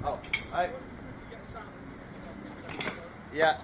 Oh, right. Yeah.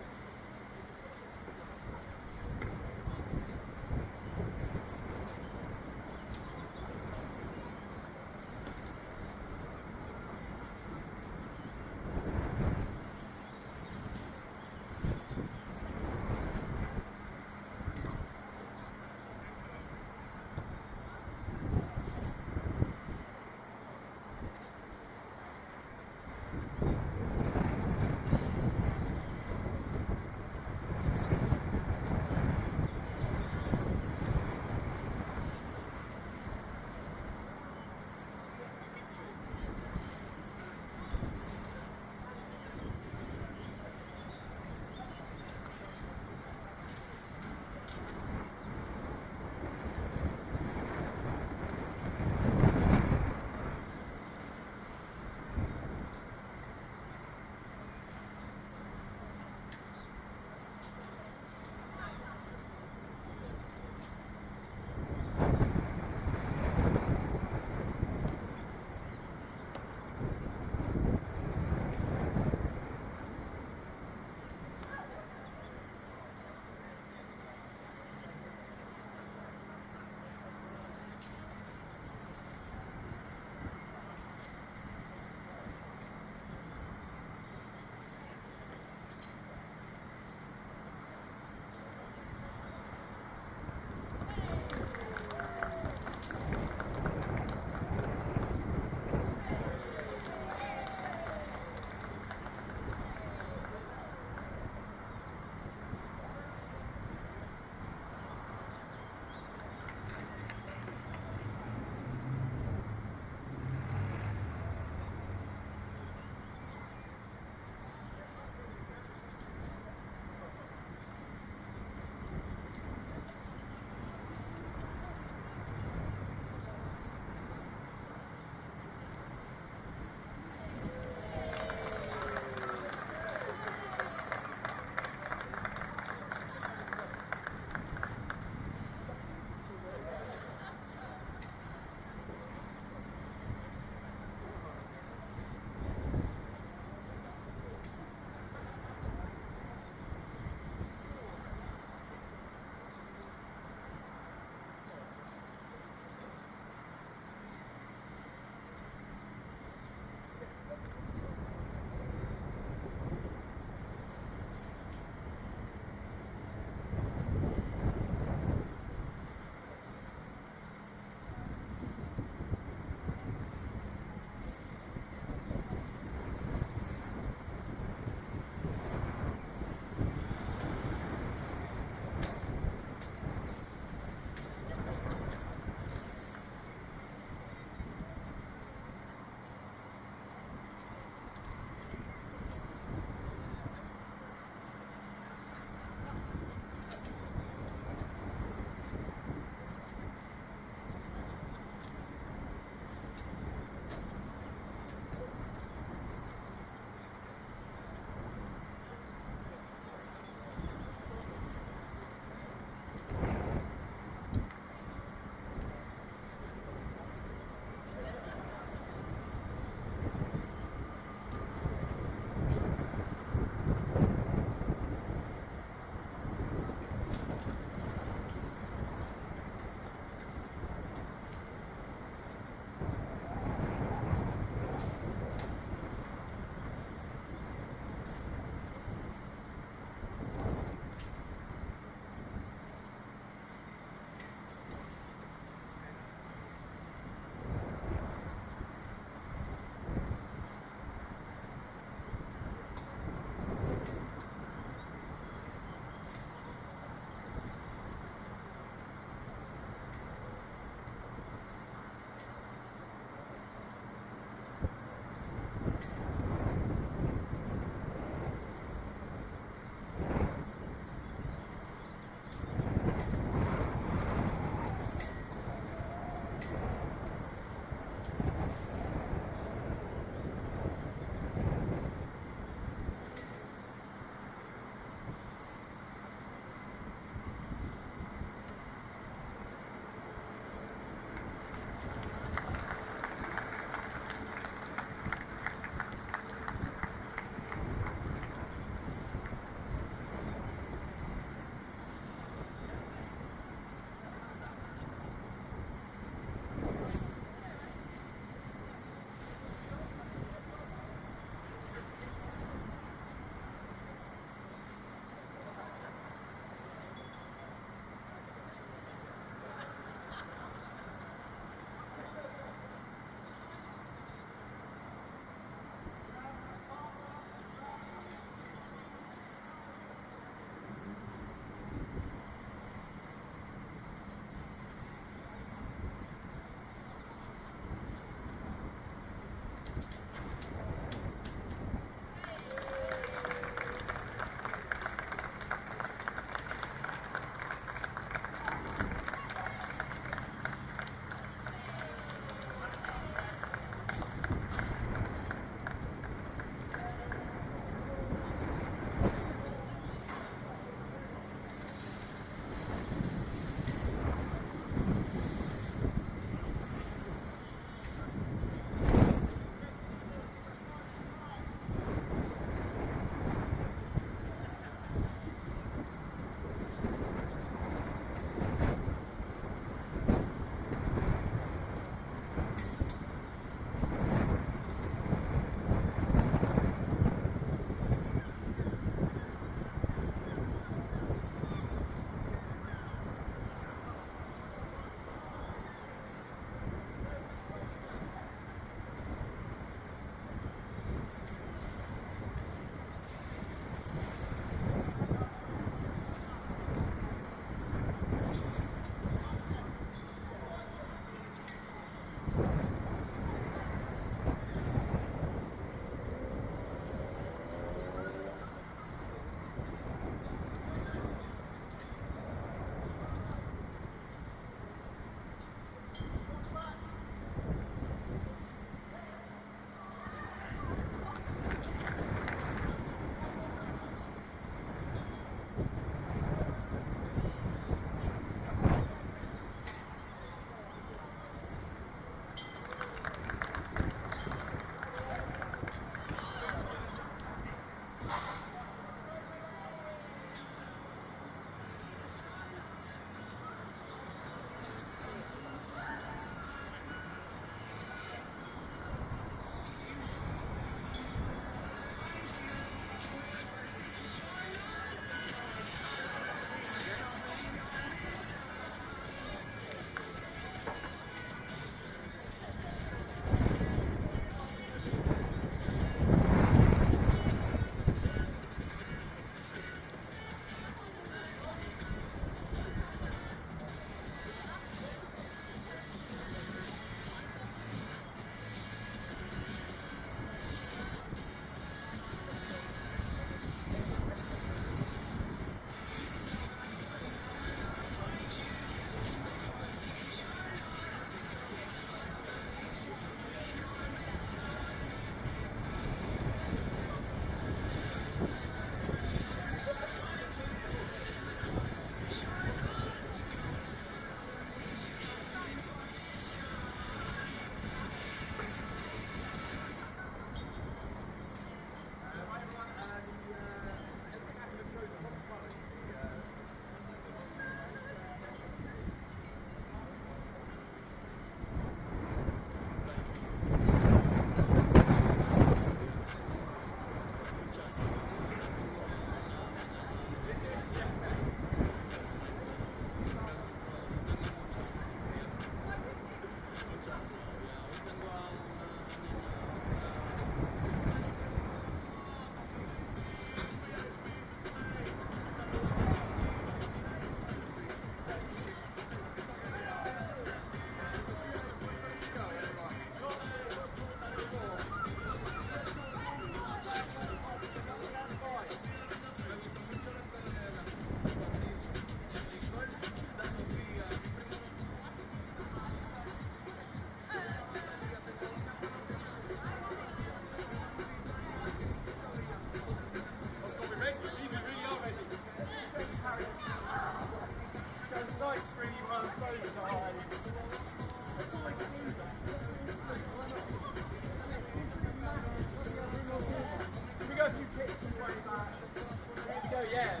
Let's go, yeah.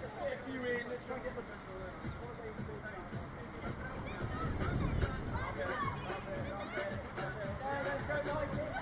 Let's get a few in. Let's try and get the... Let's go, Mike.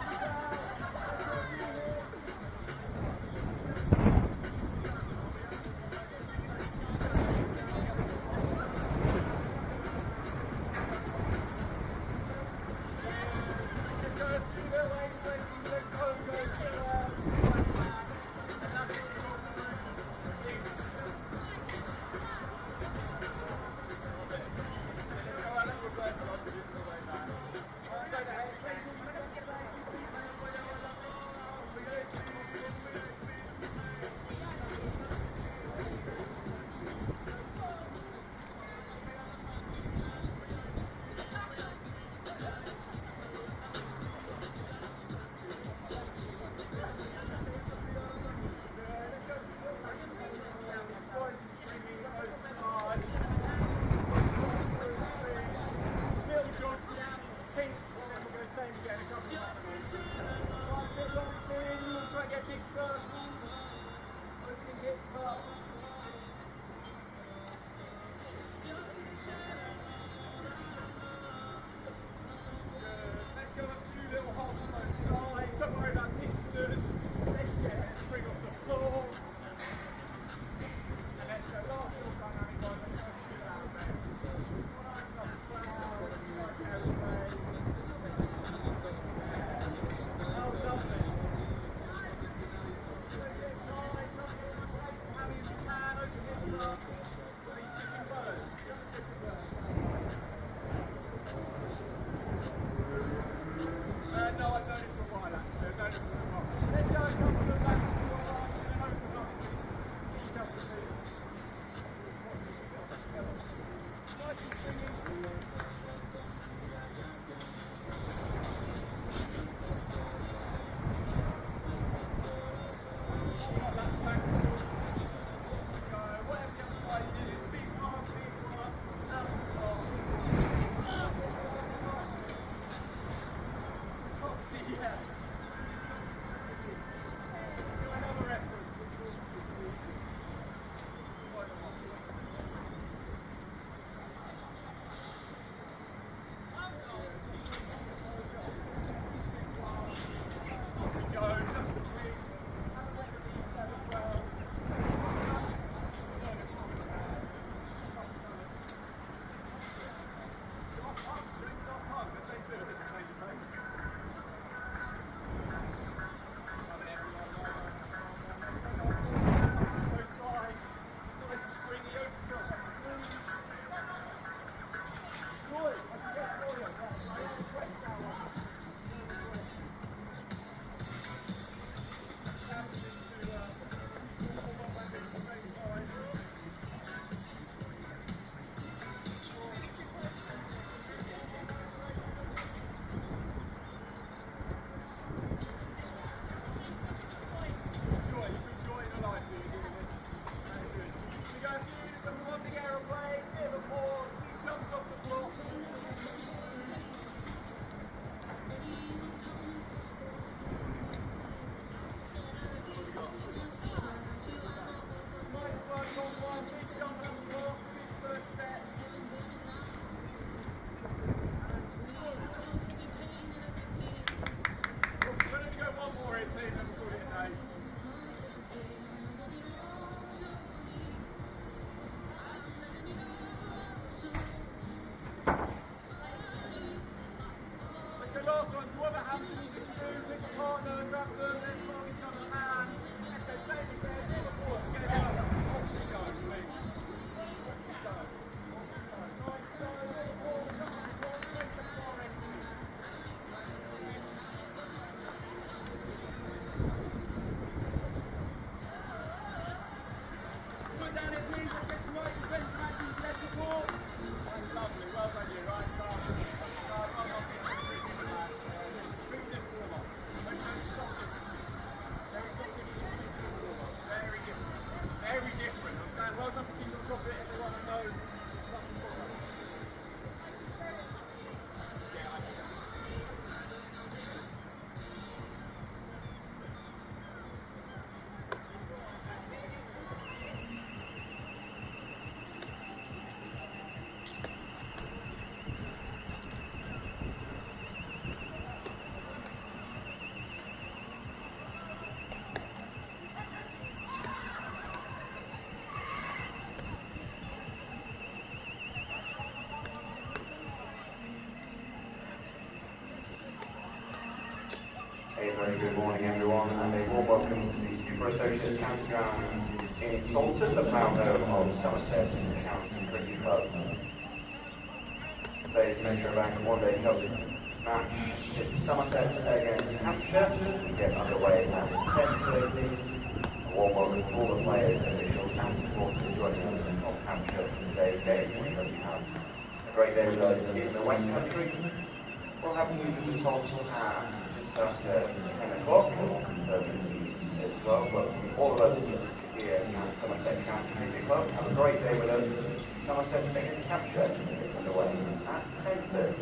very good morning everyone, and a warm welcome to the Super Associates County Ground in Somerset, the proud home of Somerset County Cricket Club. Today's Metro Bank one-day cup match, it's Somerset against Hampshire. We get underway at 10:30. A warm welcome to all the players, officials and supporters joining us from Hampshire for today's game. We hope you have a great day with us in the West Country. We'll have news of the results at just after 10 o'clock, or conversions as well, but all of us here at Somerset County Cricket Club, have a great day with us. Somerset against Hampshire gets underway at 10:30.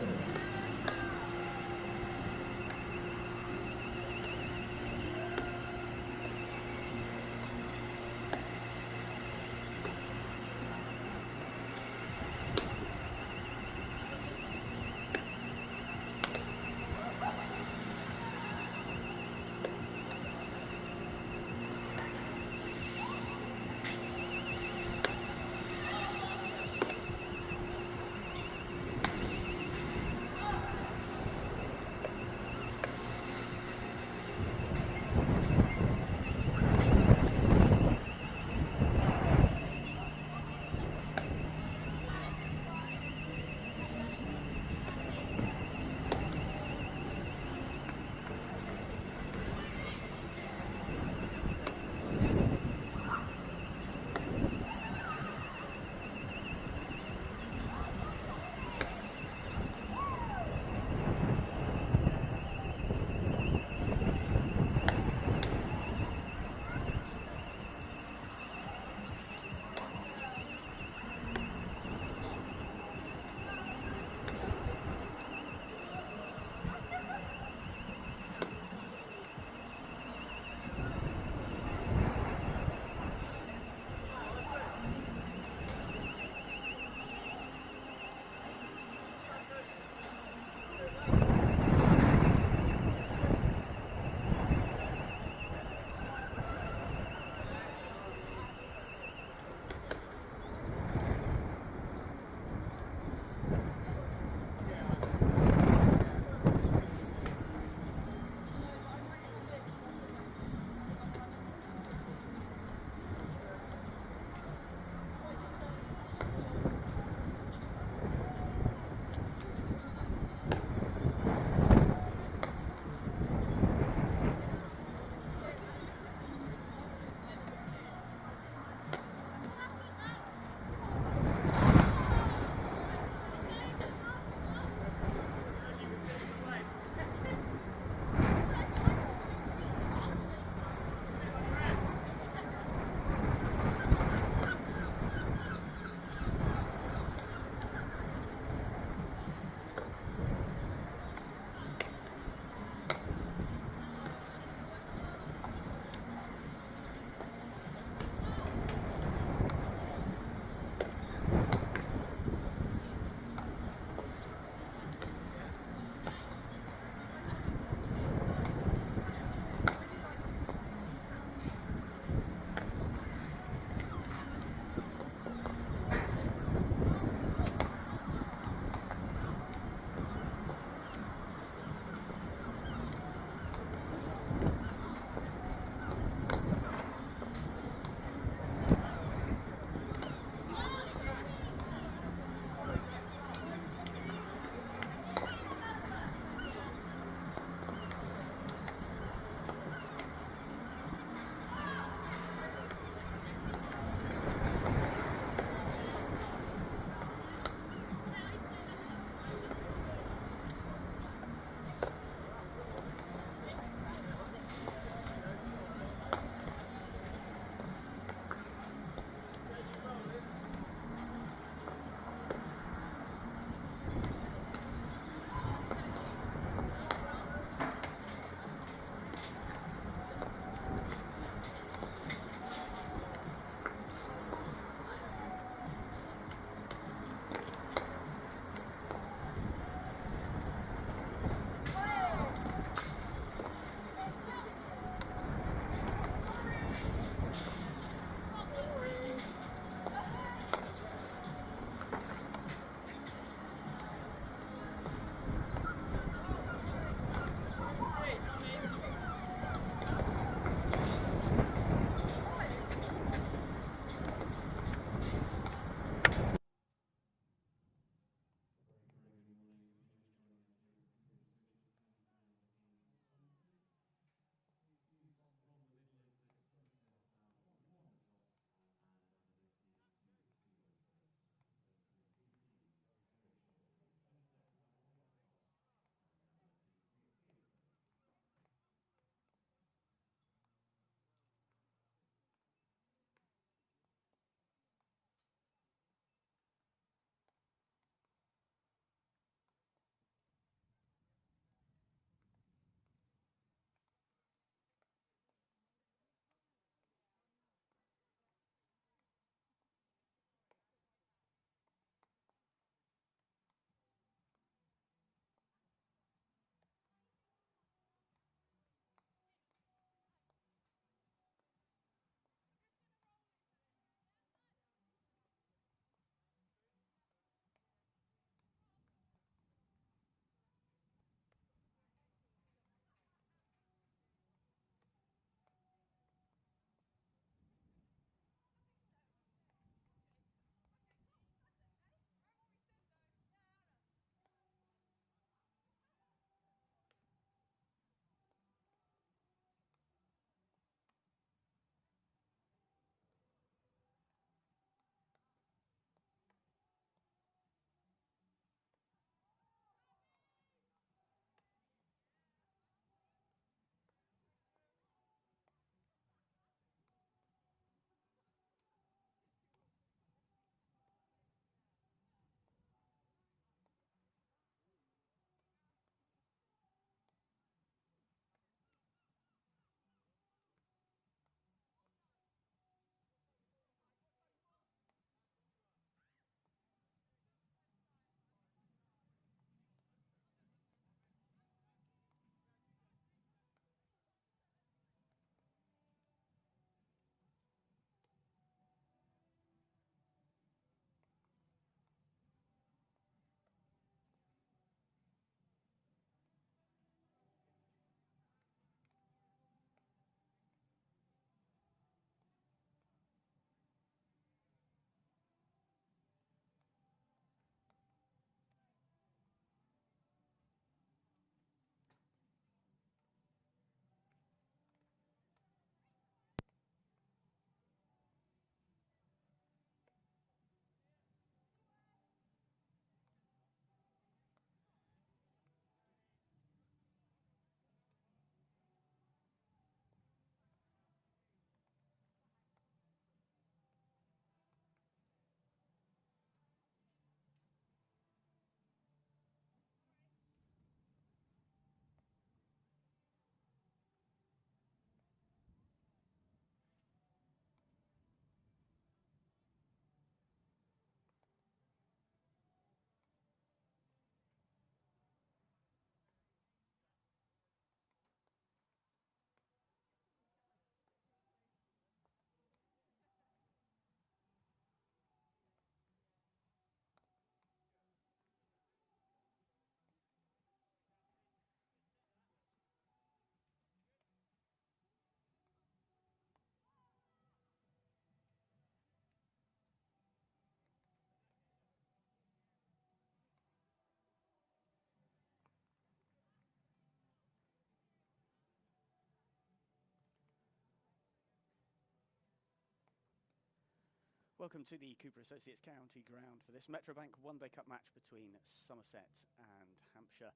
Welcome to the Cooper Associates County Ground for this Metrobank One-Day Cup match between Somerset and Hampshire.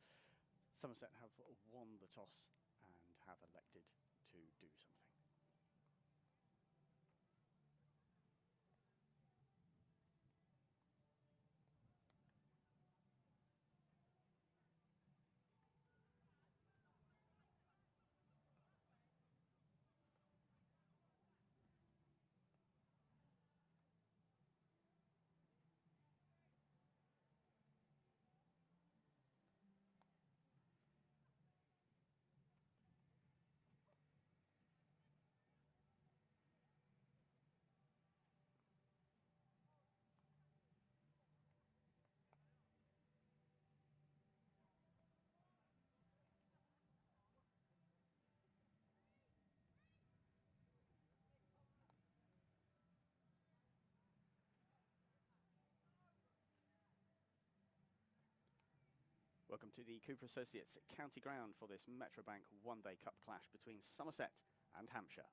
Somerset have won the toss and have elected to do something. Welcome to the Cooper Associates County Ground for this Metrobank One-Day Cup clash between Somerset and Hampshire.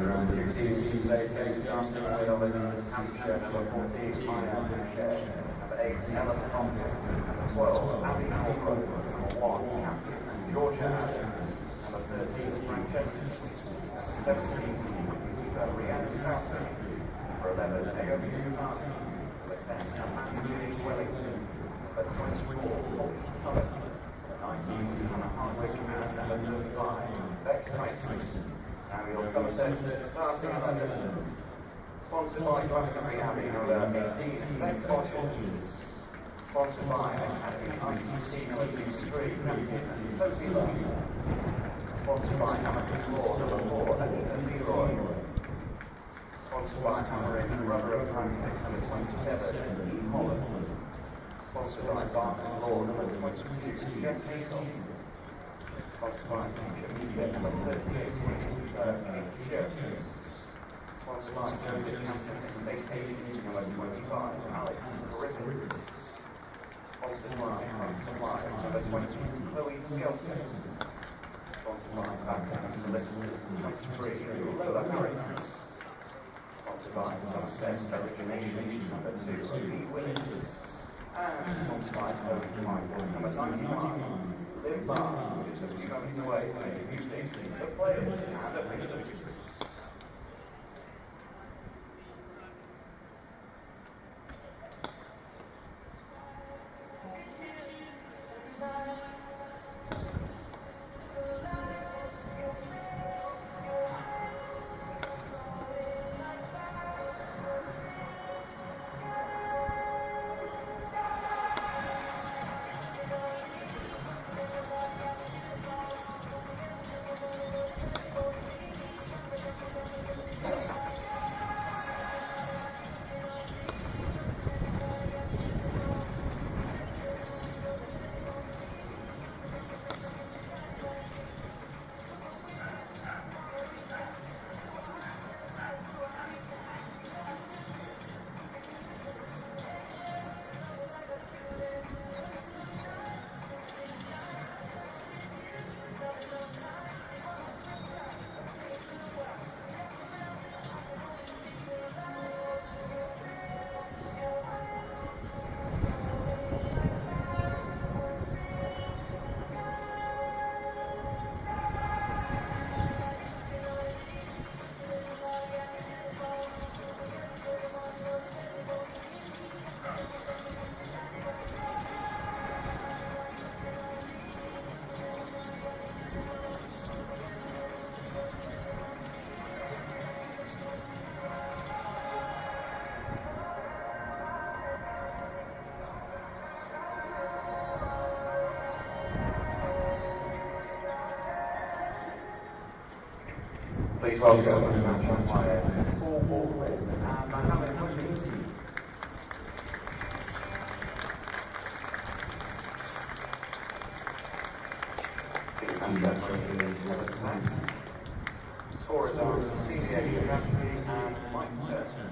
round 16, today's game starting with Hampshire, number 14, Hampshire, number 8, Ella Compton, number 12, Abby Norfolk, number 1, Captain Georgia Adams, number 13, Francesca, 17, Rihanna Strasser, number 11, Naomi Newmartin, number 10, Amanda Wellington, number 24, Paul Sullivan, number 19, Hannah Hardwick, and number 35, Bex Tyson. Now your Somerset starting 11. Sponsored by Glastonbury Abbey, number 18, Bex Hodges. Sponsored by Academy ICT, number 63, Captain Sophie Love. Sponsored by Amicus Law, number 4, Anita Leroy. Sponsored by Hammerin Rubber and Plastics, number 27, E. Holland. Sponsored by Barton Law, number 22, Jeff Hazel. Sponsored by Hampshire Media, number 38, Hampshire. Sponsored by Joseph Hampton State Agency, number 25, Alex Griffin. Sponsored by Supply, number 20, Chloe Skelton. Sponsored by Backend Solicitors, 23, Lola Harris. Sponsored by Somerset Origination, number 2, Pete Willis. And sponsored by Open number 91, Liv Barr, just a few moments away from introducing the players and officials. Please welcome the match umpires, Paul Baldwin and Mohammed Washington. Scorers are Cecilia Rafferty and Mike Turton.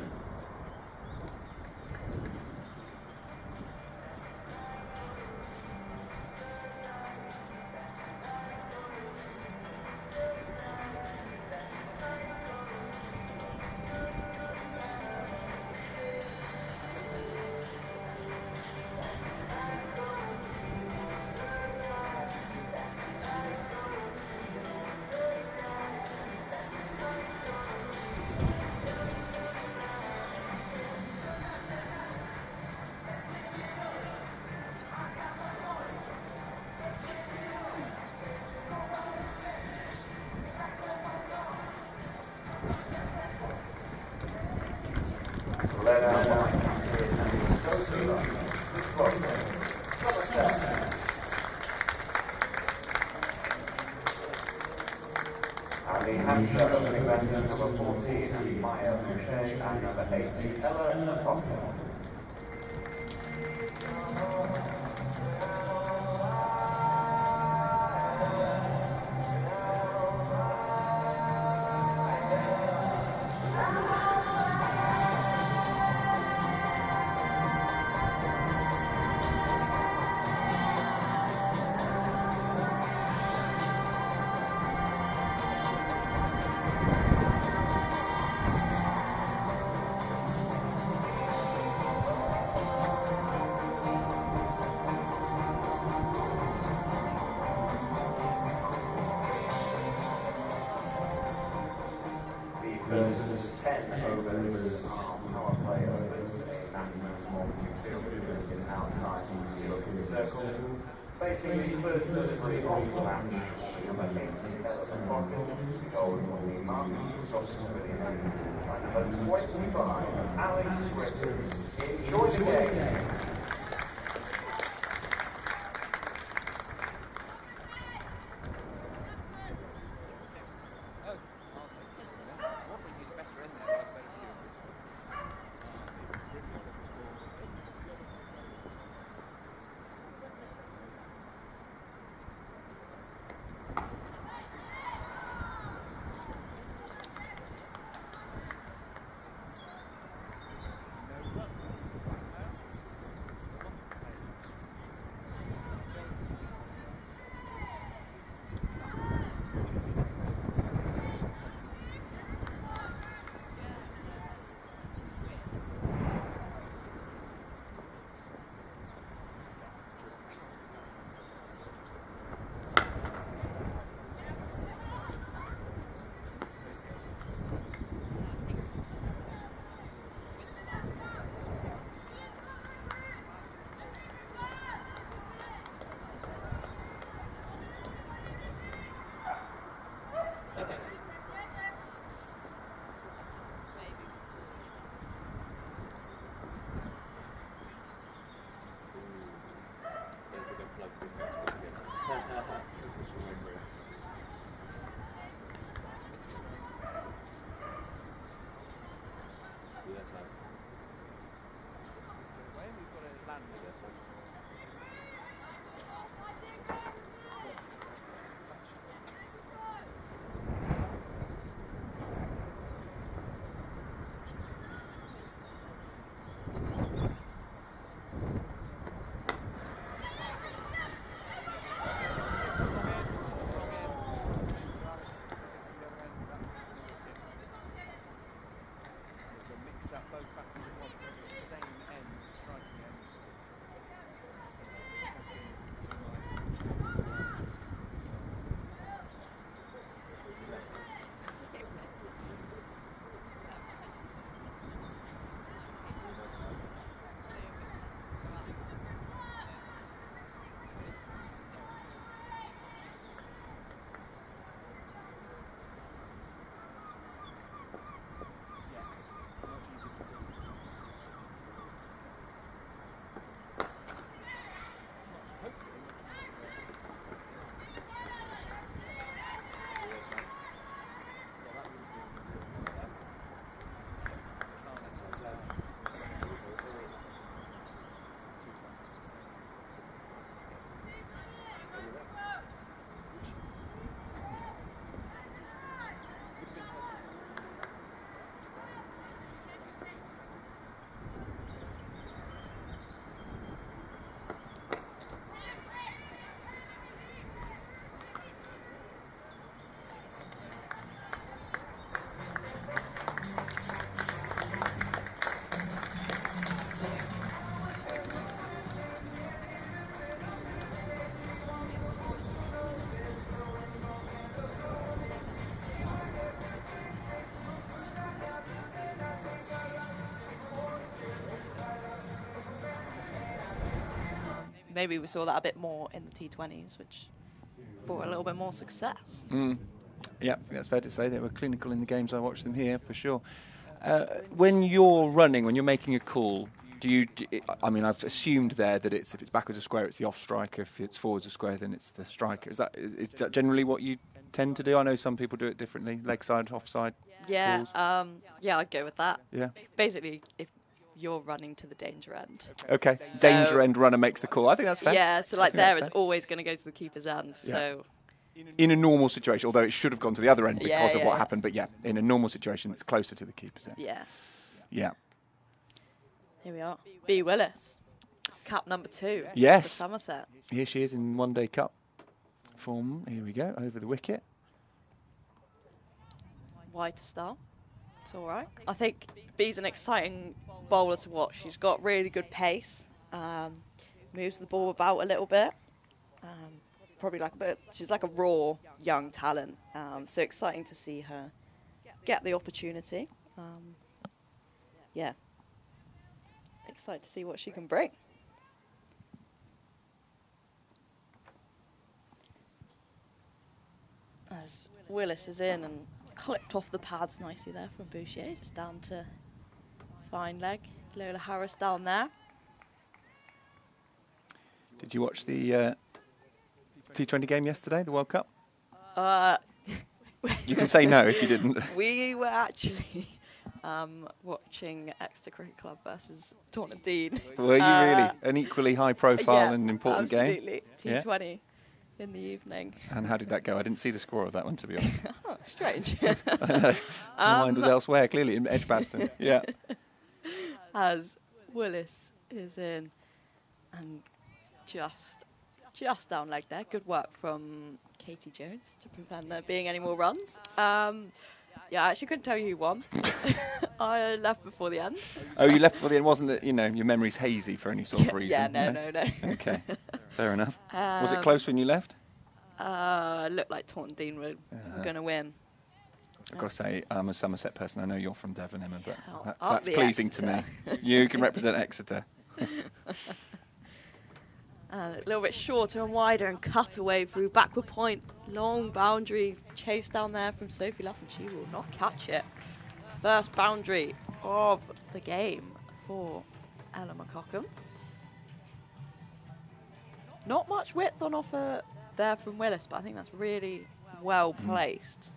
Led out by Sophie Love, Somerset. And the Hampshire opening batsman, number 14, Maya Boucher, and number 8, Ella Compton. versus 10 overs power play overs, a maximum of 2 fielders in outside the European circle. Basically, first delivery of the match will become a link development pocket, goal on the mark, subsequently by number 25, Alex Griffiths. Enjoy the game. maybe we saw that a bit more in the T20s, which brought a little bit more success. Yeah, I think that's fair to say. They were clinical in the games I watched them here, for sure. When you're running, when you're making a call, I mean, I've assumed there that if it's backwards of square, it's the off striker. If it's forwards of square, then it's the striker. Is that generally what you tend to do? I know some people do it differently, leg side, offside. Yeah, yeah, I'd go with that. Yeah. Basically, if you're running to the danger end. Okay, So, danger end runner makes the call. I think that's fair. Yeah, so like there, it's always going to go to the keeper's end. Yeah. So. In a normal situation, although it should have gone to the other end because of what happened, but yeah, in a normal situation, it's closer to the keeper's end. Yeah. Yeah. Here we are. B. Willis, cap number 2 yes. for Somerset. Here she is in One Day Cup form. Here we go, over the wicket. Wide to start. It's all right. I think B's an exciting bowler to watch. She's got really good pace, moves the ball about a little bit. Probably she's like a raw young talent. So exciting to see her get the opportunity. Yeah, excited to see what she can bring. As Willis is in and clipped off the pads nicely there from Boucher, just down to fine leg. Lola Harris down there. Did you watch the T20 game yesterday, the World Cup? You can say no if you didn't. We were actually watching Exeter Cricket Club versus Taunton Dean. Were you really? An equally high profile yeah, and important absolutely. game? T20 in the evening. And how did that go? I didn't see the score of that one, to be honest. Oh, strange. I know. My mind was elsewhere, clearly, in Edgbaston. Yeah. As Willis is in and just down leg there. Good work from Katie Jones to prevent there being any more runs. Yeah, I actually couldn't tell you who won. I left before the end. Oh, you left before the end. Wasn't that, your memory's hazy for any sort of reason? Yeah, no. Okay, fair enough. Was it close when you left? Looked like Taunton Dean were going to win. I've got to say, I'm a Somerset person. I know you're from Devon, Emma, but I'll that's be pleasing Exeter. to me. You can represent Exeter. And a little bit shorter and wider and cut away through backward point. Long boundary chase down there from Sophie Luff, and she will not catch it. First boundary of the game for Ella McCockham. Not much width on offer there from Willis, but I think that's really well placed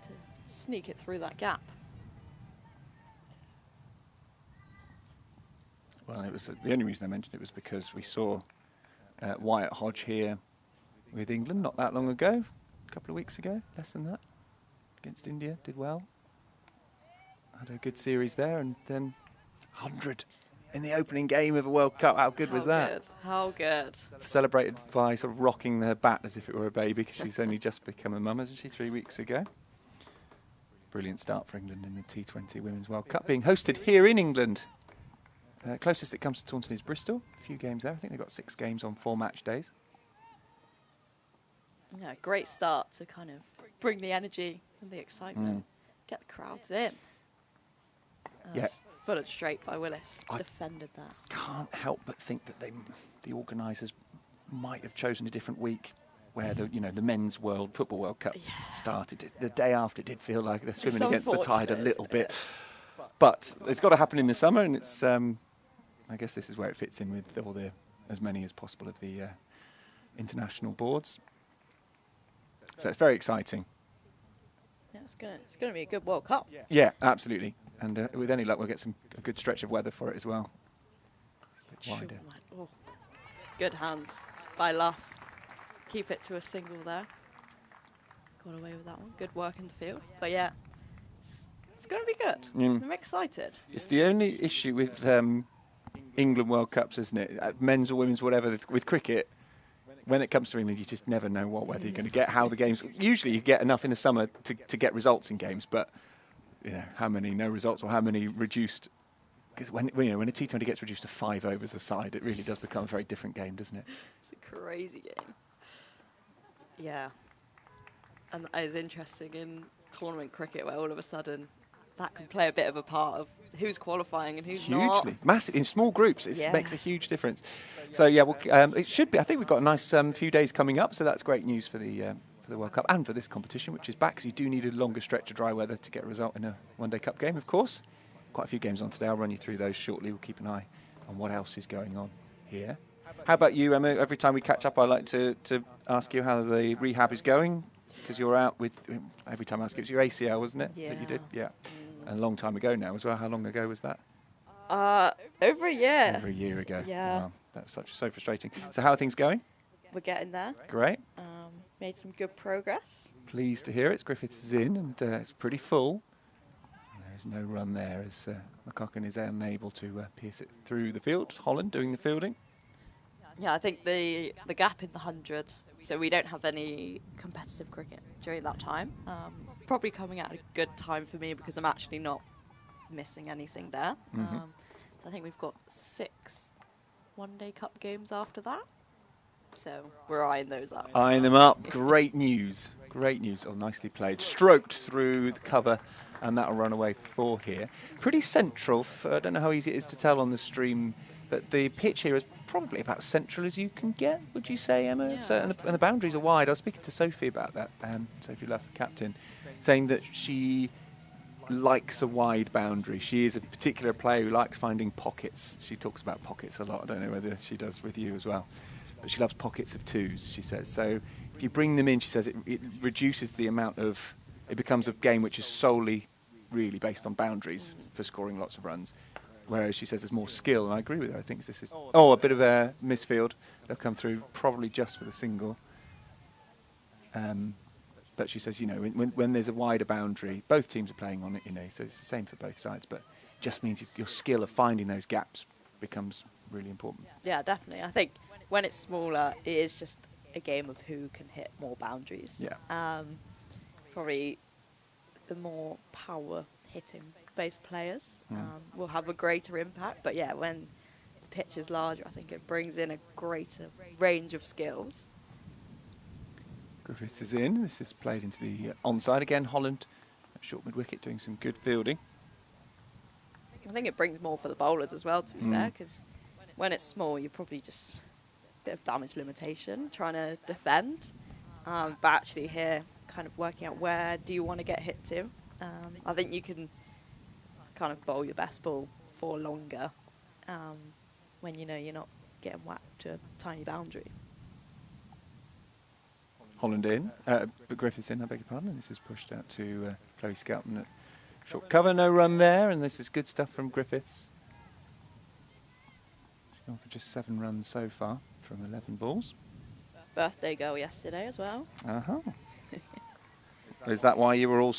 to sneak it through that gap. Well, it was the only reason I mentioned it was because we saw Wyatt Hodge here with England not that long ago, a couple of weeks ago, less than that, against India, did well. Had a good series there, and then 100 in the opening game of a World Cup. How good was that? How good. Celebrated by sort of rocking her bat as if it were a baby, because she's only just become a mum, hasn't she, 3 weeks ago. Brilliant start for England in the T20 Women's World Cup, being hosted here in England. Closest it comes to Taunton is Bristol. A few games there. I think they've got 6 games on 4 match days. Yeah, great start to kind of bring the energy and the excitement, get the crowds in. Yeah. Followed straight by Willis. Defended that. Can't help but think that the organisers might have chosen a different week where the men's Football World Cup started. The day after it did feel like they're swimming against the tide a little bit. But it's got to happen in the summer, and it's I guess this is where it fits in with as many as possible of the international boards. So it's very exciting. Yeah, it's gonna be a good World Cup. Yeah, absolutely. And with any luck, we'll get a good stretch of weather for it as well. It's a bit wider. Oh, good hands by Luff. Keep it to a single there. Got away with that one. Good work in the field. But yeah, it's going to be good. I'm excited. It's the only issue with England World Cups, isn't it? Men's or women's, whatever, with cricket. When it comes to England, you just never know what weather you're going to get, how the games... Usually you get enough in the summer to get results in games, but how many no results or how many reduced... Because when a T20 gets reduced to 5 overs a side, it really does become a very different game, doesn't it? It's a crazy game. Yeah. And that is interesting in tournament cricket, where all of a sudden that can play a bit of a part of who's qualifying and who's not. Hugely. Massive. In small groups, it makes a huge difference. So, yeah, it should be. I think we've got a nice few days coming up, so that's great news for the World Cup and for this competition, which is back, because you do need a longer stretch of dry weather to get a result in a one-day cup game, of course. Quite a few games on today. I'll run you through those shortly. We'll keep an eye on what else is going on here. How about you, Emma? Every time we catch up, I like to ask you how the rehab is going, because you're out with... Every time I ask you, it was your ACL, wasn't it, that you did? Yeah. A long time ago now as well. How long ago was that? Over a year. Over a year ago. Yeah. Wow, that's so frustrating. So how are things going? We're getting there. Great. Made some good progress. Pleased to hear it. Griffiths is in, and it's pretty full. There's no run there as McCockham is unable to pierce it through the field. Holland doing the fielding. Yeah, I think the gap in the 100, so we don't have any competitive cricket during that time. It's probably coming at a good time for me, because I'm actually not missing anything there. So I think we've got 6 one-day cup games after that. So we're eyeing those up. Eyeing them up. Great news. Great news. Oh, nicely played. Stroked through the cover, and that'll run away for 4 here. Pretty central. I don't know how easy it is to tell on the stream, but the pitch here is probably about central as you can get, would you say, Emma? Yeah. So, and the boundaries are wide. I was speaking to Sophie about that, Sophie Love, captain, saying that she likes a wide boundary. She is a particular player who likes finding pockets. She talks about pockets a lot. I don't know whether she does with you as well. But she loves pockets of twos, she says. So if you bring them in, she says, it reduces the amount of... It becomes a game which is solely really based on boundaries for scoring lots of runs. Whereas she says there's more skill, and I agree with her. I think this is... Oh, a bit of a misfield. They'll come through probably just for the single. But she says, you know, when there's a wider boundary, both teams are playing on it, you know, so it's the same for both sides. But it just means your skill of finding those gaps becomes really important. Yeah, definitely. I think when it's smaller, it is just a game of who can hit more boundaries. Yeah. Probably the more power hitting based players will have a greater impact. But yeah, when the pitch is larger, I think it brings in a greater range of skills. Griffith is in. This is played into the onside again. Holland, short mid-wicket, doing some good fielding. I think it brings more for the bowlers as well, to be fair, because when it's small, you're probably just a bit of damage limitation, trying to defend. But actually here, kind of working out where do you want to get hit to. I think you can kind of bowl your best ball for longer when you know you're not getting whacked to a tiny boundary. Holland in, but Griffiths in, I beg your pardon. And this is pushed out to Chloe Skelton at short cover, no run there, and this is good stuff from Griffiths. She's gone for just 7 runs so far from 11 balls. Birthday girl yesterday as well. Uh-huh. Is that why you were all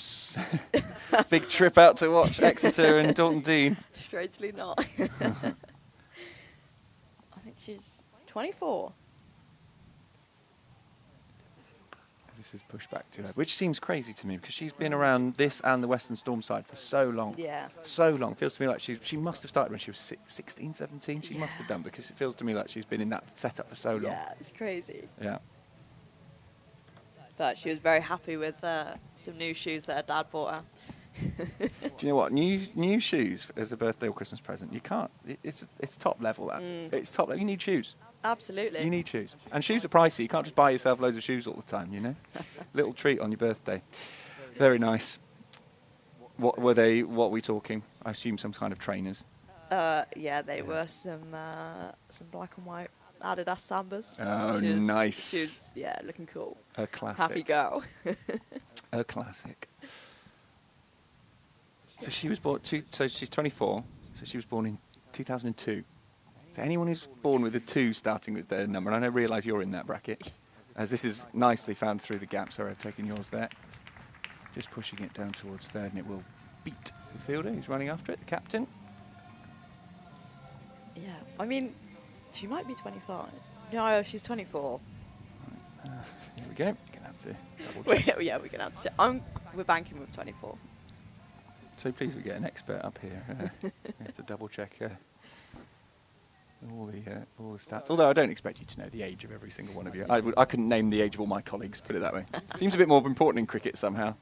big trip out to watch Exeter and Dalton Dean? Strangely not. I think she's 24. This is pushed back to her, which seems crazy to me because she's been around this and the Western Storm side for so long. Yeah. So long. Feels to me like she must have started when she was 16, 17. She must have done, because it feels to me like she's been in that setup for so long. Yeah, it's crazy. Yeah. But she was very happy with some new shoes that her dad bought her. Do you know what? New shoes as a birthday or Christmas present. You can't. It's top level. That it's top level. You need shoes. Absolutely. You need shoes, and shoes are pricey. You can't just buy yourself loads of shoes all the time. You know, little treat on your birthday. Very nice. What were they? What were we talking? I assume some kind of trainers. Yeah, they were some black and white Adidas Sambas. Oh, nice. She was, yeah, looking cool. A classic. Happy girl. A classic. So she was born. So she's 24. So she was born in 2002. So anyone who's born with a 2 starting with their number, and I realise you're in that bracket, as this is nicely found through the gap. Sorry, I've taken yours there. Just pushing it down towards third, and it will beat the fielder who's running after it, the captain. Yeah, I mean, she might be 25. No, she's 24. Here we go. We're going to have to double check. Yeah, we're going to have to check. We're banking with 24. So please, we get an expert up here. We have to double check all the stats. Although I don't expect you to know the age of every single one of you. I couldn't name the age of all my colleagues, put it that way. Seems a bit more important in cricket somehow.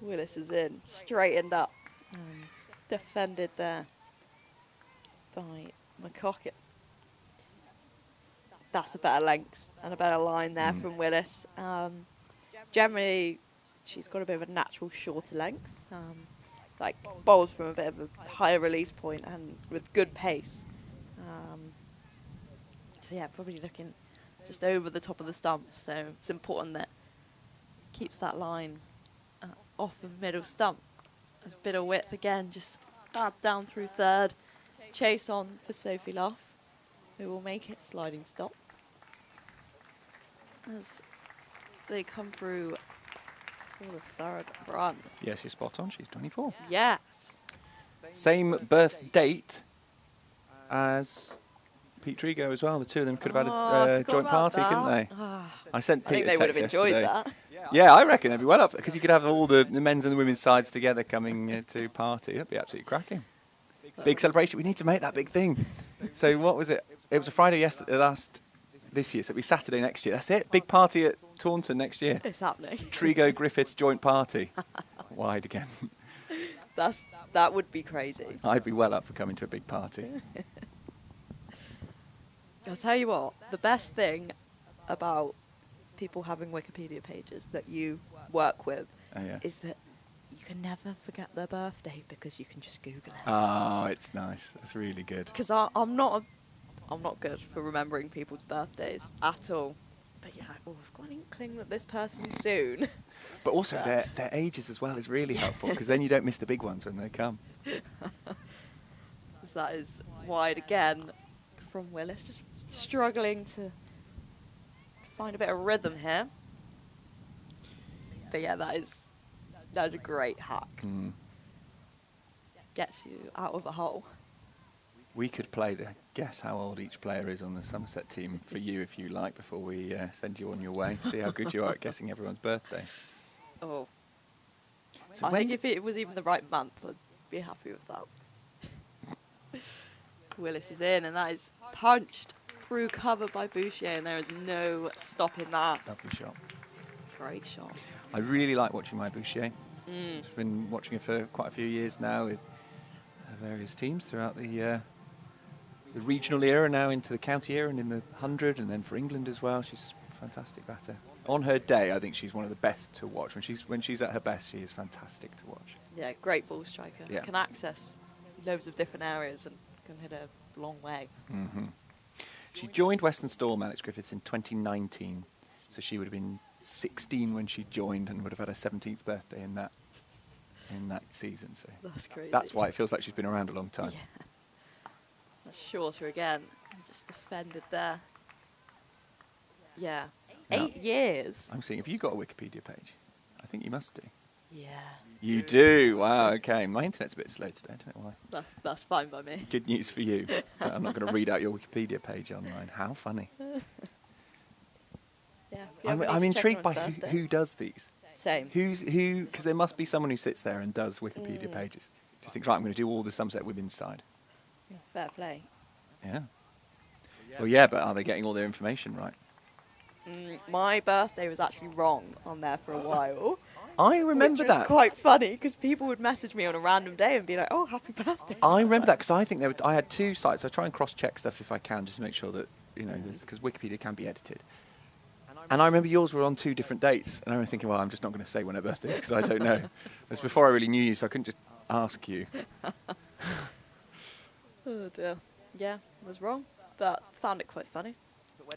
Willis is in, straightened up, defended there by McCocket. That's a better length and a better line there from Willis. Generally, she's got a bit of a natural shorter length, like bowls from a bit of a higher release point and with good pace. So yeah, probably looking just over the top of the stumps. So it's important that keeps that line off the middle stump. There's a bit of width again, just stab down through third. Chase on for Sophie Love, who will make it sliding stop. As they come through for the third run. Yes, you're spot on. She's 24. Yes. Same birth date as Pete Trigo as well. The two of them could have had a joint party, couldn't they? I sent Pete I think they would have enjoyed yesterday. that. Yeah, I reckon they'd be well up, because you could have all the men's and the women's sides together coming to party. That'd be absolutely cracking. Big celebration. We need to make that big thing. So what was it? It was a Friday this year, so it'll be Saturday next year. That's it. Big party at Taunton next year. It's happening. Trigo Griffiths joint party. Wide again. That would be crazy. I'd be well up for coming to a big party. I'll tell you what, the best thing about people having Wikipedia pages that you work with is that you can never forget their birthday because you can just Google it. Oh, it's nice. That's really good. Because I'm not good for remembering people's birthdays at all. But you're like, oh, I've got an inkling that this person's soon. But also their ages as well is really helpful because then you don't miss the big ones when they come. So that is wide again from Willis, just struggling to find a bit of rhythm here. But yeah, that is a great hack. Gets you out of a hole. We could play the guess how old each player is on the Somerset team for you if you like before we send you on your way. See how good you are at guessing everyone's birthday. Oh, So I think if it was even the right month, I'd be happy with that. Willis is in, and that is punched through cover by Boucher, and there is no stopping that. Lovely shot. Great shot. I really like watching my Boucher. I've been watching her for quite a few years now with various teams throughout the regional era, now into the county era and in the 100, and then for England as well. She's a fantastic batter. On her day, I think she's one of the best to watch. When she's at her best, she is fantastic to watch. Yeah, great ball striker. Yeah. Can access loads of different areas and can hit a long way. She joined Western Storm, Alex Griffiths, in 2019. So she would have been 16 when she joined and would have had her 17th birthday in that season. So That's crazy. that's why it feels like she's been around a long time. Yeah. That's shorter again. Just defended there. Yeah. Now, 8 years. I'm seeing, have you got a Wikipedia page? I think you must do. Yeah. You do? Wow, okay. My internet's a bit slow today, I don't know why. That's fine by me. Good news for you. I'm not going to read out your Wikipedia page online. How funny. Yeah. if you ever I'm need to check intrigued by anyone's who birthday. does these. Same. Who? Because there must be someone who sits there and does Wikipedia pages. Just thinks, right, I'm going to do all the Somerset women's side. Yeah, fair play. Yeah. Well, yeah, but are they getting all their information right? My birthday was actually wrong on there for a while. I remember which was that. quite funny because people would message me on a random day and be like, "Oh, happy birthday!" I remember that because I think I had two sites. I try and cross-check stuff if I can, just to make sure that because Wikipedia can be edited. And I remember yours were on 2 different dates, and I was thinking, well, I'm just not going to say when her birthday is because I don't know. It's before I really knew you, so I couldn't just ask you. Oh dear. Yeah, I was wrong, but found it quite funny.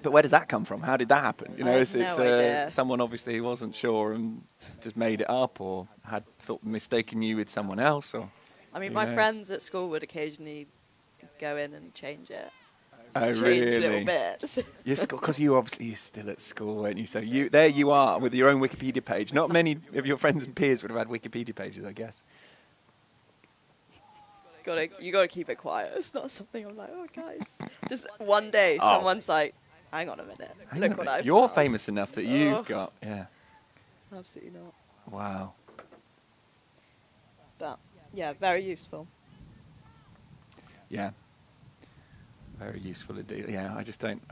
But where does that come from? How did that happen? I have It's no idea. someone obviously wasn't sure and just made it up, or had mistaken you with someone else, or. I mean, Who my knows? friends at school would occasionally go in and change it. Oh, Change really? little bits. Because you're still at school, weren't you? So there you are with your own Wikipedia page. Not many of your friends and peers would have had Wikipedia pages, I guess. You gotta keep it quiet. It's not something I'm like, oh guys. Just one day, Oh. someone's like, hang on a minute. Hang Look on a what minute. I've You're found." famous enough that you've Oh. got, yeah. Absolutely not. Wow. But yeah, very useful. Yeah. Very useful indeed. Yeah, I just don't.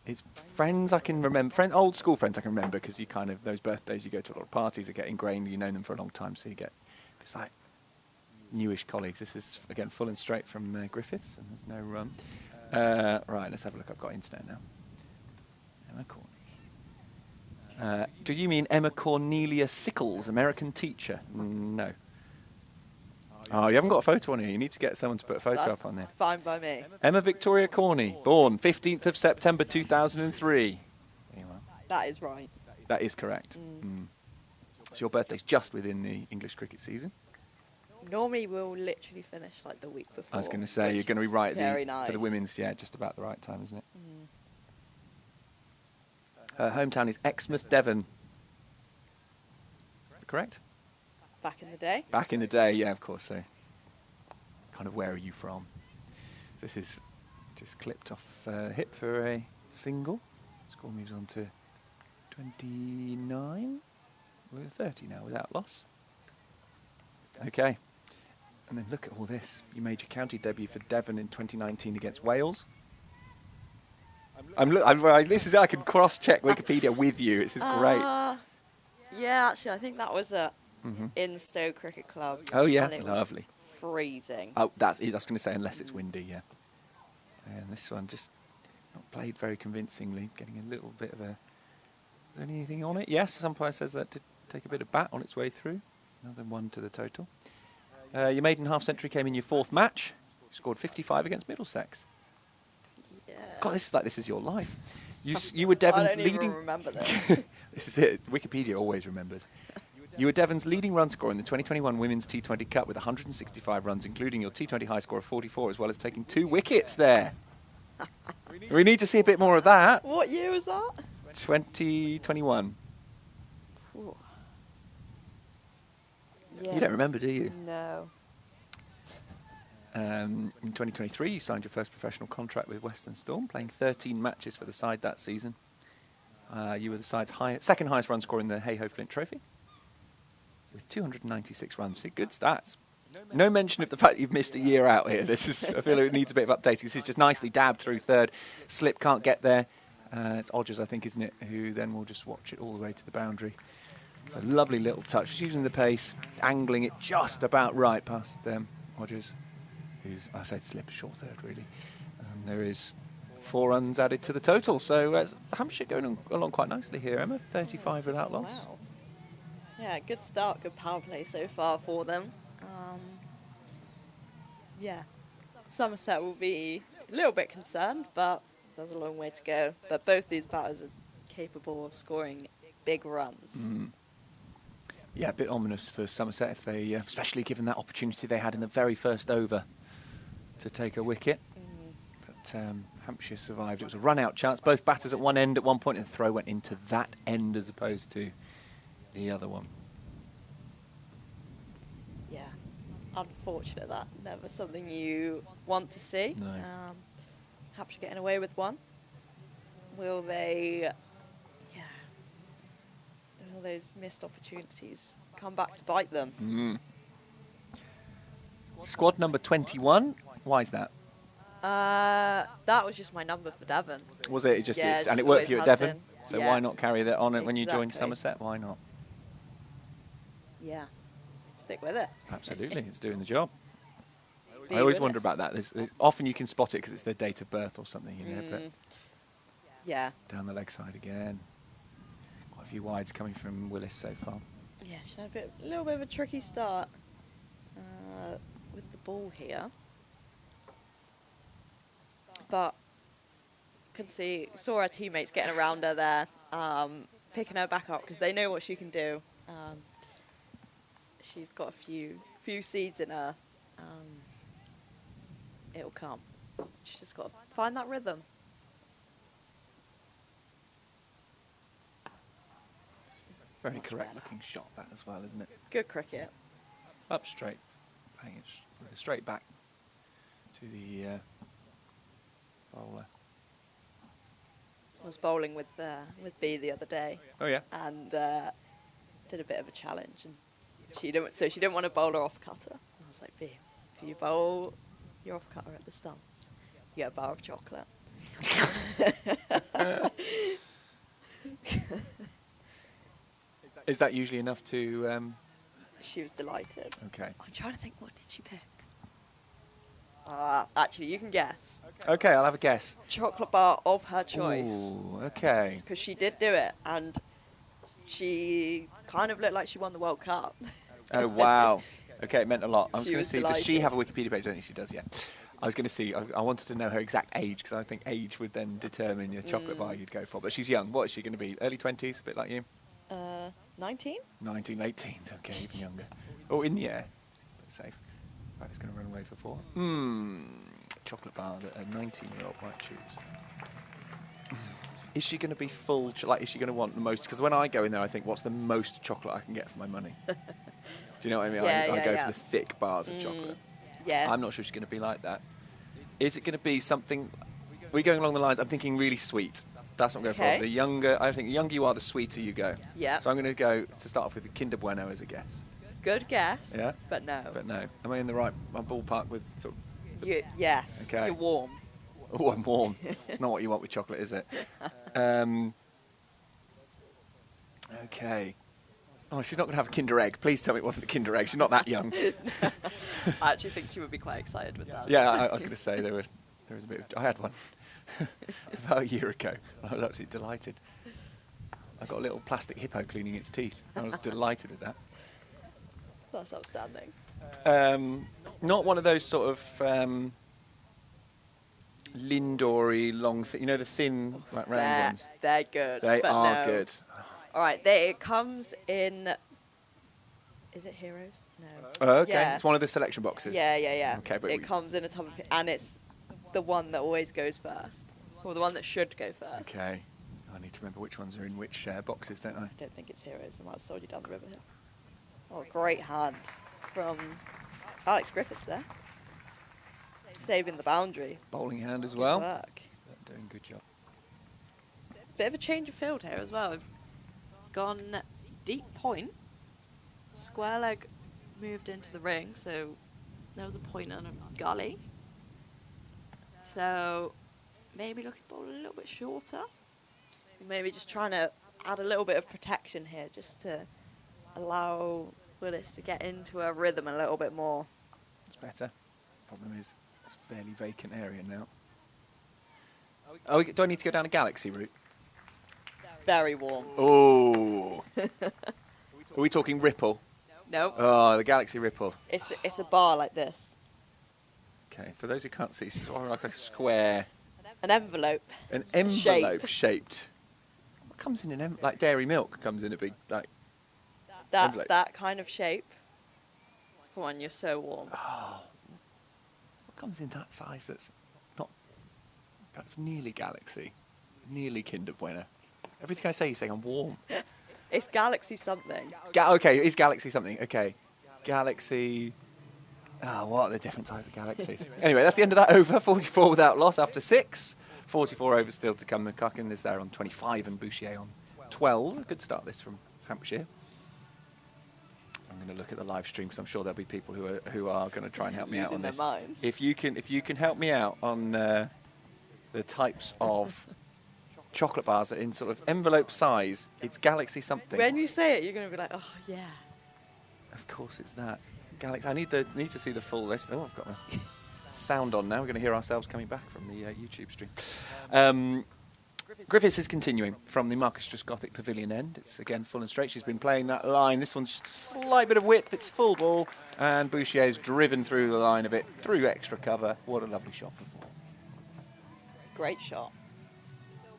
It's friends I can remember, old school friends I can remember because you kind of, those birthdays, you go to a lot of parties that get ingrained, you know them for a long time, so you get, it's like newish colleagues. This is, again, full and straight from Griffiths, and there's no run. Right, let's have a look. I've got internet now. Emma Corney. Do you mean Emma Cornelia Sickles, American teacher? No. Oh, you haven't got a photo on here. You need to get someone to put a photo That's up on there. fine by me. Emma Victoria Corney, born 15th of September 2003. There you are. That is right. That is correct. So your birthday's just within the English cricket season. Normally we'll literally finish like the week before. I was going to say, which you're going to be is right very for the nice. women's, just about the right time, isn't it? Her hometown is Exmouth, Devon. Correct? Back in the day. Back in the day, yeah, of course. So, kind of, where are you from? So this is just clipped off hip for a single. Score moves on to 29. We're 30 now without loss. Okay. And then look at all this. You made your county debut for Devon in 2019 against Wales. This is I can cross-check Wikipedia with you. This is great. Yeah, actually, I think that was at Instow Cricket Club. Oh yeah, and it lovely. Was freezing. Oh, I was going to say unless it's windy, yeah. And this one just not played very convincingly, getting a little bit of a. Is there anything on it? Yes, some umpire says that to take a bit of bat on its way through. Another 1 to the total. Your maiden half-century came in your 4th match. You scored 55 against Middlesex. Yeah. God, this is your life. You were Devon's I don't leading. even remember this. This is it. Wikipedia always remembers. You were Devon's leading run scorer in the 2021 Women's T20 Cup with 165 runs, including your T20 high score of 44, as well as taking 2 wickets there. We need to see a bit more of that. What year was that? 2021. Ooh. You Yeah. don't remember, do you? No. In 2023, you signed your first professional contract with Western Storm, playing 13 matches for the side that season. You were the side's second highest run scorer in the Hey-Ho Flint Trophy, with 296 runs. So good stats. No mention of the fact you've missed a year out here. This is, I feel it needs a bit of updating. This is just nicely dabbed through third. Slip can't get there. It's Odgers, I think, isn't it, who then will just watch it all the way to the boundary. It's a lovely little touch. Just using the pace, angling it just about right past Odgers, who's, I said Slip, a short third, really. And there is 4 runs added to the total. So Hampshire going along quite nicely here, Emma. 35 without loss. Wow. Yeah, good start, good power play so far for them. Yeah, Somerset will be a little bit concerned, but there's a long way to go. But both these batters are capable of scoring big runs. Yeah, a bit ominous for Somerset, if they, especially given that opportunity they had in the very first over to take a wicket. But Hampshire survived. It was a run-out chance. Both batters at one end at one point, and the throw went into that end as opposed to the other one. Yeah, unfortunate that. Never something you want to see. No. Hampshire getting away with one. Will they, will those missed opportunities come back to bite them? Squad number 21. Why is that? That was just my number for Devon. Was it? It just Yeah, is. it And just it worked for you at always has Devon? been. So Yeah. why not carry that on it when you joined Exactly. Somerset? Why not? Yeah, stick with it. Absolutely, it's doing the job. Be I always with wonder us. about that. Often you can spot it because it's their date of birth or something, you know. But Yeah, down the leg side again. Quite a few wides coming from Willis so far. yeah, she's had a little bit of a tricky start with the ball here, but saw her teammates getting around her there, picking her back up because they know what she can do. She's got a few seeds in her. It'll come. She's just got to find that rhythm. Very correct looking shot that as well, isn't it? Good cricket. Up straight, bang it with a straight back to the bowler. I was bowling with B the other day. Oh yeah. And did a bit of a challenge, and she didn't want to bowl her off cutter. And I was like, B, if you bowl your off cutter at the stumps, you get a bar of chocolate. Is that usually enough to? She was delighted. Okay. I'm trying to think, what did she pick? Actually, you can guess. Okay, I'll have a guess. Chocolate bar of her choice. Ooh, okay. Because she did do it, and she kind of looked like she won the World Cup. Oh wow. Okay, it meant a lot. I was She going to was see. Does she delighted. have a Wikipedia page? I don't think she does yet. I was going to see. I wanted to know her exact age because I think age would then determine the chocolate bar you'd go for. But she's young. What is she going to be? Early 20s, a bit like you. 19? 19, late teens. Okay, even younger. Oh, in the air. But safe. Right, it's going to run away for 4. Chocolate bar that a 19-year-old might choose. Is she going to be full? Like, is she going to want the most? Because when I go in there, I think, what's the most chocolate I can get for my money? Do you know what I mean? Yeah, I go yeah. for the thick bars of chocolate. Yeah. I'm not sure she's going to be like that. Is it going to be something? We're going along the lines. I'm thinking really sweet. That's what I'm going Okay. for. The younger, I think, the younger you are, the sweeter you go. Yeah. So I'm going to go to start off with the Kinder Bueno as a guess. Good guess. Yeah. But no. But no, am I in the right ballpark with sort of? Yes. Okay. You're warm. Oh, I'm warm. It's not what you want with chocolate, is it? Okay. Oh, she's not going to have a Kinder Egg. Please tell me it wasn't a Kinder Egg. She's not that young. I actually think she would be quite excited with that. Yeah, I was going to say there was a bit. I had one about a year ago. I was absolutely delighted. I got a little plastic hippo cleaning its teeth. I was delighted with that. That's outstanding. Not one of those sort of Lindor-y long, you know, the thin, like round ones. They're good. They but are no. good. All right, it comes in. Is it Heroes? No. Oh, okay. Yeah. It's one of the selection boxes. Yeah. Okay, but it comes in a tub of, and it's the one that always goes first, or the one that should go first. Okay. I need to remember which ones are in which boxes, don't I? I don't think it's Heroes. I might have sold you down the river here. Oh, great hand from Alex Griffiths there. Saving the boundary. Bowling hand as Good well. work. Doing a good job. Bit of a change of field here as well. We've gone deep point. Square leg moved into the ring, so there was a point and a gully. So maybe looking to bowl a little bit shorter. Maybe just trying to add a little bit of protection here, just to allow Willis to get into a rhythm a little bit more. It's better. Problem is, it's a fairly vacant area now. Oh, do I need to go down a Galaxy route? Very warm. Oh. Are we talking Ripple? Nope. Oh, the Galaxy Ripple. It's a bar like this. Okay, for those who can't see, it's sort of like a square. An envelope. An envelope shaped. What comes in an like dairy milk comes in a big like envelope. That kind of shape. Come on, you're so warm. Oh, what comes in that size? That's not. That's nearly Galaxy, nearly Kinder Bueno. Everything I say, you say I'm warm. It's Galaxy something. Okay, is Galaxy something? Okay, Galaxy. Oh, what are the different types of galaxies? Anyway, that's the end of that over. 44 without loss after 6. 44 overs still to come. McCucken is there on 25 and Bouchier on 12. A good start this from Hampshire. I'm going to look at the live stream because I'm sure there'll be people who are going to try and help me out on Losing their this. minds. If you can help me out on the types of chocolate bars that are in sort of envelope size, it's Galaxy something. When you say it, you're going to be like, oh, yeah. Of course it's that. Galaxy. I need to see the full list. Oh, I've got my sound on now. We're going to hear ourselves coming back from the YouTube stream. Griffiths is continuing from the Marcus Trescothick Pavilion end. It's again full and straight. She's been playing that line. This one's just a slight bit of width. It's full ball. And Bouchier's driven through the line a bit, through extra cover. What a lovely shot for 4. Great shot.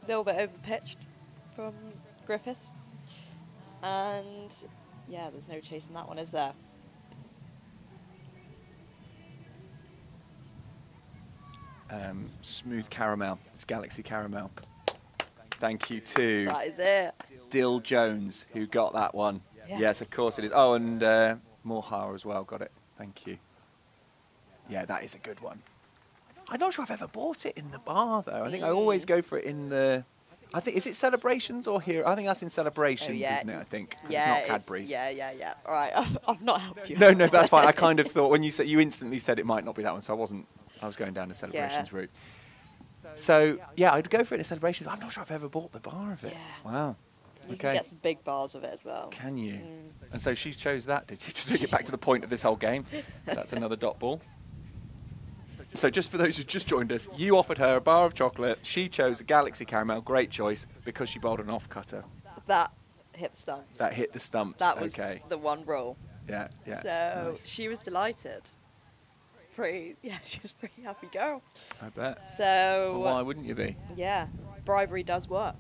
A little bit overpitched from Griffiths. And, yeah, there's no chasing that one, is there? Smooth caramel. It's Galaxy caramel. Thank you to That is it. Dill Jones, who got that one. Yes. Yes, of course it is. Oh, and Morhar as well. Got it. Thank you. Yeah, that is a good one. I'm not sure I've ever bought it in the bar, though. I think I always go for it in the... I think, is it Celebrations or here? I think that's in Celebrations, isn't it? I think. 'Cause Yeah, it's not Cadbury's. Yeah. All right, I've not helped you. No, that's fine. I kind of thought when you instantly said it might not be that one, so I was going down the Celebrations route. So, yeah, I'd go for it in Celebrations. I'm not sure I've ever bought the bar of it. Yeah. Wow. You Okay. can get some big bars of it as well. Can you? And so she chose that, did she, to get back to the point of this whole game? That's another dot ball. So just for those who just joined us, you offered her a bar of chocolate. She chose a Galaxy Caramel, great choice, because she bowled an off-cutter. That hit the stumps. That hit the stumps. That was okay. the one roll. Yeah. So Nice. she was delighted. She was a pretty happy girl. I bet. So Well, why wouldn't you be? yeah, bribery does work.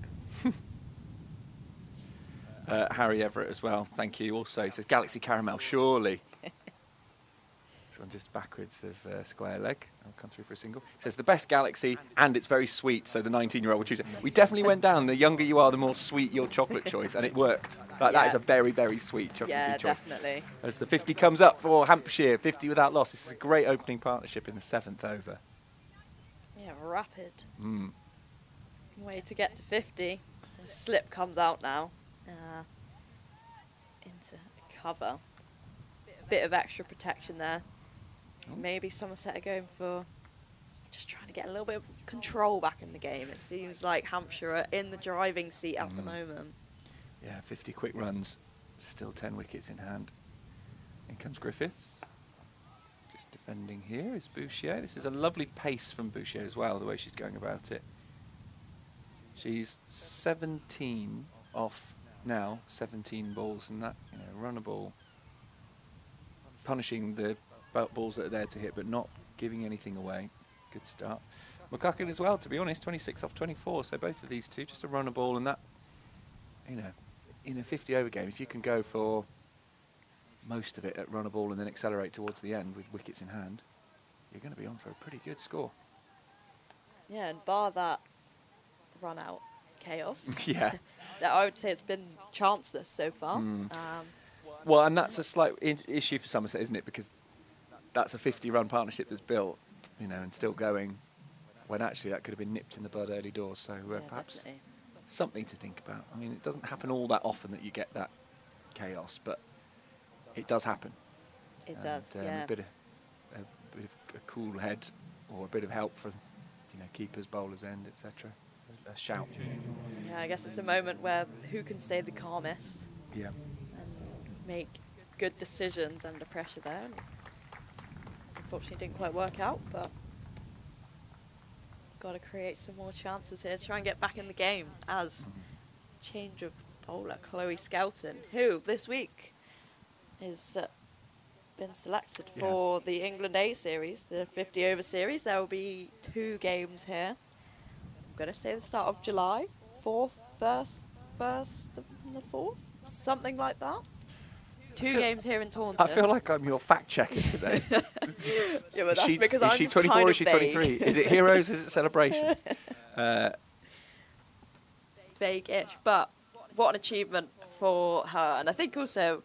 Harry Everett as well, thank you. Also, he says Galaxy Caramel, surely. This one just backwards of square leg. I'll come through for a single. It says the best Galaxy, and it's very sweet, so the 19-year-old will choose it. We definitely went down. The younger you are, the more sweet your chocolate choice, and it worked. That is a very, very sweet chocolatey choice. Definitely. As the 50 comes up for Hampshire, 50 without loss. This is a great opening partnership in the 7th over. Yeah, rapid. Way to get to 50. The slip comes out now. Into cover. Bit of extra protection there. Maybe Somerset are going for just trying to get a little bit of control back in the game. It seems like Hampshire are in the driving seat at the moment. Yeah, 50 quick runs, still 10 wickets in hand. In comes Griffiths. Just defending here is Bouchier. This is a lovely pace from Bouchier as well, the way she's going about it. She's 17 off now, 17 balls, and that, run a ball, punishing the balls that are there to hit, but not giving anything away. Good start. McCucken as well, to be honest, 26 off 24, so both of these two, just a run a ball, and that, in a 50 over game, if you can go for most of it at run a ball and then accelerate towards the end with wickets in hand, you're going to be on for a pretty good score. Yeah, and bar that run out chaos. Yeah. I would say it's been chanceless so far. Well, and that's a slight issue for Somerset, isn't it? Because that's a 50-run partnership that's built, and still going, when actually that could have been nipped in the bud early doors. So perhaps definitely. Something to think about. I mean, it doesn't happen all that often that you get that chaos, but it does happen. It does, yeah. A bit of a cool head or a bit of help from, keepers, bowlers end, etc. A shout. Yeah, I guess it's a moment where who can stay the calmest Yeah. and make good decisions under pressure there. And unfortunately, it didn't quite work out, but got to create some more chances here to try and get back in the game as change of bowler Chloe Skelton, who this week is been selected for the England A series, the 50 over series. There will be 2 games here. I'm going to say the start of July, 4th, 1st and the 4th, something like that. 2 games here in Taunton. I feel like I'm your fact checker today. Yeah, but that's because I'm Is she just 24 kind or of is she vague. 23? Is it heroes? Is it celebrations? Vague-ish, but what an achievement for her. And I think also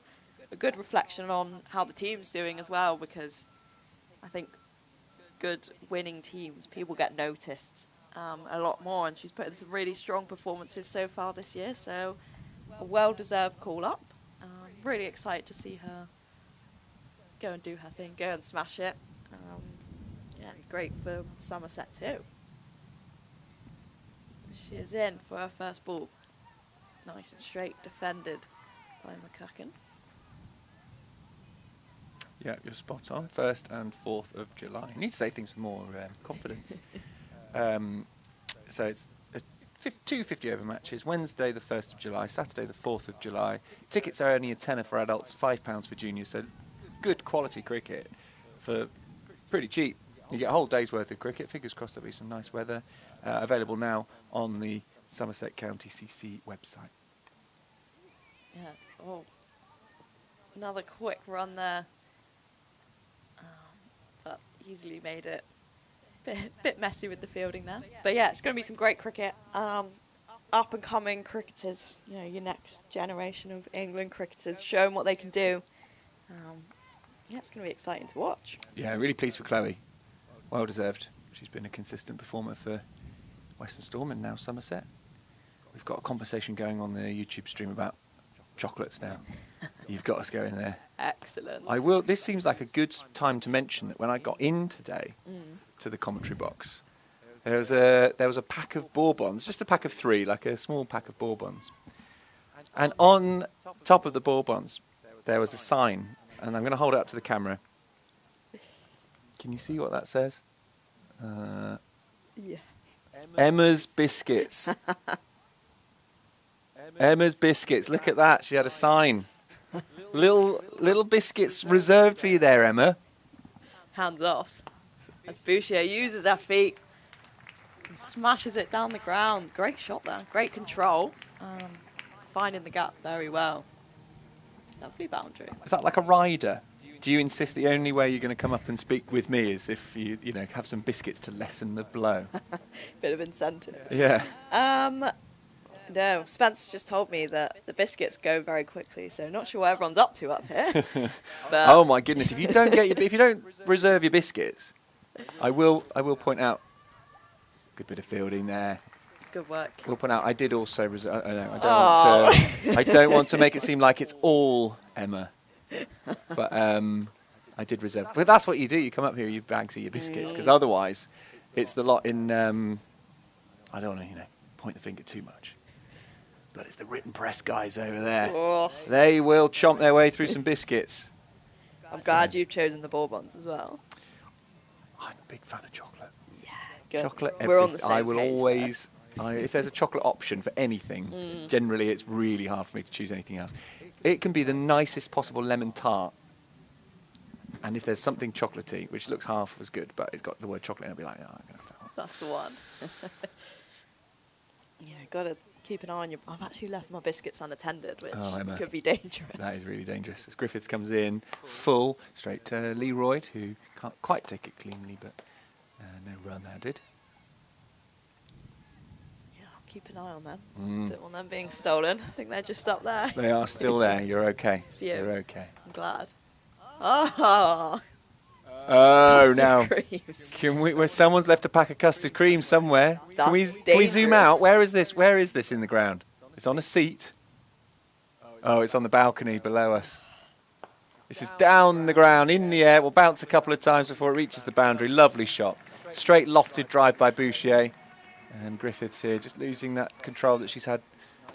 a good reflection on how the team's doing as well, because I think good winning teams, people get noticed a lot more, and she's put in some really strong performances so far this year, so a well-deserved call-up. Really excited to see her go and do her thing, go and smash it. Yeah, great for Somerset too. She is in for her first ball. Nice and straight, defended by McCucken. Yeah, you're spot on. 1st and 4th of July. You need to say things with more confidence. So it's 2 50 over matches. Wednesday the 1st of July, Saturday the 4th of July. Tickets are only a tenner for adults, £5 for juniors. So good quality cricket for pretty cheap. You get a whole day's worth of cricket. Fingers crossed there'll be some nice weather. Available now on the Somerset County CC website. Yeah. Oh, another quick run there. But easily made it. Bit messy with the fielding there. But yeah, it's going to be some great cricket. Up and coming cricketers, your next generation of England cricketers showing what they can do. Yeah, it's going to be exciting to watch. Yeah, really pleased for Chloe. Well deserved. She's been a consistent performer for Western Storm and now Somerset. We've got a conversation going on the YouTube stream about chocolates now. You've got us going there. Excellent. I will. This seems like a good time to mention that when I got in today to the commentary box, there was a pack of Bourbons, just a pack of 3, like a small pack of Bourbons. And on top of the Bourbons, there was a sign, and I'm going to hold it up to the camera. Can you see what that says? Yeah. Emma's Biscuits. Emma's Biscuits. Look at that. She had a sign. Little biscuits reserved for you there, Emma. Hands off. As Bouchier uses her feet and smashes it down the ground. Great shot there. Great control. Finding the gap very well. Lovely boundary. Is that like a rider? Do you insist the only way you're going to come up and speak with me is if you have some biscuits to lessen the blow? Bit of incentive. Yeah. No, Spence just told me that the biscuits go very quickly, so not sure what everyone's up to up here. But Oh my goodness! If you don't reserve your biscuits, I will point out. Good bit of fielding there. good work. We'll point out I did also reserve. I don't want to make it seem like it's all Emma, but I did reserve. But that's what you do. You come up here, you bagsy your biscuits, because otherwise It's the lot in, I don't want to, point the finger too much. But it's the written press guys over there. Oh. They will chomp their way through some biscuits. I'm glad you've chosen the bourbons as well. I'm a big fan of chocolate. Yeah, good. Chocolate, We're on the same I will page always, if there's a chocolate option for anything, generally it's really hard for me to choose anything else. It can be the nicest possible lemon tart. And if there's something chocolatey, which looks half as good, but it's got the word chocolate in it, I'll be like, oh, I'm going to have that one. That's the one. Yeah, got to keep an eye on your... I've actually left my biscuits unattended, which could be dangerous. That is really dangerous. As Griffiths comes in full, straight to Leroy, who can't quite take it cleanly, but no run added. Yeah, I'll keep an eye on them. Don't want them being stolen. I think they're just up there. They are still there. You're okay. Phew. You're okay. I'm glad. Oh, Oh, now creams. can we? Where someone's left a pack of custard cream somewhere. That's Can we zoom dangerous. out? Where is this? Where is this in the ground? It's on a seat. Oh, it's on the balcony below us. This is down the ground, in the air. We'll bounce a couple of times before it reaches the boundary. Lovely shot. Straight lofted drive by Bouchier. And Griffiths here just losing that control that she's had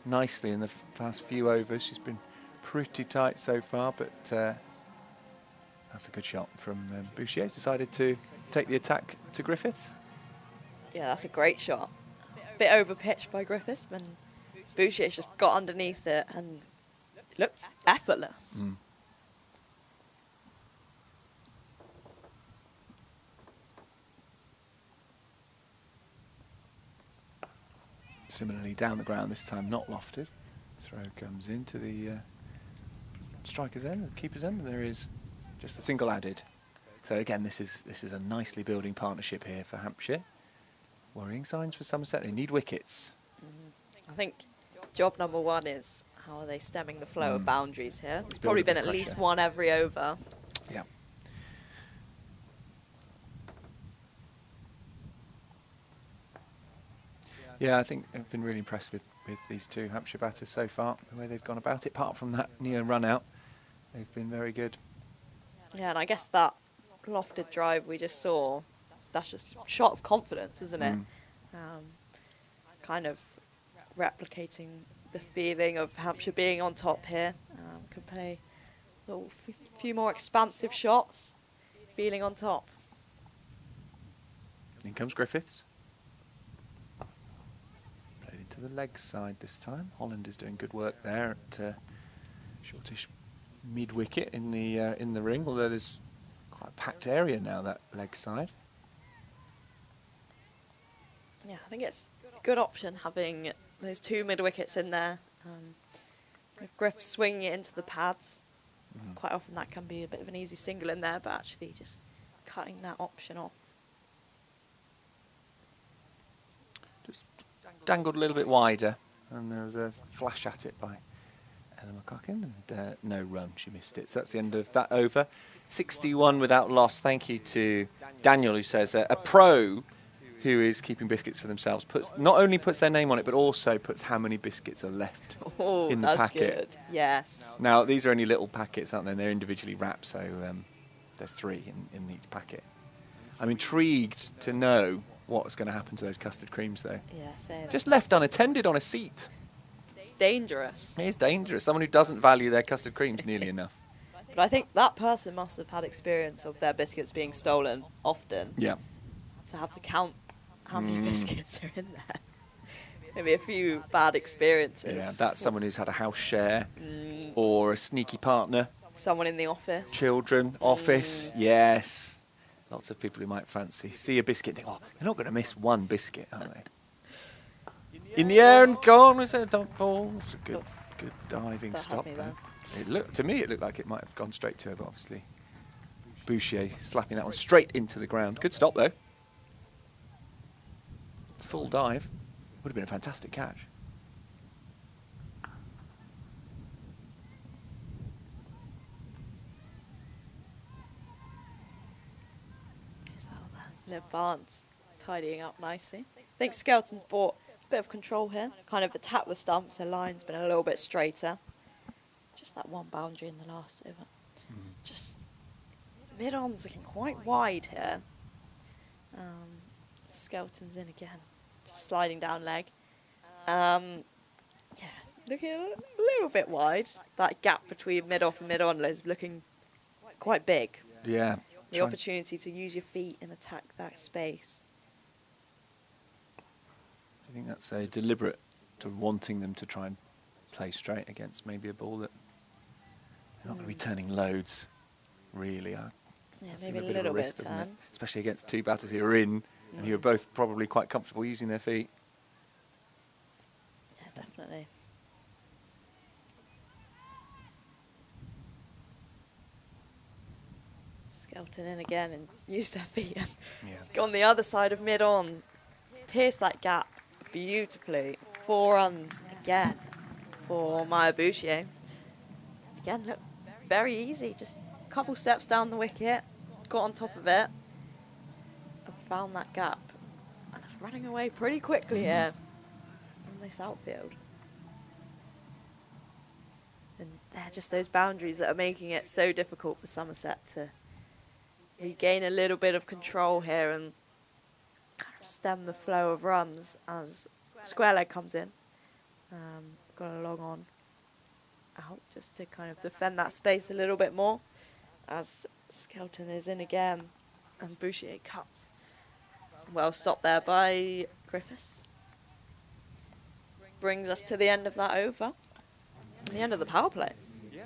nicely in the past few overs. She's been pretty tight so far, but that's a good shot from Bouchier. He's decided to take the attack to Griffiths. Yeah, that's a great shot. Bit over pitched by Griffiths, and Bouchier's just got underneath it and it looked effortless. Similarly, down the ground this time, not lofted. Throw comes into the striker's end, the keeper's end, and there is just the single added. So again, this is a nicely building partnership here for Hampshire. Worrying signs for Somerset. They need wickets. I think job number one is how are they stemming the flow of boundaries here. There's probably build a been bit at of least pressure. one every over. Yeah. Yeah, I think I've been really impressed with these two Hampshire batters so far, the way they've gone about it. Apart from that near run out, they've been very good. Yeah, and I guess that lofted drive we just saw, that's just a shot of confidence, isn't it? Kind of replicating the feeling of Hampshire being on top here. Could play a few more expansive shots, feeling on top. In comes Griffiths. Played into the leg side this time. Holland is doing good work there at shortish mid-wicket in the ring, although there's quite a packed area now, that leg side. Yeah, I think it's a good option having those two mid-wickets in there. With Griff swinging it into the pads, quite often that can be a bit of an easy single in there, but actually just cutting that option off. Just dangled a little bit wider, and there was a flash at it by Ella McCucken, and no run, she missed it. So that's the end of that over. 61 without loss. Thank you to Daniel, who says a pro who is keeping biscuits for themselves not only puts their name on it, but also puts how many biscuits are left in the that's packet. good. Yes. Now, these are only little packets, aren't they? They're individually wrapped, so there's 3 in each packet. I'm intrigued to know what's going to happen to those custard creams, though. Yeah, same. Just left unattended on a seat. Dangerous. It is dangerous. Someone who doesn't value their custard creams nearly enough. But I think that person must have had experience of their biscuits being stolen often. Yeah. To have to count how many biscuits are in there. Maybe a few bad experiences. Yeah, that's someone who's had a house share or a sneaky partner. Someone in the office. Children, office, yes. Lots of people who might see a biscuit, think, oh, they're not going to miss one biscuit, are they? In the air and gone. Is that a dump ball? It's a good diving That stop had me there. To me, it looked like it might have gone straight to her, but obviously Bouchier slapping that one straight into the ground. Good stop, though. Full dive. Would have been a fantastic catch. Who's that all there? Liv Barnes tidying up nicely. I think Skelton's brought a bit of control here. Kind of attacked the stumps. Their line's been a little bit straighter. Just that one boundary in the last over. Just mid-on's looking quite wide here. Skelton's in again. Just sliding down leg. Yeah, looking a little bit wide. That gap between mid-off and mid-on is looking quite big. Yeah. The opportunity to use your feet and attack that space. I think that's a deliberate to wanting them to try and play straight against maybe a ball that they're not going to be turning loads, really. Yeah, That maybe seems a little risk, bit doesn't it? turn. Especially against two batters who are in and who are both probably quite comfortable using their feet. Yeah, definitely. Skelton in again and use their feet. Yeah. On the other side of mid-on, pierce that gap beautifully. 4 runs again for Maya Bouchier. Again, look, very easy. Just a couple steps down the wicket, got on top of it, and found that gap. And it's running away pretty quickly here in this outfield. And they're just those boundaries that are making it so difficult for Somerset to regain a little bit of control here and kind of stem the flow of runs as square leg comes in. Got a long on out just to kind of defend that space a little bit more as Skelton is in again and Bouchier cuts. Well stopped there by Griffiths. Brings us to the end of that over and the end of the power play.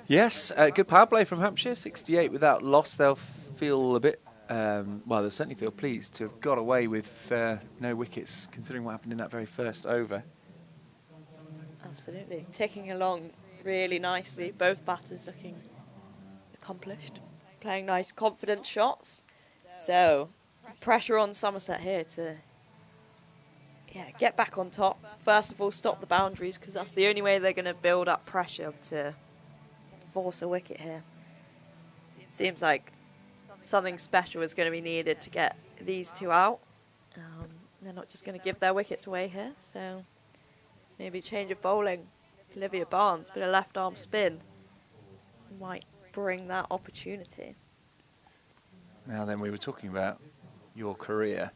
Yes, good power play from Hampshire, 68 without loss. They'll feel a bit, well, they'll certainly feel pleased to have got away with no wickets, considering what happened in that very first over. Absolutely. Ticking along really nicely. Both batters looking accomplished, playing nice, confident shots. So, pressure on Somerset here to get back on top. First of all, stop the boundaries, because that's the only way they're going to build up pressure to force a wicket here. Seems like something special is going to be needed to get these two out. They're not just going to give their wickets away here, so maybe change of bowling. Olivia Barnes, bit of left arm spin might bring that opportunity. Now then, we were talking about your career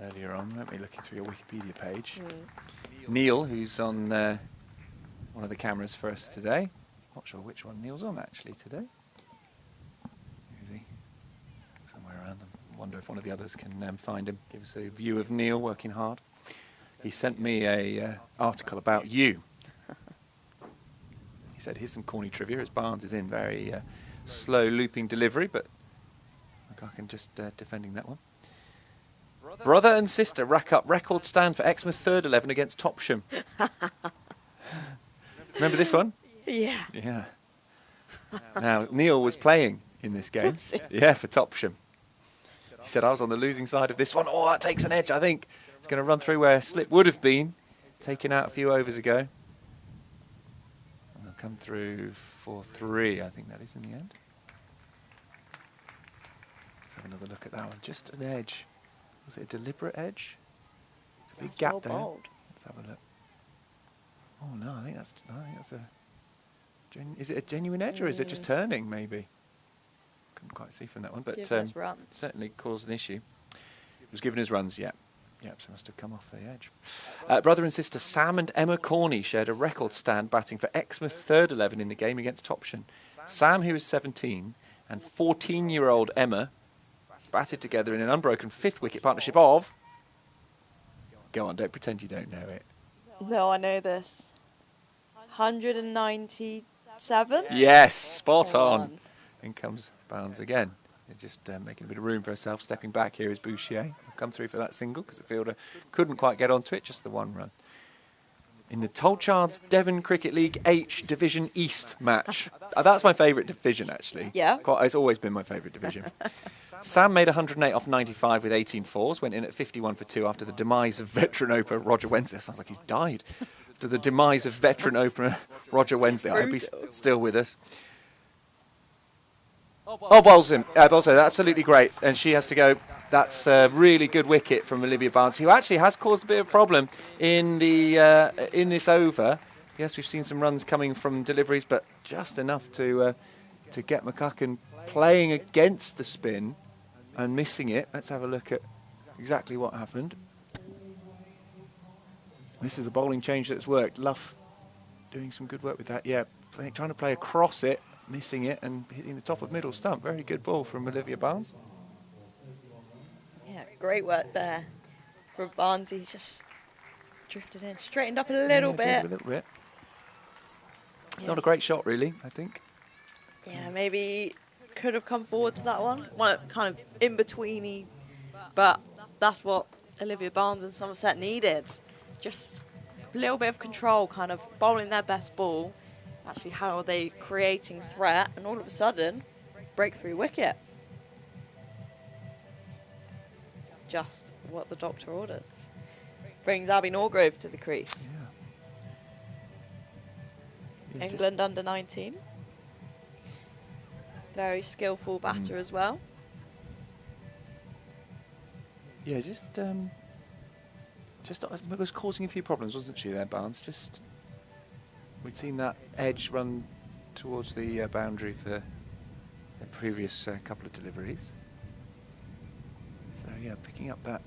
earlier on, weren't we, looking through your Wikipedia page. Neil, who's on one of the cameras for us today. Not sure which one Neil's on actually today. Is he? Somewhere around. I wonder if one of the others can find him, give us a view of Neil working hard. He sent me a article about you. He said, here's some corny trivia, as Barnes is in very slow looping delivery, but I can just defending that one. Brother and sister rack up record stand for Exmouth third 11 against Topsham. Remember this one? Yeah. Yeah. Now, Neil was playing in this game. Yeah, for Topsham. He said, I was on the losing side of this one. Oh, that takes an edge, I think. It's going to run through where Slip would have been, taken out a few overs ago. And they'll come through for 3, I think that is in the end. Let's have another look at that one. Just an edge. Was it a deliberate edge? It's a big gap well there. bowled. Let's have a look. Oh no, I think that's a. Is it a genuine edge or is it just turning? Maybe. Couldn't quite see from that one, but certainly caused an issue. It was given his runs, yeah. Yep, so must have come off the edge. Brother and sister Sam and Emma Corney shared a record stand batting for Exmouth third 11 in the game against Topsham. Sam, who was 17, and 14-year-old Emma batted together in an unbroken 5th wicket partnership of... Go on, don't pretend you don't know it. No, I know this. 197? Yes, spot on. In comes Barnes again. They're just making a bit of room for herself. Stepping back here is Bouchier. Will come through for that single because the fielder couldn't quite get onto it, just the one run. In the Tolchards Devon Cricket League H Division East match. That's my favourite division, actually. Yeah. It's always been my favourite division. Sam made 108 off 95 with 18 fours, went in at 51 for 2 after the demise of veteran opener Roger Wednesday. Sounds like he's died. After the demise of veteran opener Roger Wednesday. I hope he's still with us. Oh, bowls him. Absolutely great. And she has to go. That's a really good wicket from Olivia Barnes, who actually has caused a bit of a problem in this over. Yes, we've seen some runs coming from deliveries, but just enough to get McCucken playing against the spin and missing it. Let's have a look at exactly what happened. This is the bowling change that's worked. Luff doing some good work with that. Yeah, trying to play across it, missing it, and hitting the top of middle stump. Very good ball from Olivia Barnes. Yeah, great work there from Barnes. He just drifted in, straightened up a little bit. A little bit. It's not a great shot, really, I think. Yeah, maybe could have come forward to that one. Well, kind of in betweeny, but that's what Olivia Barnes and Somerset needed. Just a little bit of control, kind of bowling their best ball. Actually, how are they creating threat? And all of a sudden, breakthrough wicket. Just what the doctor ordered. Brings Abby Norgrove to the crease. Yeah, England under 19. Very skillful batter as well. Yeah, just was causing a few problems, wasn't she there, Barnes? Just we'd seen that edge run towards the boundary for the previous couple of deliveries. So yeah, picking up that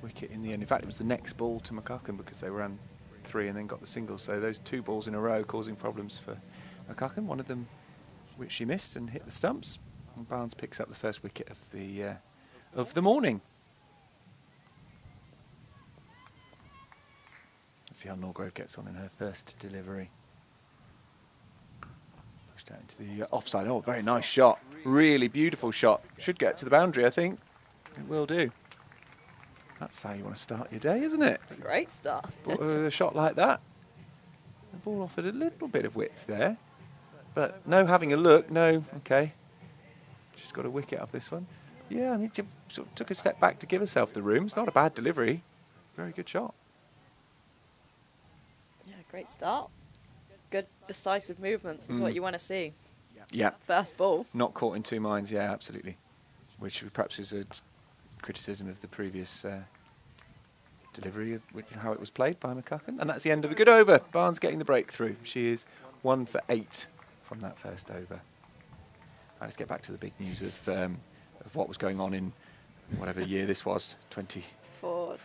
wicket in the end. In fact, it was the next ball to McCucken because they ran 3 and then got the single. So those 2 balls in a row causing problems for McCucken. One of them which she missed and hit the stumps. And Barnes picks up the first wicket of the morning. Let's see how Norgrove gets on in her first delivery. Pushed out into the offside. Oh, very nice shot. Really beautiful shot. Should get to the boundary, I think. It will do. That's how you want to start your day, isn't it? Great start. With a shot like that. The ball offered a little bit of width there. But no having a look. No, okay. She's got a wicket off this one. Yeah, I mean, she sort of took a step back to give herself the room. It's not a bad delivery. Very good shot. Yeah, great start. Good decisive movements is what you want to see. Yeah. First ball. Not caught in 2 minds, yeah, absolutely. Which perhaps is a criticism of the previous delivery of how it was played by McCucken. And that's the end of a good over. Barnes getting the breakthrough. She is 1 for 8 from that first over. Let's get back to the big news of what was going on in whatever year this was, 20 how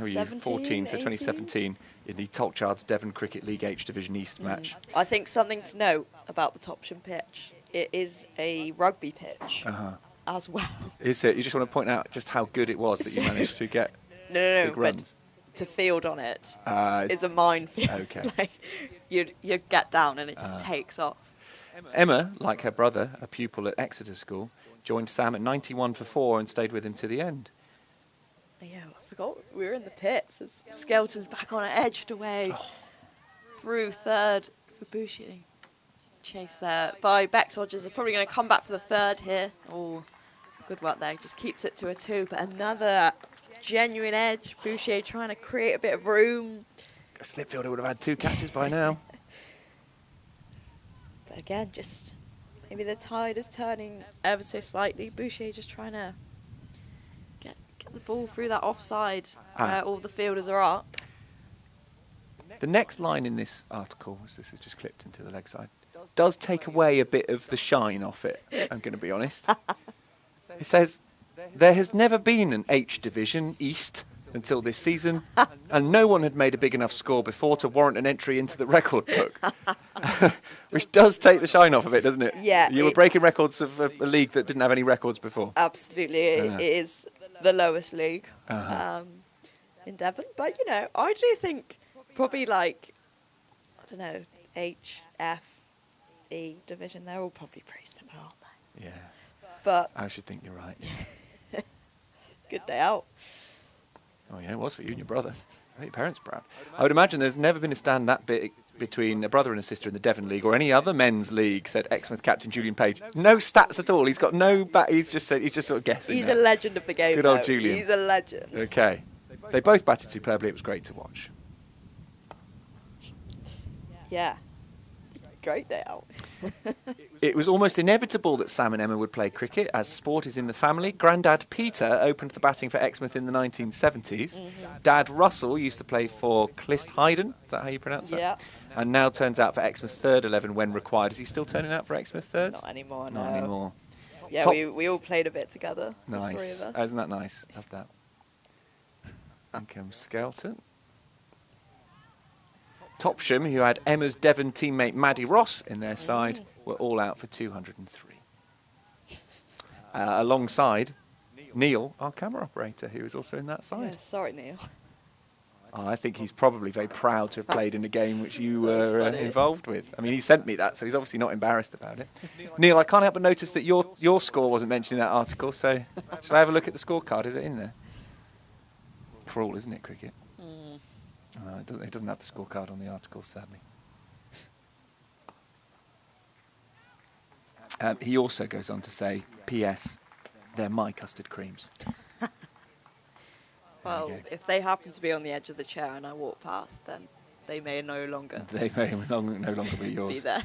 are you? 14, so 2017 in the Tolchards Devon Cricket League H Division East match. I think something to note about the Topsham pitch, it is a rugby pitch as well. Is it? You just want to point out just how good it was that you managed to get no, big runs? But to field on it is a minefield. Okay. Like, you'd get down and it just takes off. Emma, like her brother, a pupil at Exeter School, joined Sam at 91 for 4 and stayed with him to the end. Yeah, I forgot we were in the pits as Skelton's back on it, edged away through third for Boucher. Chased there by Bex Hodges. They're probably going to come back for the third here. Oh, good work there. Just keeps it to a 2. But another genuine edge. Boucher trying to create a bit of room. A slip fielder would have had 2 catches by now. But again, just maybe the tide is turning ever so slightly. Boucher just trying to get the ball through that offside where all the fielders are up. The next line in this article, as this is just clipped into the leg side, does take away a bit of the shine off it, I'm going to be honest. It says, there has never been an H Division East until this season, and no one had made a big enough score before to warrant an entry into the record book. Which does take the shine off of it, doesn't it? Yeah. You were breaking records of a league that didn't have any records before. Absolutely. It is the lowest league in Devon. But, you know, I do think probably like, I don't know, H, F, E division, they're all probably pretty similar, aren't they? Yeah. But I should think you're right. good day out. Oh, yeah, it was for you and your brother. Your parents are proud. I would imagine there's never been a stand that big between a brother and a sister in the Devon League or any other men's league, said Exmouth captain Julian Page. No stats at all. He's got no he's just sort of guessing. He's now. a legend of the game. Good old Julian. He's a legend. Okay. They both batted superbly. It was great to watch. Yeah. Great day out. It was almost inevitable that Sam and Emma would play cricket, as sport is in the family. Grandad Peter opened the batting for Exmouth in the 1970s. Dad Russell used to play for Clist Hyden. Is that how you pronounce that? Yeah. And now turns out for Exmouth third 11 when required. Is he still turning out for Exmouth thirds? Not anymore, Not anymore. Yeah, we all played a bit together. Nice. The 3 of us. Isn't that nice? Love that. In comes Skelton. Topsham, who had Emma's Devon teammate Maddie Ross in their side, were all out for 203. Alongside Neil, our camera operator, who was also in that side. Yeah, sorry, Neil. Oh, I think he's probably very proud to have played in a game which you were involved with. I mean, he sent me that, so he's obviously not embarrassed about it. Neil, I can't help but notice that your score wasn't mentioned in that article, so shall I have a look at the scorecard? Is it in there? Cruel, isn't it, cricket? It doesn't have the scorecard on the article, sadly. He also goes on to say, P.S., they're my custard creams. Well, if they happen to be on the edge of the chair and I walk past, then they may no longer no longer be yours. be there.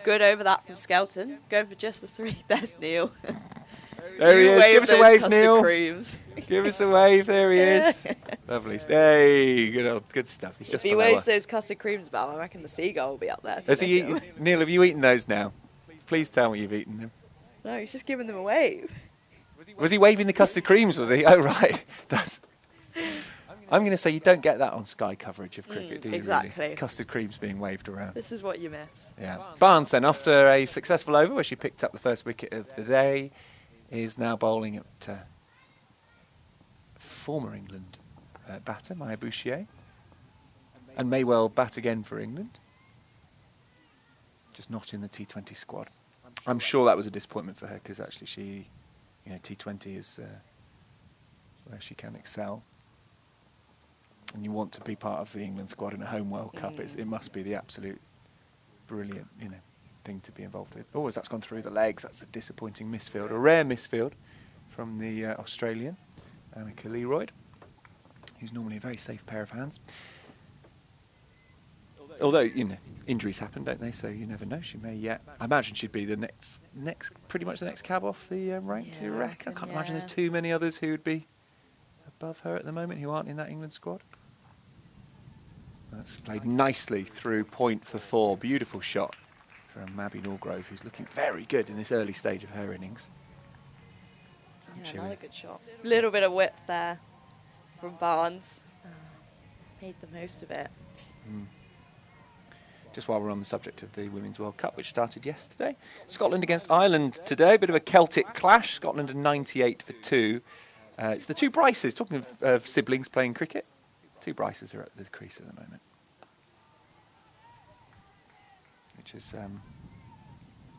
Good over that from Skelton. Going for just the 3. There's Neil. There he is. Give us a wave, Neil. Creams. Give us a wave. There he is. Lovely. Hey, good stuff. He's just if he below waves us. those custard creams about, I reckon the seagull will be up there. Has he eaten? Neil, have you eaten those now? Please tell me you've eaten them. No, he's just giving them a wave. Was he waving the custard creams, was he? Oh, right. I'm going to say you don't get that on Sky coverage of cricket, do you? Exactly. Really? Custard creams being waved around. This is what you miss. Yeah. Barnes then, after a successful over where she picked up the first wicket of the day, is now bowling at former England batter, Maya Bouchier, and may well bat again for England. Just not in the T20 squad. I'm sure that was a disappointment for her because actually she, T20 is where she can excel. And you want to be part of the England squad in a home World Cup. It must be the absolute brilliant, thing to be involved with. Oh, as that's gone through the legs, that's a disappointing misfield, a rare misfield from the Australian, Annika Leroyd, who's normally a very safe pair of hands. Although, injuries happen, don't they? So you never know. She may yet. I imagine she'd be the pretty much the next cab off the rank. Do you reckon? I can't imagine there's too many others who would be above her at the moment who aren't in that England squad. That's played nicely through point for 4. Beautiful shot from Mabby Norgrove, who's looking very good in this early stage of her innings. Yeah, another good shot. A little bit of width there from Barnes. Made the most of it. Just while we're on the subject of the Women's World Cup, which started yesterday. Scotland against Ireland today, a bit of a Celtic clash. Scotland are 98 for 2. It's the 2 Bryces, talking of siblings playing cricket. 2 Bryces are at the crease at the moment. Which is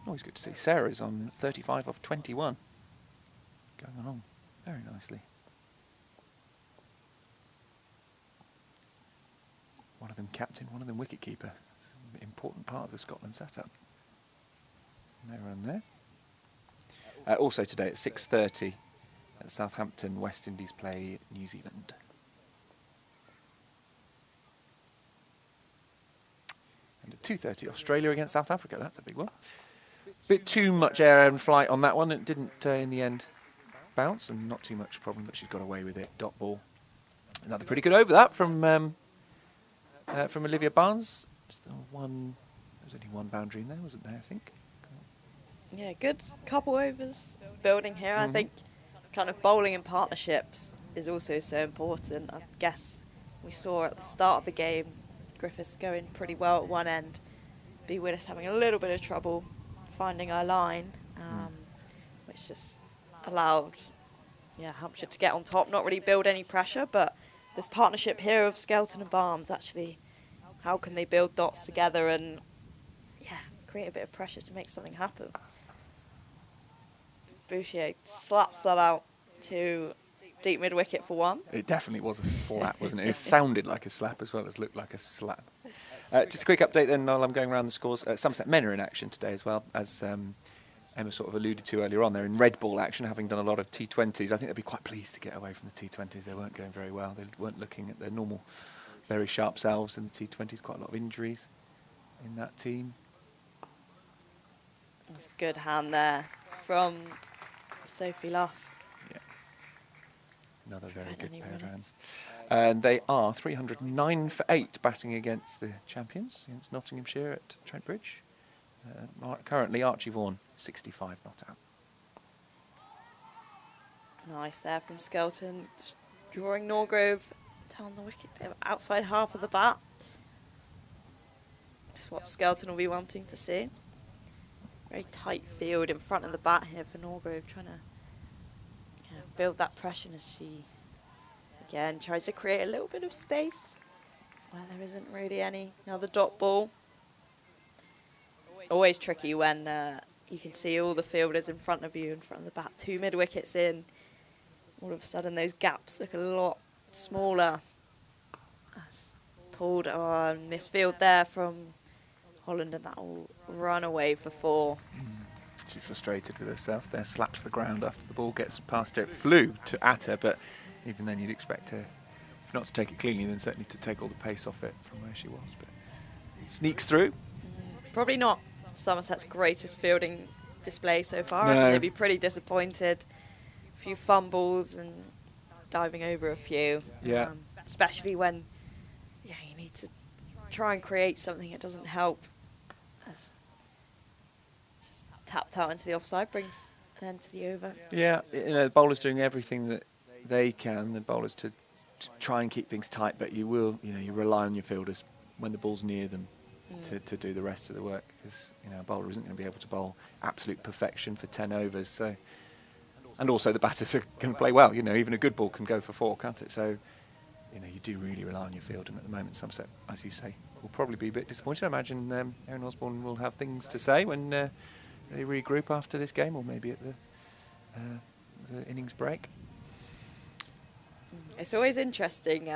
always good to see. Sarah's on 35 off 21. Going along very nicely. One of them captain, one of them wicketkeeper. Important part of the Scotland setup. No run there. Also today at 6:30 at Southampton, West Indies play New Zealand. And at 2:30 Australia against South Africa. That's a big one. Bit too much air and flight on that one. It didn't in the end bounce, and not too much problem, but she's got away with it. Dot ball. Another pretty good over that from Olivia Barnes. Just there was only one boundary in there, wasn't there, I think? Yeah, good couple overs building here. I think kind of bowling in partnerships is also so important. I guess we saw at the start of the game, Griffiths going pretty well at one end, B. Willis having a little bit of trouble finding our line, which just allowed Hampshire to get on top, not really build any pressure, but this partnership here of Skelton and Barnes, actually, how can they build dots together and create a bit of pressure to make something happen? Bouchier slaps that out to deep mid-wicket for 1. It definitely was a slap, wasn't it? It sounded like a slap as well as looked like a slap. Just a quick update then, while I'm going around the scores. Somerset men are in action today as well, as Emma sort of alluded to earlier on. They're in red ball action, having done a lot of T20s. I think they'd be quite pleased to get away from the T20s. They weren't going very well. They weren't looking at their normal, very sharp selves in the T20s. Quite a lot of injuries in that team. That's a good hand there from Sophie Luff. Yeah. Another very good pair of hands. And they are 309 for 8 batting against the champions, against Nottinghamshire at Trent Bridge. Currently, Archie Vaughan, 65 not out. Nice there from Skelton, just drawing Norgrove down the wicket, outside half of the bat. Just what Skelton will be wanting to see. Very tight field in front of the bat here for Norgrove, trying to build that pressure as she, again, tries to create a little bit of space where there isn't really any. Another dot ball. Always tricky when you can see all the fielders in front of you, in front of the bat, 2 mid-wickets in. All of a sudden those gaps look a lot smaller. That's pulled on misfield there from Holland, and that will run away for 4. She's frustrated with herself there, slaps the ground after the ball gets past her. It flew at her, but even then you'd expect her, if not to take it cleanly, then certainly to take all the pace off it from where she was. But sneaks through. Probably not Somerset's greatest fielding display so far. No. I think they'd be pretty disappointed. A few fumbles and diving over a few. Yeah. Especially when you need to try and create something. It doesn't help. As just tapped out into the offside, brings an end to the over. Yeah, the bowler's doing everything that they can, the bowlers, to try and keep things tight, but you rely on your fielders when the ball's near them to do the rest of the work, because a bowler isn't going to be able to bowl absolute perfection for 10 overs. So, and also the batters are going to play well. Even a good ball can go for 4, can't it? So, you do really rely on your field, and at the moment, Somerset, as you say, will probably be a bit disappointed. I imagine Erin Osborne will have things to say when they regroup after this game, or maybe at the innings break. It's always interesting.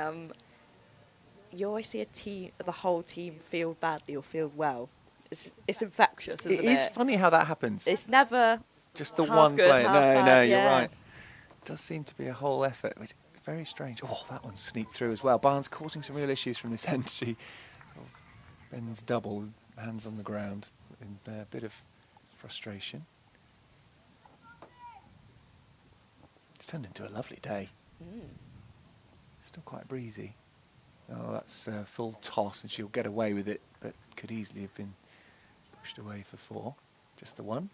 You always see the whole team field badly or field well. It's infectious, isn't it? It is funny how that happens. It's never just the half one good, player. half No, bad, you're yeah. right. It does seem to be a whole effort, which is very strange. Oh, that one sneaked through as well. Barnes causing some real issues from this end. She sort of bends double, hands on the ground, in a bit of frustration. It's turned into a lovely day. Still quite breezy. Oh, that's a full toss, and she'll get away with it, but could easily have been pushed away for 4. Just the 1.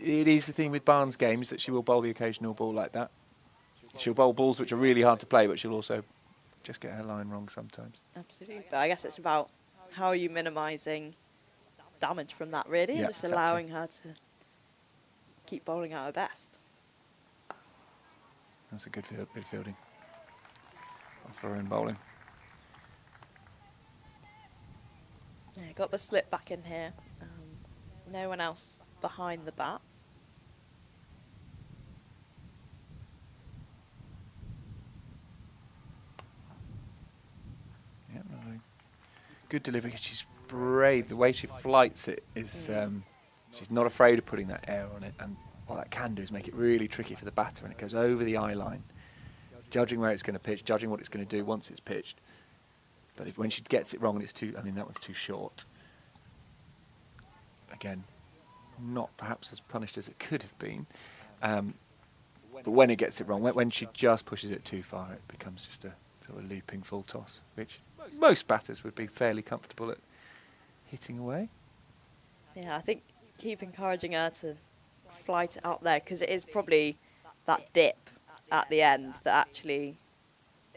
It is the thing with Barnes' games that she will bowl the occasional ball like that. She'll bowl balls which are really hard to play, but she'll also just get her line wrong sometimes. Absolutely. But I guess it's about how are you minimising damage from that, really, Yeah, and just allowing her to keep bowling at her best. That's a good bit of fielding off her own bowling. Yeah, got the slip back in here. No one else behind the bat. Yeah, really good delivery. She's brave. The way she flights it is, she's not afraid of putting that air on it, and what that can do is make it really tricky for the batter, and it goes over the eye line, judging where it's going to pitch, judging what it's going to do once it's pitched. But when she gets it wrong and it's that one's too short. Again, not perhaps as punished as it could have been. But when it gets it wrong, when she just pushes it too far, it becomes just a sort of looping full toss, which most batters would be fairly comfortable at hitting away. Yeah, I think keep encouraging her to flight it up there, because it is probably that dip at the end that actually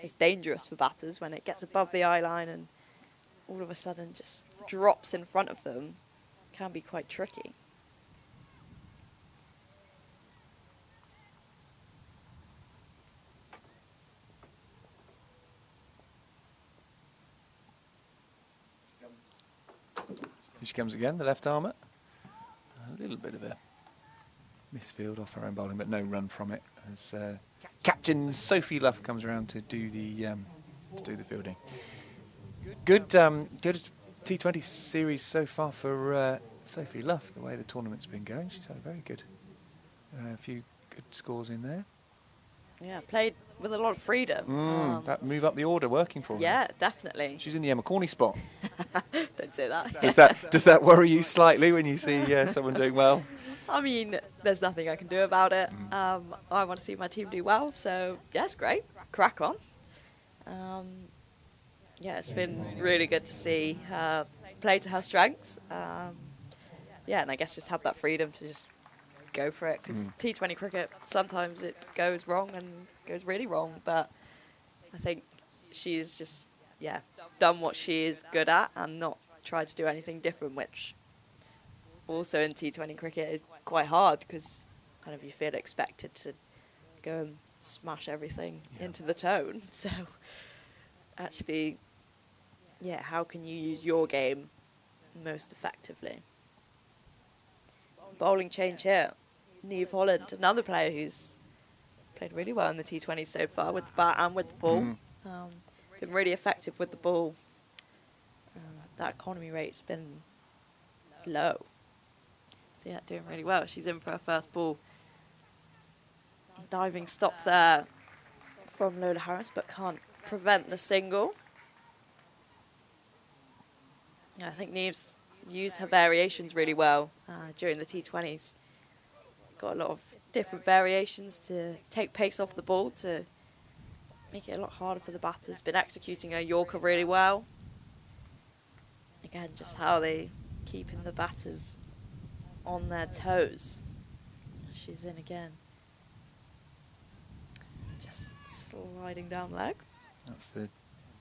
is dangerous for batters when it gets above the eye line and all of a sudden just drops in front of them. Can be quite tricky. Here she comes again, the left armour. A little bit of a misfield off her own bowling, but no run from it, as Captain Sophie Luff comes around to do the fielding. Good T20 series so far for Sophie Luff. The way the tournament's been going, she's had a very good, a few good scores in there. Yeah, played with a lot of freedom. That move up the order working for her. Yeah, definitely. She's in the Emma Corney spot. Don't say that. Does that worry you slightly when you see someone doing well? I mean, there's nothing I can do about it. I want to see my team do well, so yes, great. Crack on. Yeah, it's been really good to see her play to her strengths. Yeah, and I guess just have that freedom to just go for it, because T20 cricket, sometimes it goes wrong and goes really wrong, but I think she's just, yeah, done what she is good at and not tried to do anything different, which also in T20 cricket is quite hard, because kind of you feel expected to go and smash everything into the tone. So actually, yeah, how can you use your game most effectively? Bowling change here. Niamh Holland, another player who's played really well in the T20 so far with the bat and with the ball. Been really effective with the ball. That economy rate's been low. So yeah, doing really well. She's in for her first ball. Diving stop there from Lola Harris, but can't prevent the single. Yeah, I think Niamh's used her variations really well during the T20s. Got a lot of different variations to take pace off the ball, to make it a lot harder for the batters. Been executing her Yorker really well. Again, just how they keeping the batters on their toes. She's in again. Just sliding down leg. That's the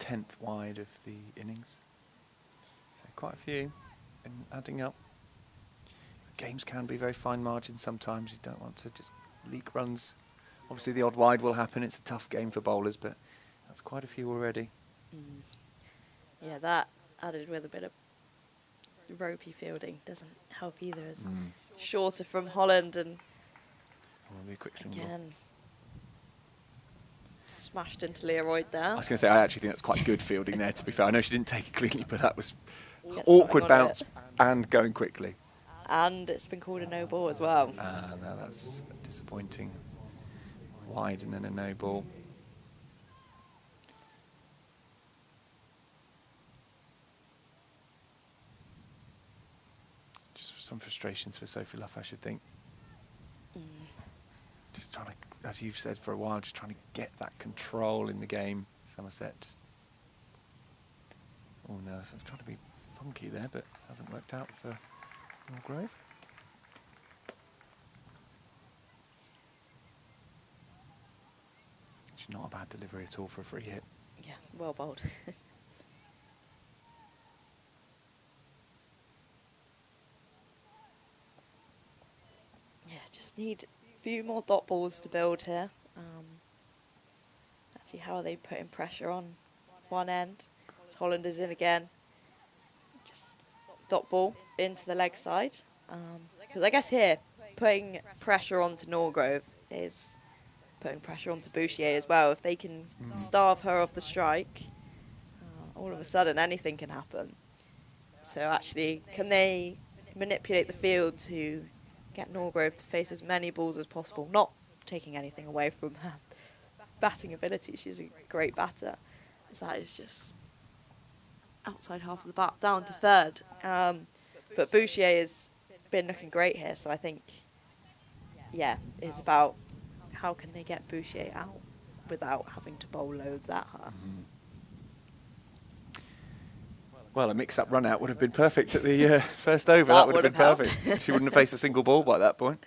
10th wide of the innings. So quite a few and adding up. Games can be very fine margins sometimes. You don't want to just leak runs. Obviously the odd wide will happen. It's a tough game for bowlers, but that's quite a few already. Yeah, that added with a bit of ropey fielding doesn't help either. As shorter from Holland, and Be a quick single. again smashed into Leroyd there. I was going to say, I actually think that's quite good fielding there, to be fair. I know she didn't take it cleanly, but that was Gets awkward something on bounce it. and going quickly. And it's been called a no ball as well. No, that's disappointing. Wide and then a no ball. Just some frustrations for Sophie Luff, I should think. Just trying to, as you've said for a while, just trying to get that control in the game. Somerset just... Oh no, so I'm trying to be funky there, but hasn't worked out for Mulgrave. It's not a bad delivery at all for a free hit. Yeah, well bowled. Yeah, just need a few more dot balls to build here. Actually, how are they putting pressure on one end? As Holland is in again. Just dot ball into the leg side. Because I guess here, putting pressure onto Norgrove is putting pressure onto Bouchier as well. If they can starve her off the strike, all of a sudden anything can happen. So actually, can they manipulate the field to get Norgrove to face as many balls as possible, not taking anything away from her batting ability. She's a great batter. So that is just outside half of the bat, down to third. But Bouchier has been looking great here, so I think, yeah, it's about how can they get Bouchier out without having to bowl loads at her. Well, a mix-up run-out would have been perfect at the first over. That would have been perfect. She wouldn't have faced a single ball by that point.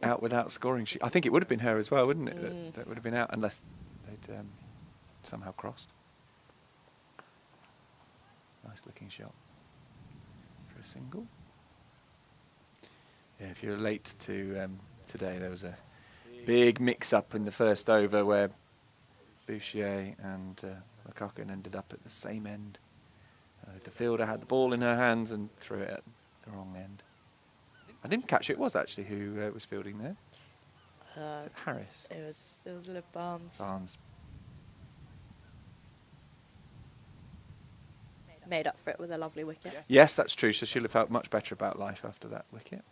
Out without scoring. I think it would have been her as well, wouldn't it? That would have been out unless they'd somehow crossed. Nice-looking shot for a single. Yeah, if you're late to today, there was a big mix-up in the first over where Bouchier and McCucken ended up at the same end. The fielder had the ball in her hands and threw it at the wrong end. I didn't catch it. It was actually who was fielding there. Was it Harris? It was Liv Barnes. Barnes. Made up for it with a lovely wicket. Yes, that's true. So she'll have felt much better about life after that wicket.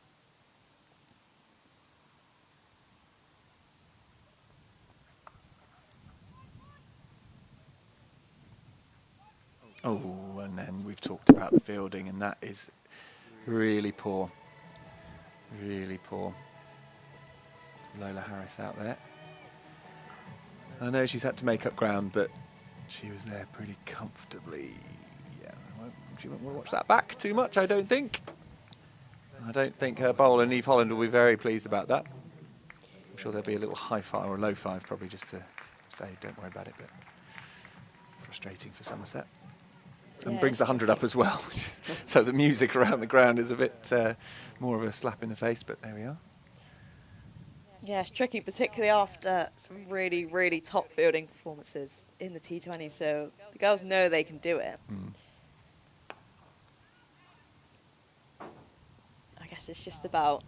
Oh, and then we've talked about the fielding, and that is really poor. Really poor. Lola Harris out there. I know she's had to make up ground, but she was there pretty comfortably. Yeah, She won't want to watch that back too much, I don't think. I don't think her bowler, Neve Holland, will be very pleased about that. I'm sure there'll be a little high five or a low five, probably, just to say, don't worry about it, but frustrating for Somerset. And Yeah, brings the 100 up as well. So the music around the ground is a bit more of a slap in the face, but there we are. Yeah, it's tricky, particularly after some really, really top fielding performances in the T20. So the girls know they can do it. I guess it's just about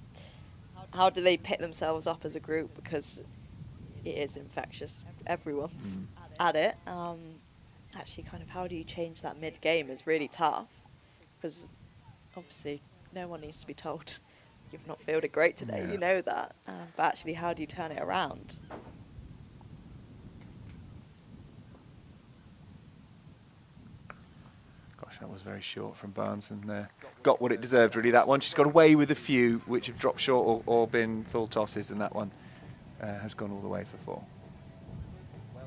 how do they pick themselves up as a group, because it is infectious. Everyone's at it. Actually, kind of how do you change that mid-game is really tough, because obviously no one needs to be told you've not fielded great today. Yeah. You know that. But actually, how do you turn it around? Gosh, that was very short from Barnes, and got what it deserved, really, that one. She's got away with a few which have dropped short or been full tosses, and that one has gone all the way for 4.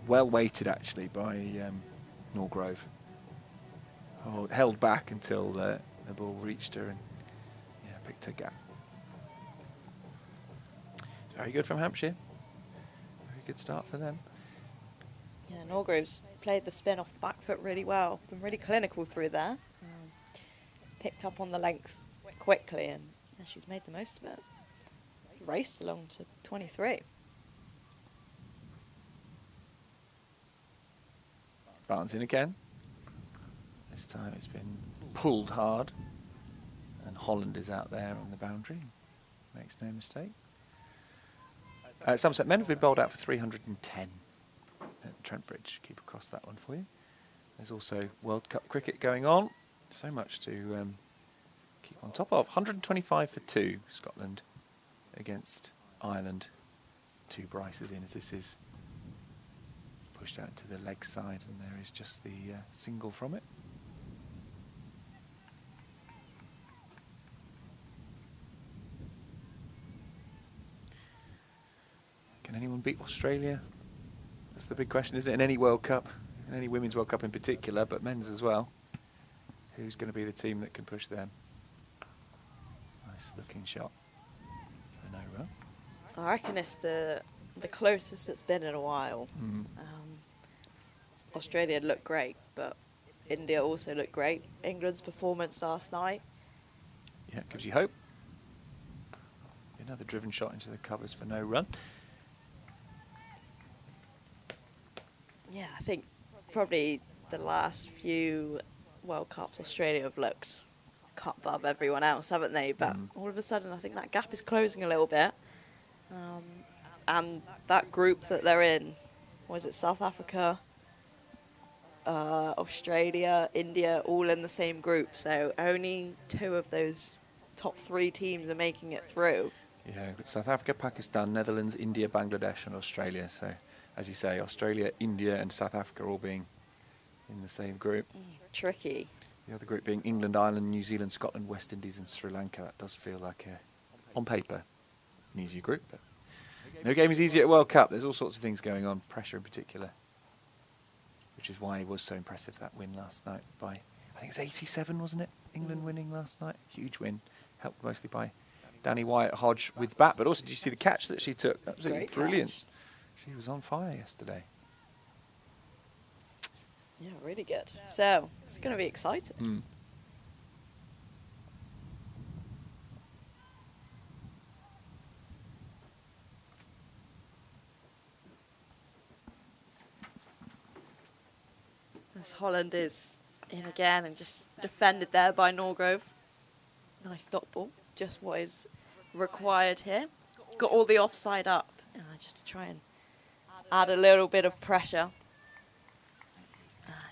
Well weighted, actually, by Norgrove. Held back until the ball reached her and picked her gap. Very good from Hampshire. Very good start for them. Yeah, Norgrove's played the spin off the back foot really well. Been really clinical through there. Picked up on the length quickly, and she's made the most of it. Raced along to 23. Barnes in again. This time it's been pulled hard, and Holland is out there on the boundary. Makes no mistake. Somerset men have been bowled out for 310 at Trent Bridge. Keep across that one for you. There's also World Cup cricket going on. So much to keep on top of. 125 for 2, Scotland against Ireland. 2 Bryces in, as this is pushed out to the leg side, and there is just the single from it. Can anyone beat Australia? That's the big question, isn't it? In any World Cup, in any Women's World Cup in particular, but men's as well. Who's going to be the team that can push them? Nice looking shot. For no run. I reckon it's the closest it's been in a while. Australia looked great, but India also looked great. England's performance last night. Yeah, it gives you hope. Another driven shot into the covers for no run. Yeah, I think probably the last few World Cups Australia have looked a cut above everyone else, haven't they? But all of a sudden I think that gap is closing a little bit. And that group that they're in, was it South Africa, Australia, India, all in the same group. So only 2 of those top 3 teams are making it through. Yeah, South Africa, Pakistan, Netherlands, India, Bangladesh and Australia. So, as you say, Australia, India and South Africa all being in the same group. Tricky. The other group being England, Ireland, New Zealand, Scotland, West Indies and Sri Lanka. That does feel like, on paper, an easier group. But no game is easy at World Cup. There's all sorts of things going on, pressure in particular, which is why it was so impressive, that win last night by, I think it was 87, wasn't it? England winning last night. Huge win, helped mostly by Danny Wyatt-Hodge with bat. But also, did you see the catch that she took? Absolutely brilliant. Catch. She was on fire yesterday. Yeah, really good. So, it's going to be exciting. As Holland is in again and just defended there by Norgrove. Nice dot ball, just what is required here. Got all the offside up, just to try and add a little bit of pressure.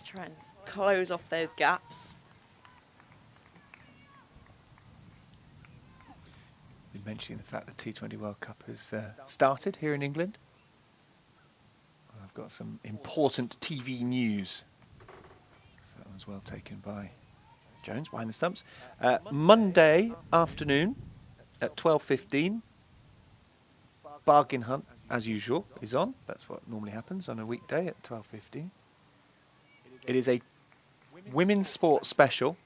Try and close off those gaps. Been mentioning the fact that the T20 World Cup has started here in England. Well, I've got some important TV news. So that one's well taken by Jones behind the stumps. Monday afternoon at 12:15, Bargain Hunt, as usual, is on. That's what normally happens on a weekday at 12:15. It is a women's sports special,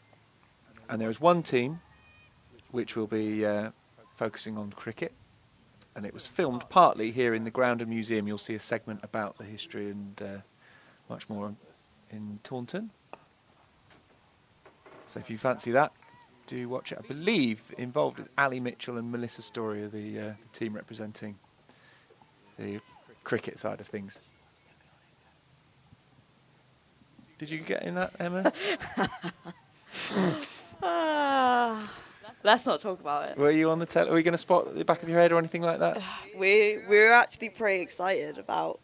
and there is one team which will be focusing on cricket, and it was filmed partly here in the ground and museum. You'll see a segment about the history and much more in Taunton. So if you fancy that, do watch it. I believe involved is Ali Mitchell and Melissa Story are the team representing the cricket side of things. Did you get in that, Emma? Let's not talk about it. Were you on the tele? Were you going to spot the back of your head or anything like that? We were actually pretty excited about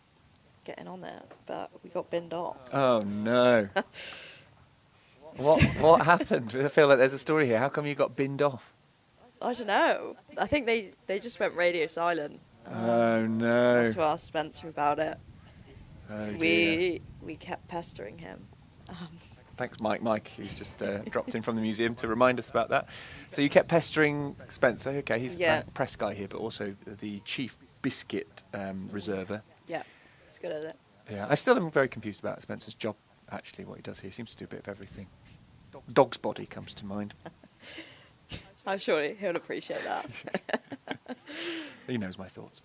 getting on there, but we got binned off. Oh no! What happened? I feel like there's a story here. How come you got binned off? I don't know. I think they just went radio silent. Oh no! To ask Spencer about it. Oh dear. We kept pestering him. Thanks, Mike. Mike, who's just dropped in from the museum to remind us about that. So you kept pestering Spencer. Okay, he's the press guy here, but also the chief biscuit reserver. Yeah, he's good at it. Yeah, I still am very confused about Spencer's job. Actually, what he does here, he seems to do a bit of everything. Dog's body comes to mind. I'm sure he'll appreciate that. He knows my thoughts.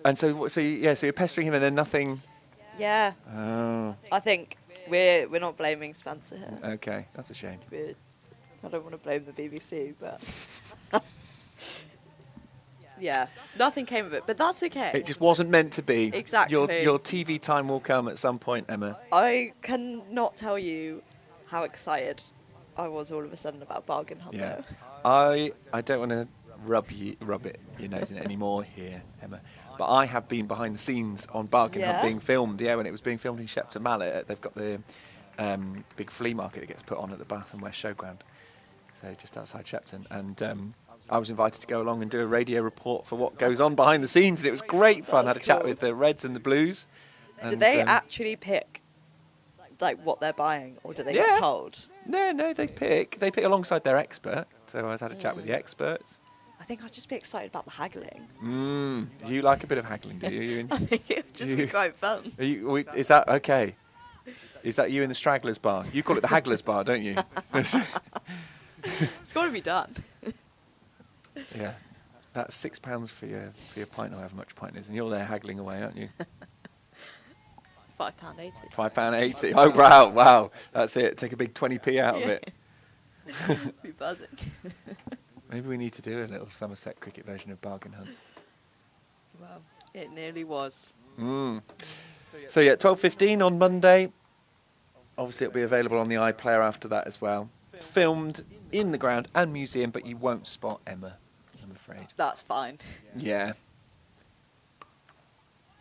And so you're pestering him, and then nothing. Yeah. Oh. I think we're not blaming Spencer here. Okay, that's a shame. I don't want to blame the BBC, but yeah, nothing came of it. But that's okay. It just wasn't meant to be. Exactly. Your TV time will come at some point, Emma. I cannot tell you how excited I was all of a sudden about Bargain Hunt. Yeah. I don't want to rub your nose in it anymore here, Emma. But I have been behind the scenes on Bargain Hunt being filmed. Yeah, when it was being filmed in Shepton Mallet, they've got the big flea market that gets put on at the Bath and West Showground, so just outside Shepton. And I was invited to go along and do a radio report for what goes on behind the scenes, and it was great fun. I had a chat with the Reds and the Blues. Do they actually pick like what they're buying, or do they get told? No, they pick alongside their expert. So I had a chat with the experts. I think I'd just be excited about the haggling. You like a bit of haggling, do you? I think it would just be quite fun. Is that okay? Is that you in the Stragglers bar? You call it the Hagglers bar, don't you? It's got to be done. Yeah, that's £6 for your pint, however much pint is, and you're there haggling away, aren't you? £5.80. £5.80. Oh wow, that's it. Take a big 20p out of it. Be buzzing. Maybe we need to do a little Somerset cricket version of Bargain Hunt. Well, it nearly was. So yeah, 12:15 on Monday. Obviously, it'll be available on the iPlayer after that as well. Filmed in the ground and museum, but you won't spot Emma, I'm afraid. That's fine. Yeah.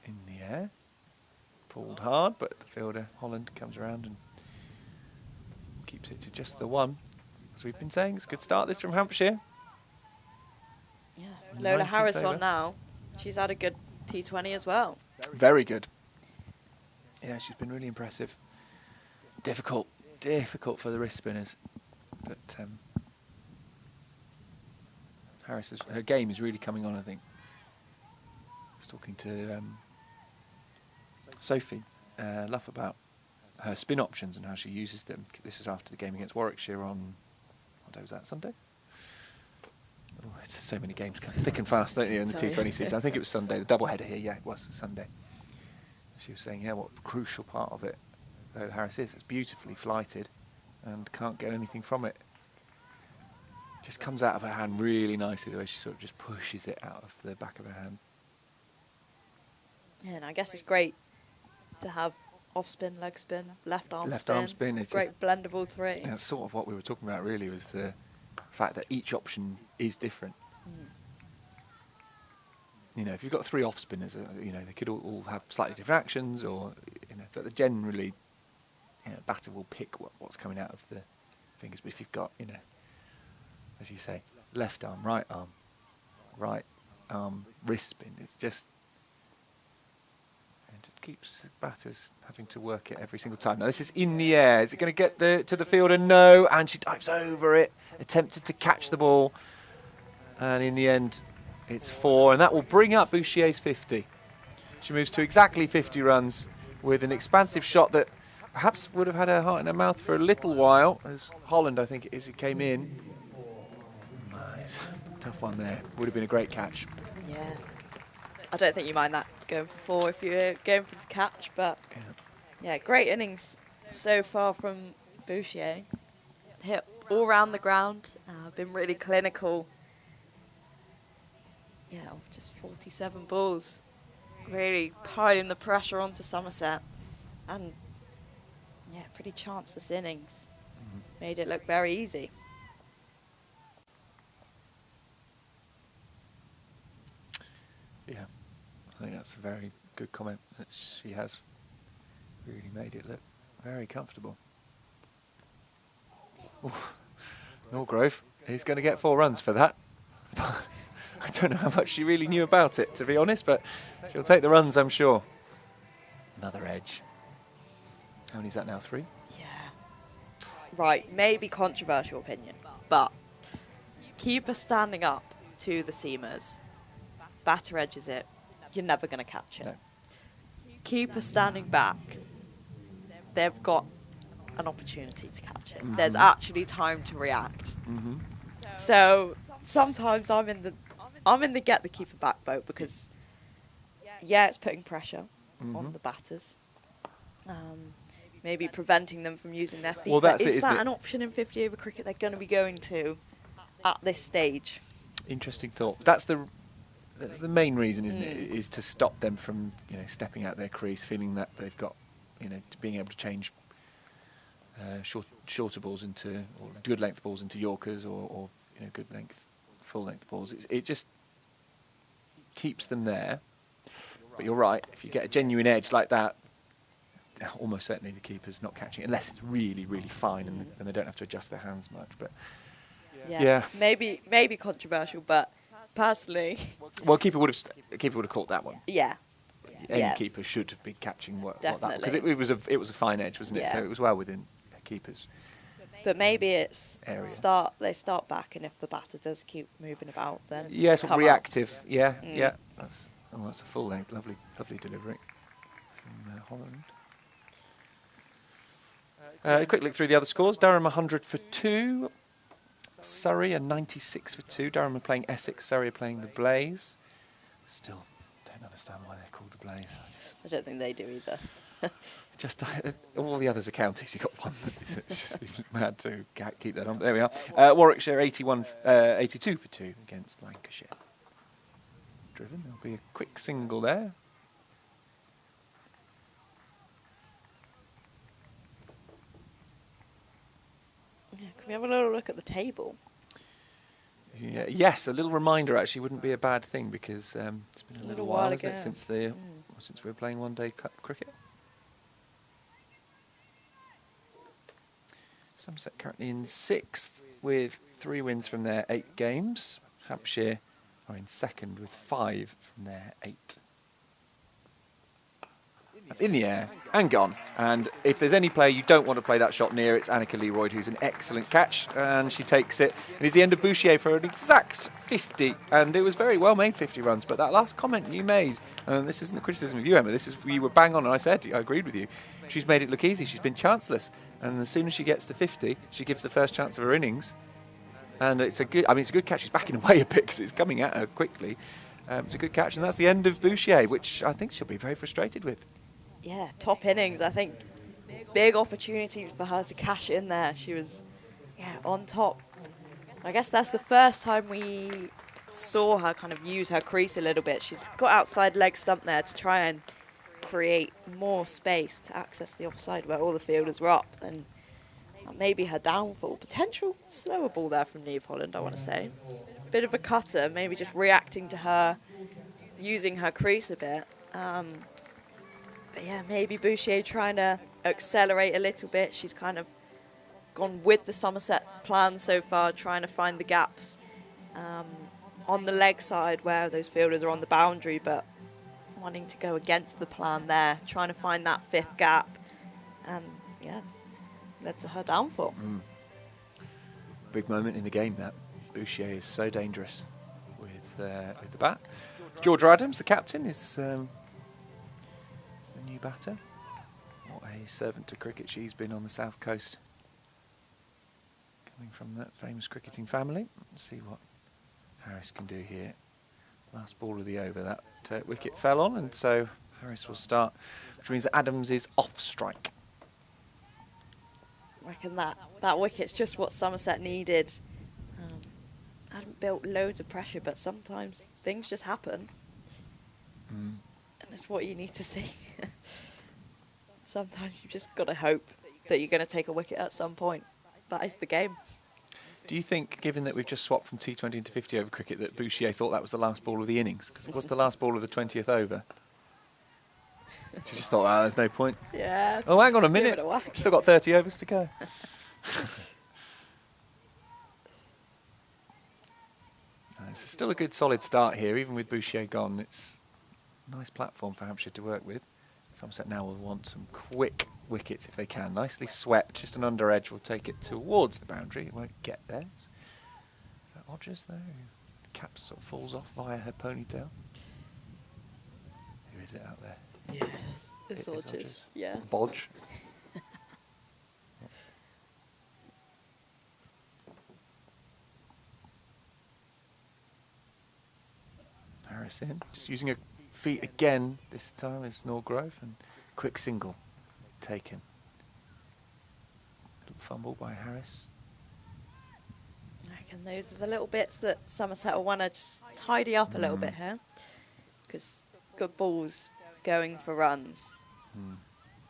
In the air. Pulled hard, but the fielder, Holland, comes around and keeps it to just the one. As we've been saying, it's a good start this from Hampshire. Yeah. Lola Harris on now. She's had a good T20 as well. Very good. Yeah, she's been really impressive. Difficult for the wrist spinners. But Harris, her game is really coming on, I think. I was talking to Sophie Luff about her spin options and how she uses them. This is after the game against Warwickshire on, what day was that, Sunday? Oh, it's so many games come thick and fast, don't you, in the T20 season. I think it was Sunday, the double-header here, yeah, it was Sunday. She was saying, what a crucial part of it, though Harris is. It's beautifully flighted and can't get anything from it. Just comes out of her hand really nicely, the way she sort of just pushes it out of the back of her hand. Yeah, and I guess it's great to have off spin, leg spin, left arm spin. It's great blend of all three. Yeah, that's sort of what we were talking about really, was the fact that each option is different. You know, if you've got three off spinners, you know, they could all have slightly different actions, or but generally, batter will pick what's coming out of the fingers. But if you've got, as you say, left arm, right arm, wrist spin, it just keeps batters having to work it every single time. Now this is in the air. Is it going to get to the fielder? No, and she dives over it, attempted to catch the ball, and in the end, it's 4, and that will bring up Bouchier's 50. She moves to exactly 50 runs with an expansive shot that perhaps would have had her heart in her mouth for a little while, as Holland, I think it is, who came in. Nice. Tough one there. Would have been a great catch. Yeah. I don't think you mind that going for 4 if you're going for the catch, but yeah, great innings so far from Bouchier. Hit all around the ground, been really clinical. Yeah, of just 47 balls. Really piling the pressure onto Somerset. And yeah, pretty chanceless innings. Made it look very easy. Yeah, I think that's a very good comment, that she has really made it look very comfortable. Norgrove, he's going to get 4 runs for that. I don't know how much she really knew about it, to be honest, but she'll take the runs, I'm sure. Another edge. How many is that now, 3? Yeah. Right, maybe controversial opinion, but keeper standing up to the seamers, batter edges it, you're never going to catch it. No. Keeper standing back, they've got an opportunity to catch it. There's actually time to react. So sometimes I'm in the get the keeper back boat, because yeah, it's putting pressure on the batters. Maybe preventing them from using their feet. Well, but that's is that an option in 50 over cricket they're going to be going to at this stage? Interesting thought. That's the main reason, isn't it? Is to stop them from, stepping out their crease, feeling that they've got, being able to change shorter balls into, or good length balls into Yorkers, or good length, full length balls. It just keeps them there. But you're right. If you get a genuine edge like that, almost certainly the keeper's not catching it, unless it's really, really fine and they don't have to adjust their hands much. But yeah. Maybe controversial, but personally, well, keeper would have caught that one. Yeah. Any keeper should be catching what that, because Definitely. it was a fine edge, wasn't it? Yeah. So it was well within a keeper's. But maybe it's area. they start back, and if the batter does keep moving about, then Yeah, sort of come reactive. up. Yeah. That's a full length, lovely delivery from Holland. A quick look through the other scores. Durham 100 for 2. Surrey a 96 for 2. Durham are playing Essex. Surrey are playing the Blaze. Still don't understand why they're called the Blaze. I don't think they do either. Just all the others are counties. You got one. It's just mad to keep that on. There we are. Warwickshire 82 for 2 against Lancashire. Driven. There'll be a quick single there. Yeah, can we have a little look at the table? Yeah, yes, a little reminder actually wouldn't be a bad thing, because it's been a little while, isn't it, since we were playing one-day cricket. Somerset currently in 6th with 3 wins from their 8 games. Hampshire are in 2nd with 5 from their 8. That's in the air and gone. And if there's any player you don't want to play that shot near, it's Annika Leroyd, who's an excellent catch, and she takes it. It is the end of Bouchier for an exact 50, and it was very well made 50 runs. But that last comment you made, and this isn't a criticism of you, Emma, you were bang on, and I agreed with you. She's made it look easy. She's been chanceless, and as soon as she gets to 50, she gives the first chance of her innings. And it's a good catch. She's backing away a bit because it's coming at her quickly. It's a good catch, and that's the end of Bouchier, which I think she'll be very frustrated with. Yeah, top innings. I think big opportunity for her to cash in there. She was on top. I guess that's the first time we saw her kind of use her crease a little bit. She's got outside leg stump there to try and create more space to access the offside where all the fielders were up, and maybe her downfall. Potential slower ball there from Niamh Holland, I want to say. Bit of a cutter, maybe just reacting to her, using her crease a bit. But yeah, maybe Bouchier trying to accelerate a little bit. She's kind of gone with the Somerset plan so far, trying to find the gaps on the leg side where those fielders are on the boundary, but wanting to go against the plan there, trying to find that 5th gap. And yeah, led to her downfall. Big moment in the game, that. Bouchier is so dangerous with the bat. Georgia Adams, the captain, is the new batter. What a servant to cricket. She's been on the south coast. Coming from that famous cricketing family. Let's see what Harris can do here. Last ball of the over. That wicket fell on, and so Harris will start, which means that Adams is off strike. I reckon that wicket's just what Somerset needed. Hadn't built loads of pressure, but sometimes things just happen. And it's what you need to see. Sometimes you just got to hope that you're going to take a wicket at some point. That is the game. Do you think, given that we've just swapped from T20 into 50 over cricket, that Bouchier thought that was the last ball of the innings? Because it was the last ball of the 20th over. She just thought, oh, there's no point. Yeah. Oh, hang on a minute. Still got 30 overs to go. It's still a good solid start here, even with Bouchier gone. It's a nice platform for Hampshire to work with. Somerset now will want some quick wickets if they can. Nicely swept, just an under edge will take it towards the boundary. It won't get there. Is that Odgers there? Cap sort of falls off via her ponytail. Who is it out there? Yes, it's Odgers. Yeah. Bodge. Harris in, just using her feet again this time as Norgrove, and quick single taken. Little fumble by Harris. I reckon those are the little bits that Somerset will want to just tidy up a little bit here, because good balls going for runs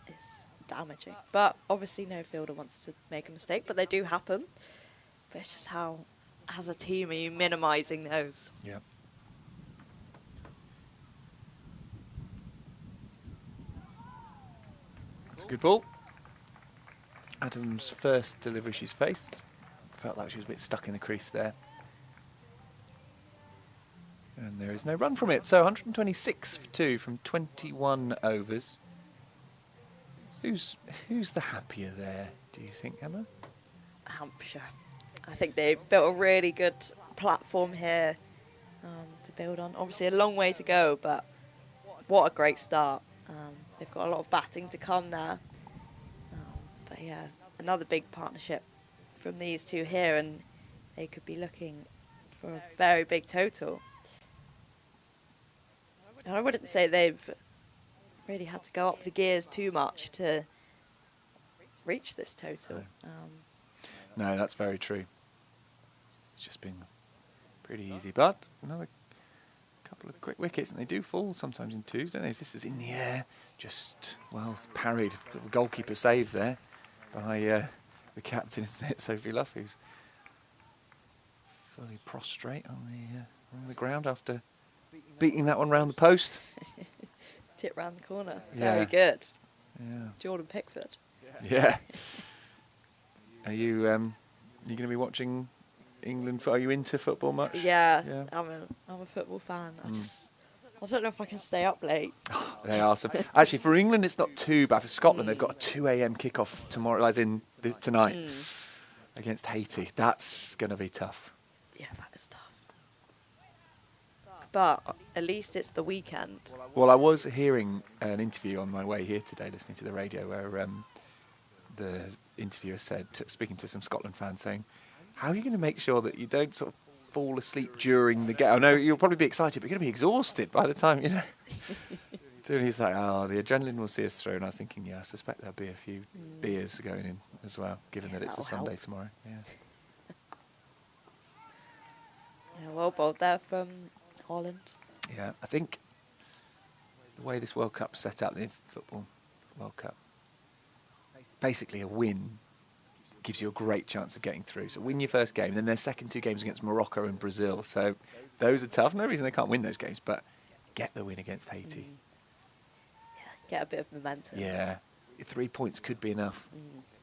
is damaging. But obviously no fielder wants to make a mistake, but they do happen. But it's just how, as a team, are you minimising those? Yep. That's a good ball. Adams' first delivery she's faced. Felt like she was a bit stuck in the crease there. And there is no run from it. So 126 for 2 from 21 overs. Who's the happier there, do you think, Emma? Hampshire. I think they've built a really good platform here to build on. Obviously a long way to go, but what a great start. They've got a lot of batting to come there. But yeah, another big partnership from these two here, and they could be looking for a very big total. And I wouldn't say they've really had to go up the gears too much to reach this total. No, that's very true. It's just been pretty easy, but another couple of quick wickets, and they do fall sometimes in twos, don't they? This is in the air, just, well, parried. Little goalkeeper save there by the captain, isn't it, Sophie Luff, who's fully prostrate on the ground after beating that one round the post. Tip round the corner. Yeah. Very good. Yeah. Jordan Pickford. Yeah. Are you going to be watching England? Are you into football much? Yeah. Yeah. I'm a football fan. I don't know if I can stay up late. They are. So, actually, for England, it's not too bad. For Scotland, they've got a 2 a.m. kickoff tomorrow, as in tonight, against Haiti. That's going to be tough. Yeah, that is tough. But at least it's the weekend. Well, I was hearing an interview on my way here today, listening to the radio, where the interviewer said, speaking to some Scotland fans, saying, how are you going to make sure that you don't sort of fall asleep during the game? I know you'll probably be excited, but you're going to be exhausted by the time, you know. So he's like, oh, the adrenaline will see us through. And I was thinking, yeah, I suspect there'll be a few beers going in as well, given that it's a Sunday tomorrow. Yeah. Yeah, well bowled there from Holland. Yeah, I think the way this World Cup's set up, the Football World Cup, basically a win gives you a great chance of getting through. So win your first game, then their second 2 games against Morocco and Brazil. So those are tough. No reason they can't win those games, but get the win against Haiti. Yeah, get a bit of momentum. Yeah, 3 points could be enough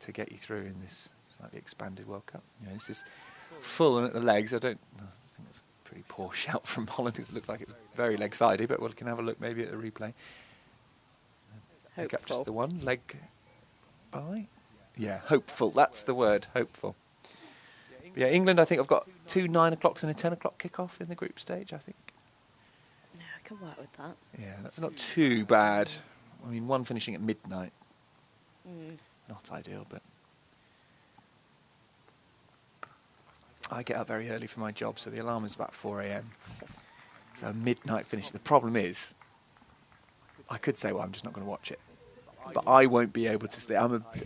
to get you through in this slightly expanded World Cup. You know, this is full and at the legs. I think it's a pretty poor shout from Holland. It looked like it was very leg-sided, but we can have a look maybe at the replay. Pick up just the one leg by. Yeah, hopeful. That's the word, hopeful. But yeah, England, I think I've got 2 9 o'clocks and a 10 o'clock kick-off in the group stage, I think. Yeah, I can work with that. Yeah, that's not too bad. I mean, one finishing at midnight. Not ideal, but I get up very early for my job, so the alarm is about 4 a.m. So a midnight finish. The problem is, I could say, well, I'm just not going to watch it. But I won't be able to stay.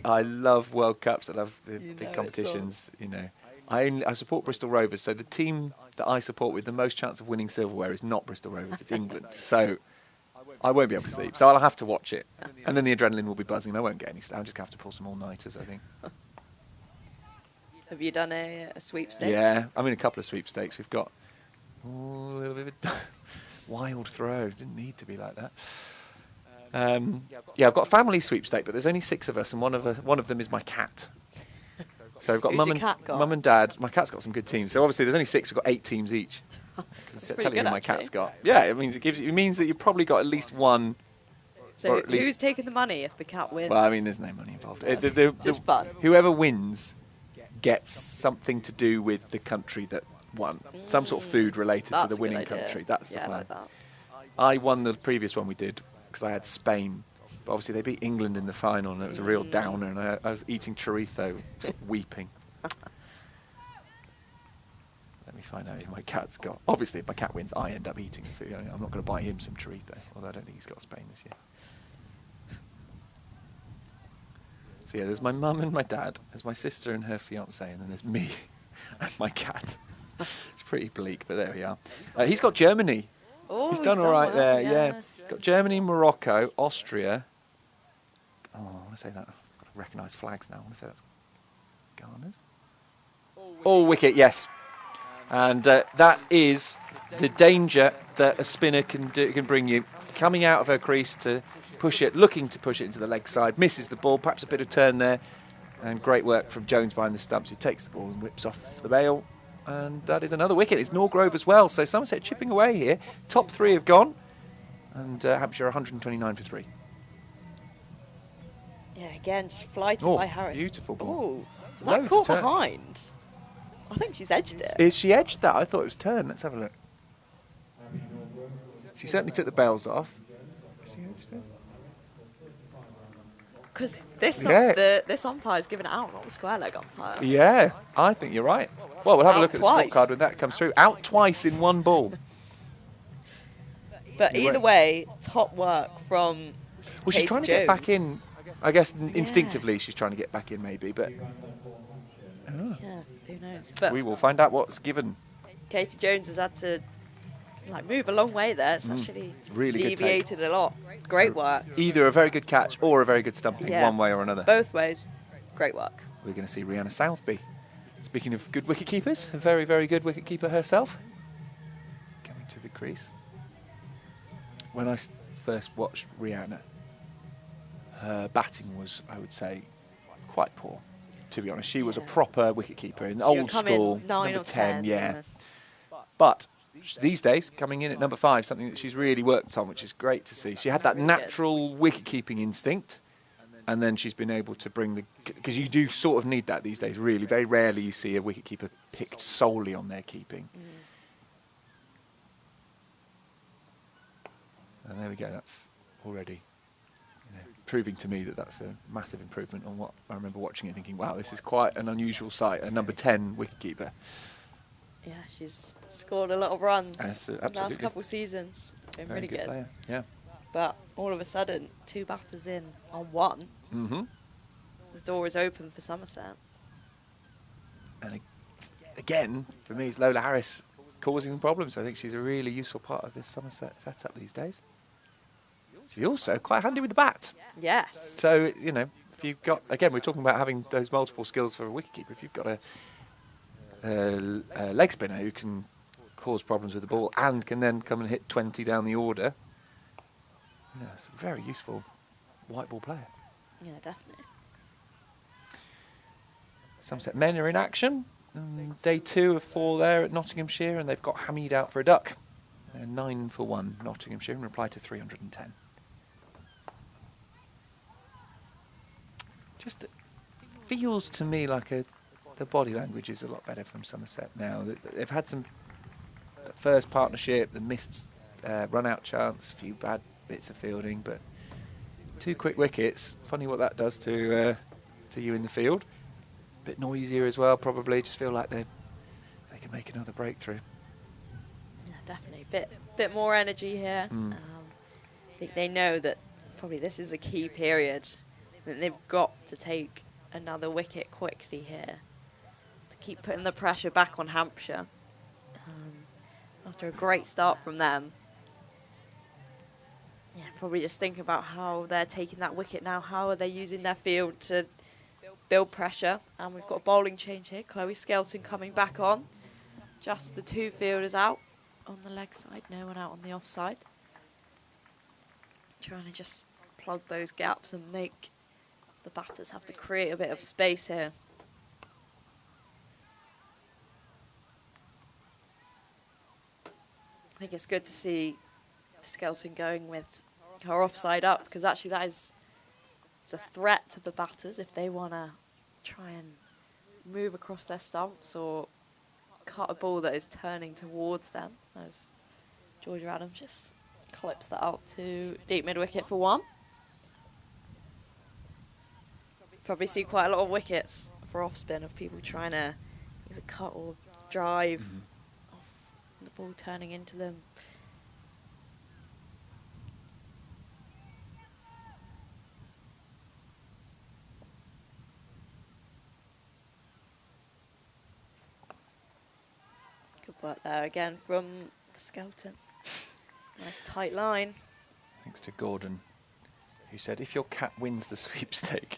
I love World Cups. I love the big competitions. You know, I support Bristol Rovers. So the team that I support with the most chance of winning silverware is not Bristol Rovers. It's England. So I won't be able to sleep. So I'll have to watch it, and then the adrenaline will be buzzing. I won't get any sleep. I'll just have to pull some all-nighters, I think. Have you done a sweepstake? Yeah, I'm in a couple of sweepstakes. We've got a little bit of a wild throw. Didn't need to be like that. Yeah, I've got a family sweepstake, but there's only 6 of us, and one of them is my cat. So we've got mum and dad. My cat's got some good teams. So obviously there's only 6. We've got 8 teams each. Tell you who my cat's got. Yeah, it means that you've probably got at least one. So who's taking the money if the cat wins? Well, I mean, there's no money involved. Just fun. Whoever wins gets something to do with the country that won. Some sort of food related to the winning country. That's the plan. Like that. I won the previous one we did because I had Spain. But obviously they beat England in the final, and it was a real downer, and I was eating chorizo, weeping. Let me find out who my cat's got. Obviously, if my cat wins, I end up eating the food. I'm not going to buy him some chorizo, although I don't think he's got Spain this year. So yeah, there's my mum and my dad, there's my sister and her fiancé, and then there's me and my cat. It's pretty bleak, but there we are. He's got Germany. Oh, he's done all right there, yeah. Got Germany, Morocco, Austria. Oh, I want to say that. I've got to recognise flags now. I want to say that's Ghana's. Oh, wicket, yes. And that is the danger that a spinner can bring you. Coming out of her crease to push it, looking to push it into the leg side, misses the ball, perhaps a bit of turn there, and great work from Jones behind the stumps, who takes the ball and whips off the bail, and that is another wicket. It's Norgrove as well, so Somerset chipping away here. Top 3 have gone, and Hampshire 129 for 3. Yeah, again, just flighted by Harris. Beautiful ball. Oh, is that caught behind? I think she's edged it. Is she edged that? I thought it was turn. Let's have a look. She certainly took the bails off. Is she edged it? Because this umpire's given it out, not the square leg umpire. Yeah, I think you're right. Well, we'll have a look at the twice. scorecard when that comes through. Out twice in one ball. But either way, top work from Well, she's trying to get back in. I guess instinctively she's trying to get back in maybe, but yeah, who knows? But we will find out what's given. Katie Jones has had to move a long way there. It's actually really deviated a lot. Great work. Either a very good catch or a very good stumping, one way or another. Both ways, great work. We're going to see Rihanna Southby. Speaking of good wicket keepers, a very, very good wicket keeper herself. Coming to the crease. When I first watched Rihanna, her batting was, I would say, quite poor, to be honest. She was a proper wicketkeeper in the old school, number 10, yeah. But these days, coming in at number 5, something that she's really worked on, which is great to see. She had that natural wicket-keeping instinct, and then she's been able to bring the... Because you do sort of need that these days, really. Very rarely you see a wicket-keeper picked solely on their keeping. And there we go, that's already proving to me that that's a massive improvement on what I remember watching it thinking, wow, this is quite an unusual sight, a number 10 wicketkeeper. Yeah, she's scored a lot of runs Yes, in the last couple of seasons. Been Very really good. Player. Yeah. But all of a sudden, 2 batters in on 1. Mm-hmm. The door is open for Somerset. And again, for me, it's Lola Harris causing the problems. I think she's a really useful part of this Somerset setup these days. She's also quite handy with the bat. Yes. So, if you've got... Again, we're talking about having those multiple skills for a wicketkeeper. If you've got a leg spinner who can cause problems with the ball and can then come and hit 20 down the order, it's a very useful white ball player. Yeah, definitely. Somerset men are in action. Day 2 of 4 there at Nottinghamshire, and they've got Hamid out for a duck. 9 for 1, Nottinghamshire, in reply to 310. Just feels to me like the body language is a lot better from Somerset now. They've had some first partnership, the missed run-out chance, a few bad bits of fielding, but 2 quick wickets. Funny what that does to you in the field. Bit noisier as well, probably. Just feel like they can make another breakthrough. Yeah, definitely. Bit more energy here. I think they know that probably this is a key period. That they've got to take another wicket quickly here to keep putting the pressure back on Hampshire. After a great start from them. Yeah, probably just think about how they're taking that wicket now. How are they using their field to build pressure? And we've got a bowling change here. Chloe Skelton coming back on. Just the 2 fielders out on the leg side. No one out on the offside. Trying to just plug those gaps and make the batters have to create a bit of space here. I think it's good to see Skelton going with her offside up, because actually it's a threat to the batters if they want to try and move across their stumps or cut a ball that is turning towards them, as Georgia Adams just clips that out to deep mid-wicket for 1. Probably see quite a lot of wickets for off-spin of people trying to either cut or drive off the ball turning into them. Good work there again from Skelton. Nice tight line. Thanks to Gordon, who said, if your cat wins the sweepstake,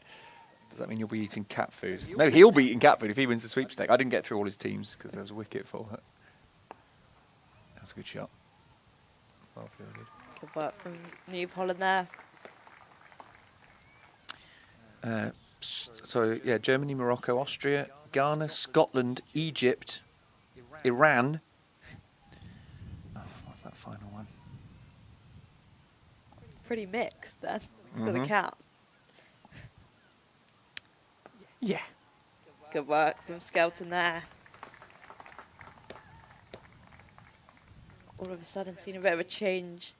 does that mean you'll be eating cat food? No, he'll be eating cat food if he wins the sweepstake. I didn't get through all his teams because there was a wicket for her. That was a good shot. Well fielded. Good work from New Holland there. So, yeah, Germany, Morocco, Austria, Ghana, Scotland, Egypt, Iran. Oh, what's that final one? Pretty mixed then for the cat. Yeah. Good work from Skelton there. All of a sudden, seen a bit of a change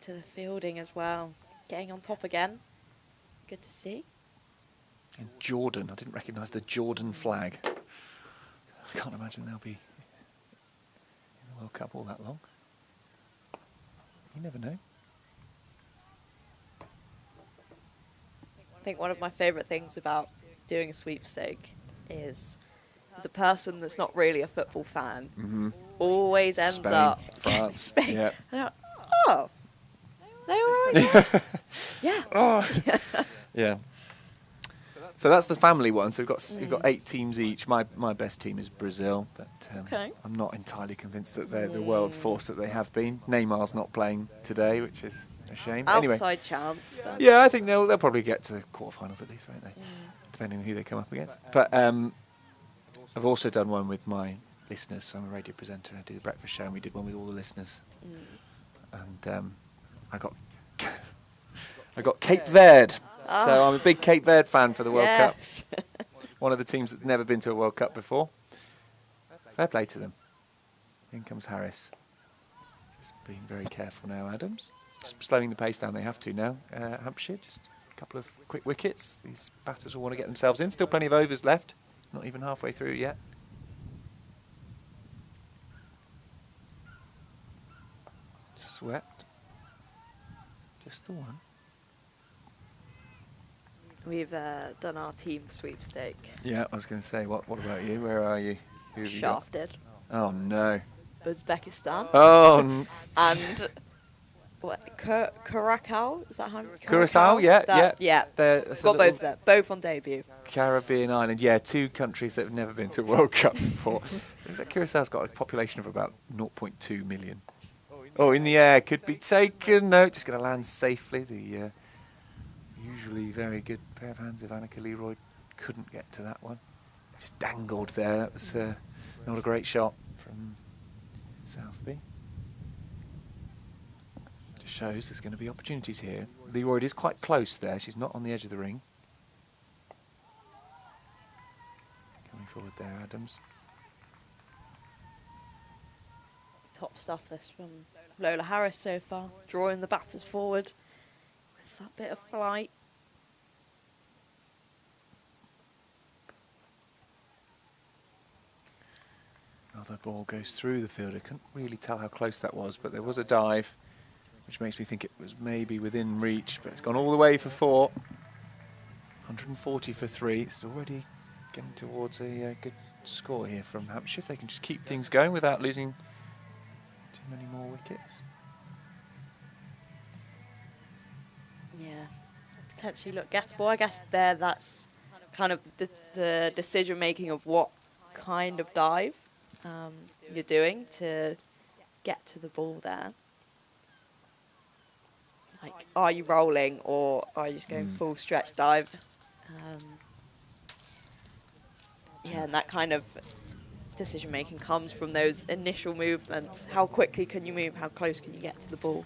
to the fielding as well. Getting on top again. Good to see. And Jordan, I didn't recognise the Jordan flag. I can't imagine they'll be in the World Cup all that long. You never know. I think one of my favourite things about doing a sweepstake is the person that's not really a football fan always ends Spain, up France, Spain. yeah. And like, oh, they all right there? Yeah. Oh. Yeah. So that's the family one. So we've got 8 teams each. My best team is Brazil, but Okay. I'm not entirely convinced that they're the world force that they have been. Neymar's not playing today, which is a shame. Anyway, Outside chance. But yeah, I think they'll probably get to the quarterfinals at least, won't they? Depending on who they come up against. But I've also done one with my listeners. So I'm a radio presenter and I do the breakfast show, and we did one with all the listeners. And I got Cape Verde. So I'm a big Cape Verde fan for the World Cup. One of the teams that's never been to a World Cup before. Fair play to them. In comes Harris. Just being very careful now, Adams. Just slowing the pace down, they have to now. Hampshire, just a couple of quick wickets. These batters will want to get themselves in. Still plenty of overs left. Not even halfway through yet. Swept. Just the one. We've done our team sweepstake. Yeah, I was going to say, what about you? Where are you? Who have you got? Shafted. Oh, no. Uzbekistan. Oh, And what? Curacao? Is that how? Curacao, yeah. Yeah. That's a Got both little of them. Both on debut. Caribbean island. Yeah, 2 countries that have never been to a World Cup before. Curaçao's got a population of about 0.2 million. Oh, in the air, could be taken. No, just going to land safely. The usually very good pair of hands of Annika Leroy couldn't get to that one. Just dangled there. That was not a great shot from Southby. Just shows there's going to be opportunities here. Leroy is quite close there. She's not on the edge of the ring. Coming forward there, Adams. Top stuff this from Lola Harris so far. Drawing the batters forward. that bit of flight. Another ball goes through the field. I couldn't really tell how close that was, but there was a dive, which makes me think it was maybe within reach, but it's gone all the way for 4. 140 for 3. It's already getting towards a good score here from Hampshire. If they can just keep things going without losing too many more wickets. Yeah, potentially look gettable. I guess that's kind of the decision making of what kind of dive you're doing to get to the ball there. Like, are you rolling or are you just going full stretch dive? Yeah, and that kind of decision making comes from those initial movements. How quickly can you move? How close can you get to the ball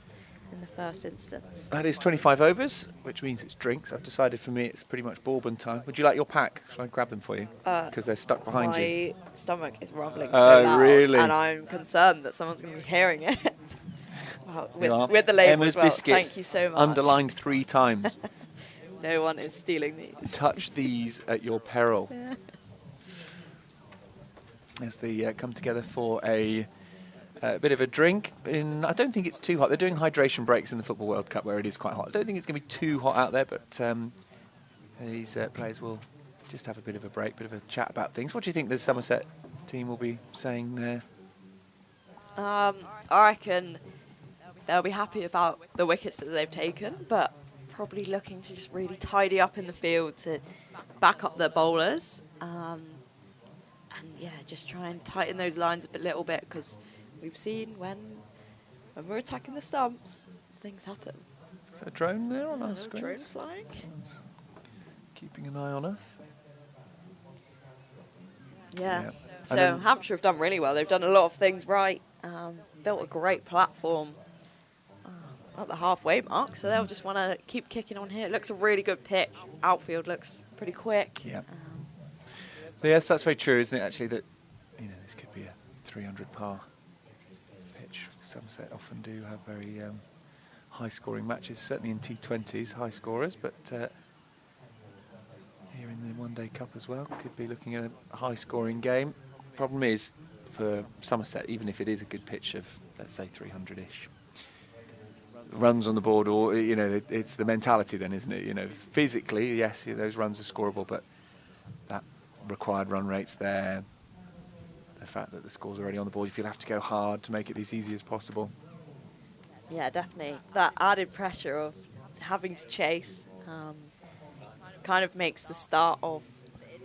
in the first instance? That is 25 overs, which means it's drinks. I've decided for me it's pretty much bourbon time. Would you like your pack? Shall I grab them for you? Because they're stuck behind you. My stomach is rumbling so loud, really? and I'm concerned that someone's going to be hearing it. Well, with the label Emma's as well. biscuits, Thank you so much. underlined 3 times. No one is stealing these. Touch these at your peril. As they come together for a bit of a drink. I don't think it's too hot. They're doing hydration breaks in the Football World Cup where it is quite hot. I don't think it's going to be too hot out there, but these players will just have a bit of a break, bit of a chat about things. What do you think the Somerset team will be saying there? I reckon they'll be happy about the wickets that they've taken, but probably looking to just really tidy up in the field to back up their bowlers. And yeah, just try and tighten those lines a little bit, because we've seen when we're attacking the stumps, things happen. Is there a drone there on our screen? Drone flying. Keeping an eye on us. Yeah. So Hampshire have done really well. They've done a lot of things right. Built a great platform at the halfway mark, so they'll just want to keep kicking on here. It looks a really good pitch. Outfield looks pretty quick. Yeah. Yes, that's very true, isn't it? Actually, that this could be a 300 par pitch. Somerset often do have very high-scoring matches, certainly in T20s, high scorers, but here in the One Day Cup as well, could be looking at a high-scoring game. Problem is, for Somerset, even if it is a good pitch of, let's say, 300-ish, runs on the board, or it's the mentality then, isn't it? Physically, yes, those runs are scoreable, but that required run rates there, the fact that the score's already on the board, you feel have to go hard to make it as easy as possible. Yeah, definitely. That added pressure of having to chase kind of makes the start of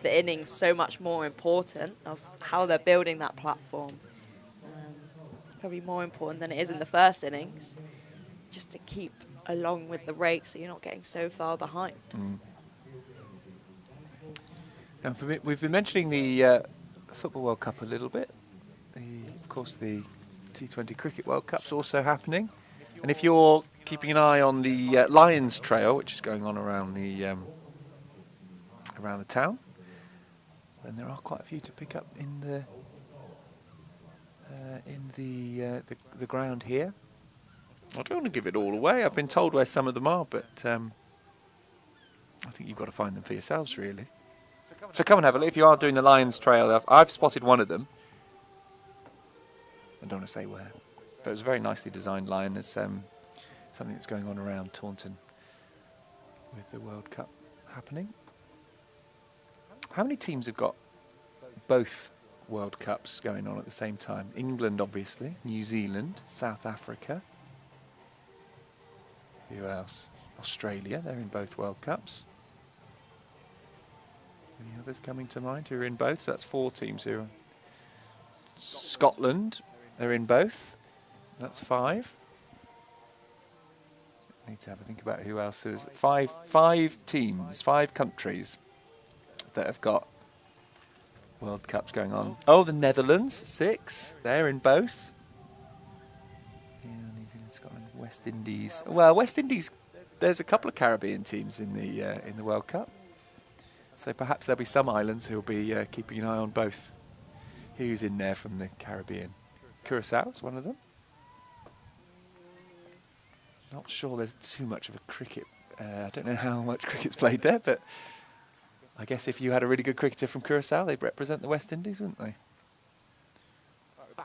the innings so much more important, of how they're building that platform. Probably more important than it is in the first innings, just to keep along with the rate so you're not getting so far behind. Now, for me, we've been mentioning the Football World Cup a little bit. Of course, the T20 Cricket World Cup's also happening. And if you're keeping an eye on the Lions Trail, which is going on around the town, then there are quite a few to pick up in the ground here. I don't want to give it all away. I've been told where some of them are, but I think you've got to find them for yourselves, really. So come and have a look. If you are doing the Lions Trail, I've spotted one of them. I don't want to say where, but it was a very nicely designed lion. There's something that's going on around Taunton with the World Cup happening. How many teams have got both World Cups going on at the same time? England, obviously, New Zealand, South Africa. Who else? Australia, they're in both World Cups. Any others coming to mind who are in both? So that's 4 teams who are. Scotland, they're in both. That's 5. Need to have a think about who else is. 5 teams, 5 countries that have got World Cups going on. Oh, the Netherlands, 6. They're in both. Yeah, New Zealand, Scotland, West Indies. Well, West Indies, there's a couple of Caribbean teams in the World Cup. So perhaps there'll be some islands who'll be keeping an eye on both. Who's in there from the Caribbean? Curaçao's one of them. Not sure there's too much of a cricket I don't know how much cricket's played there, but I guess if you had a really good cricketer from Curacao, they'd represent the West Indies, wouldn't they?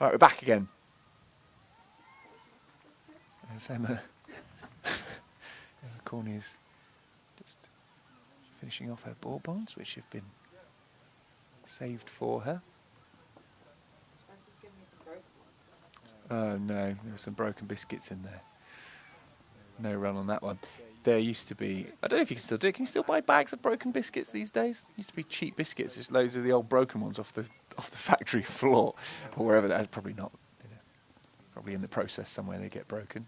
Right, we're back again. There's Emma. Emma Corney's just finishing off her ball bonds, which have been saved for her. Oh no, there were some broken biscuits in there. No run on that one. There used to be, I don't know if you can still do it, can you still buy bags of broken biscuits these days? Used to be cheap biscuits, just loads of the old broken ones off the factory floor, or wherever that, probably not, you know, probably in the process somewhere they get broken.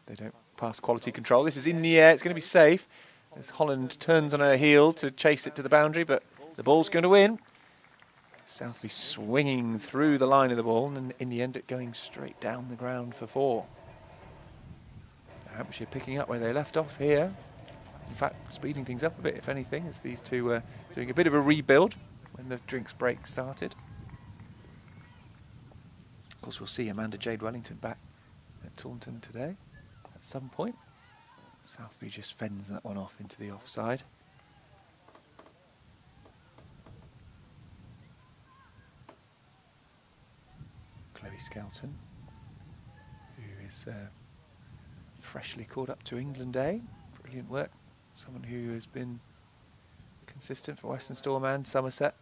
They don't pass quality control. This is in the air, it's going to be safe, as Holland turns on her heel to chase it to the boundary, but the ball's going to win. Southby swinging through the line of the ball, and in the end it going straight down the ground for 4. Hampshire picking up where they left off here. In fact, speeding things up a bit, if anything, as these two were doing a bit of a rebuild when the drinks break started. Of course, we'll see Amanda Jade Wellington back at Taunton today at some point. Southby just fends that one off into the offside. Chloe Skelton, who is freshly called up to England A. Brilliant work. Someone who has been consistent for Western Storm and Somerset.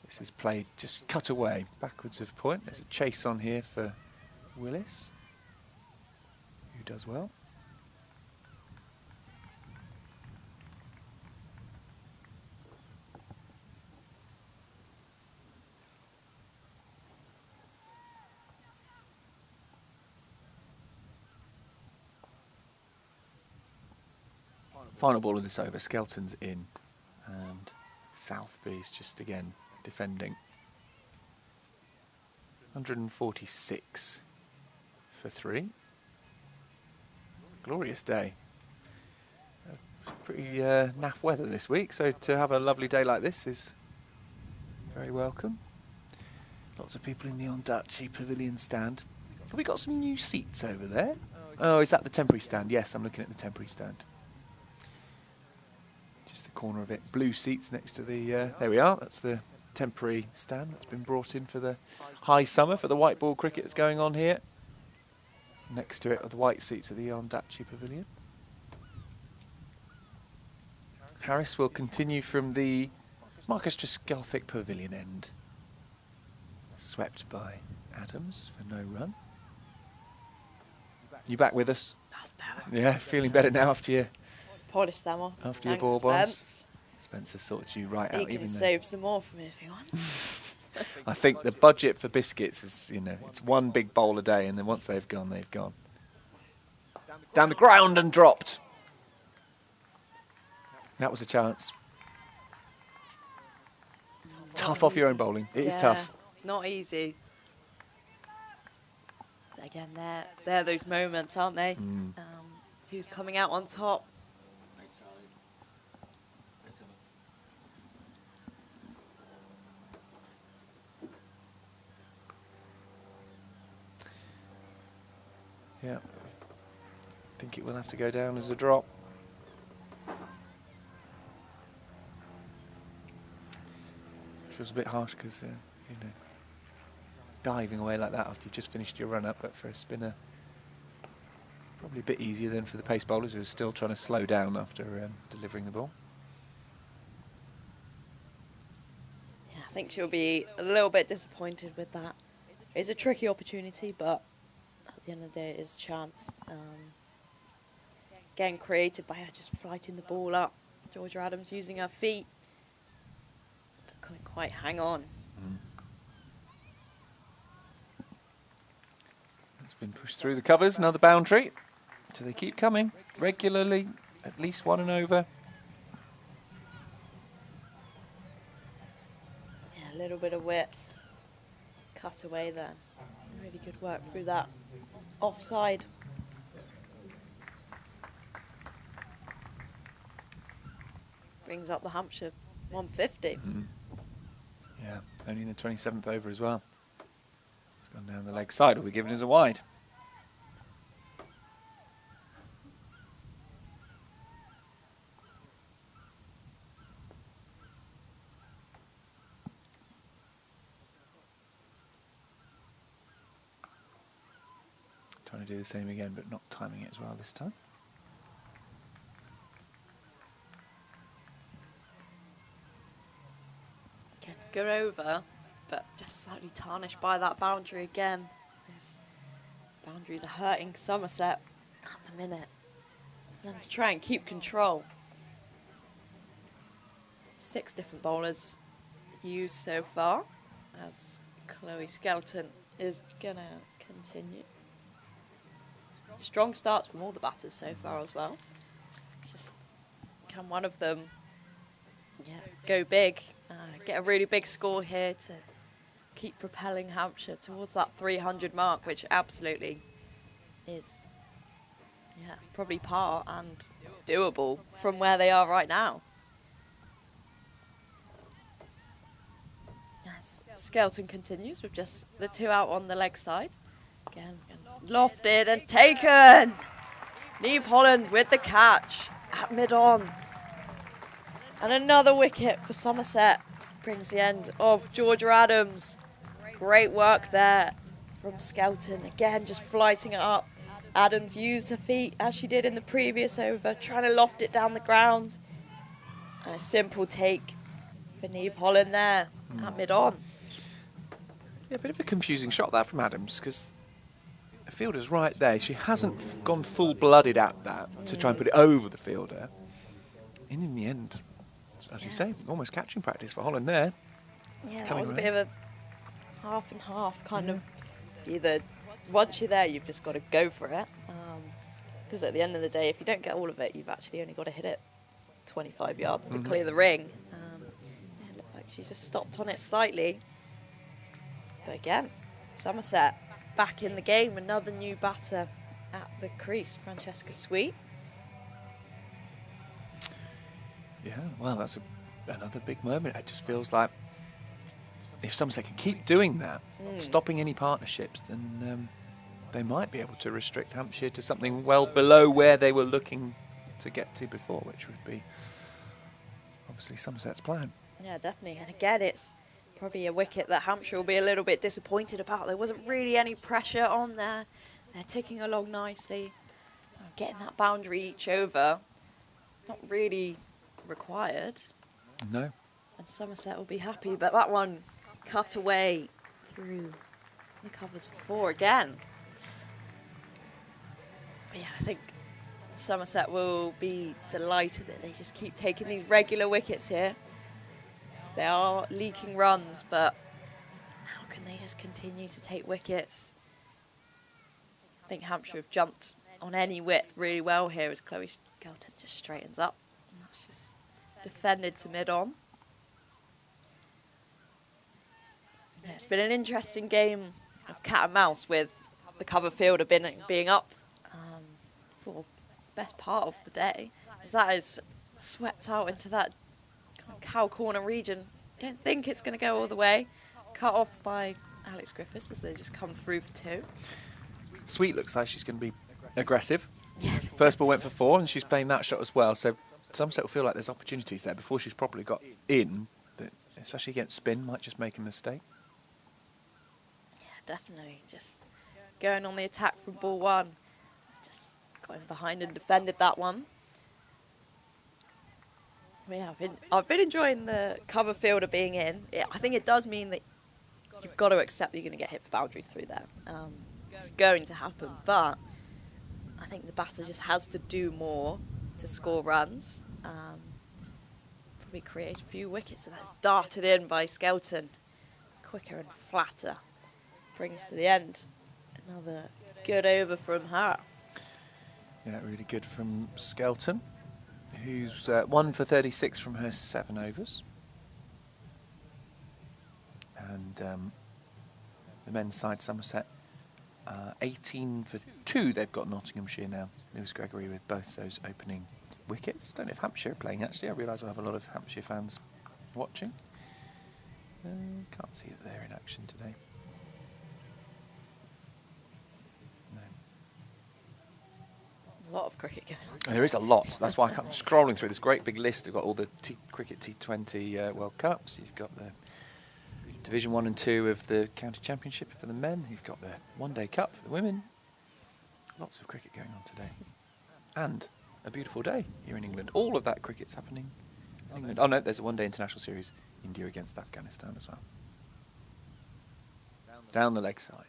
This is played just cut away, backwards of point. There's a chase on here for Willis, who does well. Final ball of this over, Skelton's in, and Southby's just again defending. 146 for 3. Glorious day. Pretty naff weather this week, so to have a lovely day like this is very welcome. Lots of people in the Ondaatje Pavilion stand. Have we got some new seats over there? Oh, is that the temporary stand? Yes, I'm looking at the temporary stand. Corner of it, blue seats next to the there we are, that's the temporary stand that's been brought in for the high summer for the white ball cricket that's going on here. Next to it are the white seats of the Ondaatje Pavilion. Harris will continue from the Marcus Trescalfic Pavilion end. Swept by Adams for no run. You back with us? That's better. Yeah, feeling better now after your Polish them off. After your ball bonds. Spencer sorted you right out. You can save some more for me if you want. I think the budget for biscuits is, you know, it's one big bowl a day, and then once they've gone, they've gone. Down the ground and dropped. That was a chance. Tough off your own bowling. It is tough. Not easy. But again, they're those moments, aren't they? Who's coming out on top? Yeah, I think it will have to go down as a drop. Feels a bit harsh because, you know, diving away like that after you've just finished your run-up, but for a spinner, probably a bit easier than for the pace bowlers who are still trying to slow down after delivering the ball. Yeah, I think she'll be a little bit disappointed with that. It's a tricky opportunity, but at the end of the day, it is a chance. Getting created by her just flighting the ball up. Georgia Adams using her feet. But couldn't quite hang on. It's been pushed through the covers, another boundary. So they keep coming regularly, at least one and over. Yeah, a little bit of width. Cut away there. Really good work through that offside. Brings up the Hampshire 150. Yeah, only in the 27th over as well. It's gone down the leg side, will be given as a wide. trying to do the same again, but not timing it as well this time. Again, good over, but just slightly tarnished by that boundary again. Those boundaries are hurting Somerset at the minute. For them to try and keep control. 6 different bowlers used so far, as Chloe Skelton is going to continue. Strong starts from all the batters so far as well. Just can one of them go big, get a really big score here to keep propelling Hampshire towards that 300 mark, which absolutely is probably par and doable from where they are right now. As Skelton continues with just the 2 out on the leg side. Again, lofted and taken. Niamh Holland with the catch at mid-on. And another wicket for Somerset. Brings the end of Georgia Adams. Great work there from Skelton. Again, just flighting it up. Adams used her feet as she did in the previous over, trying to loft it down the ground. And a simple take for Niamh Holland there at mid-on. Yeah, a bit of a confusing shot that from Adams, because the fielder's right there. She hasn't gone full-blooded at that to try and put it over the fielder. And in the end, as you say, almost catching practice for Holland there. Yeah, that was a bit of a half and half kind of. Either once you're there, you've just got to go for it. Because at the end of the day, if you don't get all of it, you've actually only got to hit it 25 yards to clear the ring. It looked like she just stopped on it slightly. But again, Somerset back in the game. Another new batter at the crease, Francesca Sweet. Yeah, well, that's another big moment. It just feels like if Somerset can keep doing that, stopping any partnerships, then they might be able to restrict Hampshire to something well below where they were looking to get to before, which would be obviously Somerset's plan. Yeah, definitely. And again, it's probably a wicket that Hampshire will be a little bit disappointed about. There wasn't really any pressure on there. They're ticking along nicely. Getting that boundary each over, not really required. No. And Somerset will be happy, but that one cut away through the covers for 4 again. But yeah, I think Somerset will be delighted that they just keep taking these regular wickets here. They are leaking runs, but how can they just continue to take wickets? I think Hampshire have jumped on any width really well here as Chloe Skelton just straightens up. And that's just defended to mid-on. Yeah, it's been an interesting game of cat and mouse with the cover fielder being up for the best part of the day. As that is swept out into that kind of cow corner region. Don't think it's going to go all the way. Cut off by Alex Griffiths as they just come through for 2. Sweet looks like she's going to be aggressive. Yeah. First ball went for 4 and she's playing that shot as well. So Somerset will feel like there's opportunities there before she's properly got in. That, especially against spin, might just make a mistake. Yeah, definitely. Just going on the attack from ball 1. Just got in behind and defended that one. Yeah, I've been enjoying the cover fielder being in. I think it does mean that you've got to accept that you're going to get hit for boundaries through there. It's going to happen, but I think the batter just has to do more to score runs. Probably create a few wickets, and that's darted in by Skelton. Quicker and flatter. Brings to the end. Another good over from her. Yeah, really good from Skelton, who's 1 for 36 from her 7 overs. And the men's side, Somerset, 18 for 2. They've got Nottinghamshire now. Lewis Gregory with both those opening wickets. Don't know if Hampshire are playing, actually. I realise we'll have a lot of Hampshire fans watching. Can't see that they're in action today. No. A lot of cricket going on. There is a lot. That's why I'm scrolling through this great big list. We've got all the cricket T20 World Cups. You've got the Division 1 and 2 of the County Championship for the men. You've got the One Day Cup for the women. Lots of cricket going on today. And a beautiful day here in England. All of that cricket's happening in England. Oh no, there's a one-day international series, India against Afghanistan as well. Down the leg side.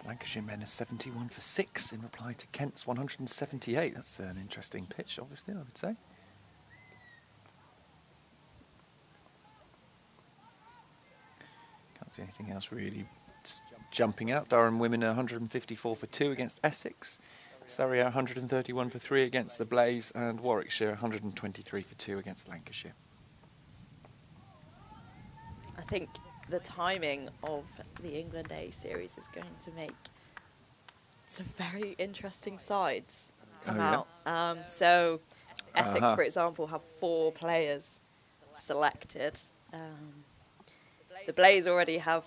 Lancashire men are 71 for 6 in reply to Kent's 178. That's an interesting pitch, obviously, I would say. Can't see anything else really jumping out. Durham women are 154 for 2 against Essex. Surrey are 131 for 3 against the Blaze. And Warwickshire 123 for 2 against Lancashire. I think the timing of the England A series is going to make some very interesting sides come out. So Essex, for example, have 4 players selected. The Blaze already have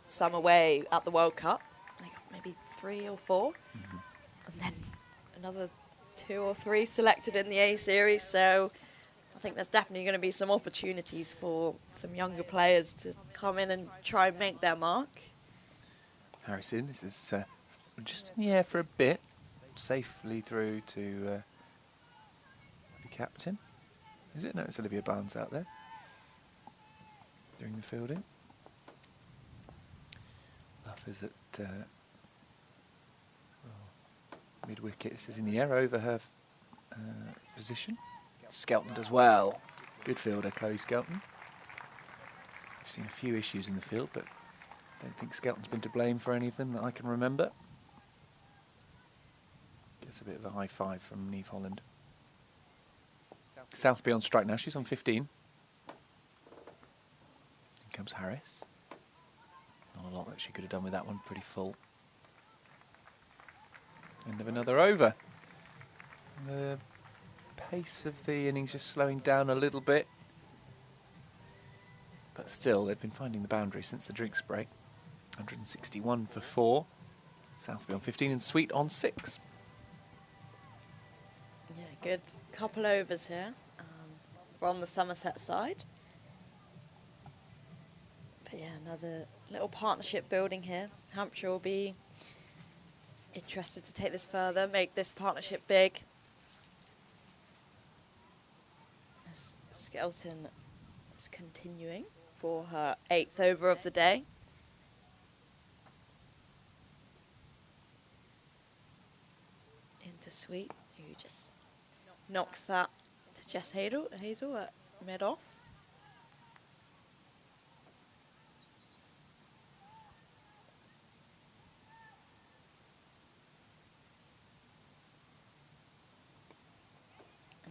some away at the World Cup. They got maybe 3 or 4. And then another 2 or 3 selected in the A series. So I think there's definitely going to be some opportunities for some younger players to come in and try and make their mark. Harrison, this is just in the air for a bit. Safely through to the captain. Is it? No, it's Olivia Barnes out there doing the fielding. Luff is at mid-wicket. This is in the air over her position. Skelton as well. Good fielder, Chloe Skelton. I've seen a few issues in the field, but I don't think Skelton's been to blame for any of them that I can remember. Gets a bit of a high five from Neve Holland. Southby on strike now. She's on 15. Here comes Harris. Not a lot that she could have done with that one. Pretty full. End of another over. The pace of the innings just slowing down a little bit. But still, they've been finding the boundary since the drinks break. 161 for 4. Southby on 15 and Sweet on 6. Yeah, good couple overs here from the Somerset side. But yeah, another little partnership building here. Hampshire will be interested to take this further, make this partnership big. As Skelton is continuing for her 8th over of the day. Into Sweet, who just knocks that to Jess Hazel at mid-off.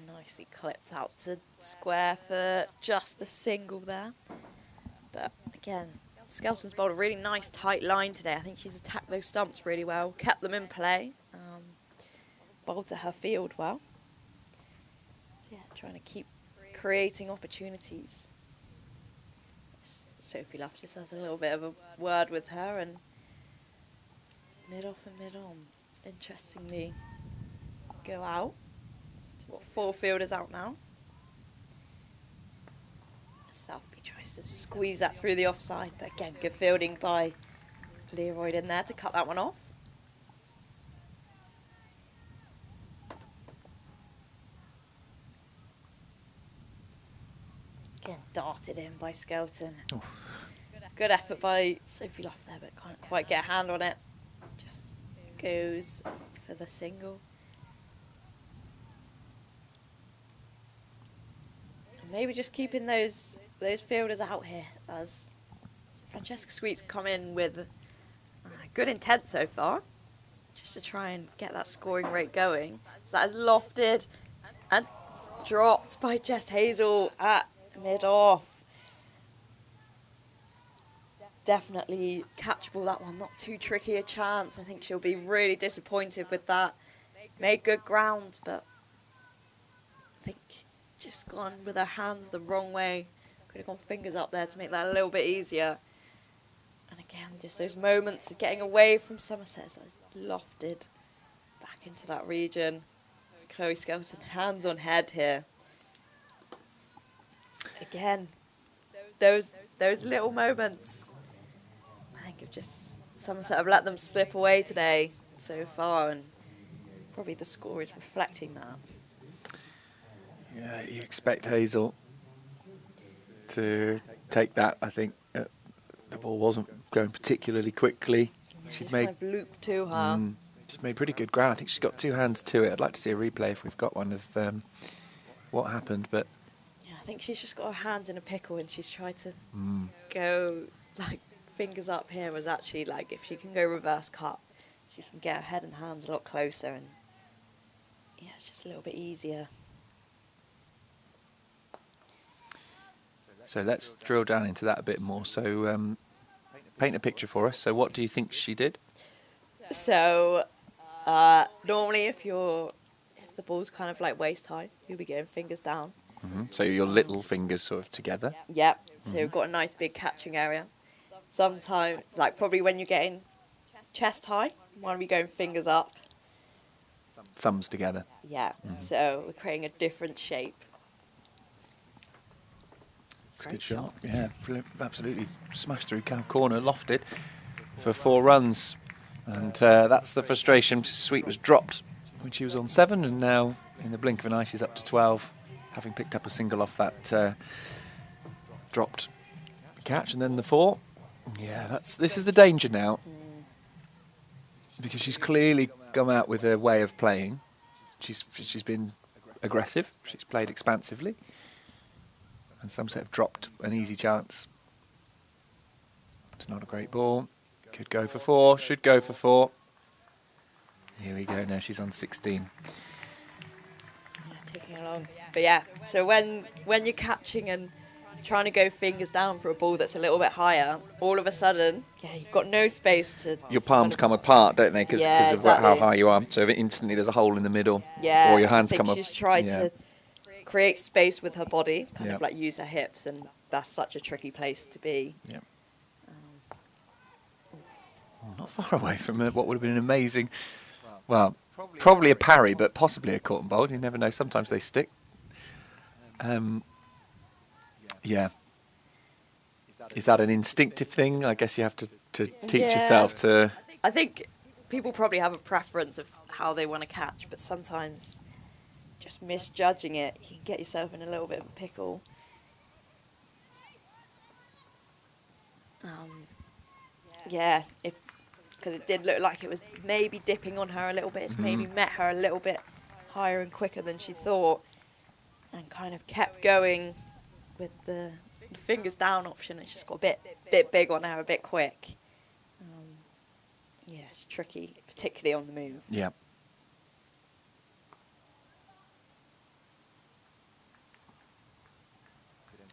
Nicely clipped out to square for just the single there. But again, Skelton's bowled a really nice tight line today. I think she's attacked those stumps really well, kept them in play, bowled to her field well. So yeah, trying to keep creating opportunities. Sophie Luff just has a little bit of a word with her, and mid-off and mid-on, interestingly, go out. What, 4 fielders out now. Southby tries to squeeze that through the offside, but again, good fielding by Leroyd in there to cut that one off. Again, darted in by Skelton. Oof. Good effort by Sophie Luff there, but can't quite get a hand on it. Just goes for the single. Maybe just keeping those fielders out here, as Francesca Sweet's come in with good intent so far, just to try and get that scoring rate going. So that is lofted and dropped by Jess Hazel at mid-off. Definitely catchable, that one, not too tricky a chance. I think she'll be really disappointed with that. Made good ground, but I think just gone with her hands the wrong way. Could have gone fingers up there to make that a little bit easier. And again, just those moments of getting away from Somerset. So it's lofted back into that region. Chloe Skelton, hands on head here. Again, those little moments, I think have just Somerset have let them slip away today so far, and probably the score is reflecting that. Yeah, you expect Hazel to take that. I think the ball wasn't going particularly quickly. Yeah, She'd kind made of looped to her. she's made pretty good ground. I think she's got two hands to it. I'd like to see a replay if we've got one of what happened, but Yeah, I think she's just got her hands in a pickle, and she's tried to go like fingers up here. Was actually like if she can go reverse cut, she can get her head and hands a lot closer, and yeah, it's just a little bit easier. so let's drill down into that a bit more. So paint a picture for us. So what do you think she did? So normally, if the ball's kind of like waist high, you'll be going fingers down. So your little fingers sort of together. Yep. So you've got a nice big catching area. Sometimes, like probably when you're getting chest high, you want to be going fingers up. Thumbs together. Yeah. So we're creating a different shape. It's a good shot. Yeah, absolutely smashed through corner, lofted for 4 runs. And that's the frustration. Sweet was dropped when she was on 7, and now in the blink of an eye she's up to 12, having picked up a single off that dropped catch. And then the 4. Yeah, this is the danger now, because she's clearly come out with a way of playing. She's been aggressive. She's played expansively. And Somerset have dropped an easy chance. It's not a great ball. Could go for 4. Should go for 4. Here we go. Now she's on 16. Yeah, ticking along. But yeah, so when you're catching and trying to go fingers down for a ball that's a little bit higher, all of a sudden, yeah, you've got no space to... Your palms come apart, don't they? Because Yeah, of exactly. how high you are. So instantly there's a hole in the middle. Yeah, Or your hands I think come up. she's tried to create space with her body, kind Yeah. of like use her hips, and that's such a tricky place to be. Yeah. Not far away from what would have been an amazing, well, probably a parry, but possibly a caught and bowled. You never know. Sometimes they stick. Yeah. Is that an instinctive thing? I guess you have to teach Yeah. yourself to... I think people probably have a preference of how they want to catch, but sometimes just misjudging it, you can get yourself in a little bit of a pickle. Yeah, because it did look like it was maybe dipping on her a little bit. It's maybe met her a little bit higher and quicker than she thought, and kind of kept going with the fingers down option. It's just got a bit big on her, a bit quick. Yeah, it's tricky, particularly on the move. Yeah.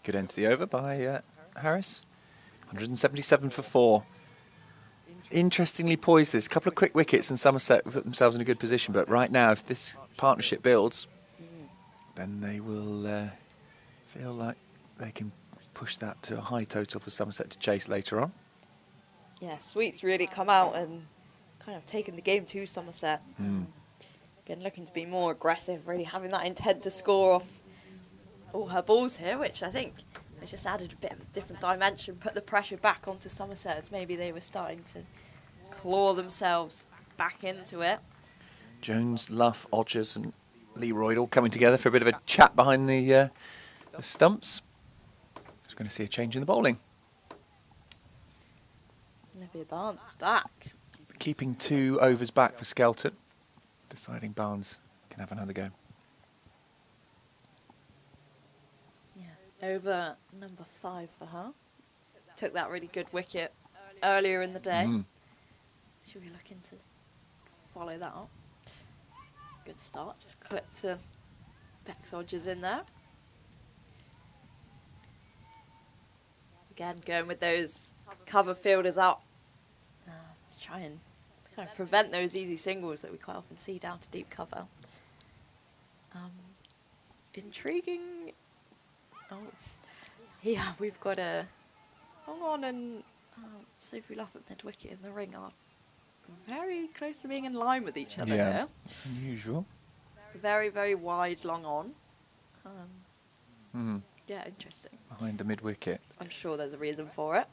Good end to the over by Harris. 177 for 4. Interestingly poised this. Couple of quick wickets and Somerset put themselves in a good position. But right now, if this partnership builds, then they will feel like they can push that to a high total for Somerset to chase later on. Yeah, Sweet's really come out and kind of taken the game to Somerset. Been looking to be more aggressive, really having that intent to score off all her balls here, which I think has just added a bit of a different dimension, put the pressure back onto Somerset, as maybe they were starting to claw themselves back into it. Jones, Luff, Odgers and Leroy all coming together for a bit of a chat behind the stumps. We're going to see a change in the bowling. Olivia Barnes is back. Keeping 2 overs back for Skelton. Deciding Barnes can have another go. Yeah, over number 5 for her. Took that really good wicket earlier in the day. Should we looking to follow that up? Good start. Just clip to Bex Odgers in there. Again, going with those cover fielders up. To try and kind of prevent those easy singles that we quite often see down to deep cover. Intriguing. Oh, yeah, we've got a Hong On and Sophie Luff at mid wicket in the ring are very close to being in line with each other Yeah, here. it's unusual. Very, very wide long on. Yeah, interesting. behind the mid-wicket. I'm sure there's a reason for it.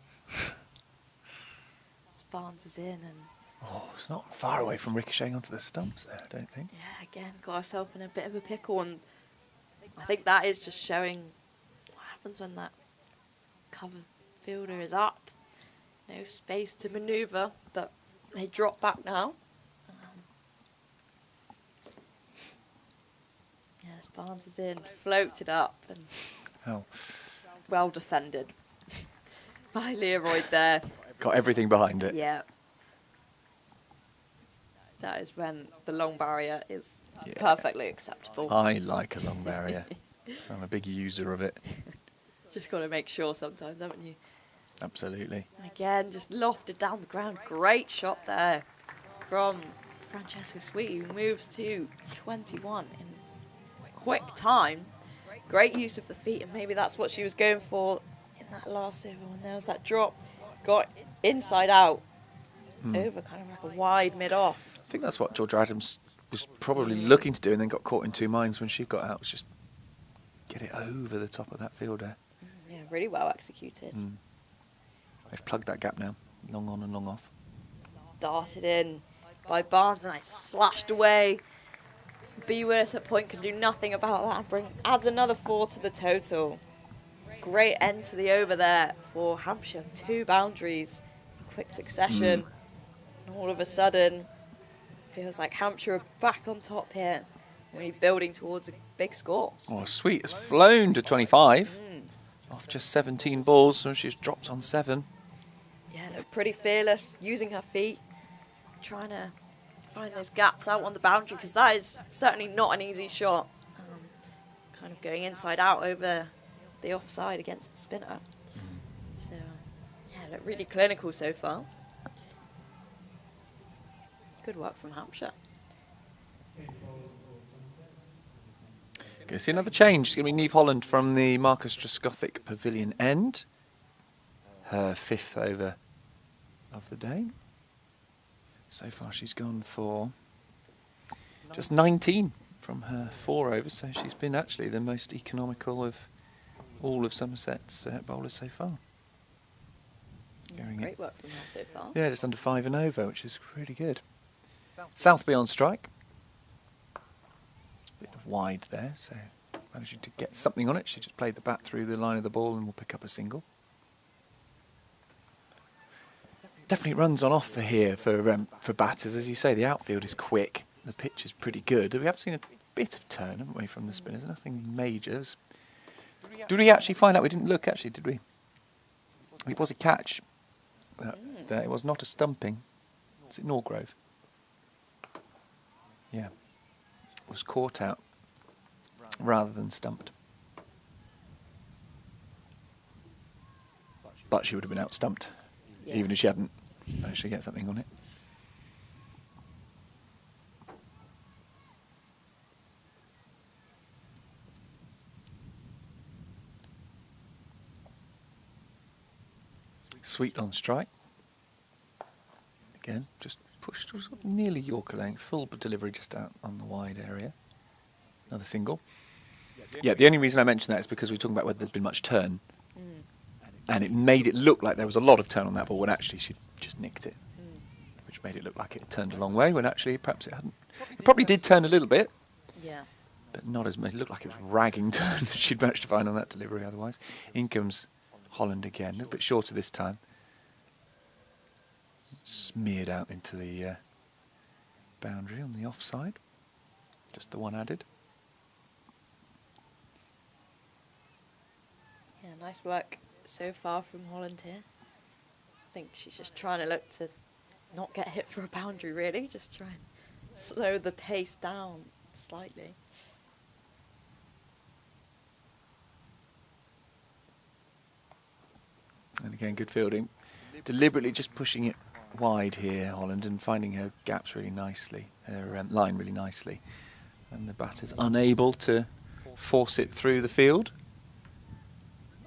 Barnes is in and... Oh, it's not far away from ricocheting onto the stumps there, I don't think. Yeah, again, got herself in a bit of a pickle, and I think that is just showing what happens when that cover fielder is up. No space to manoeuvre, but they drop back now. Yes, Barnes is in, floated up, and Oh, well defended by Leroyd there. got everything behind it. Yeah. That is when the long barrier is Yeah. perfectly acceptable. I like a long barrier. I'm a big user of it. Just got to make sure sometimes, haven't you? Absolutely. Again, just lofted down the ground. Great shot there from Francesca Sweetie, who moves to 21 in quick time. Great use of the feet, and maybe that's what she was going for in that last over when there was that drop. Got inside out, over kind of like a wide mid-off. I think that's what Georgia Adams was probably looking to do and then got caught in two minds when she got out. Was just get it over the top of that fielder. Yeah, really well executed. They've plugged that gap now. Long on and long off. Darted in by Barnes, and I slashed away. B. Willis at point can do nothing about that. Adds another 4 to the total. Great end to the over there for Hampshire. 2 boundaries in quick succession. And all of a sudden, feels like Hampshire are back on top here. Really building towards a big score. Oh, Sweet has flown to 25 off just 17 balls, so she's dropped on 7. Yeah, look pretty fearless, using her feet, trying to find those gaps out on the boundary, because that is certainly not an easy shot. Kind of going inside out over the offside against the spinner. So, yeah, look really clinical so far. Good work from Hampshire. Going to see another change. It's going to be Neve Holland from the Marcus Trescothick Pavilion end. Her 5th over of the day. So far she's gone for just 19 from her 4 overs, so she's been actually the most economical of all of Somerset's bowlers so far. Yeah, great work from her so far. Yeah, just under 5 and over, which is really good. Southby on strike. Bit of wide there, so managing to get something on it. She just played the bat through the line of the ball and will pick up a single. Definitely runs on offer here for batters. As you say, the outfield is quick. The pitch is pretty good. We have seen a bit of turn, haven't we, from the spinners? Nothing majors. Did we actually find out? We didn't look, actually, did we? It was a catch. It was not a stumping. Is it Norgrove? Yeah. It was caught out rather than stumped. But she would have been out stumped, even if she hadn't managed to get something on it. Sweet on strike. Again, just pushed to nearly Yorker length, full delivery just out on the wide area. Another single. Yeah, the only reason I mention that is because we were talking about whether there's been much turn. And it made it look like there was a lot of turn on that ball when actually she just nicked it. Which made it look like it had turned a long way when actually perhaps it hadn't. It probably did turn a little bit. Yeah. But not as much. It looked like it was ragging turn that she'd managed to find on that delivery otherwise. In comes Holland again, a little bit shorter this time. Smeared out into the boundary on the offside. Just the one added. Yeah, nice work so far from Holland here. I think she's just trying to look to not get hit for a boundary, really. Just try and slow the pace down slightly. And again, good fielding. Deliberately just pushing it wide here, Holland, and finding her gaps really nicely, her line really nicely. And the batter's unable to force it through the field.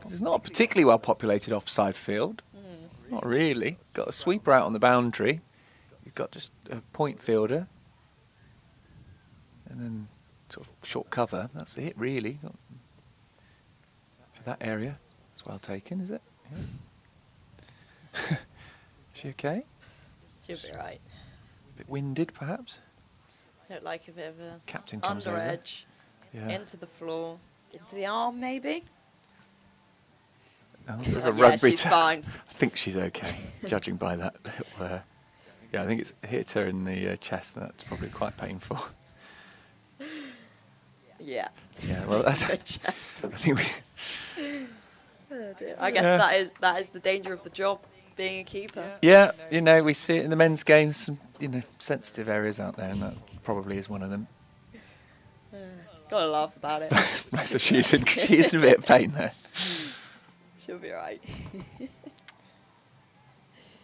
It's not a particularly well populated offside field. Not really. Got a sweeper out on the boundary. You've got just a point fielder. And then sort of short cover. That's it, really. that area. It's well taken, is it? Yeah. Is she okay? She'll be right. A bit winded, perhaps? Look like a bit of a Captain comes under over. edge. Yeah. Into the floor. Into the arm, maybe? A bit of a Yeah, rugby she's ta- fine. I think she's okay, judging by that. Yeah, I think it's hit her in the chest, and that's probably quite painful. Yeah. Yeah, well, that's. The chest. I think we. Oh dear. I guess that is the danger of the job, being a keeper. Yeah, we see it in the men's games. Some, sensitive areas out there, and that probably is one of them. Gotta laugh about it. So she's in a bit of pain there. She'll be right.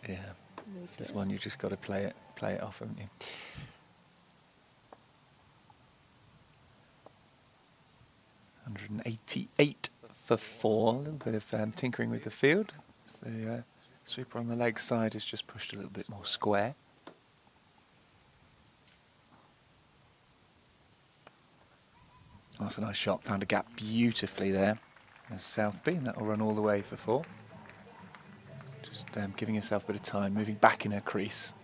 Yeah, it's just one you just got to play it off, haven't you? $188 for 4. A little bit of tinkering with the field. As the sweeper on the leg side has just pushed a little bit more square. That's a nice shot. Found a gap beautifully there. There's Southby, and that will run all the way for 4. Just giving herself a bit of time, moving back in her crease.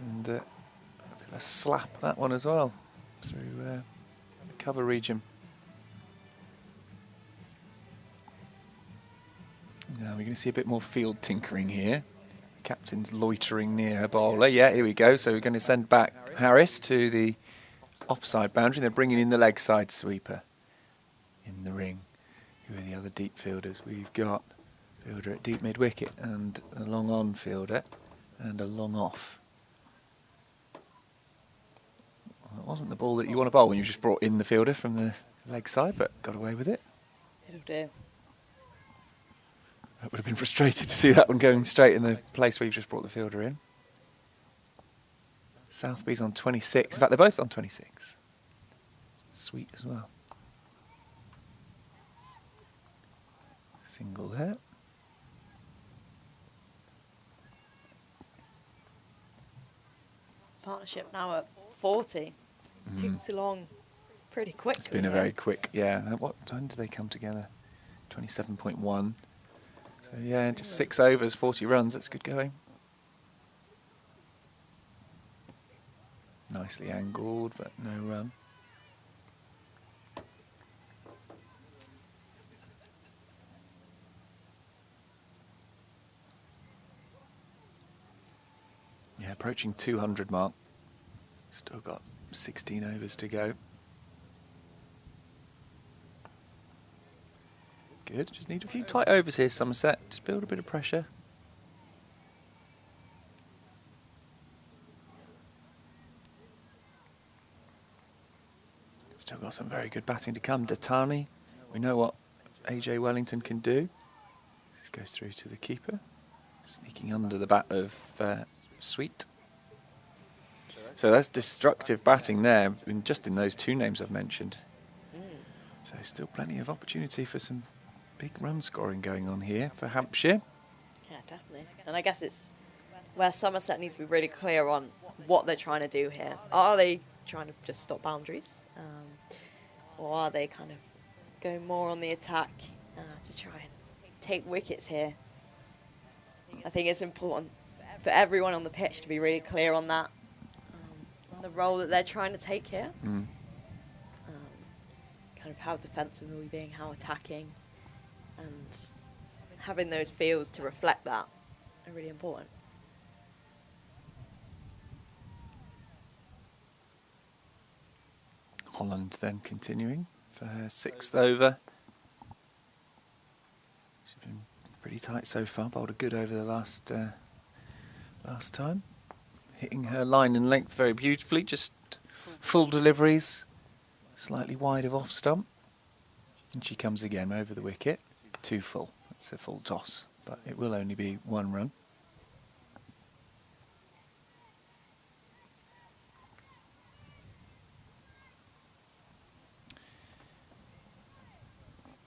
And a slap that one as well through the cover region. Now we're going to see a bit more field tinkering here. Captain's loitering near her bowler. Yeah, here we go. So we're going to send back Harris to the offside boundary. They're bringing in the leg side sweeper in the ring. Who are the other deep fielders? We've got fielder at deep mid wicket and a long on fielder and a long off. Well, that wasn't the ball that you want to bowl when you just brought in the fielder from the leg side, but got away with it. It'll do. I would have been frustrated to see that one going straight in the place where you've just brought the fielder in. Southby's on 26. In fact, they're both on 26. Sweet as well. Single there. Partnership now at 40. Ticks along pretty quickly. It's been a very quick, yeah. What time did they come together? 27.1. So yeah, just 6 overs, 40 runs. That's good going. Nicely angled, but no run. Yeah, approaching 200 mark. Still got 16 overs to go. Good, just need a few tight overs here, Somerset. Just build a bit of pressure. Still got some very good batting to come. Datani, we know what AJ Wellington can do. Just goes through to the keeper. Sneaking under the bat of Sweet. So that's destructive batting there, just in those 2 names I've mentioned. So still plenty of opportunity for some big run scoring going on here for Hampshire. Yeah, definitely. And I guess it's where Somerset need to be really clear on what they're trying to do here. Are they trying to just stop boundaries? Or are they kind of going more on the attack to try and take wickets here? I think it's important for everyone on the pitch to be really clear on that, on the role that they're trying to take here. Kind of how defensive are we being, how attacking, and having those fields to reflect that are really important. Holland then continuing for her 6th over. She's been pretty tight so far, bowled a good over the last time. Hitting her line and length very beautifully, just full deliveries, slightly wide of off stump. And she comes again over the wicket, 2 full. That's a full toss, but it will only be 1 run.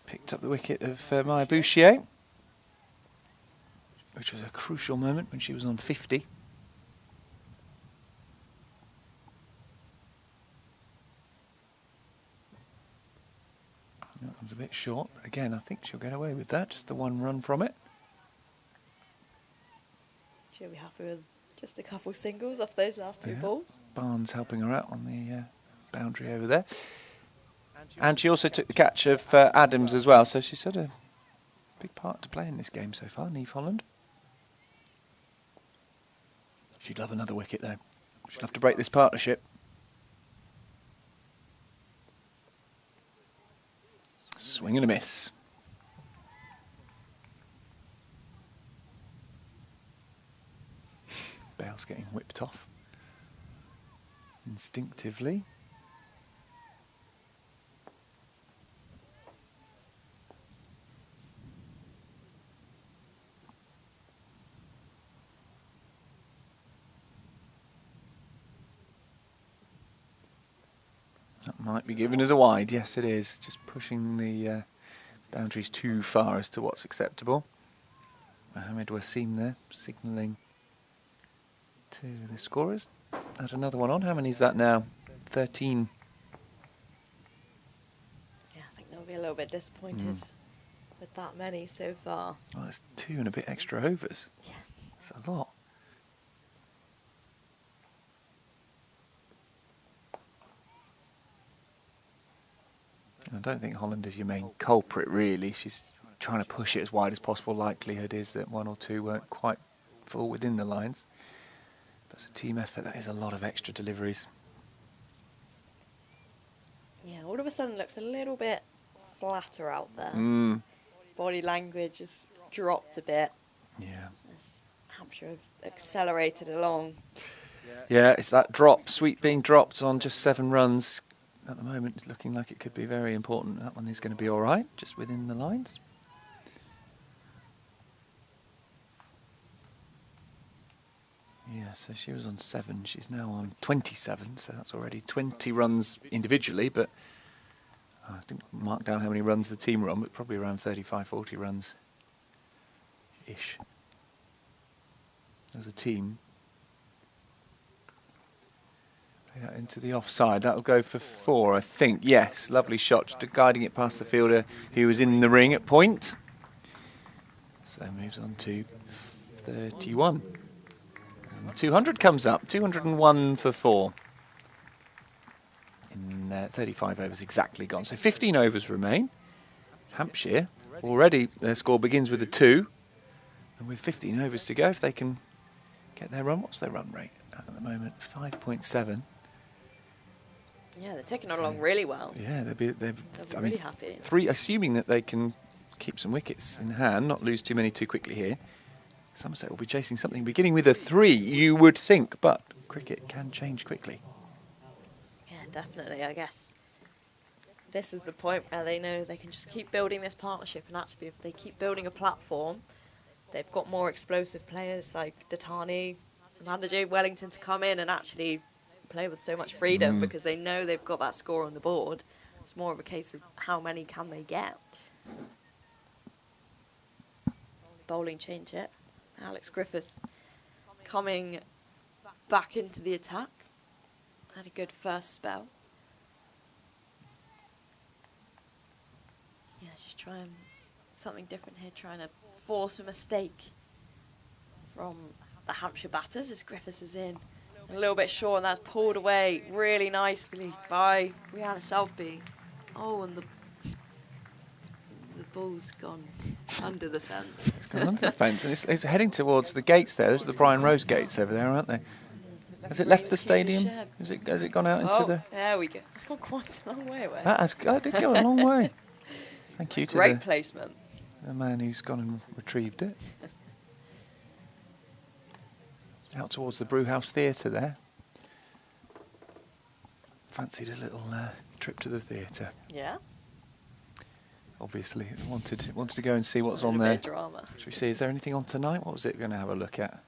Picked up the wicket of Maya Bouchier, which was a crucial moment when she was on 50. One's a bit short. Again, I think she'll get away with that. Just the one run from it. She'll be happy with just a couple singles off those last two balls. Barnes helping her out on the boundary over there. And she also took the catch of Adams as well, so she's had a big part to play in this game so far, Niamh Holland. She'd love another wicket though. She'd love to break this partnership. Swing and a miss. Bale's getting whipped off instinctively. That might be given as a wide. Yes, it is. Just pushing the boundaries too far as to what's acceptable. Mohamed Wasim there, signalling to the scorers. Add another one on. How many is that now? 13. Yeah, I think they'll be a little bit disappointed with that many so far. Well, it's 2 and a bit extra overs. Yeah. That's a lot. I don't think Holland is your main culprit, really. She's trying to push it as wide as possible. Likelihood is that 1 or 2 won't quite fall within the lines. But it's a team effort. That is a lot of extra deliveries. Yeah, all of a sudden looks a little bit flatter out there. Body language has dropped a bit. Yeah. As Hampshire have accelerated along. Yeah, it's that drop, sweep being dropped on just 7 runs. At the moment, it's looking like it could be very important. That one is going to be all right, just within the lines. Yeah, so she was on 7. She's now on 27, so that's already 20 runs individually, but I didn't mark down how many runs the team were on, but probably around 35, 40 runs-ish. As a team. Into the offside. That'll go for 4, I think. Yes, lovely shot, just guiding it past the fielder who was in the ring at point. So moves on to 31. And 200 comes up. 201 for 4. In 35 overs exactly gone. So 15 overs remain. Hampshire, already their score begins with a 2. And with 15 overs to go, if they can get their run, what's their run rate at the moment? 5.7. Yeah, they're taking it along really well. Yeah, they'll be really happy. 3, assuming that they can keep some wickets in hand, not lose too many too quickly here. Somerset will be chasing something beginning with a 3, you would think, but cricket can change quickly. Yeah, definitely, I guess. This is the point where they know they can just keep building this partnership, and actually if they keep building a platform, they've got more explosive players like Datani and Andaje Wellington to come in and actually play with so much freedom because they know they've got that score on the board. It's more of a case of how many can they get. Bowling change it. Alex Griffiths coming back into the attack. Had a good first spell. Yeah, just trying something different here, trying to force a mistake from the Hampshire batters as Griffiths is in. A little bit short, and that's pulled away really nicely by Rihanna Southby. Oh, and the ball's gone under the fence. It's gone under the fence, and it's heading towards the gates there. Those are the Brian Rose gates over there, aren't they? Has it left the stadium? Has it gone out into the... there we go. It's gone quite a long way away. That did go a long way. Thank you to Great placement. The man who's gone and retrieved it. Out towards the Brewhouse Theatre there. Fancied a little trip to the theatre. Yeah. Obviously, wanted to go and see what's on bit there. of drama. Should we see? Is there anything on tonight? What was it going to have a look at?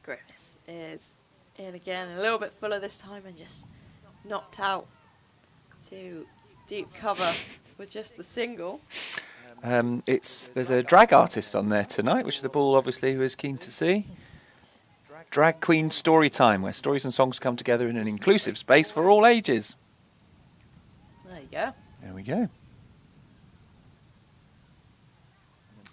Griffiths is in again, a little bit fuller this time, and just knocked out to deep cover with just the single. There's a drag artist on there tonight, which the ball obviously who is keen to see. Drag Queen Story Time, where stories and songs come together in an inclusive space for all ages. There you go. There we go.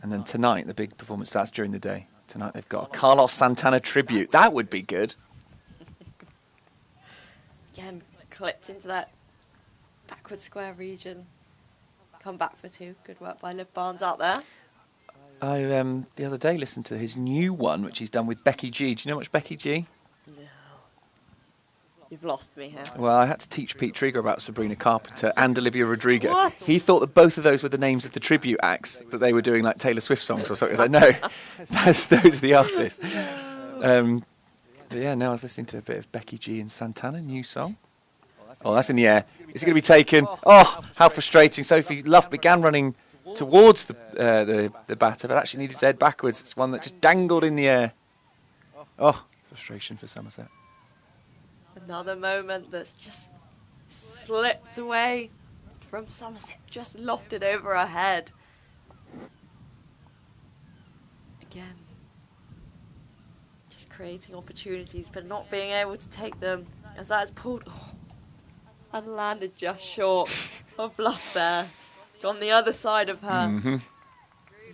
And then tonight, the big performance starts during the day. Tonight they've got a Carlos Santana tribute. That would be good. Again, clipped into that backward square region. Come back for two. Good work by Liv Barnes out there. I the other day listened to his new one, which he's done with Becky G. Do you know much Becky G? No. You've lost me here. Well, I had to teach Pete Trigger about Sabrina Carpenter and Olivia Rodrigo. What? He thought that both of those were the names of the tribute acts, that they were doing like Taylor Swift songs or something. I was like, no, those are the artists. But yeah, now I was listening to a bit of Becky G and Santana, new song. Oh, that's in the air. Is it going to be taken? Oh, how frustrating. Sophie Luff began running towards the batter, but actually needed to head backwards. It's one that just dangled in the air. Oh, frustration for Somerset. Another moment that's just slipped away from Somerset, just lofted over her head. Again, just creating opportunities but not being able to take them, as that is pulled and landed just short of Bluff there. On the other side of her. Mm-hmm.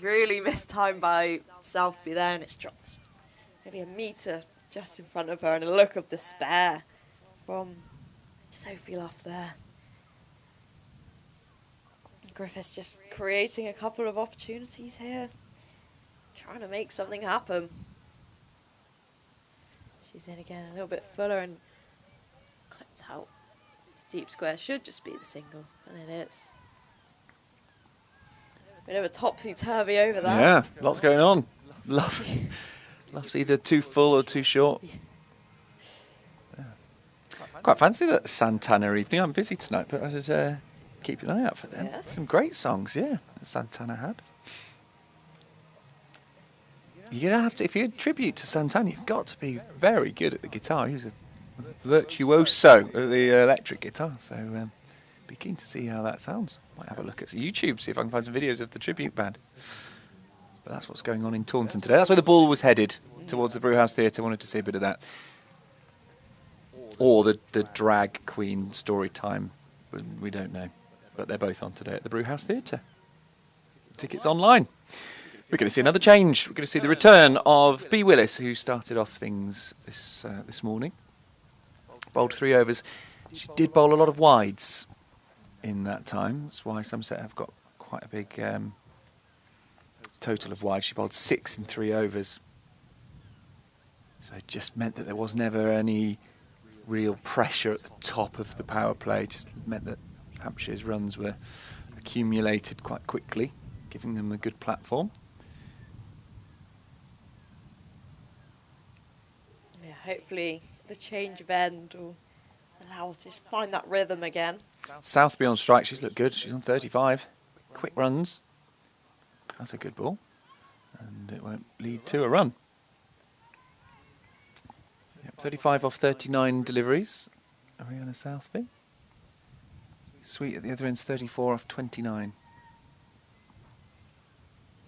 Really mistimed by Southby there, and it's dropped maybe a metre just in front of her, and a look of despair from Sophie Luff there. Griffiths just creating a couple of opportunities here, trying to make something happen. She's in again, a little bit fuller and clipped out. Deep square should just be the single, and it is. Bit of a topsy-turvy over there. Yeah, lots going on. Luff's either too full or too short. Yeah. Quite fancy that Santana evening. I'm busy tonight, but I just keep an eye out for them. Yeah. Some great songs, yeah, that Santana had. You're gonna have to, if you're a tribute to Santana, you've got to be very good at the guitar. He was a virtuoso at the electric guitar, so be keen to see how that sounds. Might have a look at YouTube, see if I can find some videos of the tribute band. But that's what's going on in Taunton today. That's where the ball was headed, towards the Brewhouse Theatre. Wanted to see a bit of that. Or the Drag Queen Story Time. We don't know. But they're both on today at the Brewhouse Theatre. Tickets online. We're going to see another change. We're going to see the return of B. Willis, who started off things this morning. Bowled 3 overs. She did bowl a lot of wides in that time. That's why Somerset have got quite a big total of wides. She bowled 6 in 3 overs. So it just meant that there was never any real pressure at the top of the power play. It just meant that Hampshire's runs were accumulated quite quickly, giving them a good platform. Yeah, hopefully the change of end will allow us to find that rhythm again. Southby on strike, she's looked good. She's on 35. Quick runs. That's a good ball. And it won't lead to a run. Yep, 35 off 39 deliveries. Ariana Southby. Sweet at the other end's 34 off 29.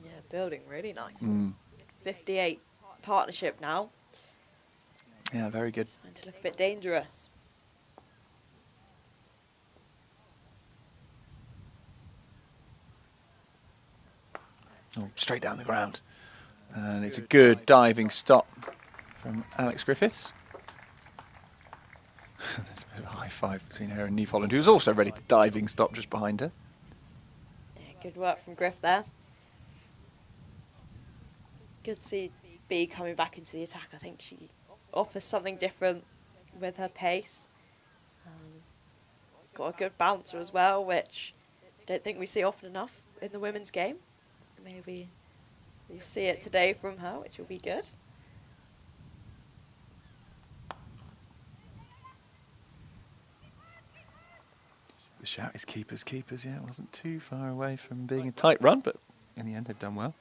Yeah, building really nice. 58 partnership now. Yeah, very good. Starting to look a bit dangerous. Oh, straight down the ground. And it's a good diving stop from Alex Griffiths. There's a bit of a high five between her and Neve Holland, who's also ready to diving stop just behind her. Yeah, good work from Griff there. Good to see B coming back into the attack. I think she offers something different with her pace. Got a good bouncer as well, which I don't think we see often enough in the women's game. Maybe we'll see it today from her, which will be good. The shout is keepers, keepers. Yeah, it wasn't too far away from being a tight run, but in the end they've done well.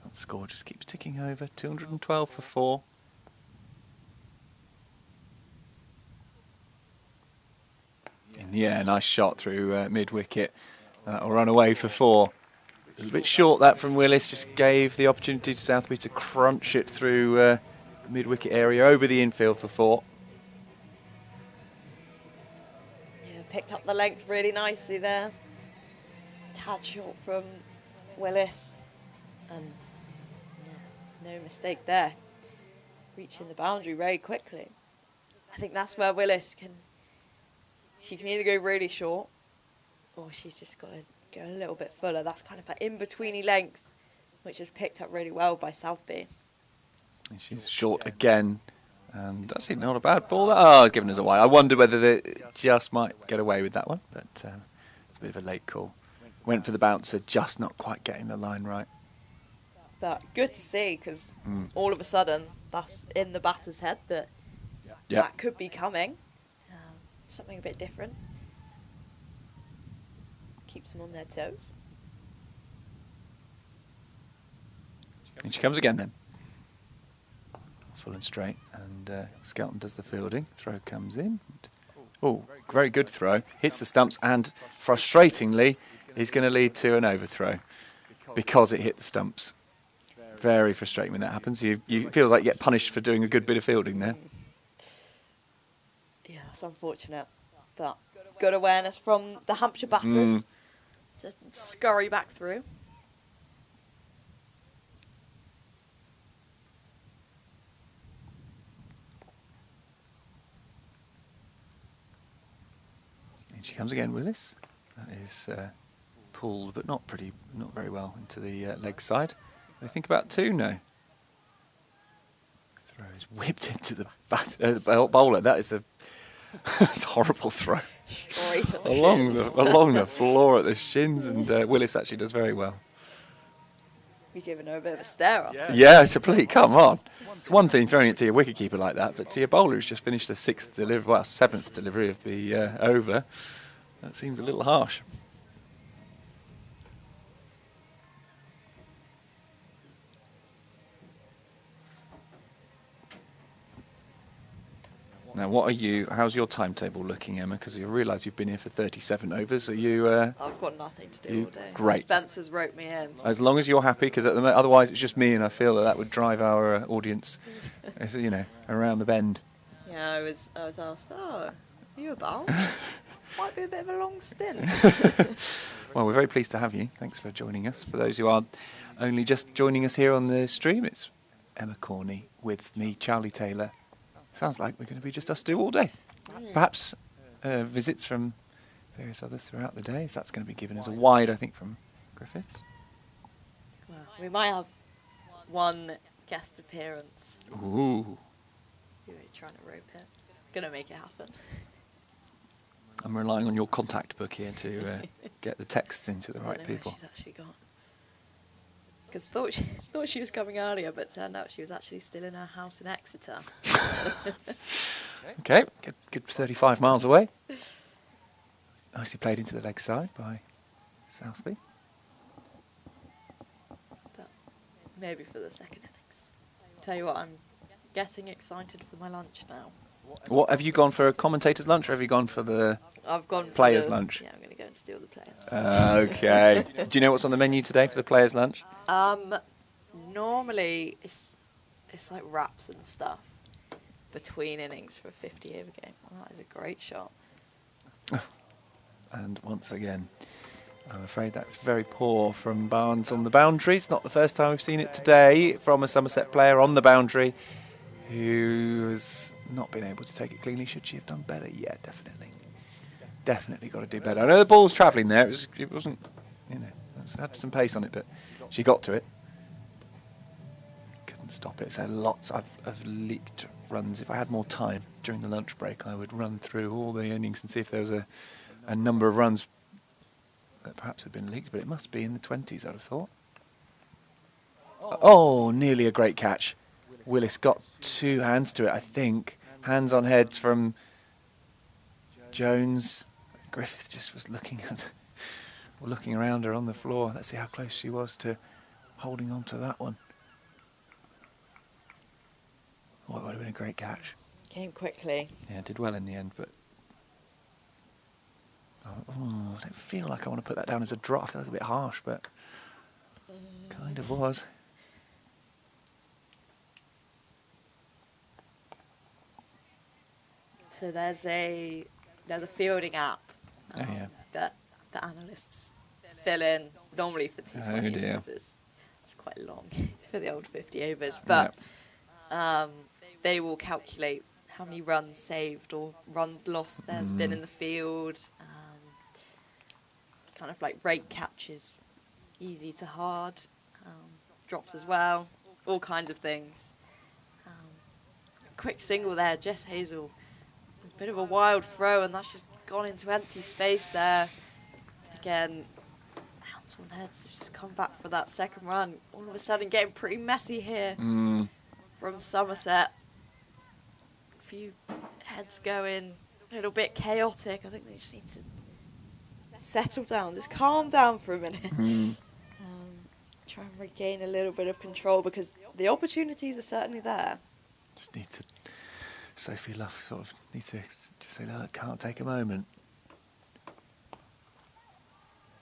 That score just keeps ticking over. 212 for 4. Yeah, nice shot through mid-wicket. That'll run away for 4. It was a bit short that from Willis, just gave the opportunity to Southby to crunch it through the mid-wicket area over the infield for 4. Yeah, picked up the length really nicely there. Tad short from Willis. And yeah, no mistake there. Reaching the boundary very quickly. I think that's where Willis she can either go really short or she's just got to go a little bit fuller. That's kind of that in-betweeny length, which is picked up really well by Southby. And she's short again. And actually not a bad ball. Oh, it's given us a wide. I wonder whether they just might get away with that one. But it's a bit of a late call. Went for the bouncer, just not quite getting the line right. But good to see, because all of a sudden, that's in the batter's head that that could be coming. Something a bit different. Keeps them on their toes. And she comes again then. Full and straight. And Skelton does the fielding. Throw comes in. Oh, very good throw. Hits the stumps and, frustratingly, is going to lead to an overthrow because it hit the stumps. Very frustrating when that happens. You feel like you get punished for doing a good bit of fielding there. Yeah, that's unfortunate. But good awareness from the Hampshire batters to scurry back through. And she comes again, Willis. That is pulled, but not very well into the leg side. They think about 2? No. Throw is whipped into the bowler. That is it's a horrible throw. Straight at the along the floor at the shins, and Willis actually does very well. You're giving her a bit of a stare off. Yeah, complete. Come on. It's one thing throwing it to your wicketkeeper like that, but to your bowler who's just finished the 7th delivery of the over, that seems a little harsh. Now, how's your timetable looking, Emma? Because you realise you've been here for 37 overs. Are you... I've got nothing to do all day. Great. Spencer's wrote me in. As long as you're happy, because otherwise it's just me, and I feel that would drive our audience, around the bend. Yeah, I was asked, are you about? Might be a bit of a long stint. Well, we're very pleased to have you. Thanks for joining us. For those who are only just joining us here on the stream, it's Emma Corney with me, Charlie Taylor. Sounds like we're going to be just us two all day. Perhaps visits from various others throughout the day. So that's going to be given as a wide, I think, from Griffiths. Well, we might have one guest appearance. Ooh. You're trying to rope it. Gonna make it happen. I'm relying on your contact book here to get the texts into the right people. She's actually got. Because thought she was coming earlier, but turned out she was actually still in her house in Exeter. Okay, good 35 miles away. Nicely played into the leg side by Southby. But maybe for the second innings. Tell you what, I'm getting excited for my lunch now. What have you gone for, a commentator's lunch, or have you gone for the I've gone for players' lunch? Yeah, I'm going to go and steal the players' lunch. Okay. Do you know what's on the menu today for the players' lunch? Normally it's like wraps and stuff between innings for a 50 over game. Well, that is a great shot. And once again, I'm afraid that's very poor from Barnes on the boundary. It's not the first time we've seen it today from a Somerset player on the boundary who has not been able to take it cleanly. Should she have done better? Yeah, definitely. Definitely got to do better. I know the ball's travelling there. It wasn't, it had some pace on it, but she got to it. Couldn't stop it. So lots of leaked runs. If I had more time during the lunch break, I would run through all the innings and see if there was a number of runs that perhaps had been leaked, but it must be in the 20s, I'd have thought. Oh, nearly a great catch. Willis got 2 hands to it, I think. Hands on head from Jones. Griffith just was looking around her on the floor. Let's see how close she was to holding on to that one. Oh, it would have been a great catch. Came quickly. Yeah, did well in the end, but Oh, I don't feel like I want to put that down as a drop. I feel that's a bit harsh, but kind of was. So there's a fielding app Yeah. that the analysts fill in normally for T20s dear. because it's quite long for the old 50 overs, but they will calculate how many runs saved or runs lost there's been in the field, kind of like rate catches, easy to hard, drops as well, all kinds of things. Quick single there, Jess Hazel. A bit of a wild throw, and that's just gone into empty space there. Again, Hounsel Heads have just come back for that second run. All of a sudden getting pretty messy here from Somerset. A few heads going, a little bit chaotic. I think they just need to settle down, just calm down for a minute. Try and regain a little bit of control because the opportunities are certainly there. Just need to, Sophie Luff sort of need to just say, look, can't take a moment.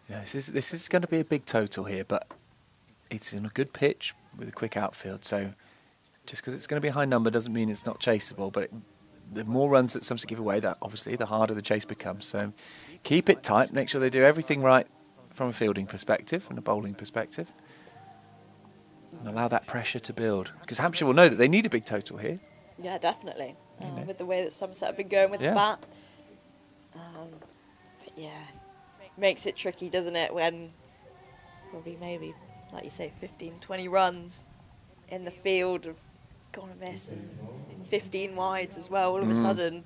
Yeah, this is going to be a big total here, but it's in a good pitch with a quick outfield. So just because it's going to be a high number doesn't mean it's not chaseable. But the more runs that Somerset give away, that obviously the harder the chase becomes. So keep it tight, make sure they do everything right from a fielding perspective and a bowling perspective, and allow that pressure to build. Because Hampshire will know that they need a big total here. Yeah, definitely. With the way that Somerset have been going with the bat. But yeah, makes it tricky, doesn't it, when probably maybe, like you say, 15, 20 runs in the field have gone amiss and 15 wides as well. All of a sudden,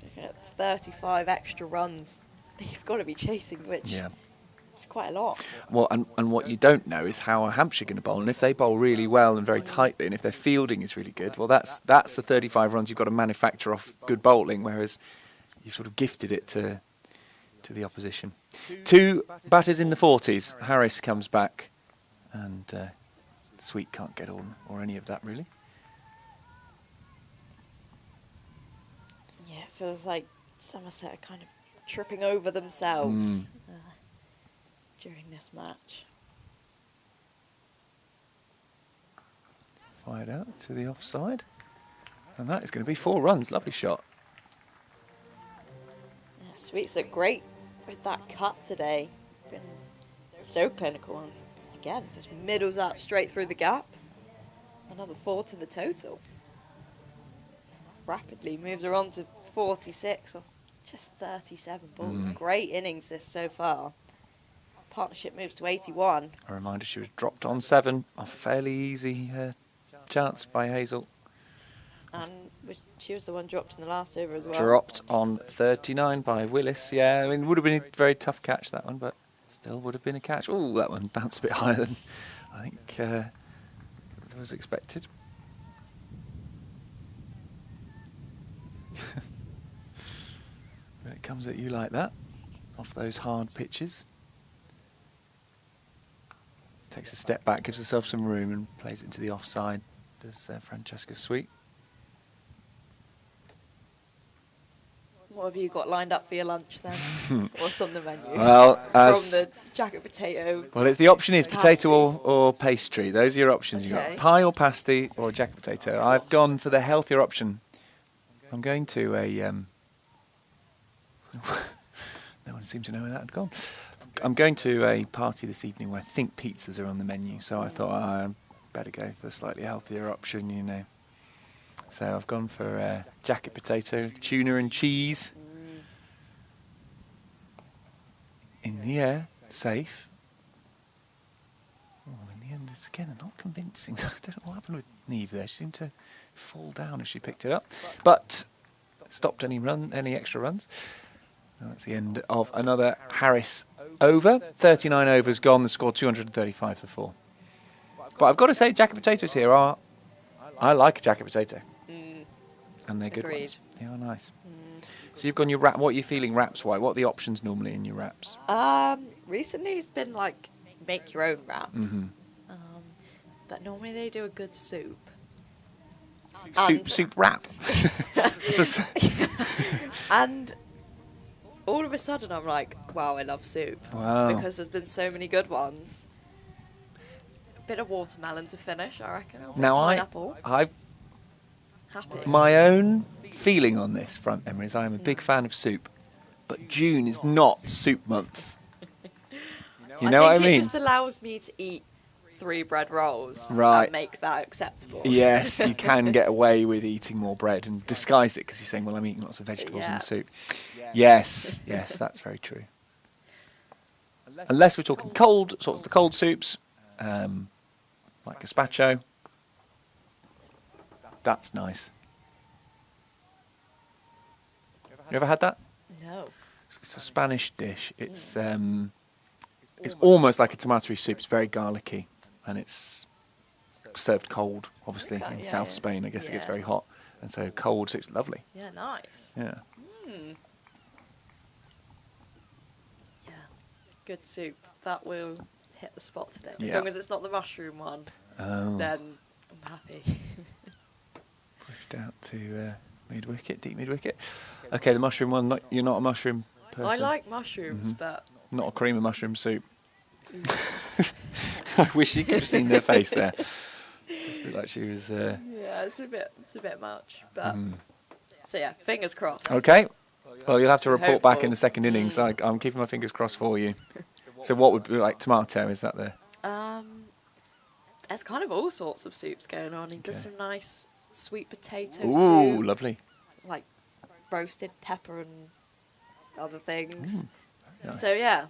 looking at 35 extra runs that you've got to be chasing, which is quite a lot. Well, and what you don't know is how are Hampshire going to bowl, and if they bowl really well and very tightly, and if their fielding is really good, well, that's the 35 runs you've got to manufacture off good bowling, whereas you've sort of gifted it to the opposition. Two batters in the 40s. Harris comes back, and Sweet can't get on or any of that really. Yeah, it feels like Somerset are kind of tripping over themselves during this match. Fired out to the offside, and that is going to be 4 runs. Lovely shot. Yeah, Sweets look great with that cut today. Been so clinical, and again, just middles out straight through the gap. Another 4 to the total. Rapidly moves her on to 46, or just 37 balls. Great innings this so far. Partnership moves to 81. A reminder, she was dropped on 7 off a fairly easy chance by Hazel. And she was the one dropped in the last over as well. Dropped on 39 by Willis. Yeah, I mean, it would have been a very tough catch, that one, but still would have been a catch. Oh, that one bounced a bit higher than I think was expected. When it comes at you like that, off those hard pitches. Takes a step back, gives herself some room and plays it into the offside. Does Francesca Sweet. What have you got lined up for your lunch then? What's on the menu? Well, from the jacket potato. Well, it's the option is pasty. potato or pastry. Those are your options. You've got pie or pasty or jacket potato. I've gone for the healthier option. I'm going to a... no one seemed to know where that had gone. I'm going to a party this evening where I think pizzas are on the menu, so I thought I'd better go for a slightly healthier option, you know. So I've gone for jacket potato, tuna and cheese. In the air, safe. Oh, in the end, it's again not convincing. I don't know what happened with Neve there. She seemed to fall down as she picked it up, but stopped any extra runs. That's the end of another Harris over. 39 overs gone. The score 235 for 4. But I've got to say, jacket potatoes here are... I like a jacket potato. And they're good ones. They are nice. So you've gone your wrap. What are you feeling wraps-wise? What are the options normally in your wraps? Recently it's been like make your own wraps. But normally they do a good soup. Soup wrap. And all of a sudden I'm like, wow, I love soup. Wow. Because there's been so many good ones. A bit of watermelon to finish, I reckon. Now, Pineapple. I've Happy. my own feeling on this front, Emma, is I am a big fan of soup, but June is not soup month. You know what I think mean? it just allows me to eat 3 bread rolls Right. and make that acceptable. Yes, you can get away with eating more bread and disguise it because you're saying, well, I'm eating lots of vegetables in Yeah. the soup. Yes, yes, that's very true. Unless we're talking cold, sort of the cold soups, like gazpacho. That's nice. You ever had that? No. It's a Spanish dish. It's almost like a tomatoey soup. It's very garlicky, and it's served cold. Obviously, Okay, in yeah, South yeah. Spain, I guess it gets Yeah. very hot, and so cold soup's lovely. Yeah, nice. Yeah. Yeah. Good soup. That will hit the spot today. As Yeah. long as it's not the mushroom one, Oh, then I'm happy. pushed out to mid wicket, deep mid wicket. Okay, the mushroom one. You're not a mushroom person. I like mushrooms, but Not a cream of mushroom soup. I wish you could have seen her face there. Just looked like she was. yeah, it's a bit much. But so yeah, fingers crossed. Okay. Well, you'll have to report back Hopeful. in the second innings. I'm keeping my fingers crossed for you. So, what would be like tomato? Is that the? There's kind of all sorts of soups going on. There's some nice sweet potato Ooh, soup, lovely. like roasted pepper and other things. Nice. So yeah,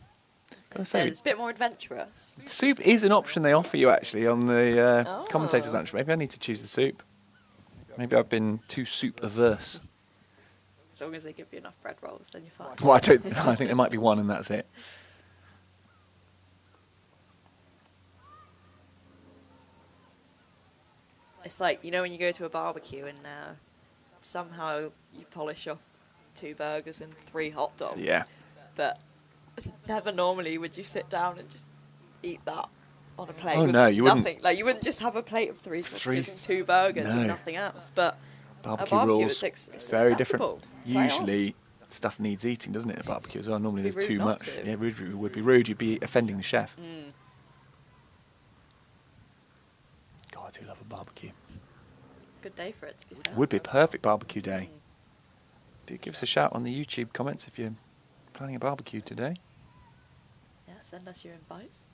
Gotta say, it's a bit more adventurous. soup is an option they offer you actually on the Oh. commentators' lunch. Maybe I need to choose the soup. Maybe I've been too soup averse. As long as they give you enough bread rolls, then you're fine. Well, I think there might be one, and that's it. It's like, you know, when you go to a barbecue and somehow you polish off 2 burgers and 3 hot dogs. Yeah. But never normally would you sit down and just eat that on a plate. Oh, with no, you wouldn't. nothing. Like, you wouldn't just have a plate of 3 sausages and Three- 2 burgers No. and nothing else. But Barbecue a barbecue, rules. it's very different. acceptable. Play on. Usually, stuff needs eating, doesn't it? At barbecue as well. Normally, It'd there's be rude too not much. to. Yeah, rude would be rude. You'd be offending the chef. God, I do love a barbecue. Good day for it, to be fair. Would be a perfect barbecue day. Do give us a shout on the YouTube comments if you're planning a barbecue today. Yeah, send us your invites.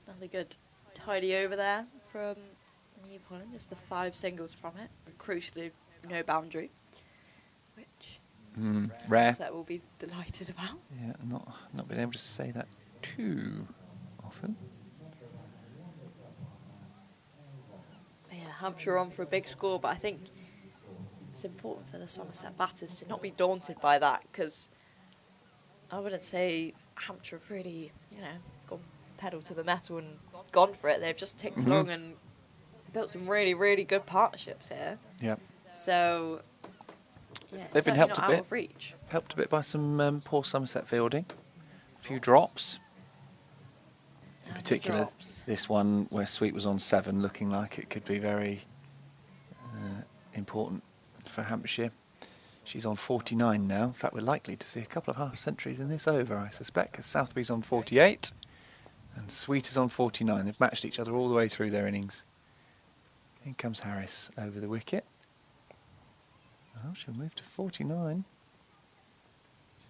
Another good tidy over there from New Holland. Just the 5 singles from it. And crucially, no boundary, which Rare. Somerset will be delighted about. Yeah, not been able to say that too often. Yeah, Hampshire on for a big score, but I think it's important for the Somerset batters to not be daunted by that, because I wouldn't say Hampshire have really, gone pedal to the metal and gone for it. They've just ticked along and built some really, really good partnerships here. Yeah. So, yeah, They've been certainly helped not a out bit. of reach. Helped a bit by some poor Somerset fielding. A few drops. In particular, drops. this one where Sweet was on 7, looking like it could be very important for Hampshire. She's on 49 now. In fact, we're likely to see a couple of half centuries in this over, I suspect, because Southby's on 48 and Sweet is on 49. They've matched each other all the way through their innings. In comes Harris over the wicket. Oh, she'll move to 49.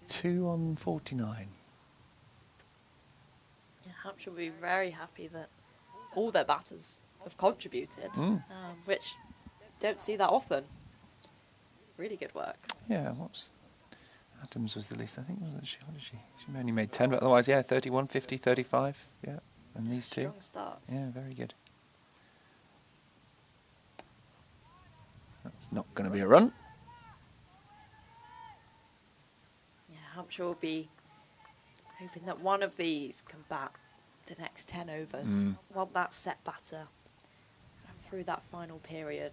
2 on 49. Yeah, Hampshire will be very happy that all their batters have contributed, which don't see that often. Really good work. Yeah, Adams was the least, I think, wasn't she? What did she? She only made 10, but otherwise, yeah, 31, 50, 35. Yeah, and these two. Strong starts. Yeah, very good. That's not going to be a run. Yeah, Hampshire will be hoping that one of these can bat the next 10 overs. Want that set batter through that final period.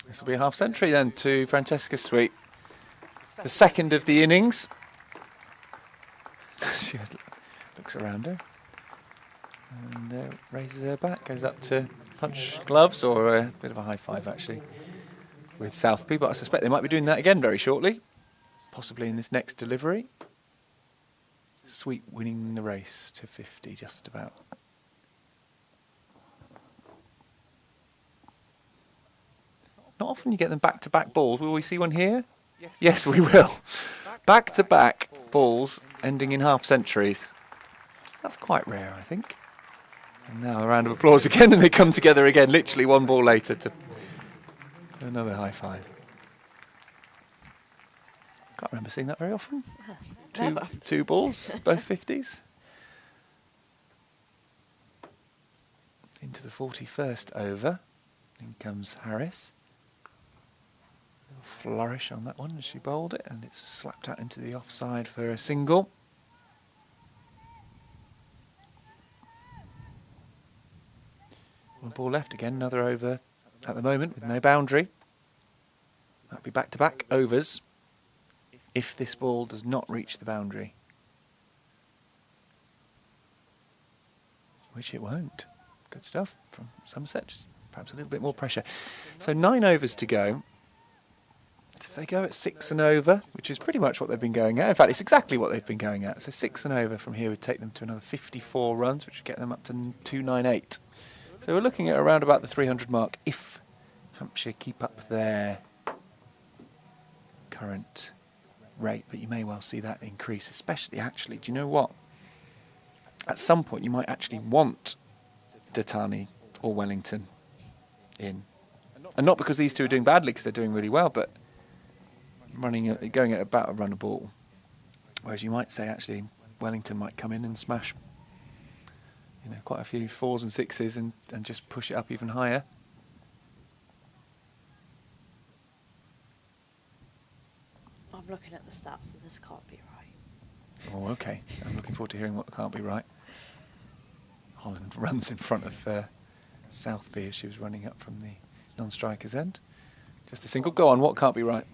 This will be a half century then to Francesca Sweet. the second of the innings. She looks around her and raises her back, goes up to punch gloves, or a bit of a high five actually with Southby, but I suspect they might be doing that again very shortly, possibly in this next delivery. Sweet winning the race to 50 just about. Not often you get them back-to-back balls. Will we see one here? Yes, we will. Back-to-back balls ending in half centuries. That's quite rare, I think. And now a round of applause again, and they come together again, literally one ball later to another high five. Can't remember seeing that very often. Two balls, both 50s. Into the 41st over. In comes Harris. Flourish on that one as she bowled it, and it's slapped out into the offside for a single. One ball left again, another over at the moment with no boundary. That'll be back-to-back overs if this ball does not reach the boundary, which it won't. Good stuff from Somerset, just perhaps a little bit more pressure. So 9 overs to go. So if they go at 6 and over, which is pretty much what they've been going at. In fact, it's exactly what they've been going at. So 6 and over from here would take them to another 54 runs, which would get them up to 298. So we're looking at around about the 300 mark if Hampshire keep up their current rate. But you may well see that increase, especially actually, do you know what? At some point you might actually want Datani or Wellington in. And not because these two are doing badly, because they're doing really well, but going at about a run a ball. Whereas you might say actually Wellington might come in and smash, you know, quite a few 4s and 6s and just push it up even higher. I'm looking at the stats and this can't be right. Oh, okay. I'm looking forward to hearing what can't be right. Holland runs in front of Southby as she was running up from the non-striker's end. Just a single. Go on, what can't be right?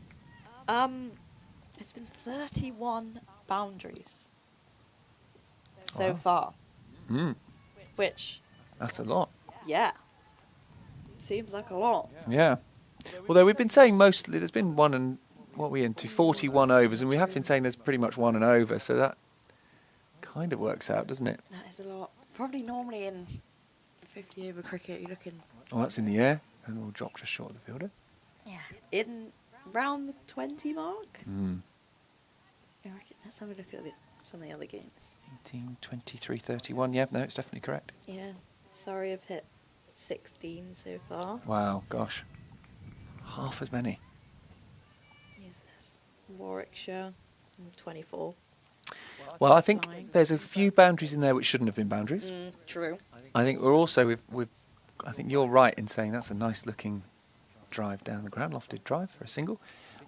It's been 31 boundaries so Wow. far. Mm, Which, that's a lot. yeah, seems like a lot. Yeah. Although we've been saying mostly there's been 41 overs, and we have been saying there's pretty much 1 and over, so that kind of works out, doesn't it? That is a lot. Probably normally in 50 over cricket you're looking... Oh, that's in the air, and we'll drop just short of the fielder. Yeah. In round the 20 mark? Mm. I reckon. Let's have a look at some of the other games. 18, 23, 31. Yeah, no, it's definitely correct. Yeah. Sorry, I've hit 16 so far. Wow, gosh. Half as many. Use this. Warwickshire, 24. Well, I think Fine. there's a few boundaries in there which shouldn't have been boundaries. True. I think we're also, I think you're right in saying that's a nice looking drive down the ground, lofted drive for a single.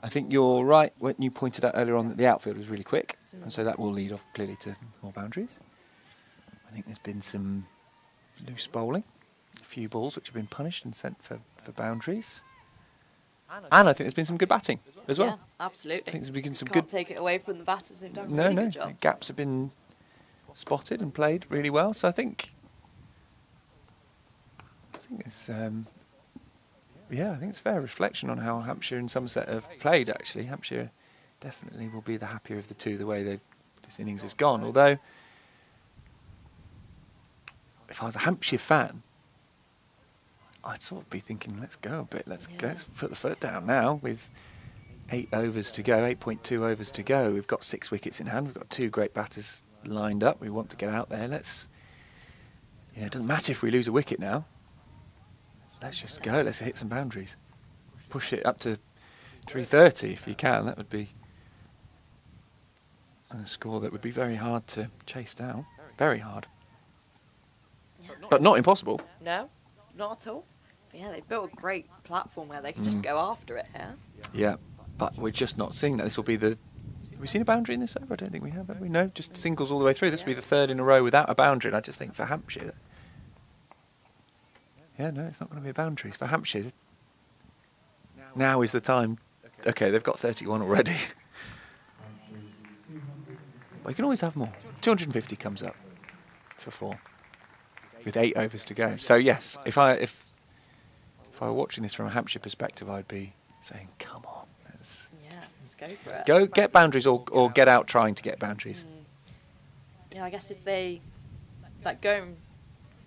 I think you're right when you pointed out earlier on that the outfield was really quick, and so that will lead off clearly to more boundaries. I think there's been some loose bowling, a few balls which have been punished and sent for boundaries. And I think there's been some good batting as well. Yeah, absolutely. I think there's been some Can't good... take it away from the batters. They've done a No, really no, good job. gaps have been spotted and played really well. So I think it's I think it's a fair reflection on how Hampshire and Somerset have played. Actually, Hampshire definitely will be the happier of the two the way this innings has gone. Although, if I was a Hampshire fan, I'd sort of be thinking, let's go a bit. Let's put the foot down now with 8 overs to go, 8.2 overs to go. We've got 6 wickets in hand. We've got 2 great batters lined up. We want to get out there. It doesn't matter if we lose a wicket now. Let's just go. Let's hit some boundaries. Push it up to 330 if you can. That would be a score that would be very hard to chase down. Very hard. Yeah. But not impossible. No, not at all. But yeah, they built a great platform where they can just go after it here. Yeah, but we're just not seeing that. This will be the... Have we seen a boundary in this over? I don't think we have we? No, just singles all the way through. This will be the 3rd in a row without a boundary. And I just think for Hampshire... Yeah, no, it's not going to be a boundary. For Hampshire, now is the time. Okay, they've got 31 already. But you can always have more. 250 comes up for 4 with 8 overs to go. So yes, if I were watching this from a Hampshire perspective, I'd be saying, come on, let's go for it. go get boundaries or get out trying to get boundaries. Yeah, I guess if they like going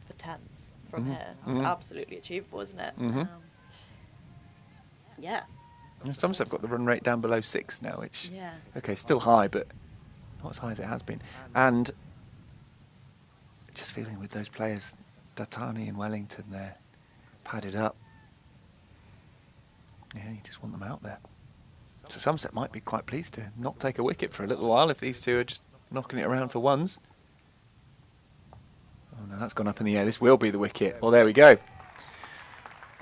for 10s from here, it's absolutely achievable, isn't it? Yeah. Somerset have got the run rate down below 6 now, which okay, still high, but not as high as it has been. And just feeling with those players, Datani and Wellington, they're padded up. Yeah, you just want them out there. So Somerset might be quite pleased to not take a wicket for a little while if these two are just knocking it around for ones. Oh no, that's gone up in the air. This will be the wicket. Well, there we go.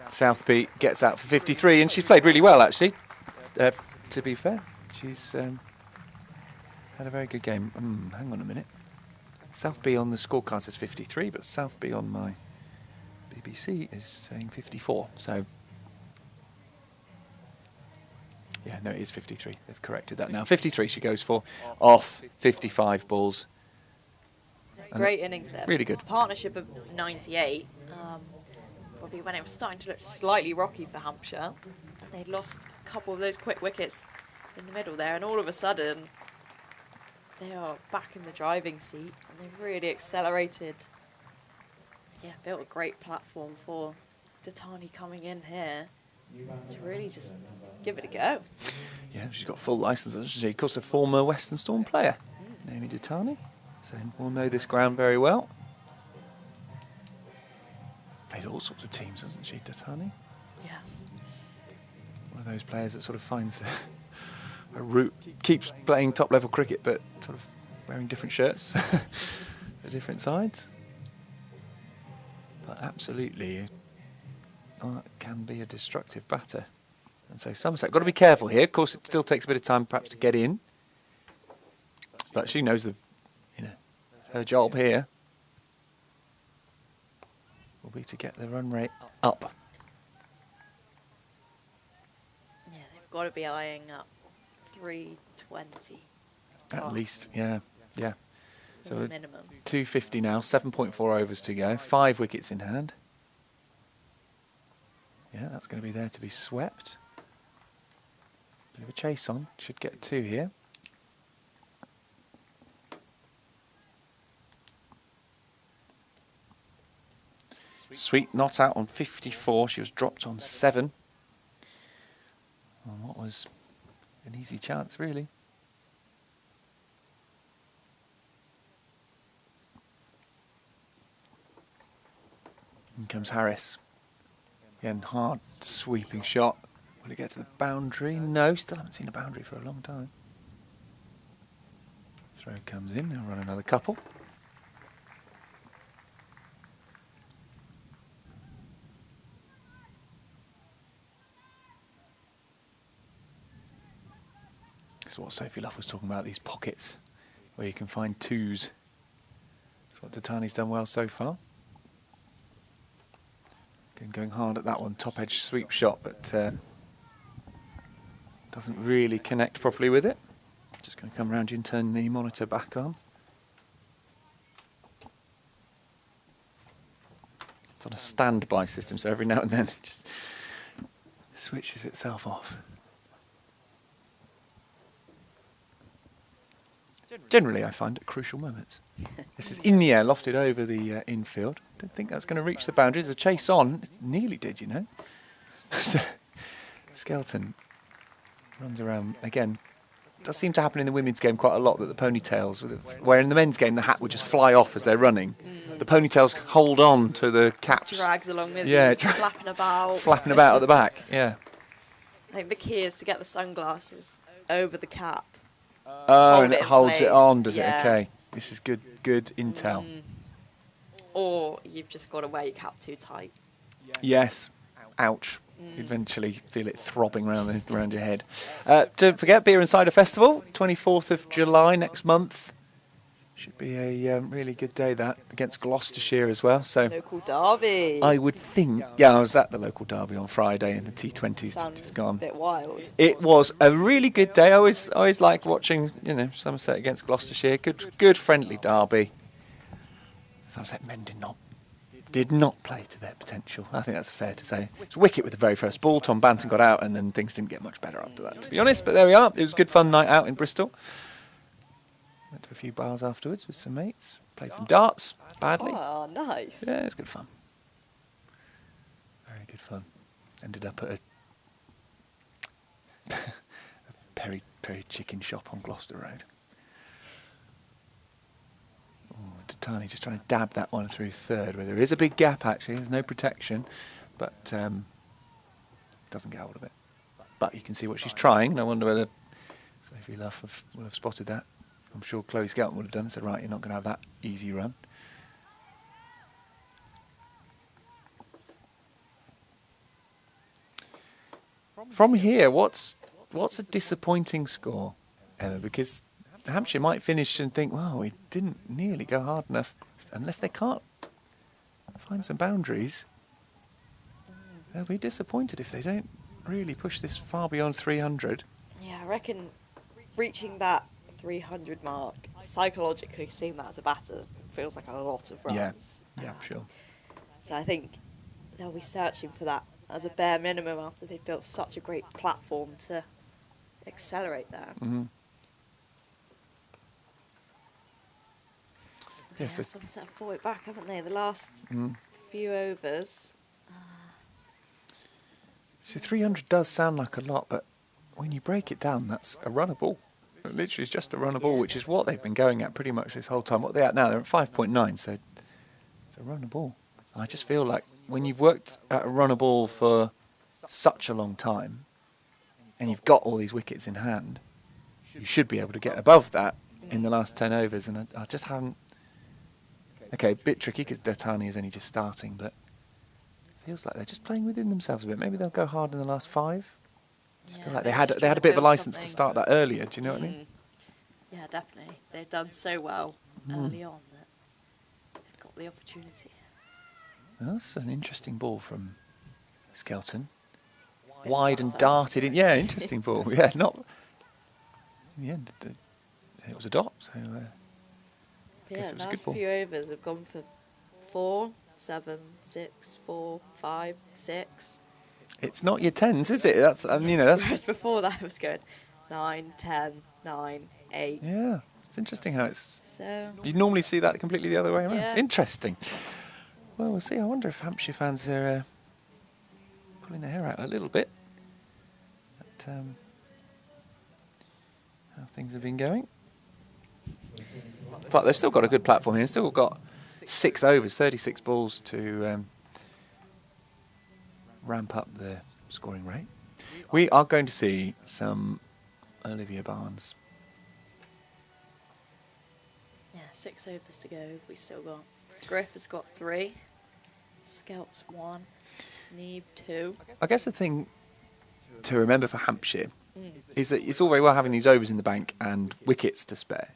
Southby gets out for 53, and she's played really well, actually, to be fair. She's had a very good game. Hang on a minute. Southby on the scorecard says 53, but Southby on my BBC is saying 54. So, yeah, no, it is 53. They've corrected that now. 53 she goes for, off 55 balls. Great innings there. Really good. Partnership of 98. Probably when it was starting to look slightly rocky for Hampshire. And they'd lost a couple of those quick wickets in the middle there, and all of a sudden they are back in the driving seat, and they've really accelerated. Yeah, built a great platform for Datani coming in here to really just give it a go. Yeah, she's got full licence, hasn't she? Of course, a former Western Storm player, Naomi Datani. So we'll know this ground very well. Played all sorts of teams, hasn't she, Datani? Yeah. One of those players that sort of finds a route, keeps playing top-level cricket, but sort of wearing different shirts at different sides. But absolutely, can be a destructive batter. And so Somerset got to be careful here. Of course, it still takes a bit of time, perhaps, to get in. But she knows her job here will be to get the run rate up. Yeah, they've got to be eyeing up 320. At least, yeah. So minimum. 250 now, 7.4 overs to go, 5 wickets in hand. Yeah, that's going to be there to be swept. Bit of a chase on, should get 2 here. Sweet not out on 54, she was dropped on 7. On what was an easy chance, really. In comes Harris. Again, hard sweeping shot. Will it get to the boundary? No, still haven't seen a boundary for a long time. Throw comes in, they'll run another couple. This is what Sophie Luff was talking about, these pockets where you can find 2s. That's what Datani's done well so far. Again, going hard at that one, top edge sweep shot, but doesn't really connect properly with it. Just going to come around you and turn the monitor back on. It's on a standby system, so every now and then it just switches itself off. Generally, I find at crucial moments. This is in the air, lofted over the infield. Don't think that's going to reach the boundaries. A chase on. It nearly did, you know. So, Skelton runs around again. Does seem to happen in the women's game quite a lot, that the ponytails, where in the men's game the hat would just fly off as they're running. The ponytails hold on to the caps. Drags along with you, flapping about. Flapping about at the back, yeah. I think the key is to get the sunglasses over the cap. Oh, and it holds it on, does it? Okay. This is good intel. Or you've just got to wear your cap too tight. Yes. Ouch. You eventually feel it throbbing around your head. Don't forget, Beer and Cider Festival, 24th of July next month. Should be a really good day, that, against Gloucestershire as well. So Local derby. I would think, yeah, I was at the local derby on Friday and the T20's just gone. A bit wild. It was a really good day. I always like watching, Somerset against Gloucestershire. Good friendly derby. Somerset men did not play to their potential. I think that's fair to say. It was a wicket with the very first ball. Tom Banton got out, and then things didn't get much better after that, to be honest. But there we are. It was a good fun night out in Bristol. Went to a few bars afterwards with some mates. Played some darts, badly. Oh, nice. Yeah, it was good fun. Very good fun. Ended up at a Perry chicken shop on Gloucester Road. Oh, Tatani just trying to dab that one through third, where there is a big gap actually. There's no protection, but doesn't get hold of it. But you can see what she's trying, and I wonder whether Sophie Luff will have spotted that. I'm sure Chloe Skelton would have done and said, right, you're not going to have that easy run. From here, what's a disappointing score, Emma? Because Hampshire might finish and think, well, we didn't nearly go hard enough. Unless they can't find some boundaries, they'll be disappointed if they don't really push this far beyond 300. Yeah, I reckon reaching that 300 mark, psychologically seeing that as a batter feels like a lot of runs. Yeah, sure. So I think they'll be searching for that as a bare minimum after they've built such a great platform to accelerate there. Mm-hmm. Yeah, Yes, Somerset have brought it back, haven't they? The last few overs. So 300 does sound like a lot, but when you break it down, that's a runner ball. It literally is just a runner ball, which is what they've been going at pretty much this whole time. What are they at now? They're at 5.9, so it's a runner ball. I just feel like when you've worked at a runner ball for such a long time, and you've got all these wickets in hand, you should be able to get above that in the last 10 overs, and I just haven't. Okay, a bit tricky because Datani is only just starting, but it feels like they're just playing within themselves a bit. Maybe they'll go hard in the last 5. I feel like they had a bit of a license to start that earlier. Do you know what I mean? Yeah, definitely. They've done so well early on that they've got the opportunity. That's an interesting ball from Skelton. Wide and darted in. Yeah, interesting ball. Yeah, not. In the end, it was a dot. So I guess it was a good last ball. few overs have gone for 4, 7, 6, 4, 5, 6. It's not your 10s, is it? That's that's. Whereas before that, it was going 9, 10, 9, 8. Yeah, it's interesting how it's. So You normally see that completely the other way around. Yeah. Interesting. Well, we'll see. I wonder if Hampshire fans are pulling their hair out a little bit at how things have been going. But they've still got a good platform here. They've still got 6 overs, 36 balls to ramp up the scoring rate. We are going to see some Olivia Barnes. yeah, 6 overs to go. We still got Griff has got 3, Skelt's 1, Neve 2. I guess the thing to remember for Hampshire is that it's all very well having these overs in the bank and wickets to spare.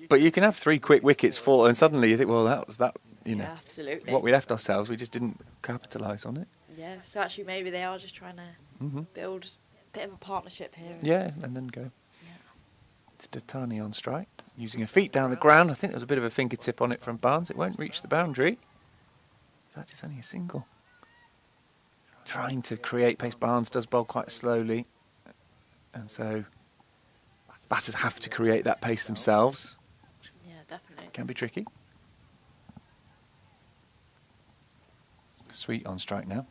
But you can have 3 quick wickets fall, and suddenly you think, well, that was that, Yeah, absolutely. what we left ourselves. We just didn't capitalise on it. Yeah, so actually maybe they are just trying to build a bit of a partnership here. Yeah, and then go. Yeah. It's Datani on strike, using her feet down the ground. I think there was a bit of a fingertip on it from Barnes. It won't reach the boundary. That is only a single. Trying to create pace. Barnes does bowl quite slowly, and so batters have to create that pace themselves. Yeah, definitely. Can be tricky. Sweet on strike now.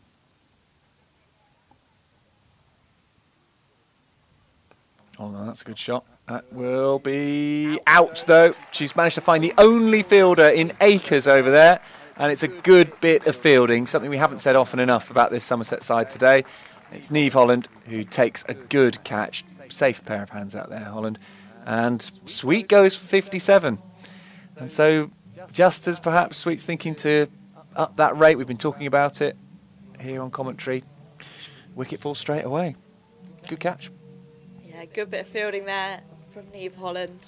Oh no, that's a good shot. That will be out though. She's managed to find the only fielder in acres over there, and it's a good bit of fielding, something we haven't said often enough about this Somerset side today. It's Neve Holland who takes a good catch. Safe pair of hands out there, Holland. And Sweet goes for 57. And so just as perhaps Sweet's thinking to up that rate, we've been talking about it here on commentary, wicket falls straight away. Good catch. Yeah, good bit of fielding there from Neve Holland.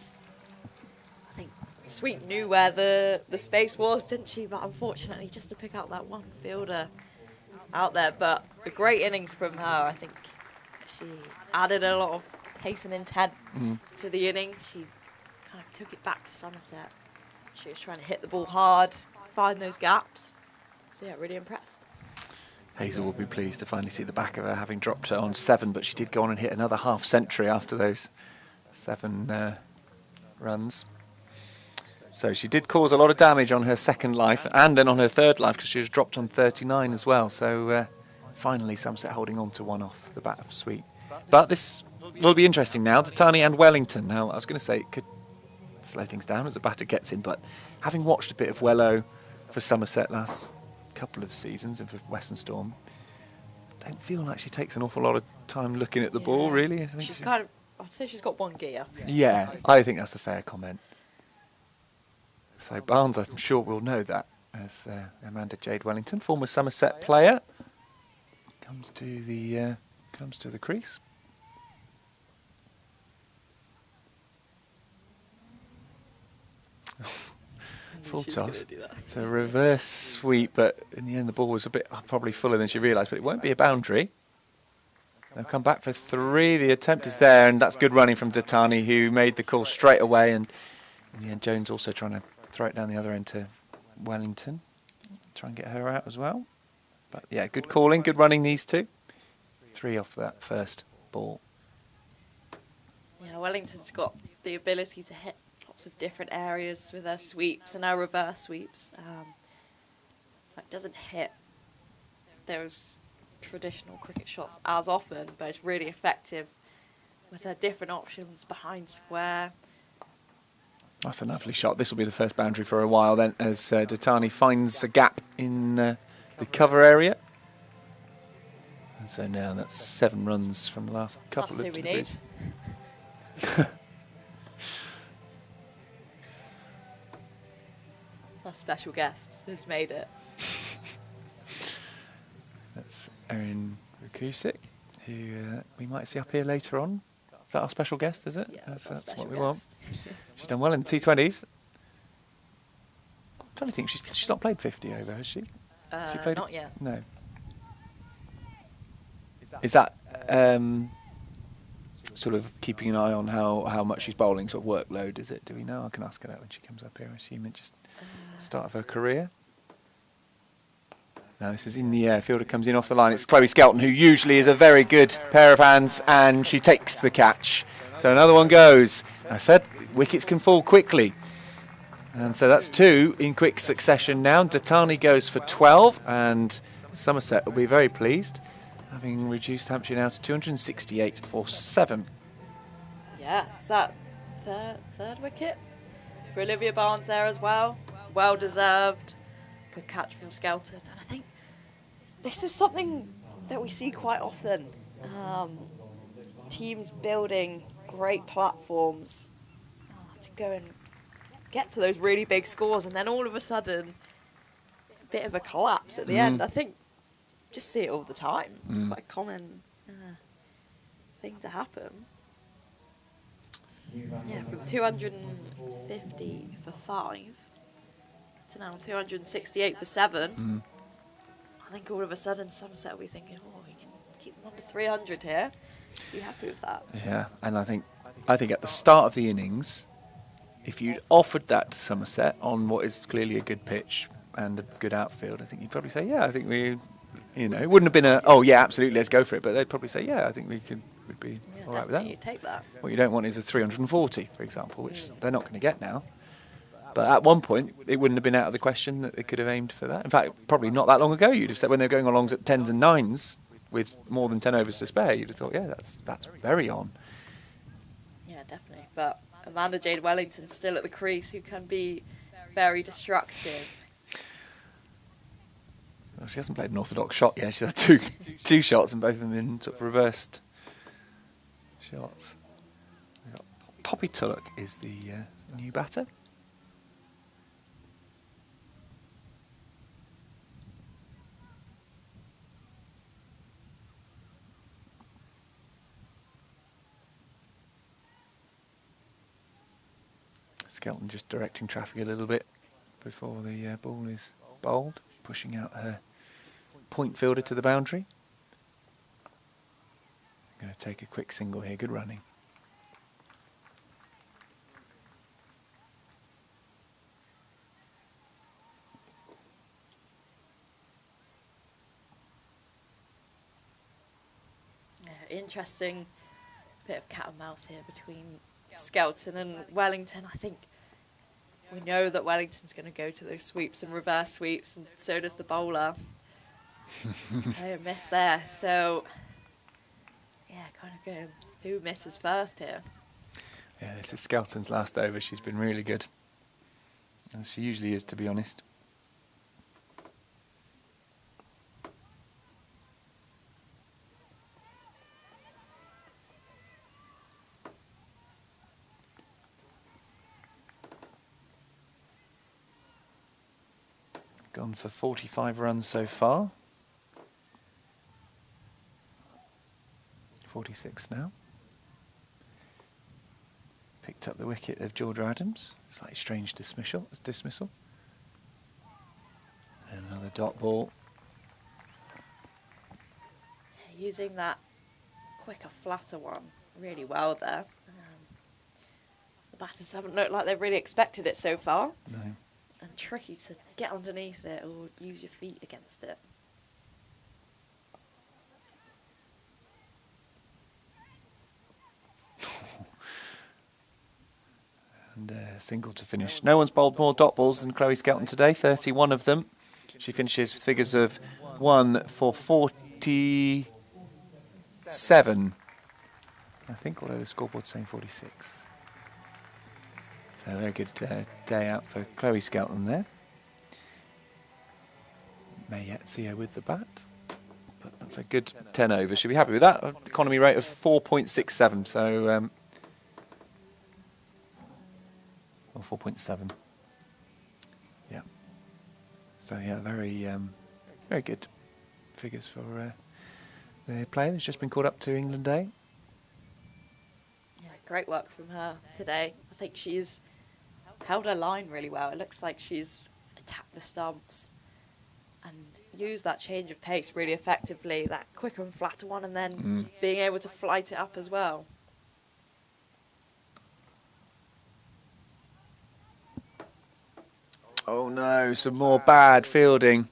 I think Sweet knew where the space was, didn't she? But unfortunately, just to pick out that one fielder out there. But a great innings from her. I think she added a lot of pace and intent to the innings. She kind of took it back to Somerset. She was trying to hit the ball hard, find those gaps. So yeah, really impressed. Hazel will be pleased to finally see the back of her, having dropped her on 7, but she did go on and hit another half century after those 7 runs. So she did cause a lot of damage on her second life and then on her third life because she was dropped on 39 as well. So finally Somerset holding on to one off the bat of Sweet. But this will be interesting now. Tatani and Wellington. Now, I was going to say it could slow things down as the batter gets in, but having watched a bit of Wello for Somerset last couple of seasons and for Western Storm, I don't feel like she takes an awful lot of time looking at the ball, really. I think she's kind of, I'd say she's got one gear. Yeah, I think that's a fair comment. So Barnes, I'm sure, will know that as Amanda Jade Wellington, former Somerset player, comes to the crease. Full toss. So reverse sweep, but in the end the ball was a bit probably fuller than she realised, but it won't be a boundary. They'll come back for 3. The attempt is there, and that's good running from Tatani, who made the call straight away. And in the end, Jones also trying to throw it down the other end to Wellington. Try and get her out as well. But yeah, good calling, good running, these two. 3 off that first ball. Yeah, Wellington's got the ability to hit lots of different areas with her sweeps and her reverse sweeps. Like doesn't hit those traditional cricket shots as often, but it's really effective with her different options behind square. That's a lovely shot. This will be the first boundary for a while then, as Tatani finds a gap in the cover area. And so now that's 7 runs from the last couple That's of who we need. Our special guest has made it. That's Erin Rukusik, who we might see up here later on. Is that our special guest, is it? Yeah, that's what we want. She's done well in the T20s. I'm trying to think, she's not played 50 over, has she? She played not yet. No. Is that sort of keeping an eye on how much she's bowling, sort of workload, is it? Do we know? I can ask her that when she comes up here. I assume it's just start of her career. No, this is in the air. Fielder comes in off the line. It's Chloe Skelton, who usually is a very good pair of hands, and she takes the catch. So another one goes. I said wickets can fall quickly. And so that's 2 in quick succession now. Tatani goes for 12, and Somerset will be very pleased, having reduced Hampshire now to 268 for 7. Yeah, is that third wicket for Olivia Barnes there as well? Well deserved. Good catch from Skelton. And I think this is something that we see quite often. Teams building great platforms to go and get to those really big scores, and then all of a sudden, a bit of a collapse at the end. I think just see it all the time. It's quite a common thing to happen. Yeah, from 250 for 5 to now 268 for 7. I think all of a sudden Somerset will be thinking, oh, we can keep them under 300 here. Be happy with that. Yeah, and I think at the start of the innings, if you'd offered that to Somerset on what is clearly a good pitch and a good outfield, I think you'd probably say, yeah, I think we, it wouldn't have been a, oh yeah, absolutely, let's go for it. But they'd probably say, yeah, I think we'd be all right with that. You'd take that. What you don't want is a 340, for example, which they're not going to get now. But at one point, it wouldn't have been out of the question that they could have aimed for that. In fact, probably not that long ago, you'd have said when they were going along at 10s and 9s with more than 10 overs to spare, you'd have thought, yeah, that's very on. Yeah, definitely. But Amanda Jade Wellington still at the crease, who can be very destructive. Well, she hasn't played an orthodox shot yet. She's had two shots, and both of them in sort of reversed shots. Poppy Tulloch is the new batter. Skelton just directing traffic a little bit before the ball is bowled, pushing out her point fielder to the boundary. Going to take a quick single here. Good running. Interesting bit of cat and mouse here between Skelton and Wellington. I think we know that Wellington's going to go to those sweeps and reverse sweeps, and so does the bowler. Player missed there, so yeah, kind of going who misses first here. Yeah, this is Skelton's last over. She's been really good, as she usually is, to be honest. Gone for 45 runs so far. 46 now. Picked up the wicket of Georgia Adams. Slightly strange dismissal. And another dot ball. Using that quicker, flatter one really well there. The batters haven't looked like they've really expected it so far. No. And tricky to get underneath it or use your feet against it. And single to finish. No one's bowled more dot balls than Chloe Skelton today, 31 of them. She finishes with figures of 1 for 47, I think, although the scoreboard's saying 46. So a very good day out for Chloe Skelton there. May yet see her with the bat, but that's a good 10 overs. Should be happy with that. Economy rate of 4.67, so or 4.7. Yeah. So yeah, very good figures for the player who's just been called up to England Day. Yeah, great work from her today. I think she's held her line really well. It looks like she's attacked the stumps and used that change of pace really effectively, that quicker and flatter one, and then being able to flight it up as well. Oh no, some more bad fielding.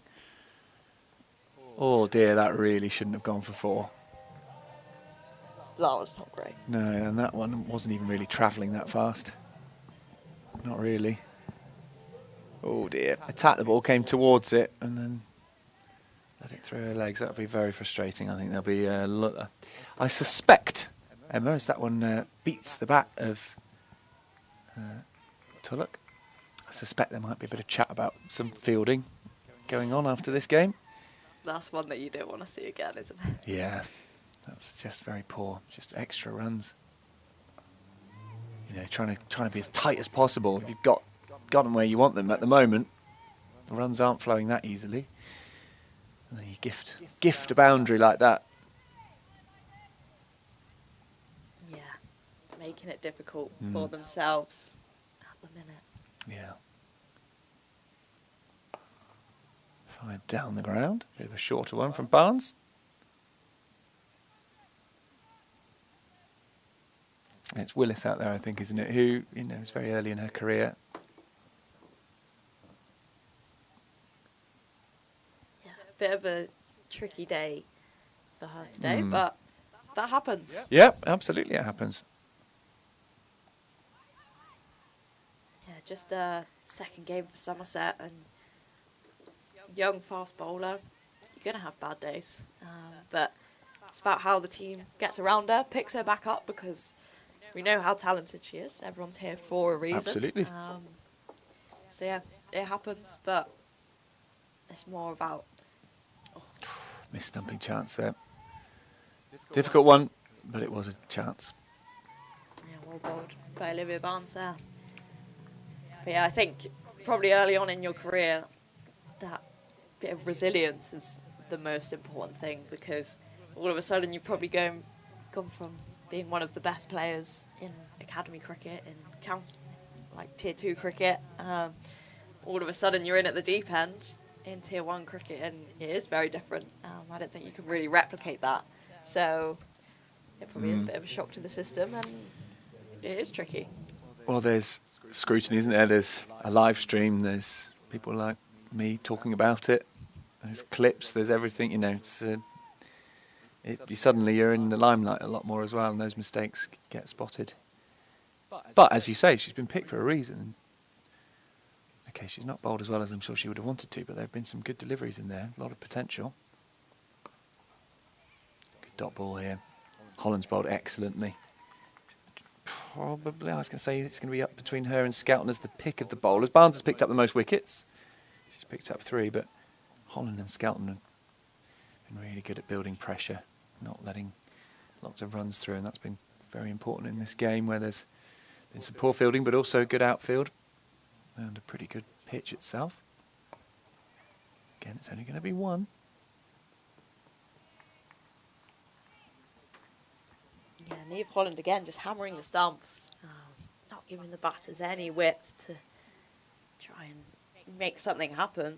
Oh dear, that really shouldn't have gone for 4. That was not great. No, and that one wasn't even really travelling that fast. Not really. Oh dear. Attacked the ball, came towards it, and then let it through her legs. That'll be very frustrating. I think there'll be a lot. I suspect, Emma, as that one beats the bat of Tulloch, I suspect there might be a bit of chat about some fielding going on after this game. That's one that you don't want to see again, isn't it? Yeah, that's just very poor. Just extra runs. You know, trying to be as tight as possible. If you've got them where you want them at the moment, the runs aren't flowing that easily. And then you gift a boundary like that. Yeah, making it difficult for themselves at the minute. Yeah. Fired down the ground. Bit of a shorter one from Barnes. It's Willis out there, I think, isn't it? Who, you know, is very early in her career. Yeah, a bit of a tricky day for her today, but that happens. Yep, absolutely, it happens. Yeah, just a second game for Somerset, and young fast bowler, you're going to have bad days. But it's about how the team gets around her, picks her back up, because we know how talented she is. Everyone's here for a reason. Absolutely. So yeah, it happens, but it's more about... Missed stumping chance there. Difficult one, but it was a chance. Yeah, well bowled by Olivia Barnes there. But yeah, I think probably early on in your career, that bit of resilience is the most important thing, because all of a sudden you've probably gone from being one of the best players in academy cricket in like Tier 2 cricket. All of a sudden you're in at the deep end in Tier 1 cricket, and it is very different. I don't think you can really replicate that. So it probably is a bit of a shock to the system, and it is tricky. Well, there's scrutiny, isn't there? There's a live stream, there's people like me talking about it, there's clips, there's everything, you know. It's, you're in the limelight a lot more as well, and those mistakes get spotted. But as you say, she's been picked for a reason. Okay, she's not bowled as well as I'm sure she would have wanted to, but there have been some good deliveries in there, a lot of potential. Good dot ball here. Holland's bowled excellently. Probably, I was going to say it's going to be up between her and Skelton as the pick of the bowlers. Barnes has picked up the most wickets. She's picked up 3, but Holland and Skelton have been really good at building pressure, not letting lots of runs through, and that's been very important in this game where there's been some poor fielding, but also good outfield and a pretty good pitch itself. Again, it's only going to be 1. Yeah, Neve Holland again just hammering the stumps, not giving the batters any width to try and make something happen.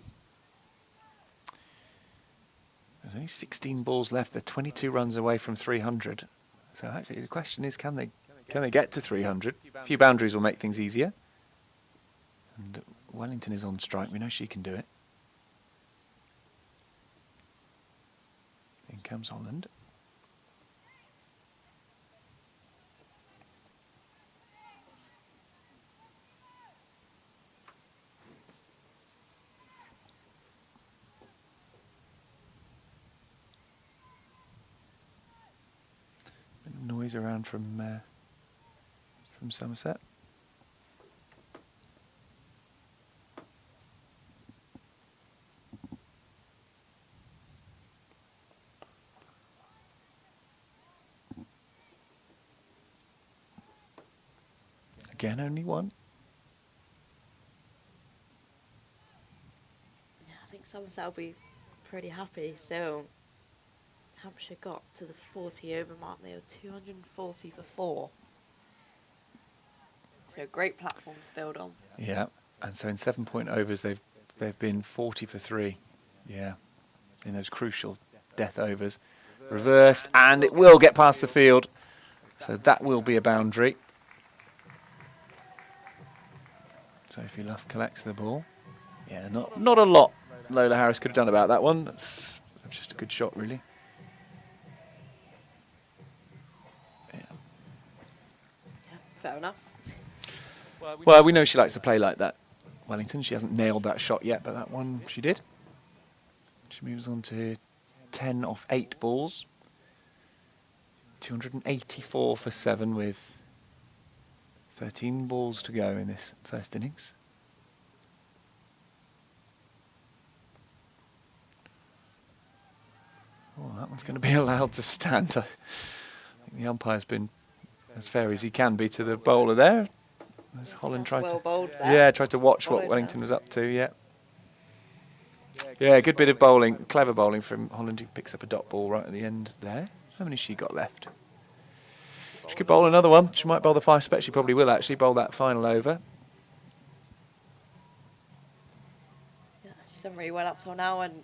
There's only 16 balls left. They're 22 runs away from 300. So actually the question is, can they get to 300? A few boundaries will make things easier. And Wellington is on strike. We know she can do it. In comes Holland. Noise around from Somerset. Again, only 1. Yeah, I think Somerset will be pretty happy. So Hampshire got to the 40 over mark. They were 240 for 4. So a great platform to build on. Yeah, and so in 7-point overs they've been 40 for 3. Yeah, in those crucial death overs. Reversed, and it will get past the field. So that will be a boundary. Sophie Luff collects the ball. Yeah, not a lot Lola Harris could have done about that one. That's just a good shot, really. Fair enough. Well, we know she likes to play like that, Wellington. She hasn't nailed that shot yet, but that one she did. She moves on to 10 off 8 balls. 284 for 7 with 13 balls to go in this first innings. Oh, that one's going to be allowed to stand. I think the umpire's been as fair as he can be to the bowler there. As Holland tried to watch what Wellington was up to. Yeah, good bit of bowling, clever bowling from Holland, who picks up a dot ball right at the end there. How many has she got left? She could bowl another one. She might bowl the 5 spec. She probably will actually bowl that final over. Yeah, she's done really well up till now, and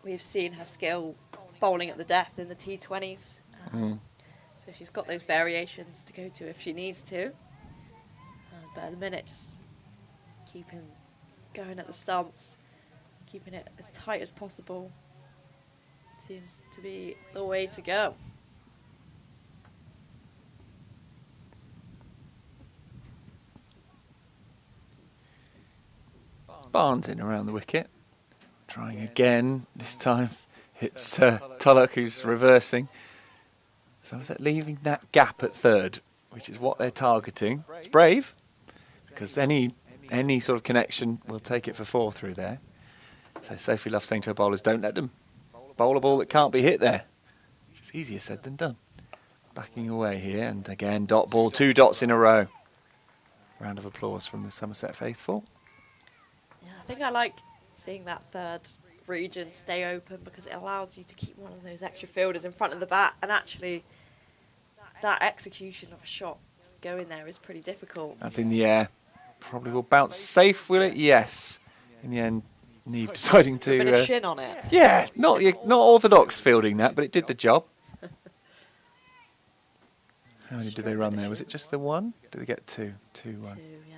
we've seen her skill bowling at the death in the T20s. So she's got those variations to go to if she needs to. But at the minute, just keeping going at the stumps, keeping it as tight as possible, seems to be the way to go. Barnes in around the wicket. Trying again. This time it's Tulloch who's reversing. Somerset leaving that gap at 3rd, which is what they're targeting. It's brave, because any sort of connection will take it for 4 through there. So Sophie Luff saying to her bowlers, don't let them bowl a ball that can't be hit there. Which is easier said than done. Backing away here, and again, dot ball, 2 dots in a row. Round of applause from the Somerset faithful. Yeah, I think I like seeing that 3rd region stay open, because it allows you to keep one of those extra fielders in front of the bat, and actually that execution of a shot going there is pretty difficult. That's in the air. probably will bounce safe, will it? Yes. In the end, Neve deciding to... A bit of shin on it. Yeah, not orthodox fielding that, but it did the job. How many did they run there? Was it just the one? Did they get two? 2-1. Two, yeah.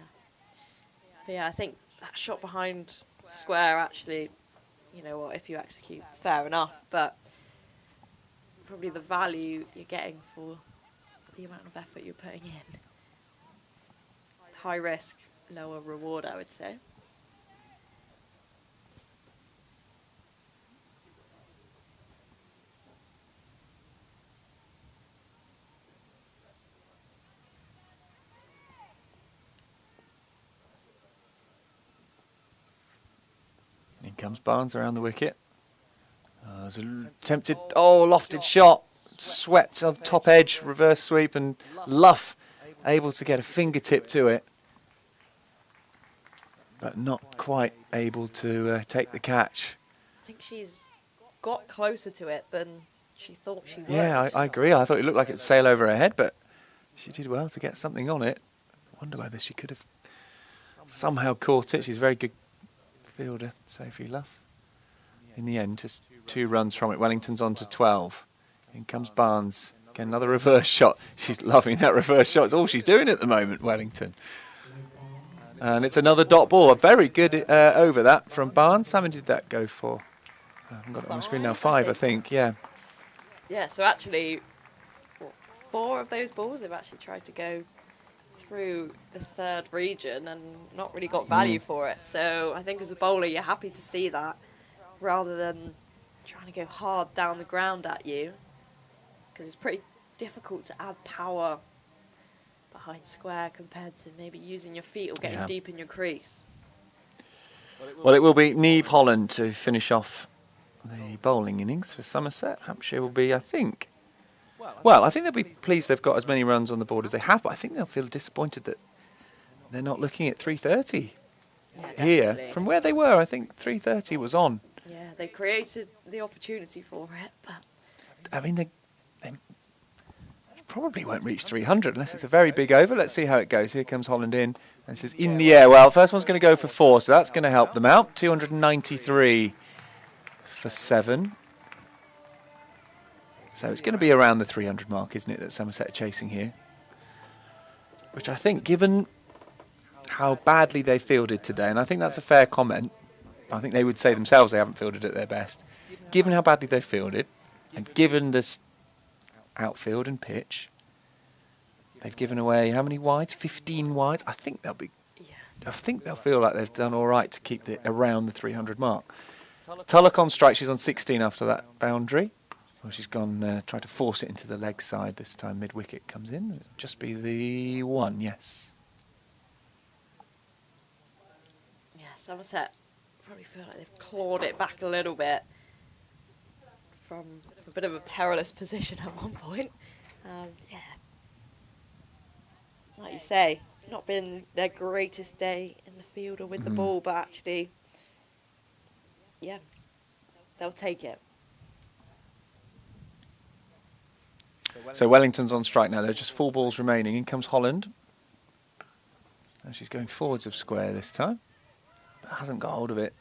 But yeah, I think that shot behind square actually, you know what, if you execute, fair enough, but probably the value you're getting for the amount of effort you're putting in. High risk, lower reward, I would say. In comes Barnes around the wicket. There's a tempted, lofted shot. Swept on top edge, reverse sweep, and Luff able to get a fingertip to it. But not quite able to take the catch. I think she's got closer to it than she thought she would. Yeah, I agree. I thought it looked like it'd sail over her head, but she did well to get something on it. I wonder whether she could have somehow caught it. She's a very good fielder, Sophie Luff. In the end, just 2 runs from it. Wellington's on to 12. In comes Barnes. Again, another reverse shot. She's loving that reverse shot. It's all she's doing at the moment, Wellington. And it's another dot ball. A very good over that from Barnes. How many did that go for? I haven't got it on the screen now. 5, I think. Yeah. Yeah, so actually, 4 of those balls they've actually tried to go through the 3rd region and not really got value for it. So I think as a bowler, you're happy to see that rather than trying to go hard down the ground at you, because it's pretty difficult to add power behind square compared to maybe using your feet or getting deep in your crease. Well, it will be Neve Holland to finish off the bowling innings for Somerset. Hampshire will be, I think... Well, I think they'll be pleased they've got as many runs on the board as they have, but I think they'll feel disappointed that they're not looking at 330 here. From where they were, I think 330 was on. Yeah, they created the opportunity for it, but... I mean, they probably won't reach 300 unless it's a very big over. Let's see how it goes. Here comes Holland in. And this is in the air. Well, first one's going to go for 4, so that's going to help them out. 293 for 7. So it's going to be around the 300 mark, isn't it, that Somerset are chasing here? Which I think, given how badly they fielded today, and I think that's a fair comment, I think they would say themselves they haven't fielded at their best. Given how badly they fielded, and given this outfield and pitch, they've given away how many wides? 15 wides. I think they'll feel like they've done all right to keep it around the 300 mark. Tulloch on strike. She's on 16 after that boundary. Well, she's gone, tried to force it into the leg side this time. Mid-wicket comes in. It'll just be the 1, yes. Yeah, Somerset probably feel like they've clawed it back a little bit from a bit of a perilous position at one point. Yeah. Like you say, not been their greatest day in the field or with the ball, but actually, yeah, they'll take it. So Wellington's on strike now. There are just 4 balls remaining. In comes Holland. And she's going forwards of square this time. But hasn't got hold of it.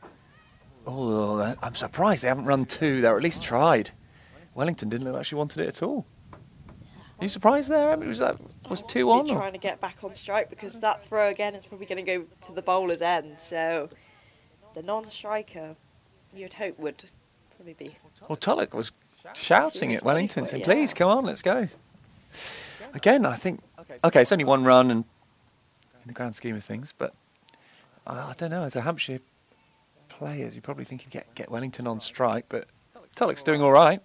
Oh, I'm surprised they haven't run 2. They were at least tried. Wellington didn't look like she wanted it at all. Are you surprised there? I mean, was 2 on? Trying to get back on strike, because that throw again is probably going to go to the bowler's end. So the non-striker, you'd hope, would probably be. Well, Tulloch was shouting at Wellington, saying, please, come on, let's go. Again, I think, okay, it's only 1 run and in the grand scheme of things, but I don't know, as a Hampshire player, you probably think you'd get Wellington on strike, but Tulloch's doing all right.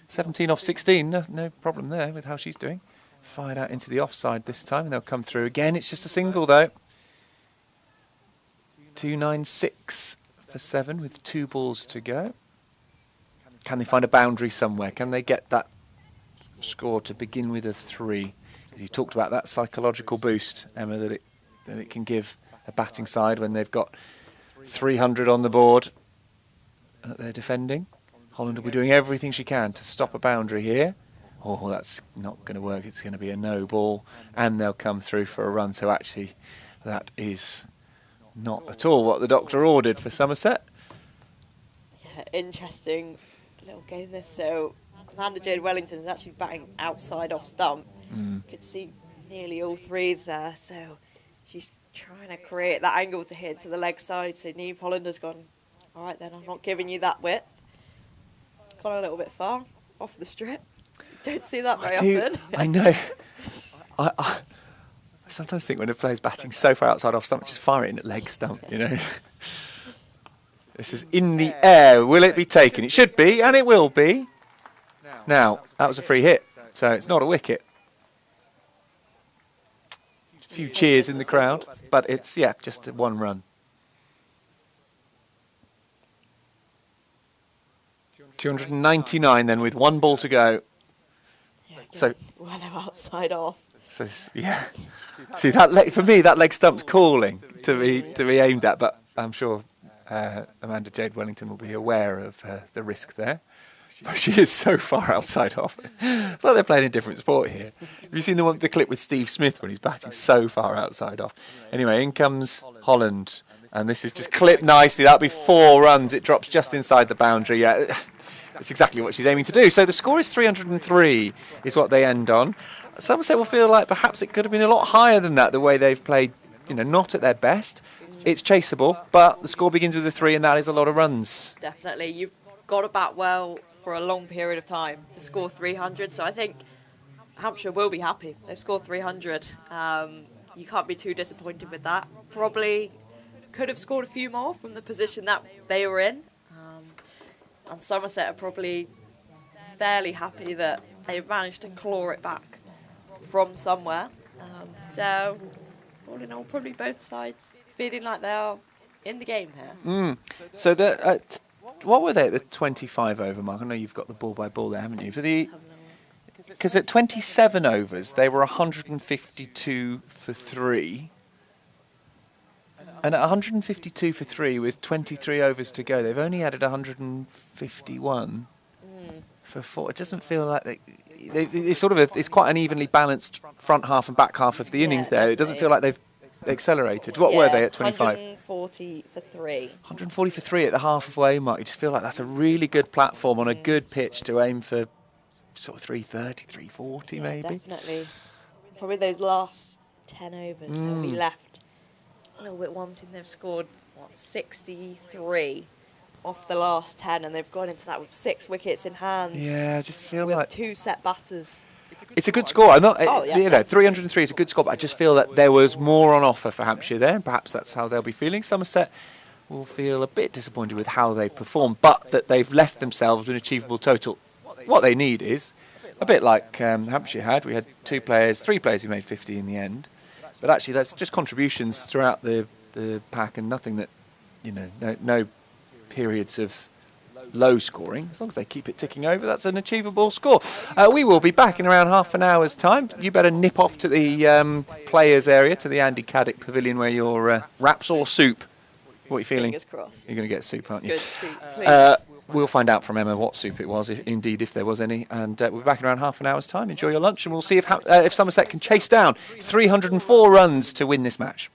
17 off 16, no problem there with how she's doing. Fired out into the offside this time, and they'll come through again. It's just a single, though. 296 for 7 with 2 balls to go. Can they find a boundary somewhere? Can they get that score to begin with a 3? Because you talked about that psychological boost, Emma, that it can give a batting side when they've got 300 on the board that they're defending. Holland will be doing everything she can to stop a boundary here. Oh, that's not going to work. It's going to be a no ball, and they'll come through for a run. So actually, That is not at all what the doctor ordered for Somerset. Yeah, interesting little game this. So Amanda Jade Wellington is actually batting outside off stump. You could see nearly all three there. So she's trying to create that angle to hit to the leg side. So Neve Hollander's gone, all right then, I'm not giving you that width. It's gone a little bit far off the strip. Don't see that very often. I know. I sometimes think when a player's batting so far outside off stump, just fire it in at leg stump, you know. This is in the air. Will it be taken? It should be, and it will be. Now, that was a free hit, so it's not a wicket. A few cheers in the crowd, but it's, yeah, just one run. 299 then with one ball to go. So well, outside off. So yeah, see that for me that leg stump's calling to be aimed at, but I'm sure Amanda Jade Wellington will be aware of the risk there. But she is so far outside off. It's like they're playing a different sport here. Have you seen the clip with Steve Smith when he's batting so far outside off? Anyway, in comes Holland, and this is just clipped nicely. That'll be 4 runs. It drops just inside the boundary. Yeah, it's exactly what she's aiming to do. So the score is 303, is what they end on. Somerset will feel like perhaps it could have been a lot higher than that, the way they've played, not at their best. It's chaseable, but the score begins with a 3, and that is a lot of runs. Definitely. You've got to bat well for a long period of time to score 300, so I think Hampshire will be happy. They've scored 300. You can't be too disappointed with that. Probably could have scored a few more from the position that they were in. And Somerset are probably fairly happy that they've managed to claw it back from somewhere. So, all in all, probably both sides feeling like they are in the game here. So, what were they at the 25 over mark? I know you've got the ball by ball there, haven't you? Because at 27 overs, they were 152 for 3. And at 152 for 3 with 23 overs to go, they've only added 151 for 4. It doesn't feel like it's quite an evenly balanced front half and back half of the innings there. It doesn't feel like they've accelerated. What were they at 25? 140 for 3. 140 for 3 at the halfway mark. You just feel like that's a really good platform on a good pitch to aim for sort of 330, 340 maybe. Definitely. Probably those last 10 overs that we left a little bit wanting. They've scored 63 off the last 10, and they've gone into that with 6 wickets in hand. Yeah, I just feel with like 2 set batters. it's a good score. I'm not, 303 is a good score, but I just feel that there was more on offer for Hampshire there, and perhaps that's how they'll be feeling. Somerset will feel a bit disappointed with how they've performed, but that they've left themselves an achievable total. What they need is a bit like Hampshire had. We had 3 players who made 50 in the end. But actually, that's just contributions throughout the pack, and nothing that, no periods of low scoring. As long as they keep it ticking over, that's an achievable score. We will be back in around half an hour's time. You better nip off to the players' area, to the Andy Caddick Pavilion, where your wraps or soup. What are you feeling? Fingers crossed. You're going to get soup, aren't you? Good soup, please. We'll find out from Emma what soup it was, if there was any. And we'll be back in around half an hour's time. Enjoy your lunch, and we'll see if Somerset can chase down 304 runs to win this match.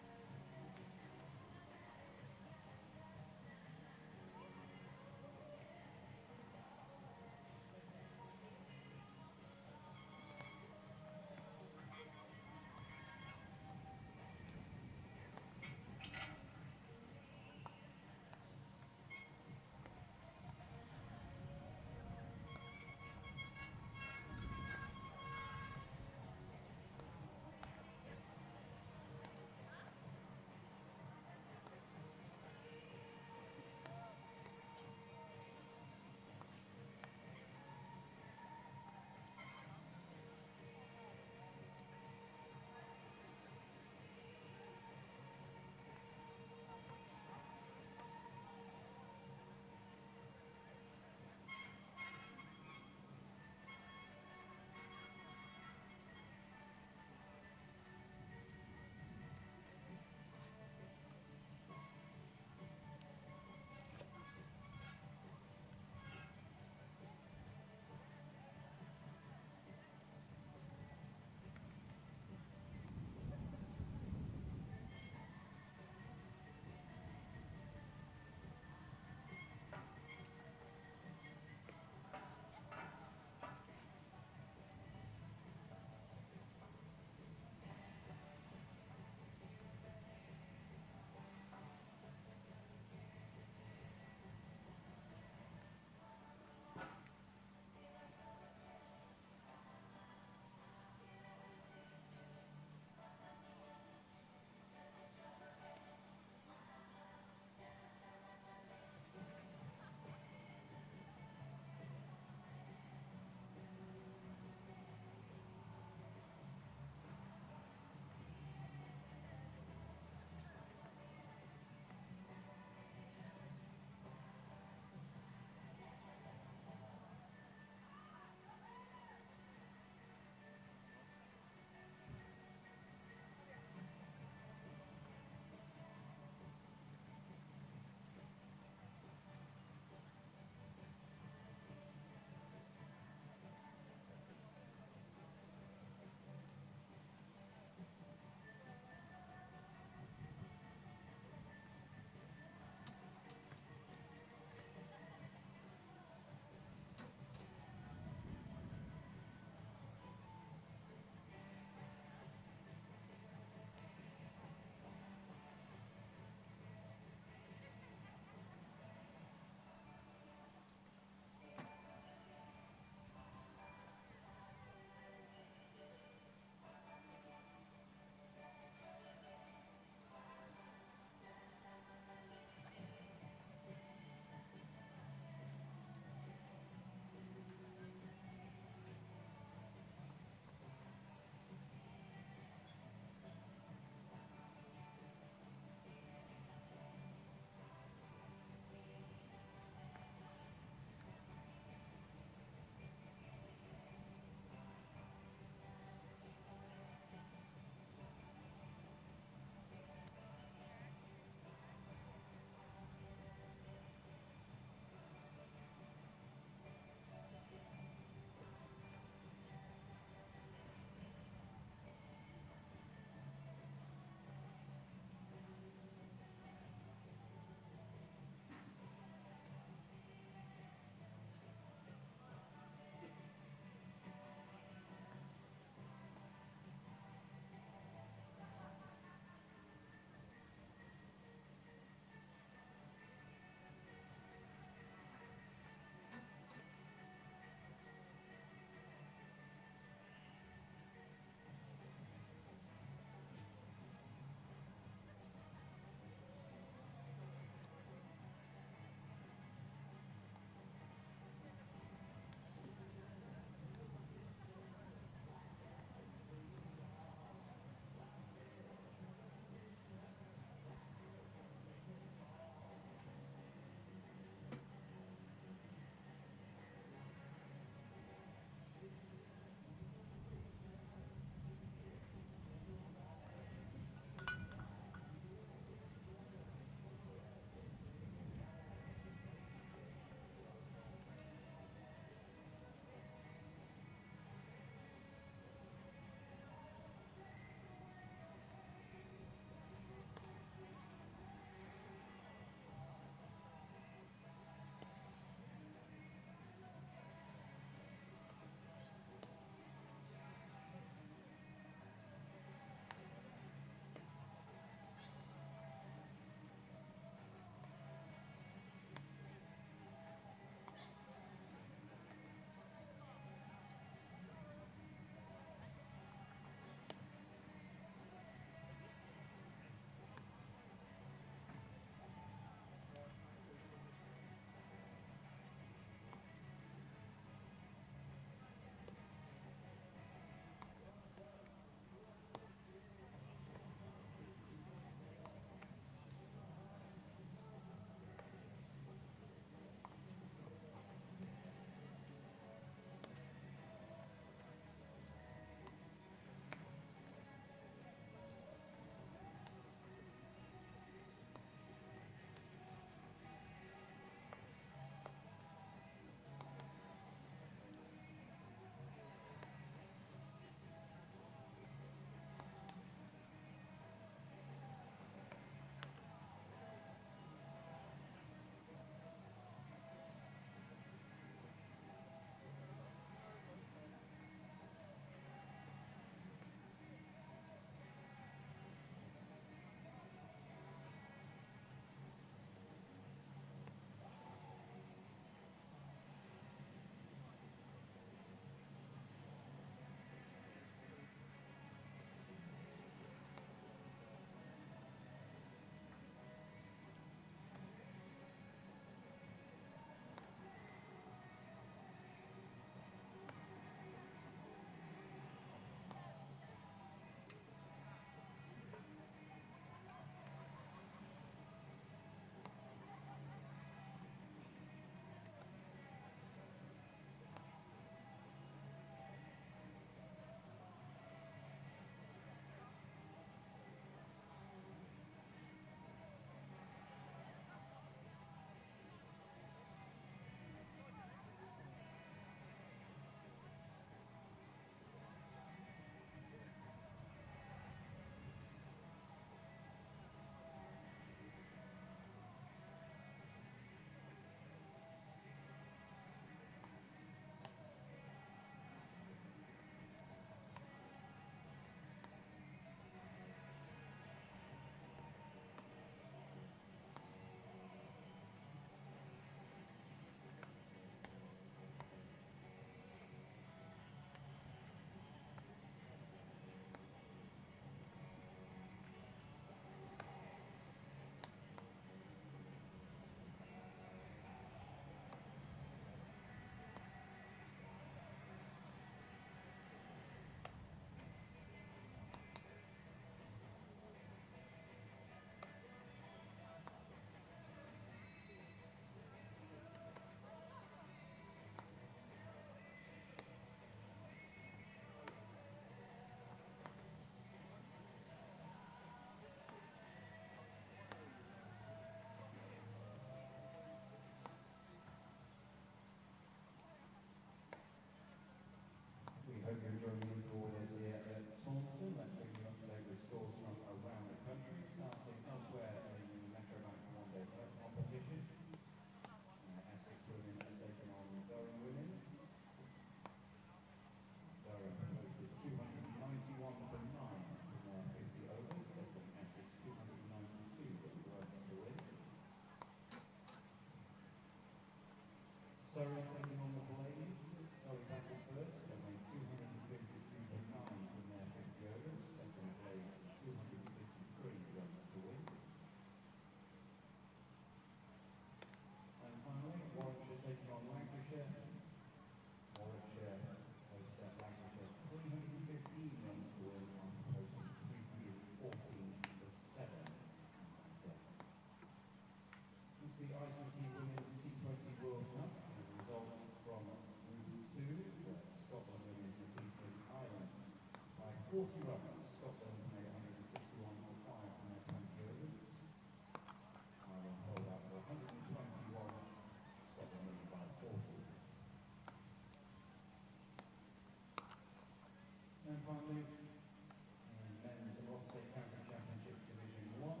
finally, in men's Somerset County Championship Division 1,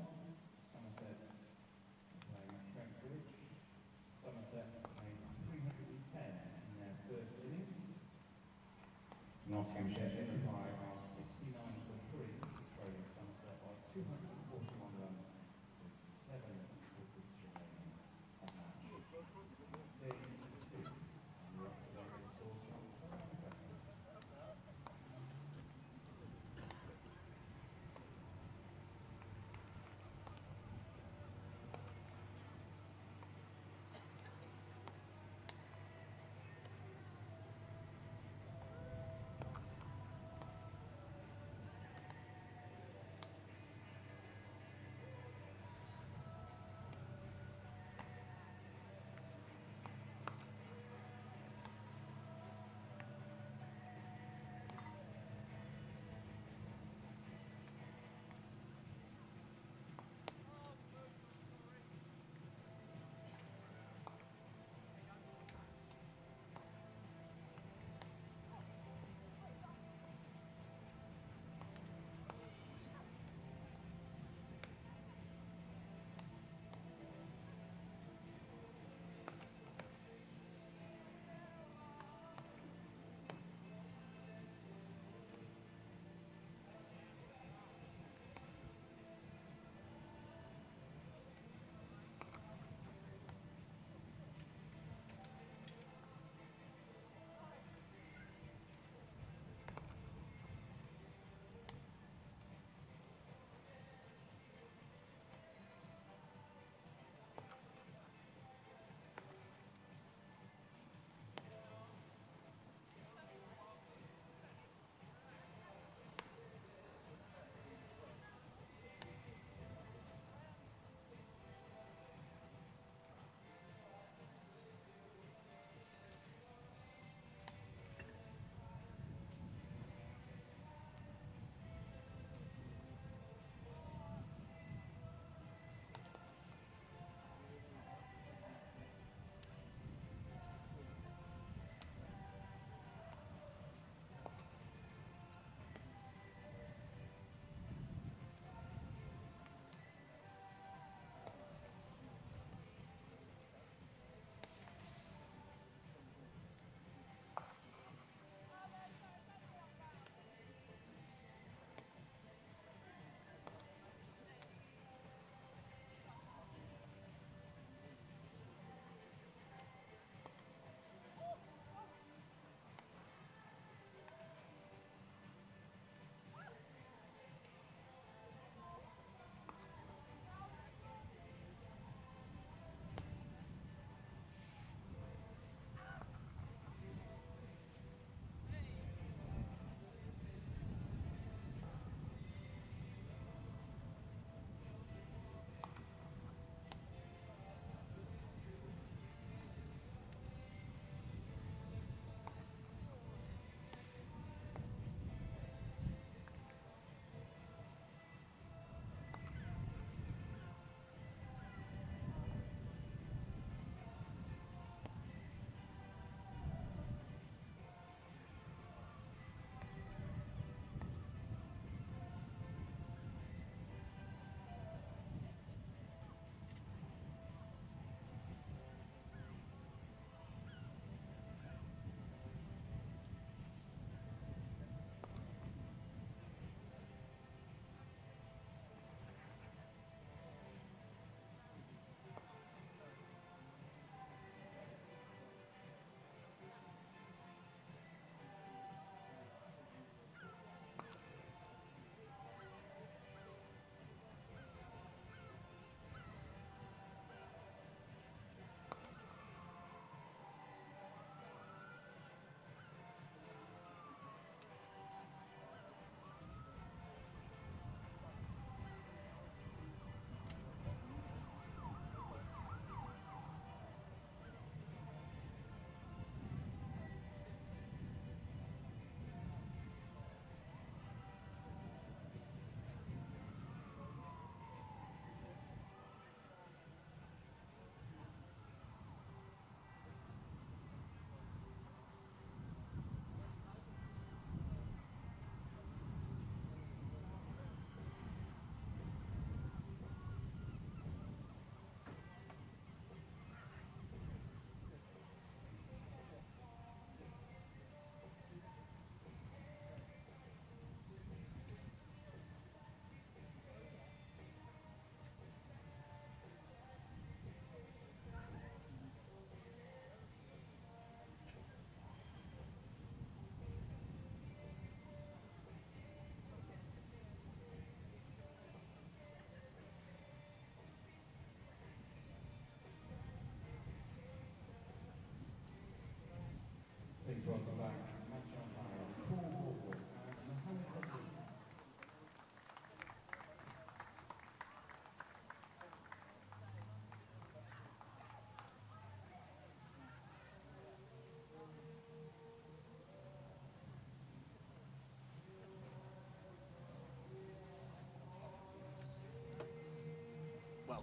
Somerset playing Trent Bridge. Somerset made 310 in their first innings. Nottinghamshire in reply are 69 for 3, trailing Somerset by 241 runs with 7 wickets remaining on match. Day 2, and we're up to date with the scores from around the country.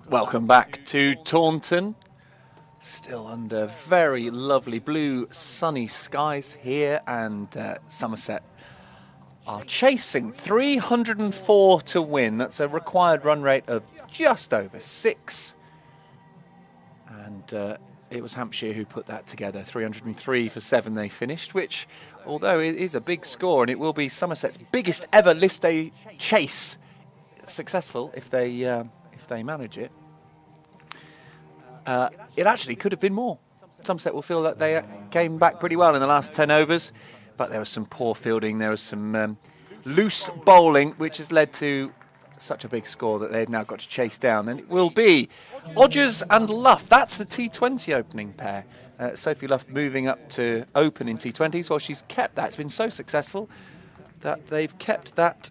Welcome back to Taunton. Still under very lovely blue sunny skies here, and Somerset are chasing 304 to win. That's a required run rate of just over 6. And it was Hampshire who put that together. 303 for 7 they finished, which, although it is a big score, and it will be Somerset's biggest ever list day chase, successful if they manage it. It actually could have been more. Somerset will feel that they came back pretty well in the last 10 overs, but there was some poor fielding, there was some loose bowling, which has led to such a big score that they've now got to chase down. And it will be Odgers and Luff. That's the T20 opening pair. Sophie Luff moving up to open in T20s. Well, she's kept that. It's been so successful that they've kept that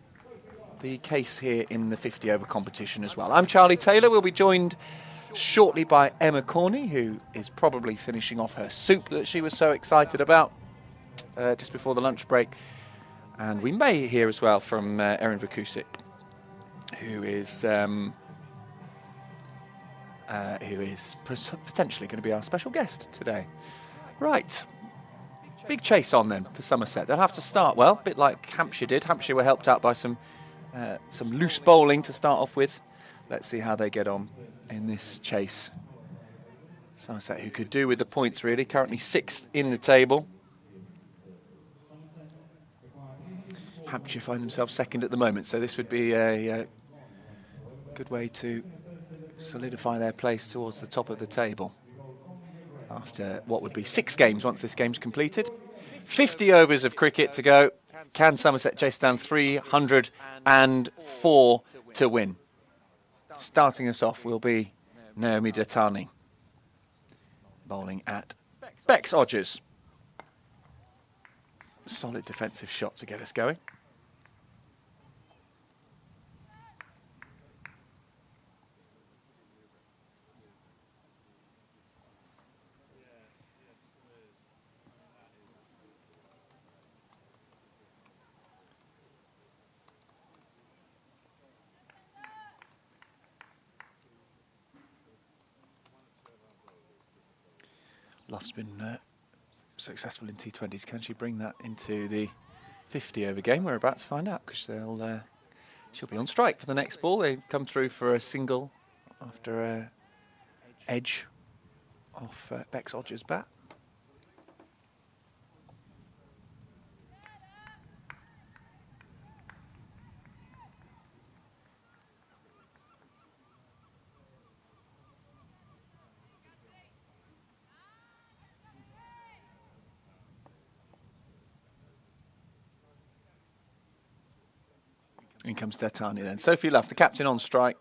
the case here in the 50-over competition as well. I'm Charlie Taylor. We'll be joined shortly by Emma Corney, who is probably finishing off her soup that she was so excited about just before the lunch break. And we may hear as well from Erin Vukusic, who is potentially going to be our special guest today. Right, big chase on then for Somerset. They'll have to start well, a bit like Hampshire did. Hampshire were helped out by some loose bowling to start off with. Let's see how they get on in this chase. Somerset, who could do with the points really, currently 6th in the table. Hampshire find themselves 2nd at the moment, so this would be a good way to solidify their place towards the top of the table after what would be 6 games once this game's completed. 50 overs of cricket to go. Can Somerset chase down 304 to win? Starting us off will be Naomi Datani, bowling at Bex Odgers. Solid defensive shot to get us going. Luff's been successful in T20s. Can she bring that into the 50-over game? We're about to find out, because she'll be on strike for the next ball. They come through for a single after a edge off Bex Odgers' bat. In comes Datani then. Sophie Luff, the captain, on strike.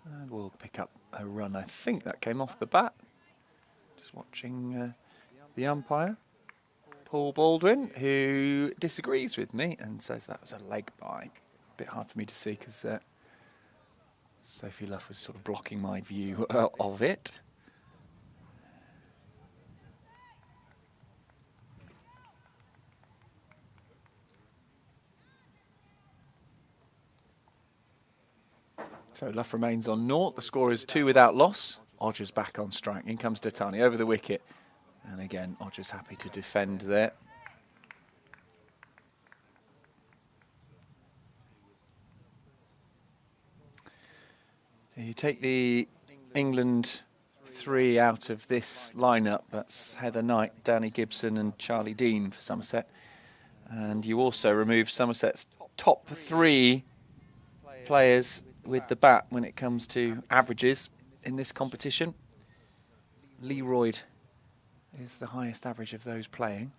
And we'll pick up a run. I think that came off the bat. Just watching the umpire, Paul Baldwin, who disagrees with me and says that was a leg bye. A bit hard for me to see because Sophie Luff was sort of blocking my view of it. So Luff remains on 0. The score is 2 without loss. Odgers back on strike. In comes Datani over the wicket. And again, Odgers happy to defend there. So you take the England 3 out of this lineup. That's Heather Knight, Danny Gibson and Charlie Dean for Somerset. And you also remove Somerset's top 3 players with the bat when it comes to averages in this competition. Leroyd is the highest average of those playing.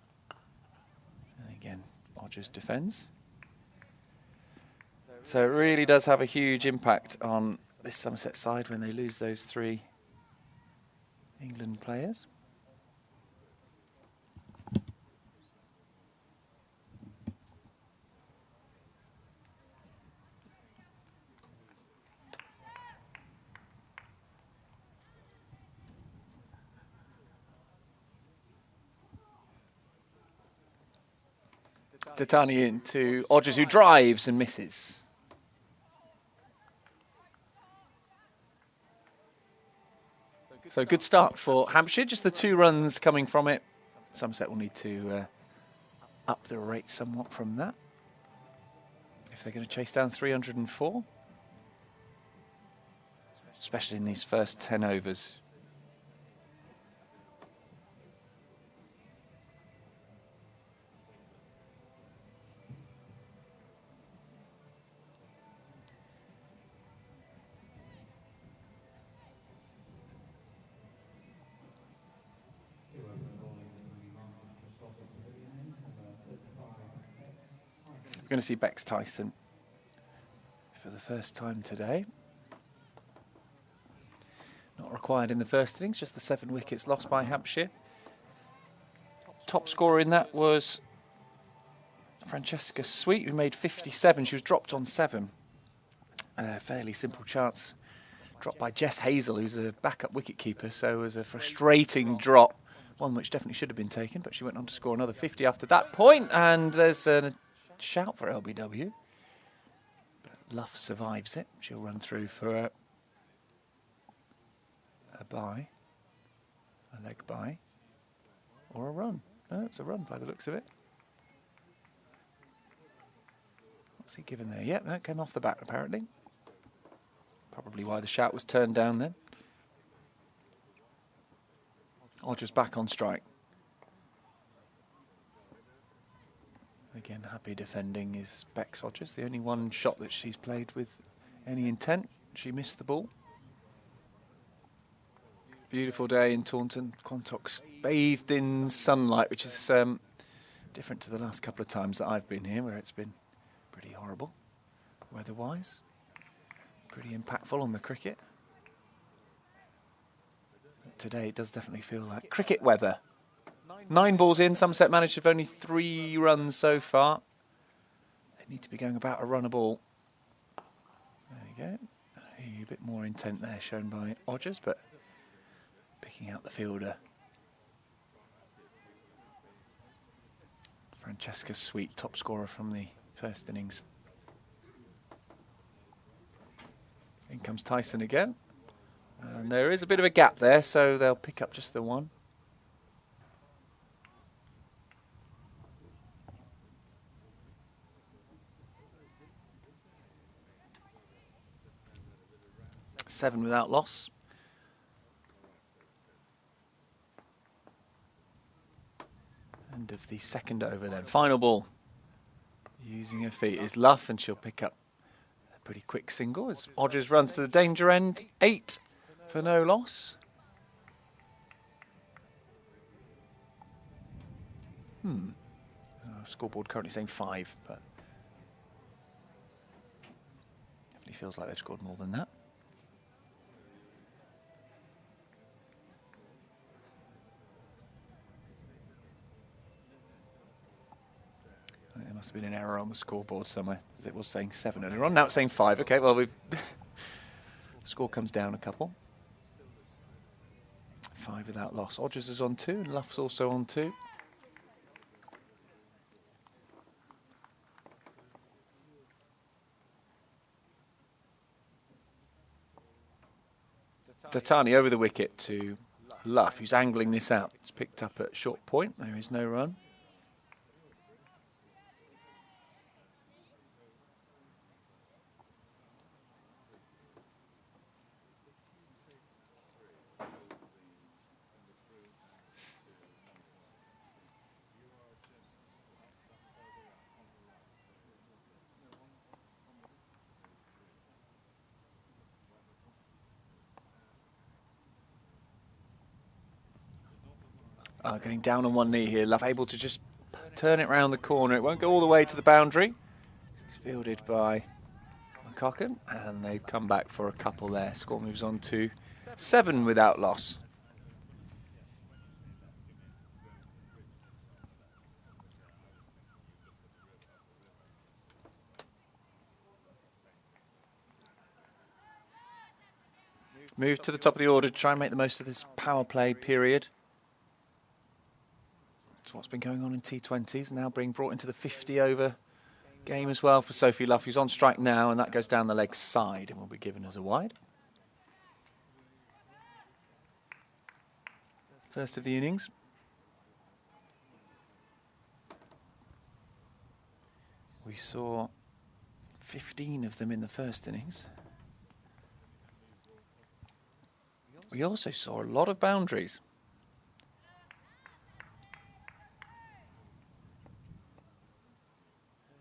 And again, Odgers defends. So it really does have a huge impact on this Somerset side when they lose those 3 England players. Datani into Odgers, who drives and misses. So good start for Hampshire. Just the 2 runs coming from it. Somerset will need to up the rate somewhat from that if they're going to chase down 304, especially in these first 10 overs. We're going to see Bex Tyson for the first time today. Not required in the first innings, just the 7 wickets lost by Hampshire. Top scorer in that was Francesca Sweet, who made 57. She was dropped on 7. Fairly simple chance. Dropped by Jess Hazel, who's a backup wicketkeeper, so it was a frustrating drop. One which definitely should have been taken, but she went on to score another 50 after that point, and there's a shout for LBW. But Luff survives it. She'll run through for a bye, a leg bye, or a run. No, it's a run by the looks of it. What's he given there? Yep, that came off the bat apparently. Probably why the shout was turned down then. Odgers back on strike. Again, happy defending is Bex Odgers. The only one shot that she's played with any intent. She missed the ball. Beautiful day in Taunton. Quantocks bathed in sunlight, which is different to the last couple of times that I've been here, where it's been pretty horrible weather-wise. Pretty impactful on the cricket. But today it does definitely feel like cricket weather. 9 balls in, Somerset managed with only 3 runs so far. They need to be going about a run a ball. There you go. A bit more intent there shown by Odgers, but picking out the fielder. Francesca Sweet, top scorer from the first innings. In comes Tyson again. And there is a bit of a gap there, so they'll pick up just the 1. Seven without loss. End of the second over then. Final ball. Using her feet is Luff, and she'll pick up a pretty quick single as Odgers runs to the danger end. 8 for no loss. Scoreboard currently saying 5, but definitely feels like they've scored more than that. There must have been an error on the scoreboard somewhere, as it was saying 7 earlier on. Now it's saying 5. Okay, well, the score comes down a couple. 5 without loss. Odgers is on 2, and Luff's also on 2. Tatani over the wicket to Luff, who's angling this out. It's picked up at short point. There is no run. Getting down on one knee here. Luff able to just turn it round the corner. It won't go all the way to the boundary. It's fielded by McCocken, and they've come back for a couple there. Score moves on to 7 without loss. Move to the top of the order to try and make the most of this power play period. That's what's been going on in T20s, now being brought into the 50-over game as well for Sophie Luff, who's on strike now, and that goes down the leg side and will be given as a wide. First of the innings. We saw 15 of them in the first innings. We also saw a lot of boundaries.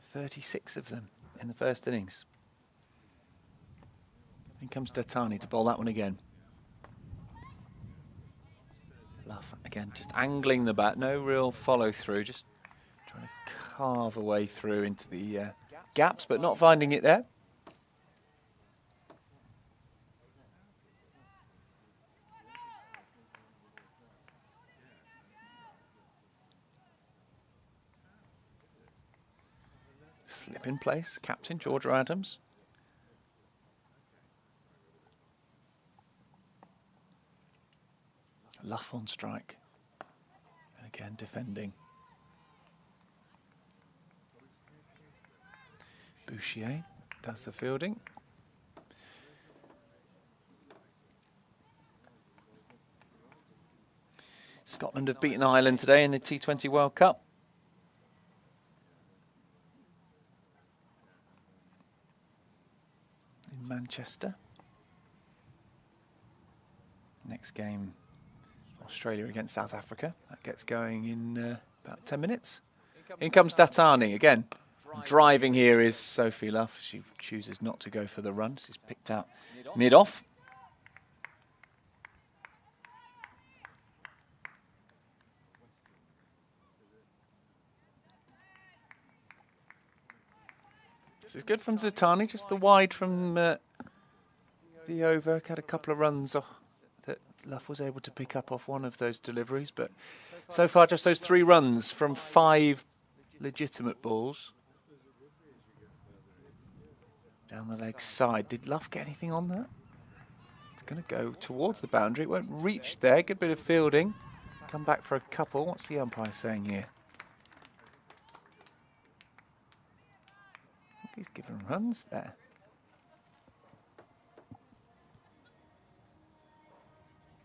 "36 of them in the first innings. In comes Datani to bowl that one again. Luff again, just angling the bat, no real follow through, just trying to carve a way through into the gaps, but not finding it there. Slip in place, captain Georgia Adams. Luff on strike. And again defending. Bouchier does the fielding. Scotland have beaten Ireland today in the T20 World Cup. In Manchester. Next game, Australia against South Africa. That gets going in about 10 minutes. In comes Datani again. Driving here is Sophie Luff. She chooses not to go for the run. She's picked out mid-off. This is good from Zatani, just the wide from the over. Had a couple of runs off that Luff was able to pick up off one of those deliveries, but so far just those 3 runs from 5 legitimate balls. Down the leg side. Did Luff get anything on that? It's going to go towards the boundary. It won't reach there. Good bit of fielding. Come back for a couple. What's the umpire saying here? I think he's given runs there.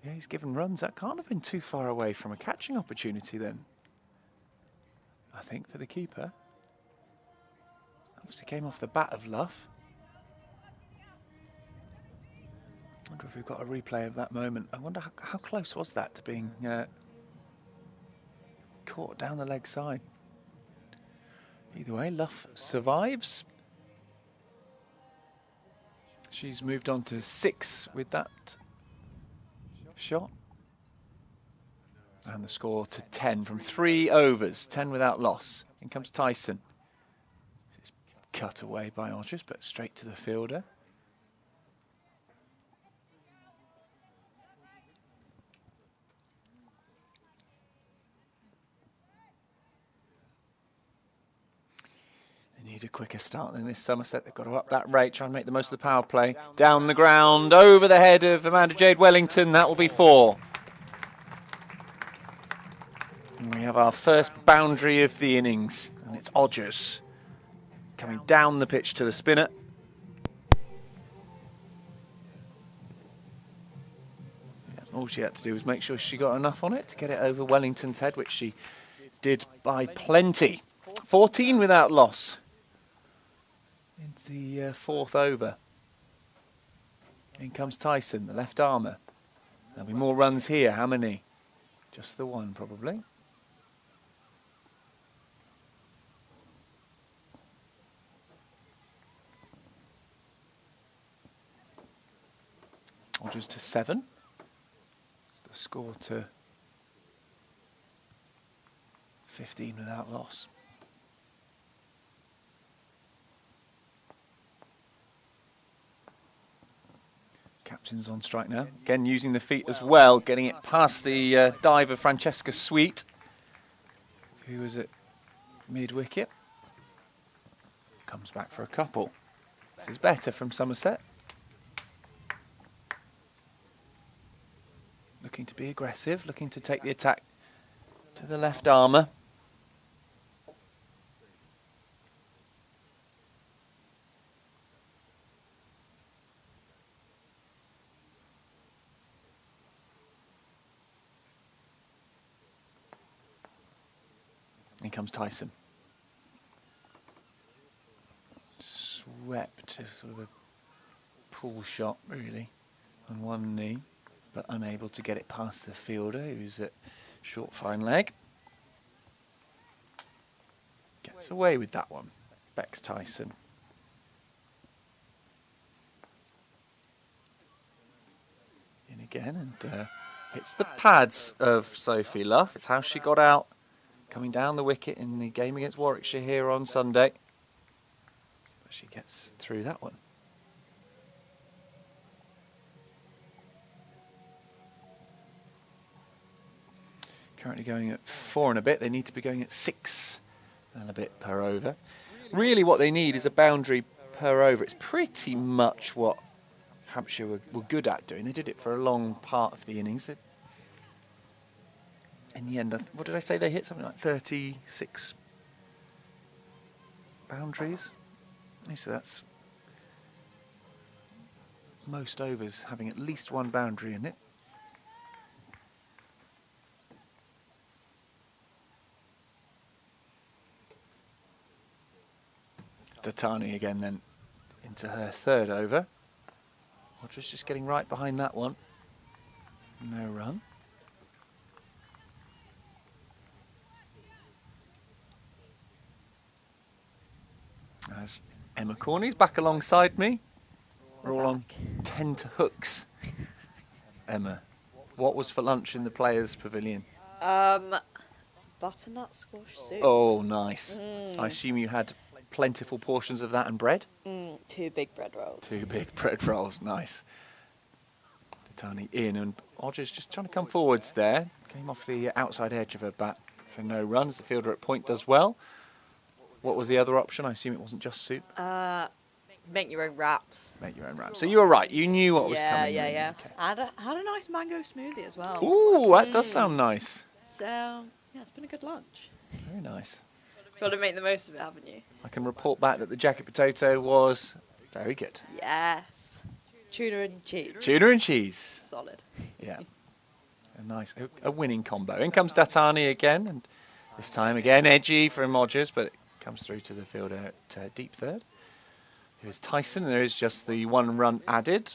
Yeah, he's given runs. That can't have been too far away from a catching opportunity then. I think for the keeper. Obviously came off the bat of Luff. I wonder if we've got a replay of that moment. I wonder how close was that to being caught down the leg side. Either way, Luff survives. She's moved on to 6 with that shot. And the score to 10 from 3 overs, 10 without loss. In comes Tyson. It's cut away by Odgers, but straight to the fielder. They need a quicker start than this Somerset. They've got to up that rate, try and make the most of the power play. Down the ground, over the head of Amanda Jade Wellington. That will be 4. And we have our first boundary of the innings, and it's Odgers coming down the pitch to the spinner. All she had to do was make sure she got enough on it to get it over Wellington's head, which she did by plenty. 14 without loss into the 4th over. In comes Tyson, the left armour. There'll be more runs here. How many? Just the one, probably. Odgers to 7. The score to 15 without loss. Captain's on strike now. Again, using the feet as well, getting it past the dive of Francesca Sweet, who was at mid-wicket. Comes back for a couple. This is better from Somerset. Looking to be aggressive, looking to take the attack to the left armour. Here comes Tyson. Swept to sort of a pull shot, really, on one knee, but unable to get it past the fielder, who's at short fine leg. Gets away with that one, Bex Tyson. In again and hits the pads of Sophie Luff. It's how she got out, coming down the wicket in the game against Warwickshire here on Sunday. But she gets through that one. Currently going at 4 and a bit. They need to be going at 6 and a bit per over. Really what they need is a boundary per over. It's pretty much what Hampshire were good at doing. They did it for a long part of the innings. In the end, what did I say? They hit something like 36 boundaries. So that's most overs having at least one boundary in it. Datani again then into her 3rd over. Rogers just getting right behind that one. No run. As Emma Corney's back alongside me. We're all on 10 to hooks. Emma, what was for lunch in the Players' Pavilion? Butternut squash soup. Oh, nice. I assume you had plentiful portions of that and bread? 2 big bread rolls. 2 big bread rolls, nice. Datani in, and Rogers just trying to come forwards there. Came off the outside edge of her bat for no runs. The fielder at point does well. What was the other option? I assume it wasn't just soup. Make your own wraps. Make your own wraps. So you were right. You knew what was coming. Yeah. Okay. Had a nice mango smoothie as well. Ooh, that does sound nice. So yeah, it's been a good lunch. Very nice. Got to make the most of it, haven't you? I can report back that the jacket potato was very good. Yes. Tuna and cheese. Tuna and cheese. Solid. Yeah. A winning combo. In comes Datani again, and this time again edgy from Rogers, but it comes through to the fielder at deep 3rd. Here's Tyson, and there is just the 1 run added.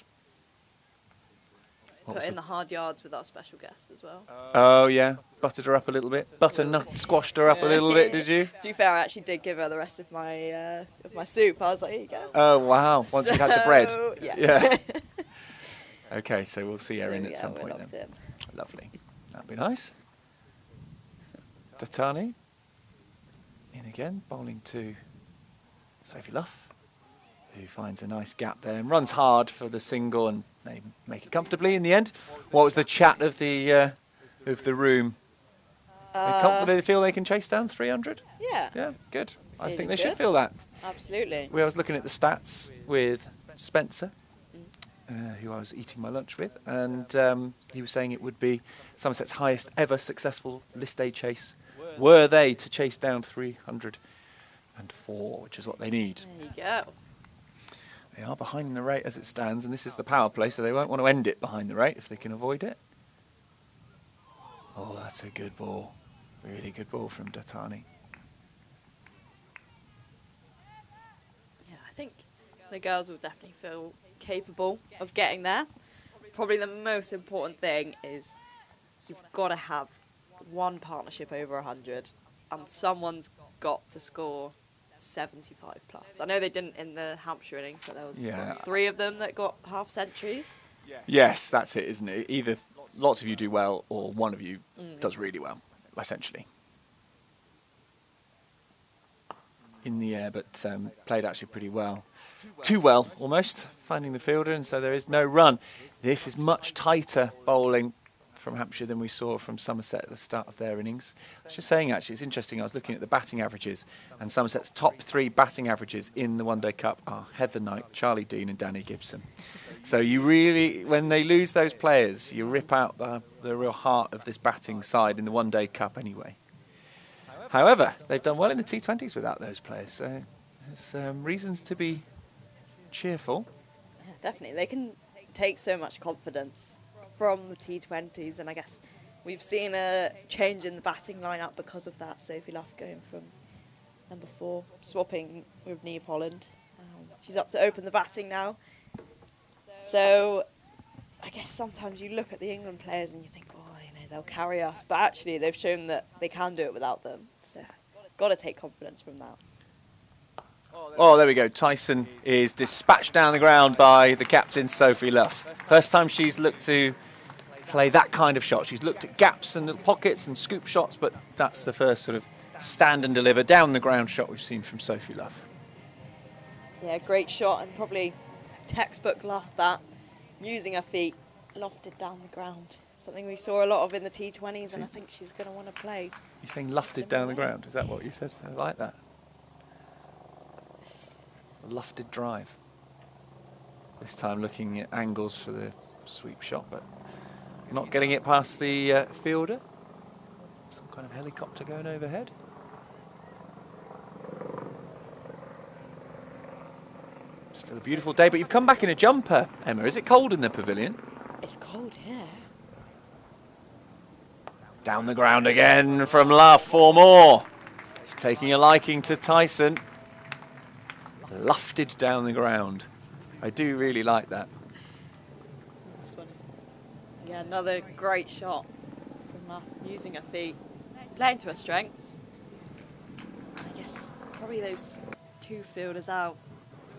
Put in the hard yards with our special guest as well. Oh, yeah. Buttered her up a little bit. Butternut squashed her up a little bit, did you? To be fair, I actually did give her the rest of my soup. I was like, here you go. Oh, wow. Once you had the bread. Yeah. Okay, so we'll see her in at some point then. In. Lovely. That'd be nice. Datani. In again, bowling to Sophie Luff, who finds a nice gap there and runs hard for the single, and they make it comfortably in the end. What was the chat of the room? They feel they can chase down 300? Yeah. Yeah, good. I Feeling think they good. should feel that. Absolutely. I was looking at the stats with Spencer, who I was eating my lunch with, and he was saying it would be Somerset's highest ever successful list day chase, were they to chase down 304, which is what they need. There you go. They are behind the rate as it stands, and this is the power play, so they won't want to end it behind the rate if they can avoid it. Oh, that's a good ball. Really good ball from Datani. Yeah, I think the girls will definitely feel capable of getting there. Probably the most important thing is you've got to have one partnership over 100, and someone's got to score 75 plus. I know they didn't in the Hampshire innings, but there was 3 of them that got half centuries. Yes, that's it, isn't it? Either lots of you do well, or one of you does really well, essentially. In the air, but played actually pretty well. Too well, almost, finding the fielder, and so there is no run. This is much tighter bowling from Hampshire than we saw from Somerset at the start of their innings. I was just saying, actually, it's interesting, I was looking at the batting averages, and Somerset's top 3 batting averages in the One Day Cup are Heather Knight, Charlie Dean and Danny Gibson. So you really, when they lose those players, you rip out the real heart of this batting side in the One Day Cup anyway. However, they've done well in the T20s without those players, so there's reasons to be cheerful. Yeah, definitely. They can take so much confidence from the T20s, and I guess we've seen a change in the batting lineup because of that. Sophie Luff going from number 4, swapping with Neve Holland. She's up to open the batting now. So I guess sometimes you look at the England players and you think, oh, they'll carry us. But actually, they've shown that they can do it without them. So got to take confidence from that. Oh, there we go. Tyson is dispatched down the ground by the captain, Sophie Luff. First time she's looked to play that kind of shot. She's looked at gaps and little pockets and scoop shots, but that's the first sort of stand and deliver down the ground shot we've seen from Sophie Luff. Yeah, great shot, and probably textbook Luff that. Using her feet, lofted down the ground. Something we saw a lot of in the T20s, and I think she's going to want to play. You're saying lufted down the ground? Is that what you said? I like that. A lufted drive. This time looking at angles for the sweep shot, but not getting it past the fielder. Some kind of helicopter going overhead. Still a beautiful day, but you've come back in a jumper, Emma. Is it cold in the pavilion? It's cold, yeah. Down the ground again from Luff, 4 more. She's taking a liking to Tyson. Lufted down the ground. I do really like that. That's funny. Yeah, another great shot from Luff, using her feet, playing to her strengths. I guess probably those 2 fielders out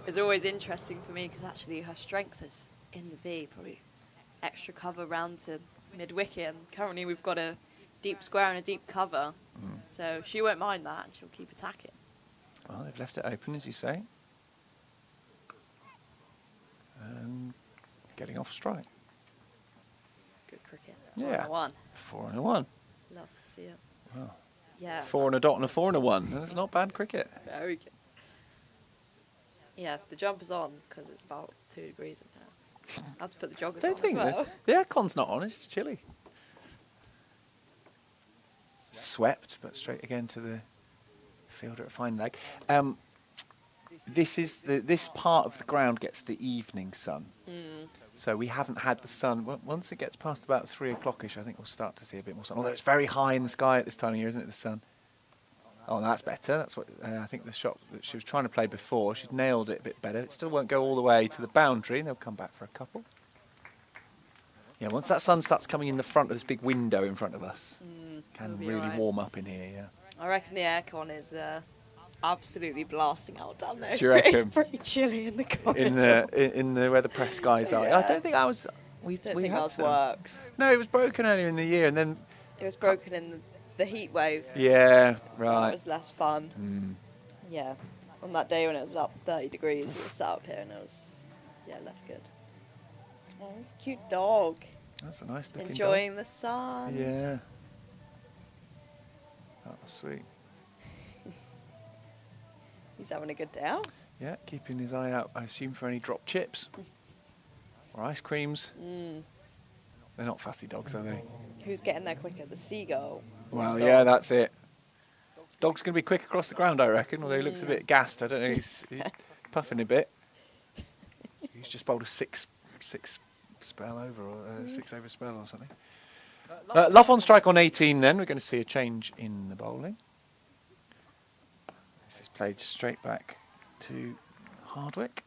is always interesting for me because actually her strength is in the V, probably extra cover round to mid-wicket, and currently we've got a deep square and a deep cover, so she won't mind that and she'll keep attacking. Well, they've left it open, as you say. Getting off strike. Good cricket. Yeah. 4-1. 4 and a 1. Love to see it. Wow. Yeah. 4 and a dot and a 4 and a 1. That's not bad cricket. Very good. Yeah, the jumper's on because it's about 2 degrees in there. I have to put the joggers on as well. The aircon's not on, it's chilly. Swept, but straight again to the fielder at fine leg. This part of the ground gets the evening sun. So we haven't had the sun. Once it gets past about 3 o'clock-ish, I think we'll start to see a bit more sun. Although it's very high in the sky at this time of year, isn't it, the sun? Oh, that's better. That's what I think the shot that she was trying to play before. She'd nailed it a bit better. It still won't go all the way to the boundary, and they'll come back for a couple. Yeah, once that sun starts coming in the front of this big window in front of us, can really warm up in here, yeah. I reckon the aircon is absolutely blasting out down there. Do you reckon? It's pretty chilly in the corridor. In the where the press guys are. Yeah. I don't think I was. I don't think had ours some. works. No, it was broken earlier in the year, and then. It was broken in the heat wave. Yeah, It right. was less fun. Yeah. On that day when it was about 30 degrees, we were sat up here and it was, less good. Oh, cute dog. That's a nice looking Enjoying the sun. dog. Yeah. That was sweet. He's having a good day out. Yeah, keeping his eye out, I assume, for any dropped chips or ice creams. They're not fussy dogs, are they? Who's getting there quicker, the seagull? or Well, the yeah, dog? that's it. Dog's going to be quick across the ground, I reckon, although he looks a bit gassed. I don't know, he's puffing a bit. He's just bowled a six spell over, or 6 over spell or something. Luff on strike on 18 then. We're going to see a change in the bowling. This is played straight back to Hardwick.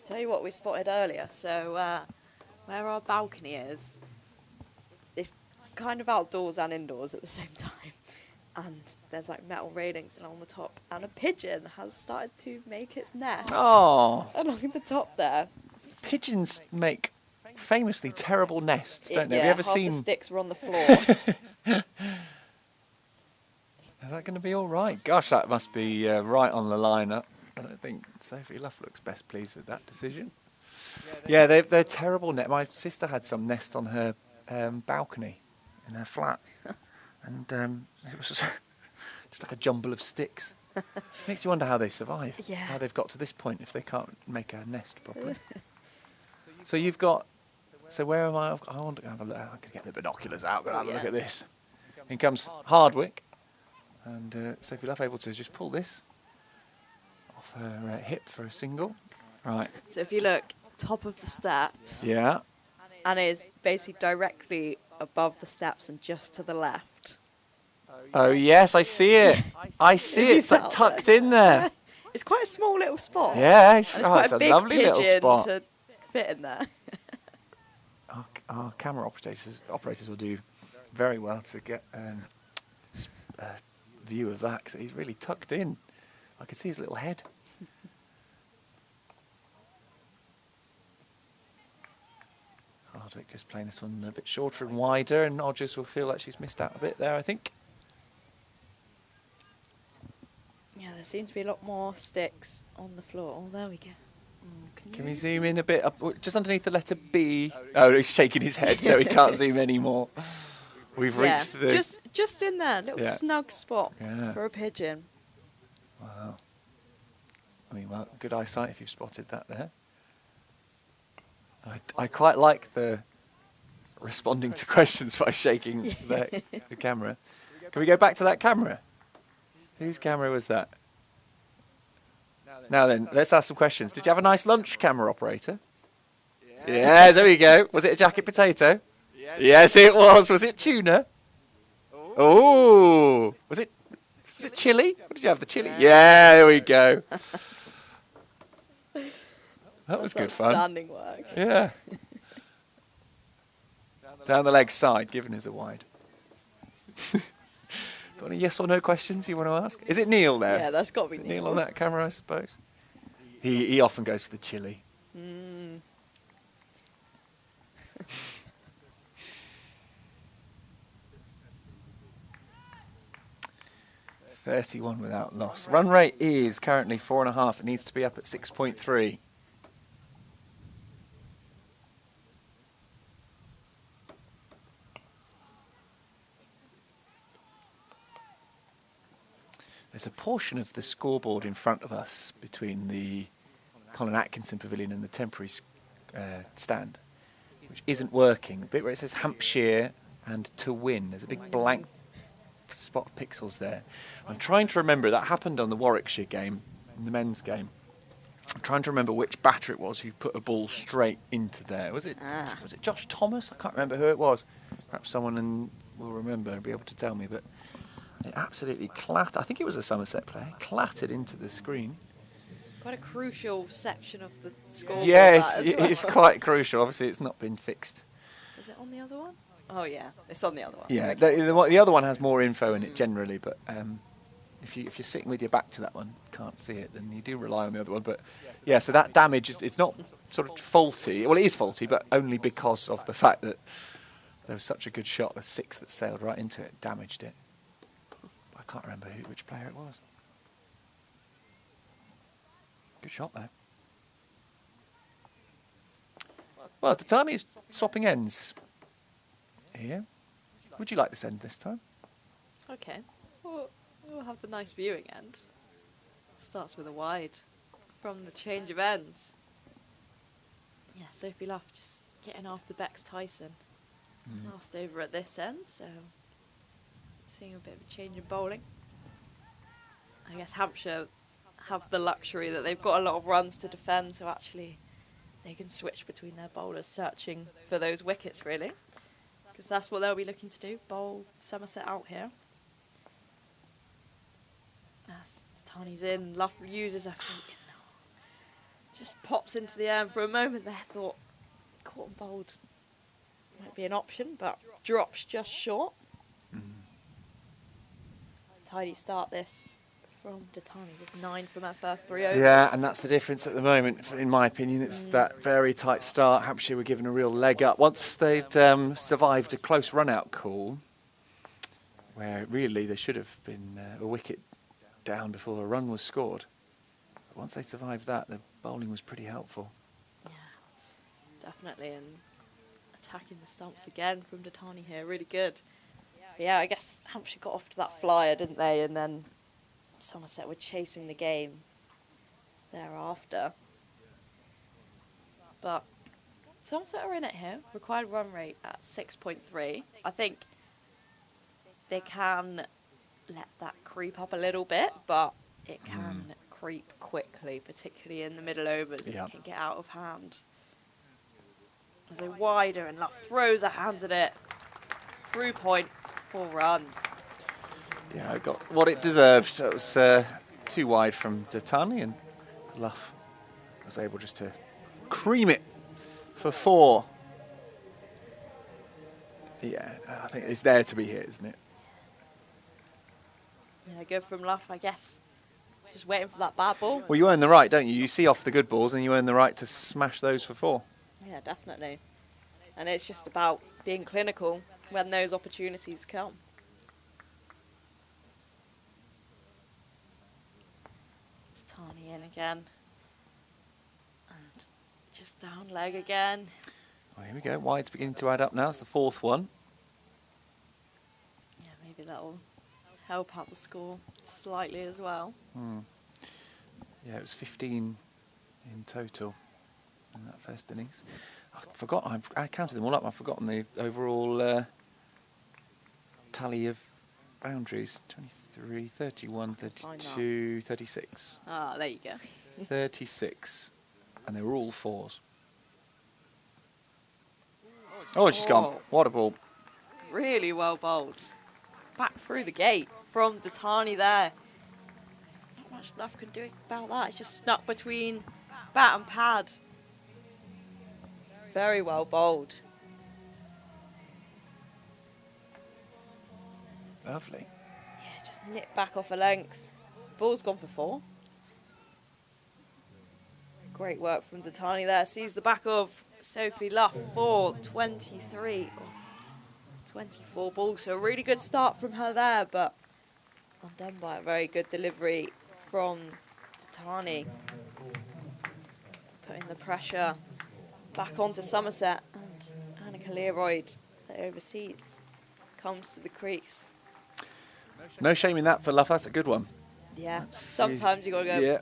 Tell you what we spotted earlier. So where our balcony is, it's kind of outdoors and indoors at the same time. And there's like metal railings along the top, and a pigeon has started to make its nest Oh, along the top there. pigeons make famously terrible nests, don't they? Have you ever half seen? the sticks were on the floor. Is that going to be all right? Gosh, that must be right on the lineup. I don't think Sophie Luff looks best pleased with that decision. Yeah, they're terrible. My sister had some nest on her balcony in her flat, and it was just like a jumble of sticks. Makes you wonder how they survive. Yeah. How they've got to this point if they can't make a nest properly. So you've got. So where am I? I want to have a look. I can get the binoculars out, but have a look at this. In comes Hardwick, and Sophie Luff able to just pull this off her hip for a single. Right. So if you look, top of the steps Yeah. and is basically directly above the steps and just to the left. Oh, yes, I see it. I see Is it. he It's like sat tucked there? in there. It's quite a small little spot. Yeah, And it's it's quite a big lovely little pigeon spot. to fit in there. Our camera operators will do very well to get a view of that, because he's really tucked in. I can see his little head. Hardwick just playing this one a bit shorter and wider, and Odgers will feel like she's missed out a bit there, I think. Yeah, there seems to be a lot more sticks on the floor. Oh, there we go. Can we zoom in a bit up, just underneath the letter B? Oh, he's shaking his head. No, he can't zoom anymore. We've reached the... Just in there, little snug spot for a pigeon. Wow. I mean, well, good eyesight if you've spotted that there. I quite like the responding to questions by shaking the camera. Can we go back to that camera? Whose camera was that? Now then, let's ask some questions. Did you have a nice lunch, camera operator? Yeah, there we go. Was it a jacket potato? Yes, it was. Was it tuna? Oh, was it chili? What did you have? The chili? Yeah, there we go. That was good fun. Outstanding work. Yeah. Down the leg side, giving us a wide. Got any yes or no questions you want to ask? Is it Neil there? Yeah, that's got to be Is it Neil. Neil on that camera, I suppose. He often goes for the chili. 31 without loss. Run rate is currently 4.5. It needs to be up at 6.3. There's a portion of the scoreboard in front of us between the Colin Atkinson Pavilion and the temporary stand, which isn't working. The bit where it says Hampshire and to win, there's a big blank spot of pixels there. I'm trying to remember, that happened on the Warwickshire game, in the men's game. I'm trying to remember which batter it was who put a ball straight into there. Was it Josh Thomas? I can't remember who it was. Perhaps someone will remember and be able to tell me, but it absolutely clattered. I think it was a Somerset player. Clattered into the screen. Quite a crucial section of the scoreboard. Yes, that as well. it's quite crucial. Obviously, it's not been fixed. Is it on the other one? Oh yeah, it's on the other one. Yeah, the other one has more info in it generally, but if you're sitting with your back to that one, can't see it, then you do rely on the other one. But yeah, so that damage it's not sort of faulty. Well, it is faulty, but only because of the fact that there was such a good shot. The 6 that sailed right into it damaged it. I can't remember which player it was. Good shot though. Well, Tatani's swapping ends here. Would you like this end this time? Okay. We'll have the nice viewing end. Starts with a wide from the change of ends. Yeah, Sophie Luff just getting after Bex Tyson. Last over at this end, so seeing a bit of a change in bowling. I guess Hampshire have the luxury that they've got a lot of runs to defend, so actually they can switch between their bowlers, searching for those wickets really, because that's what they'll be looking to do, bowl Somerset out here. As Tani's in, Luff uses her feet, just pops into the air, and for a moment there thought caught and bowled might be an option, but drops just short. Tidy start this from Datani, just 9 from her first 3 overs. Yeah, and that's the difference at the moment, in my opinion. It's that very tight start. Hampshire were given a real leg up. Once they'd survived a close run-out call, where really there should have been a wicket down before a run was scored. But once they survived that, the bowling was pretty helpful. Yeah, definitely, and attacking the stumps again from Datani here, really good. But yeah, I guess Hampshire got off to that flyer, didn't they? And then Somerset were chasing the game thereafter. But Somerset are in it here. Required run rate at 6.3. I think they can let that creep up a little bit, but it can creep quickly, particularly in the middle overs. It can get out of hand. As a wider, and Luff throws her hands at it. Through point, 4 runs. Yeah, it got what it deserved. So it was too wide from Zatani, and Luff was able just to cream it for 4. Yeah, I think it's there to be hit, isn't it? Yeah, good from Luff, I guess. Just waiting for that bad ball. Well, you earn the right, don't you? You see off the good balls, and you earn the right to smash those for 4. Yeah, definitely. And it's just about being clinical when those opportunities come. Tatani in again. And just down leg again. Well, here we go. Wide's beginning to add up now. It's the 4th one. Yeah, maybe that'll help out the score slightly as well. Yeah, it was 15 in total in that first innings. I forgot. I counted them all up. I've forgotten the overall tally of boundaries. 23, 31, 32, 36. Ah, there you go. 36. And they were all 4s. Oh, it's just gone. Oh. What a ball. Really well bowled. Back through the gate from Tatani there. Not much Luff can do about that. It's just stuck between bat and pad. Very well bowled. Lovely. Yeah, just nipped back off a length. Ball's gone for 4. Great work from Tatani there. Sees the back of Sophie Luff for 23 of 24 balls. So a really good start from her there, but undone by a very good delivery from Tatani. Putting the pressure back onto Somerset, and Annika Learoyd, the overseas, comes to the crease. No shame in that for Luff. That's a good one. Yeah, sometimes you got to go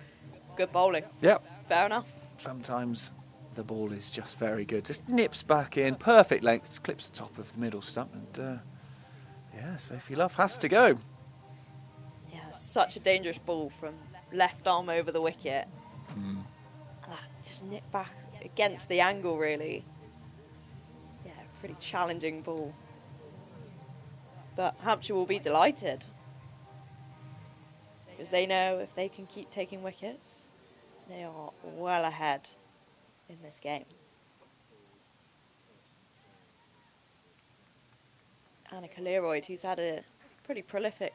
good bowling. Yep. Fair enough. Sometimes the ball is just very good. Just nips back in, perfect length, just clips the top of the middle stump, and yeah, Sophie Luff has to go. Yeah, such a dangerous ball from left arm over the wicket. And that just nipped back against the angle, really. Yeah, pretty challenging ball. But Hampshire will be delighted, because they know if they can keep taking wickets, they are well ahead in this game. Annika Learoyd, who's had a pretty prolific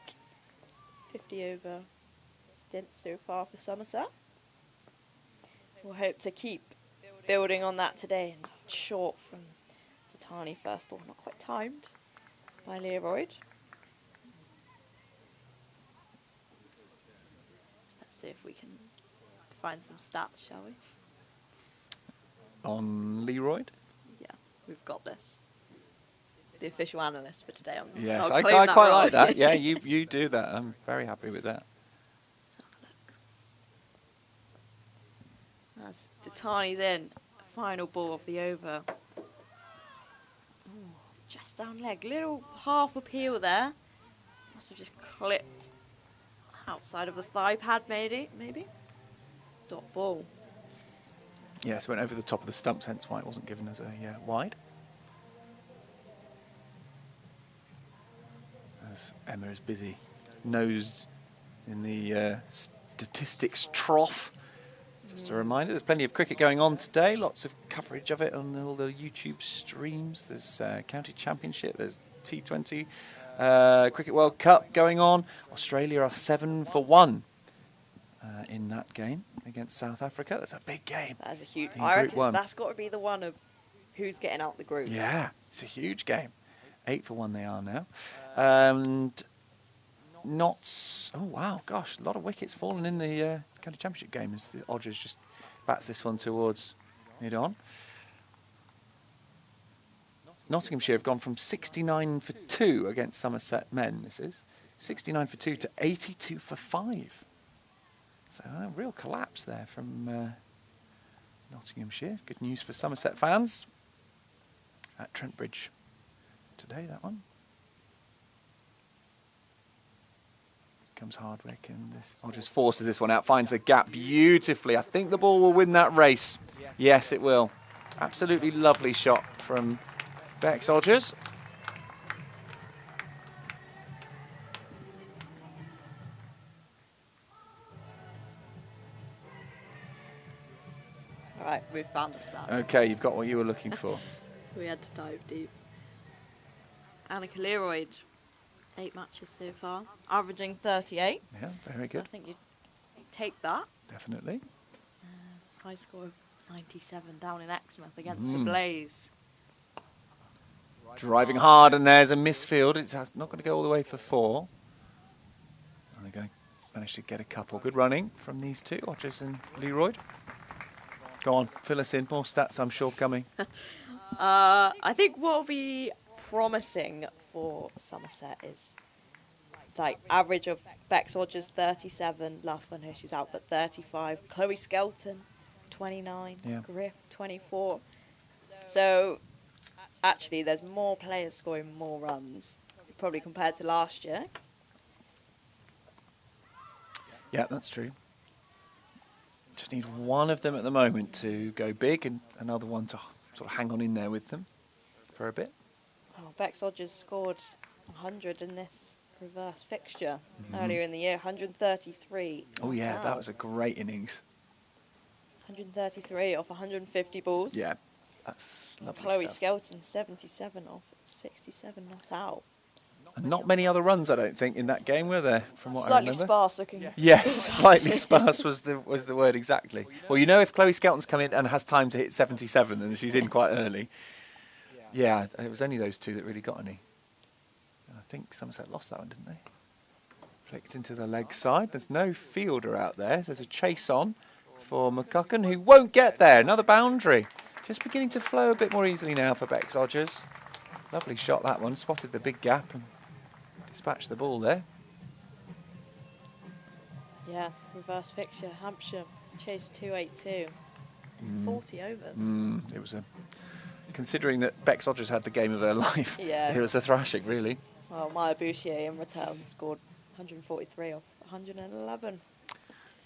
50-over stint so far for Somerset. We'll hope to keep building on that today. And short from Tatani, first ball, not quite timed by Learoyd. Let's see if we can find some stats, shall we? On Learoyd? Yeah, we've got this. The official analyst for today. Yes, I'll I claim quite that role. like that. Yeah, you do that. I'm very happy with that. Let's have a look. As Tatani's in, final ball of the over. Ooh, just down leg, little half appeal there. Must have just clipped outside of the thigh pad, maybe. Dot ball. Yes, went over the top of the stumps, hence why it wasn't given as a wide. As Emma is busy, nosed in the statistics trough. Just a reminder, there's plenty of cricket going on today. Lots of coverage of it on all the YouTube streams. There's County Championship, there's T20 Cricket World Cup going on. Australia are 7 for 1 in that game against South Africa. That's a big game. That is a huge. In I Group reckon 1. that's got to be the one of who's getting out the group. Yeah, it's a huge game. 8 for 1 they are now. And oh wow, gosh, a lot of wickets falling in the County Championship game as the Odgers just bats this one towards mid-on. Nottinghamshire have gone from 69 for 2 against Somerset men, this is. 69 for 2 to 82 for 5. So a real collapse there from Nottinghamshire. Good news for Somerset fans at Trent Bridge today, that one. Comes Hardwick, and this Odgers forces this one out, finds the gap beautifully. I think the ball will win that race. Yes, it will. Absolutely lovely shot from Bex Odgers. All right, we've found the stats. Okay, you've got what you were looking for. We had to dive deep. Annika Leroyd, 8 matches so far, averaging 38. Yeah, very So I good. think you take that. Definitely. High score of 97 down in Exmouth against the Blaze. Driving hard, and there's a misfield. It's not going to go all the way for 4. And they're going to manage to get a couple. Good running from these two, Odgers and Leroyd. Go on, fill us in. More stats, I'm sure, coming. I think what will be promising for Somerset is like average of Bex Odgers 37, Luff when she's out, but 35. Chloe Skelton 29, Yeah. Griff 24. So actually, there's more players scoring more runs, probably compared to last year. Yeah, that's true. Just need one of them at the moment to go big and another one to sort of hang on in there with them for a bit. Oh, Bex Odgers scored 100 in this reverse fixture earlier in the year, 133. Oh, yeah, not that out. was a great innings. 133 off 150 balls. Yeah, that's lovely Chloe stuff. Skelton 77 off 67 not out. And not many other runs, I don't think, in that game, were there, from what I Slightly remember? sparse looking. Yes, slightly sparse was the word exactly. Well, you know, if Chloe Skelton's come in and has time to hit 77, then she's in quite early. Yeah, it was only those two that really got any. And I think Somerset lost that one, didn't they? Flicked into the leg side. There's no fielder out there. There's a chase on for McCucken, who won't get there. Another boundary. Just beginning to flow a bit more easily now for Bex Odgers. Lovely shot, that one. Spotted the big gap and dispatched the ball there. Yeah, reverse fixture. Hampshire chased 282 in 40 overs. It was a... Considering that Bex Odgers had the game of her life, Yeah. it was a thrashing, really. Well, Maya Bouchier in return scored 143 off 111.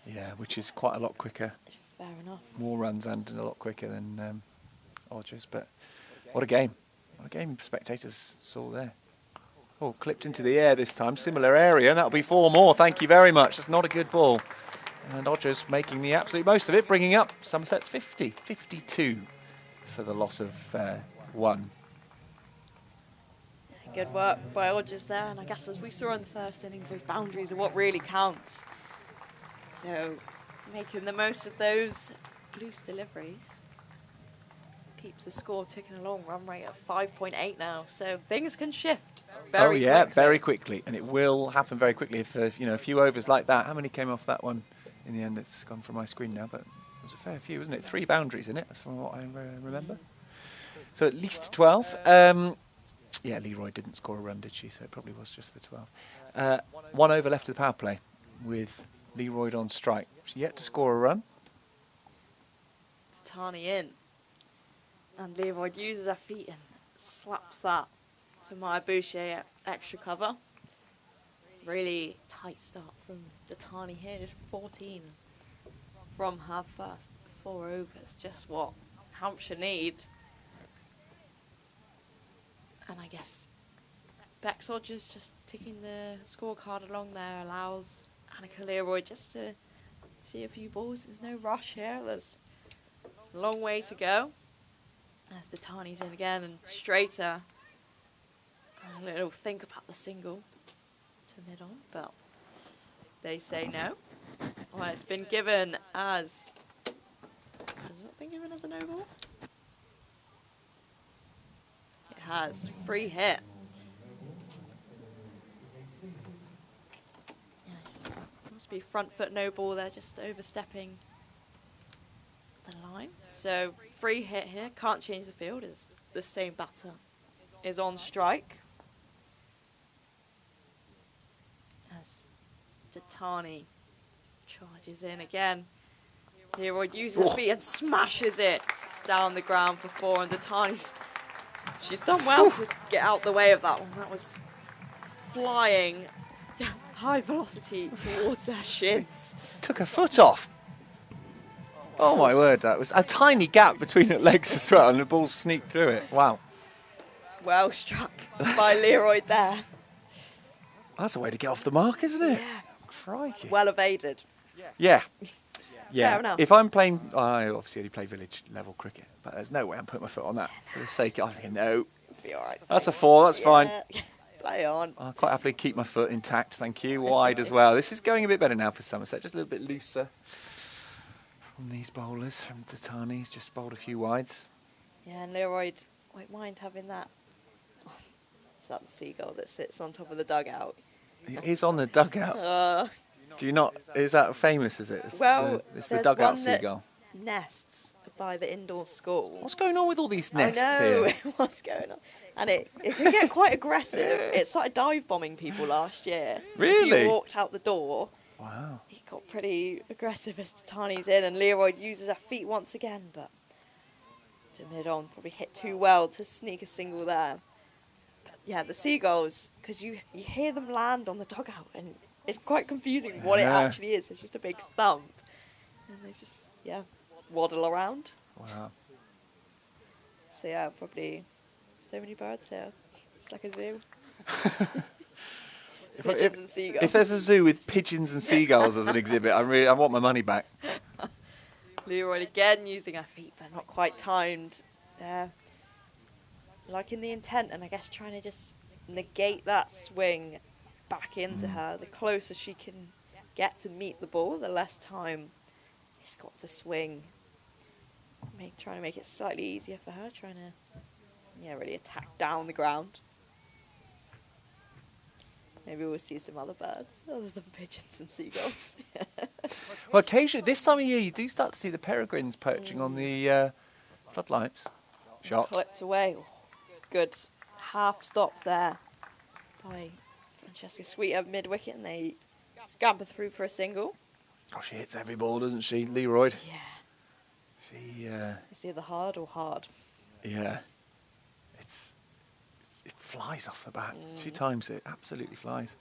Yeah, which is quite a lot quicker. Fair enough. More runs and a lot quicker than Odgers. But what a game. What a game spectators saw there. Oh, clipped into the air this time. Similar area, and that'll be 4 more. Thank you very much. That's not a good ball. And Odgers making the absolute most of it, bringing up Somerset's 50, 52 for the loss of 1. Good work by Odgers there, and I guess as we saw in the first innings, those boundaries are what really counts. So making the most of those loose deliveries keeps the score ticking along. Run rate at 5.8 now, so things can shift very quickly. Very quickly, and it will happen very quickly if a few overs like that. How many came off that one in the end? It's gone from my screen now, but it was a fair few, wasn't it? 3 boundaries in it, that's from what I remember. So at least 12. Yeah, Leroy didn't score a run, did she? So it probably was just the 12. 1 over left of the power play with Leroy on strike. She's yet to score a run. Tatani in. And Leroy uses her feet and slaps that to Maya Bouchier extra cover. Really tight start from Tatani here, just 14 from her first 4 overs. Just what Hampshire need. And I guess Bex Odgers just ticking the scorecard along there allows Annika Leroy just to see a few balls. There's no rush here. There's a long way to go. As Tatani's in again and straighter. And a little think about the single to mid on, but they say no. Well, it's been given as... Has it been given as a no ball? It has. Free hit. Yeah, must be front foot no ball there, just overstepping the line. So free hit here, can't change the field as the same batter is on strike. As Tatani charges in again. Leroy uses the feet and smashes it down the ground for 4, and Tatani's she's done well to get out the way of that one. That was flying high velocity towards her shins. Took her foot off. Oh my word, that was a tiny gap between her legs as well, and the ball sneaked through it. Wow. Well struck by Leroy there. That's a way to get off the mark, isn't it? Yeah. Crikey. Well evaded. Yeah. Fair Yeah. enough. If I'm playing, I obviously only play village level cricket, but there's no way I'm putting my foot on that for the sake of, I think, no. Be all right. That's a 4, that's fine. Play on. I'll quite happily keep my foot intact, thank you. Wide as well. This is going a bit better now for Somerset, just a little bit looser from these bowlers. From Tatani's just bowled a few wides. Yeah, and Leroy won't mind having that. Is that the seagull that sits on top of the dugout? It is on the dugout. Do you not? Is that famous? Is it? It's Well, it's the there's dugout one that seagull. nests by the indoor school. What's going on with all these nests I know here? what's going on, and it can get quite aggressive. It started dive bombing people last year. If Really? you walked out the door, Wow. it got pretty aggressive as Tatani's in, and Leroy uses her feet once again, but to mid-on probably hit too well to sneak a single there. But yeah, the seagulls, because you hear them land on the dugout, and it's quite confusing what it Yeah. actually is. It's just a big thump, and they just waddle around. Wow. So yeah, probably so many birds here. It's like a zoo. Pigeons and seagulls. If there's a zoo with pigeons and seagulls as an exhibit, I want my money back. Leroy again using her feet, but not quite timed. Liking the intent, and I guess trying to just negate that swing back into her. The closer she can get to meet the ball, the less time it's got to swing. Trying to make it slightly easier for her, trying to really attack down the ground. Maybe we'll see some other birds other than pigeons and seagulls. Well, occasionally, this time of year, you do start to see the peregrines perching on the floodlights. Shot. Clipped away. Oh, good half stop there by Francesca Sweeter mid-wicket, and they scamper through for a single. Oh, she hits every ball, doesn't she, Leroy? Yeah. She, It's either hard or hard. yeah. It flies off the bat. She times it, absolutely flies.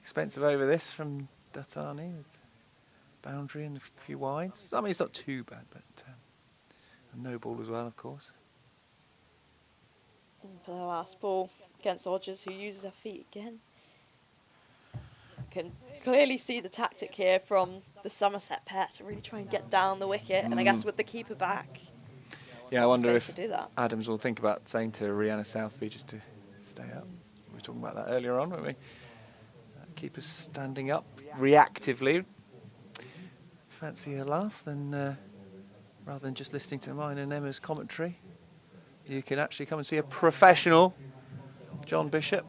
Expensive over this from Datani with boundary and a few wides. I mean, it's not too bad, but a no ball as well, of course. And for the last ball against Odgers, who uses her feet again. Can clearly see the tactic here from the Somerset pair to really try and get down the wicket, and I guess with the keeper back. Yeah, I wonder supposed if to do that. Adams will think about saying to Rihanna Southby just to stay up. We were talking about that earlier on, weren't we? Keepers standing up reactively. Fancy a laugh, then rather than just listening to mine and Emma's commentary, you can actually come and see a professional, John Bishop,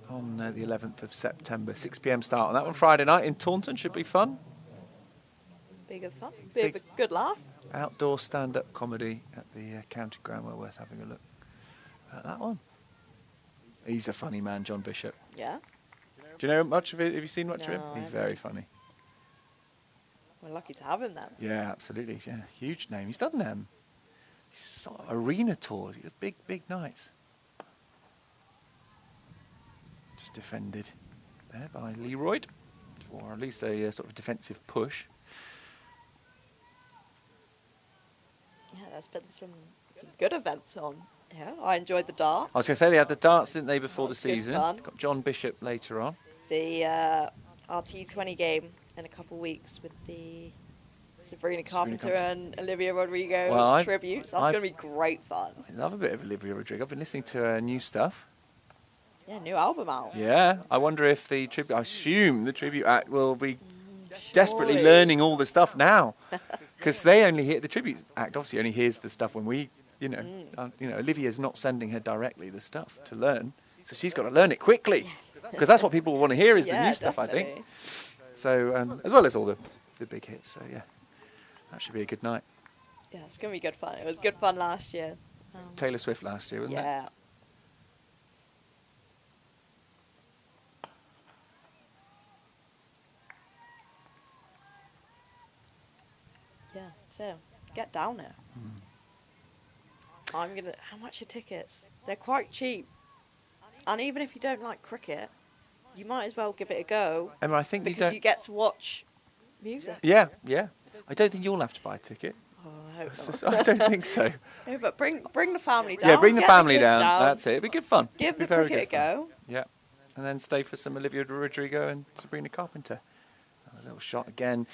on the 11th of September, 6 p.m. start on that one. Friday night in Taunton, should be fun. Be good fun. Be a good laugh. Outdoor stand-up comedy at the County Ground. Well worth having a look at that one. He's a funny man, John Bishop. Yeah. Do you know much of it? Have you seen much of him? No, I He's haven't. very funny. We're lucky to have him then. Yeah, absolutely. Yeah, huge name. He's done sort of arena tours. He does big nights. Just defended there by Leroy, or at least a sort of defensive push. Yeah, there's been some good events on. Yeah, I enjoyed the dart. I was going to say they had the darts, didn't they, before the That's good season? fun. Got John Bishop later on. The RT20 game in a couple of weeks with the Sabrina Carpenter and Olivia Rodrigo Well, tributes. That's I've- going to be great fun. I love a bit of Olivia Rodrigo. I've been listening to her new stuff. Yeah, new album out. Yeah, I wonder if the tribute. I assume the tribute act will be desperately Surely. learning all the stuff now, because they only hear the tribute act. Obviously, only hears the stuff when we, Olivia's not sending her directly the stuff to learn, so she's got to learn it quickly, because that's what people want to hear is the Yeah, new stuff. I think definitely. so, as well as all the big hits. So yeah, that should be a good night. Yeah, it's going to be good fun. It was good fun last year. Taylor Swift last year, wasn't it? Yeah. Yeah, so get down there. How much are tickets? They're quite cheap. And even if you don't like cricket, you might as well give it a go Emma, I think you because don't. you get to watch music. Yeah. I don't think you'll have to buy a ticket. Oh, I hope not. I don't think so. No, but bring the family down. Yeah, bring the get family kids down. That's it. It'd be good fun. Give It'd be the very cricket a good fun. go. Yeah. And then stay for some Olivia Rodrigo and Sabrina Carpenter. A little shot again.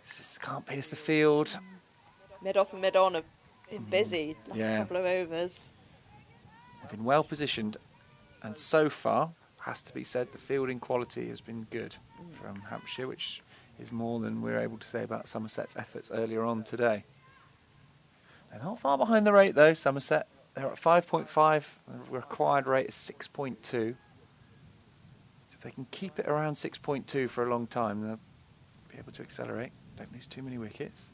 Just can't pierce the field. Mid off and mid on have been busy last Yeah. couple of overs. They've been well positioned. And so far, has to be said, the fielding quality has been good from Hampshire, which is more than we were able to say about Somerset's efforts earlier on today. They're not far behind the rate, though, Somerset. They're at 5.5. The required rate is 6.2. So if they can keep it around 6.2 for a long time, they'll be able to accelerate. Don't lose too many wickets.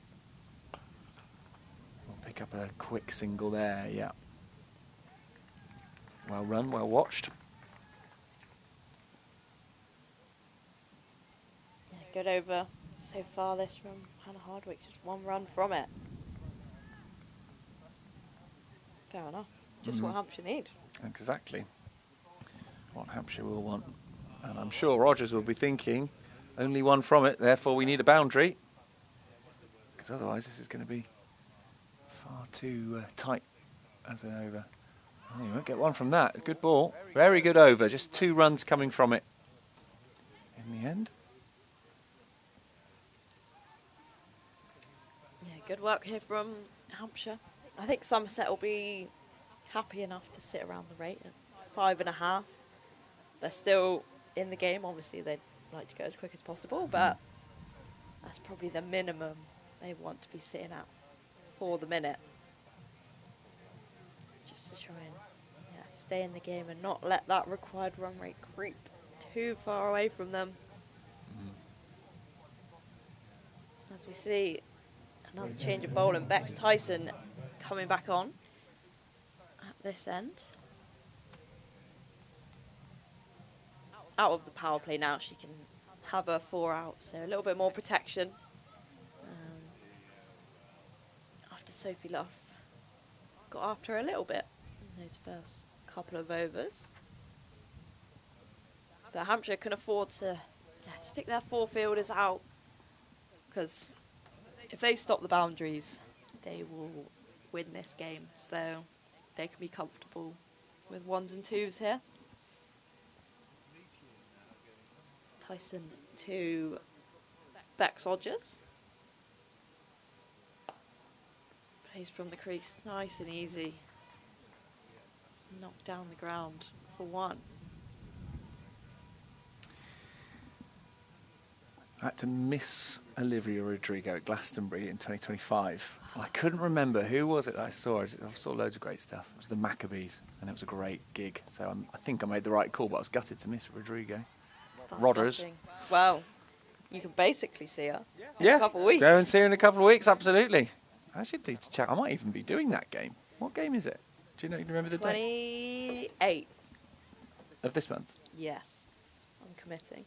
We'll pick up a quick single there, yeah. Well run, well watched. Yeah, good over so far this from Hannah Hardwick, just one run from it. Fair enough. Just what Hampshire need. Exactly what Hampshire will want. And I'm sure Rogers will be thinking, only one from it, therefore we need a boundary. Because otherwise this is going to be far too tight as an over. Oh, you won't get one from that. Good ball. Very good over. Just 2 runs coming from it in the end. Yeah, good work here from Hampshire. I think Somerset will be happy enough to sit around the rate at 5.5. They're still in the game. Obviously, they'd like to go as quick as possible, but that's probably the minimum they want to be sitting at for the minute. Just to try and stay in the game and not let that required run rate creep too far away from them. As we see another change of bowl, and Bex Tyson coming back on at this end. Out of the power play now, she can have her 4 out, so a little bit more protection. After Sophie Luff got after her a little bit in those first couple of overs. But Hampshire can afford to stick their 4 fielders out, because if they stop the boundaries, they will win this game. So they can be comfortable with 1s and 2s here. Tyson to Bex Rogers. Plays from the crease, nice and easy. Knocked down the ground for 1. I had to miss Olivia Rodrigo at Glastonbury in 2025. I couldn't remember who was it that I saw. I saw loads of great stuff. It was the Maccabees, and it was a great gig. So I think I made the right call, but I was gutted to miss Rodrigo. That's Rodders. nothing. Well, you can basically see her in Yeah, a couple of weeks. go and see her in a couple of weeks, absolutely. I should need to check. I might even be doing that game. What game is it? Do you remember the date 28th. of this month? Yes, I'm committing.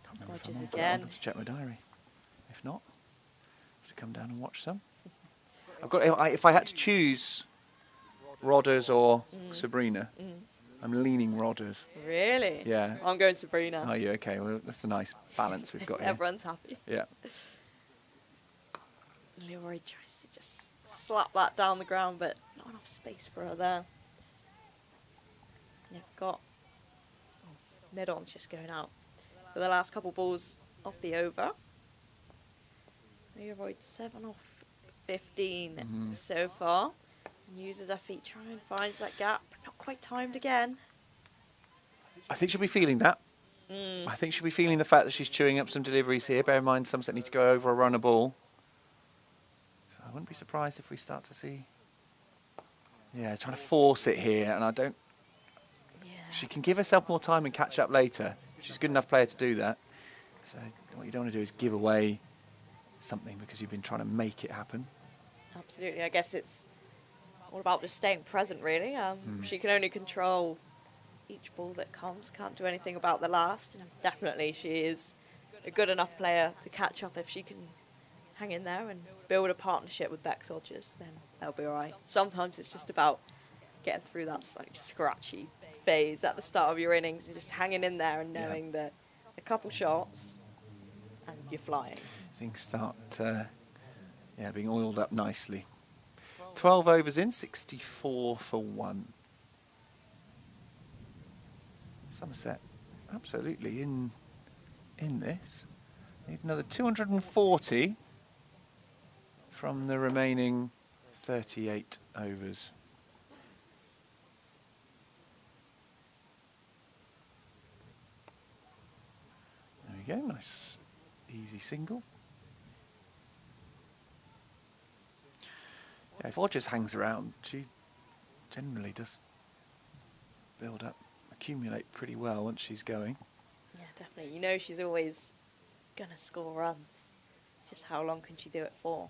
Can't remember if Rogers I'm on, but again. I'll have to check my diary. If not, I'll have to come down and watch some. I've got. If I had to choose Rodders or Sabrina, I'm leaning Rodders. Really? Yeah. I'm going Sabrina. Are you okay? Well, that's a nice balance we've got here. Everyone's happy. Yeah. Leroy tries to just slap that down the ground, but not enough space for her there. They've got mid-on's just going out for the last couple balls off the over. Leroy 7 off 15 so far. Uses her feet, try and finds that gap. Not quite timed again. I think she'll be feeling that. I think she'll be feeling the fact that she's chewing up some deliveries here. Bear in mind, Somerset need to go over or run a ball. So I wouldn't be surprised if we start to see... Yeah, trying to force it here, and I don't... Yeah. She can give herself more time and catch up later. She's a good enough player to do that. So what you don't want to do is give away something because you've been trying to make it happen. Absolutely. I guess it's all about just staying present, really. She can only control each ball that comes, can't do anything about the last. And definitely she is a good enough player to catch up. If she can hang in there and build a partnership with Bex Rogers, then they'll be all right. Sometimes it's just about getting through that slightly scratchy phase at the start of your innings and just hanging in there and knowing that a couple shots and you're flying. Things start being oiled up nicely. 12 overs in, 64 for 1. Somerset absolutely in this. Need another 240 from the remaining 38 overs. There we go, nice easy single. Yeah, if Rogers hangs around, she generally does build up, accumulate pretty well once she's going. Yeah, definitely. You know she's always going to score runs. Just how long can she do it for?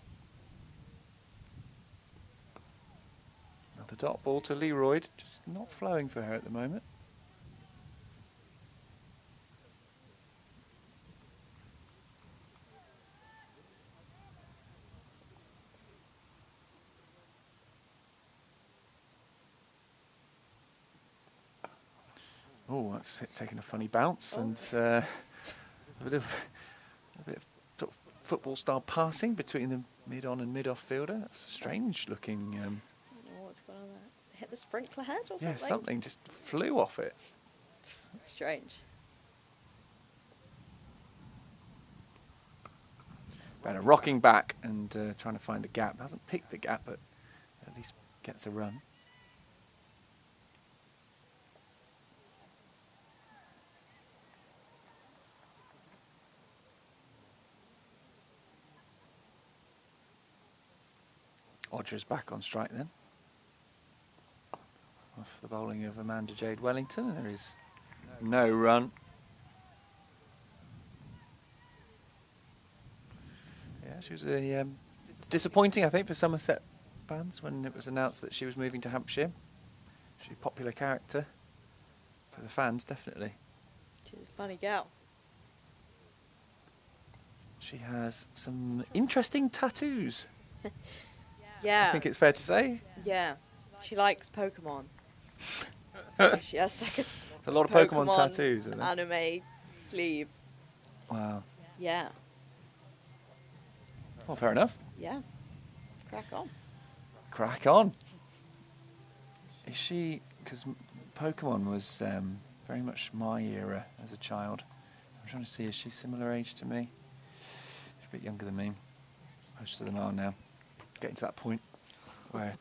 Another dot ball to Leroy, just not flowing for her at the moment. Oh, that's taking a funny bounce and a bit of sort of football-style passing between the mid-on and mid-off fielder. That's a strange-looking. I don't know what's going on there. Hit the sprinkler head or something? Yeah, something just flew off it. Strange. Better rocking back and trying to find a gap. Hasn't picked the gap, but at least gets a run. Odger's back on strike then. Off the bowling of Amanda Jade Wellington. There is no run. Yeah, she was disappointing, I think, for Somerset fans when it was announced that she was moving to Hampshire. She's a popular character for the fans, definitely. She's a funny gal. She has some interesting tattoos. Yeah. I think it's fair to say. Yeah. She likes Pokemon. So she has like a lot of Pokemon tattoos, isn't there? Anime sleeve. Wow. Yeah. Well, fair enough. Yeah. Crack on. Crack on. Is she... Because Pokemon was very much my era as a child. I'm trying to see, is she similar age to me? She's a bit younger than me. Most of them are now. Getting to that point where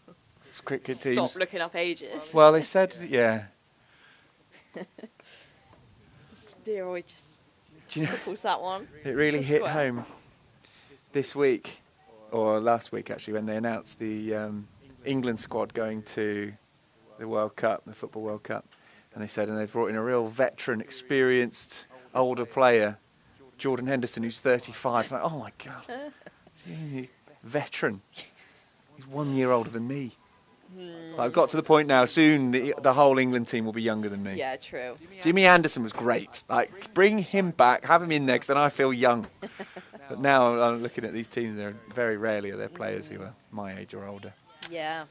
cricket teams... Stop looking up ages. Well, they said, yeah. Leroy just Do you know, tickles that one. it really It's a hit square. home this week, or last week actually, when they announced the England squad going to the World Cup, the Football World Cup. And they said, and they've brought in a real veteran, experienced, older player, Jordan Henderson, who's 35. Like, oh my God, gee, veteran. He's 1 year older than me. But I've got to the point now, soon the whole England team will be younger than me. Yeah, true. Jimmy Anderson was great. Like, bring him back, have him in there, because then I feel young. But now I'm looking at these teams, they're very rarely are there players who are my age or older. Yeah.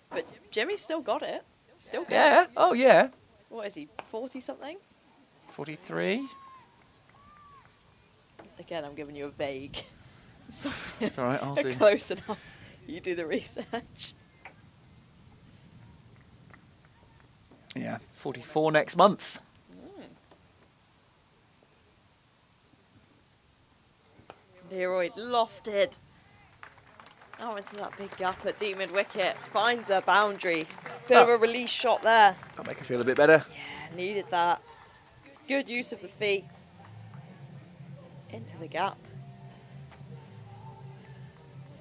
But Jimmy's still got it. Still good. Yeah, oh yeah. What is he, 40-something? 43. Again, I'm giving you a vague. Sorry. It's all right, I'll do. Close enough. You do the research. Yeah, 44 next month. Leroy lofted. Oh, into that big gap at deep mid-wicket. Finds a boundary. Bit of a release shot there. That'll make her feel a bit better. Yeah, needed that. Good use of the feet. Into the gap.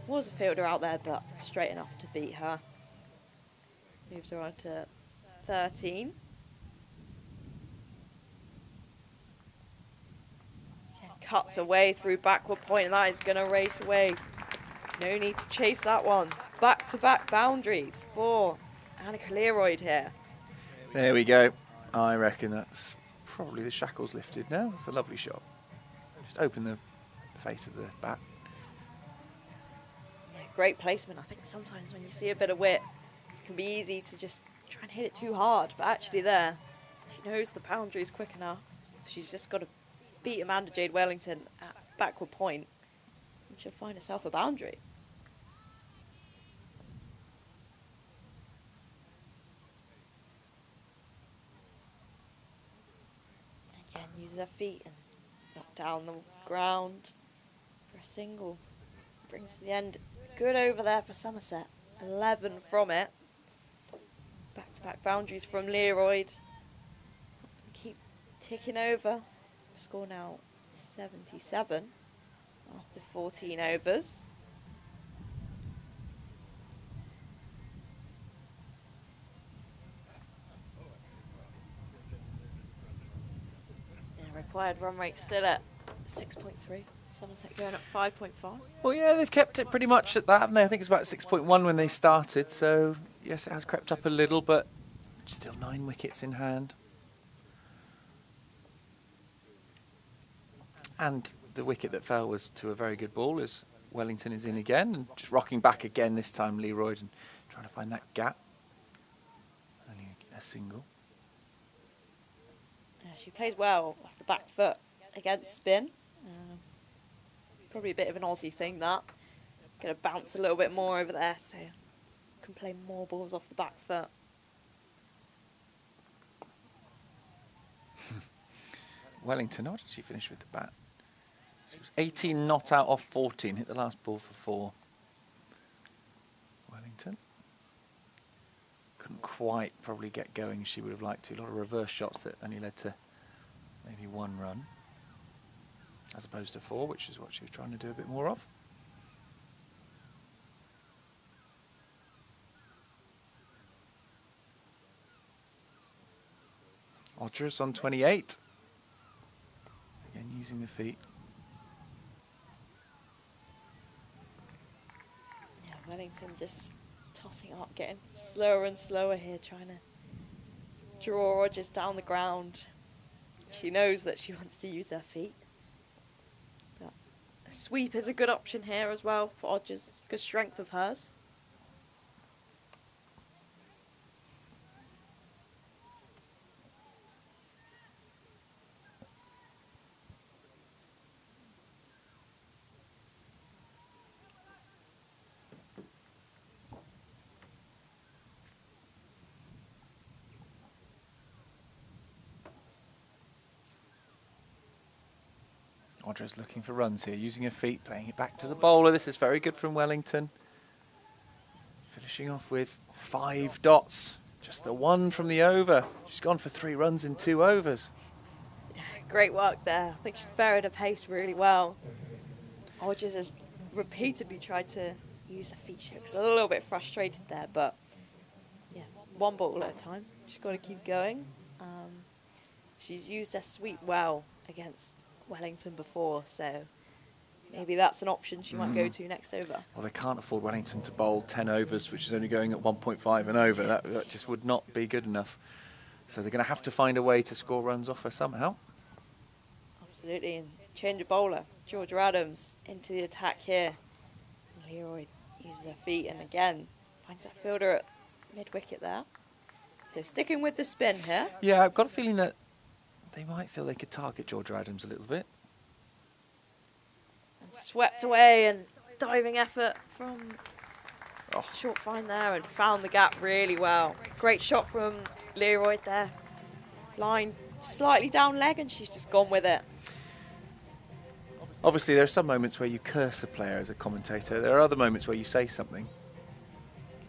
Was a fielder out there, but straight enough to beat her. Moves her on to 13. Again, cuts away through backward point, and that is going to race away. No need to chase that one. Back-to-back boundaries for Annika Leroy here. There we go. I reckon that's probably the shackles lifted now. It's a lovely shot. Just open the face of the bat. Yeah, great placement. I think sometimes when you see a bit of width, it can be easy to just try and hit it too hard. But actually there, she knows the boundary is quick enough. She's just got to beat Amanda Jade Wellington at backward point, and she'll find herself a boundary. Again, uses her feet and knock down the ground for a single. Brings to the end. Good over there for Somerset. 11 from it. Back-to-back boundaries from Leroyd. Keep ticking over. Score now 77 after 14 overs. Yeah, required run rate still at 6.3. Somerset going at 5.5. Well, yeah, they've kept it pretty much at that, haven't they? I think it's about 6.1 when they started, so yes, it has crept up a little, but still 9 wickets in hand. And the wicket that fell was to a very good ball as Wellington is in again, and just rocking back again this time, Leroyd, and trying to find that gap. Only a single. Yeah, she plays well off the back foot against spin. Probably a bit of an Aussie thing, that. Going to bounce a little bit more over there, so can play more balls off the back foot. Wellington, how did she finish with the bat? She was 18 not out off 14, hit the last ball for 4. Wellington couldn't quite probably get going as she would have liked to. A lot of reverse shots that only led to maybe 1 run, as opposed to 4, which is what she was trying to do a bit more of. Odgers on 28. Again, using the feet. Yeah, Wellington just tossing up, getting slower and slower here, trying to draw Rogers down the ground. She knows that she wants to use her feet. But a sweep is a good option here as well for Odgers. Good strength of hers. Odgers looking for runs here, using her feet, playing it back to the bowler. This is very good from Wellington. Finishing off with 5 dots. Just the 1 from the over. She's gone for 3 runs in 2 overs. Yeah, great work there. I think she varied her pace really well. Odgers has repeatedly tried to use her feet. She looks a little bit frustrated there, but yeah, 1 ball at a time. She's got to keep going. She's used her sweep well against Wellington before, so maybe that's an option she might go to next over. Well, they can't afford Wellington to bowl 10 overs, which is only going at 1.5 and over. That just would not be good enough. So they're going to have to find a way to score runs off her somehow. Absolutely, and change of bowler. Georgia Adams into the attack here. Leroyd uses her feet and again finds that fielder at mid-wicket there. So sticking with the spin here. Yeah, I've got a feeling that they might feel they could target Georgia Adams a little bit. And swept away, and diving effort from short find there, and found the gap really well. Great shot from Leroyd there. Line slightly down leg, and she's just gone with it. Obviously, there are some moments where you curse a player as a commentator. There are other moments where you say something,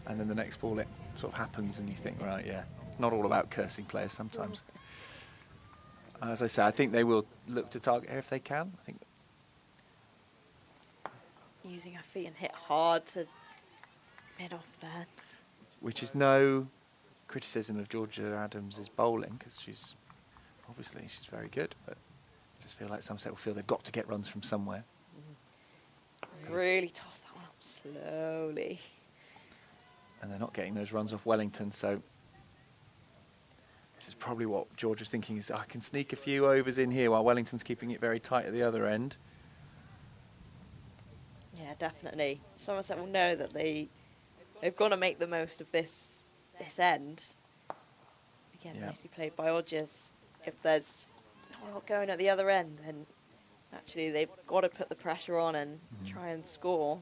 and then the next ball it sort of happens, and you think, right, yeah, it's not all about cursing players sometimes. As I say, I think they will look to target her if they can. I think using her feet and hit hard to mid off there. Which is no criticism of Georgia Adams' bowling, because she's very good, but I just feel like Somerset will feel they've got to get runs from somewhere. Really toss that one up slowly. And they're not getting those runs off Wellington, so this is probably what Georgia's thinking is, I can sneak a few overs in here while Wellington's keeping it very tight at the other end. Yeah, definitely. Somerset will know that they've got to make the most of this end. Again, nicely played by Odgers. If there's not going at the other end, then actually they've got to put the pressure on and try and score,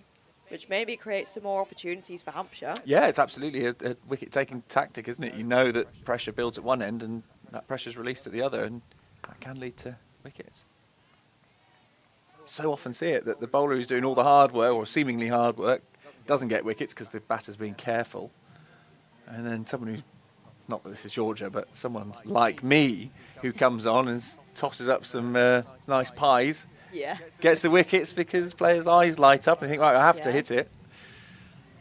which maybe creates some more opportunities for Hampshire. Yeah, it's absolutely a wicket-taking tactic, isn't it? You know that pressure builds at one end and that pressure's released at the other, and that can lead to wickets. So often see it that the bowler who's doing all the hard work, or seemingly hard work, doesn't get wickets because the batter's being careful. And then someone who's, not that this is Georgia, but someone like me who comes on and tosses up some nice pies, Yeah. gets the wickets because players' eyes light up and think, right, I have to Yeah. hit it.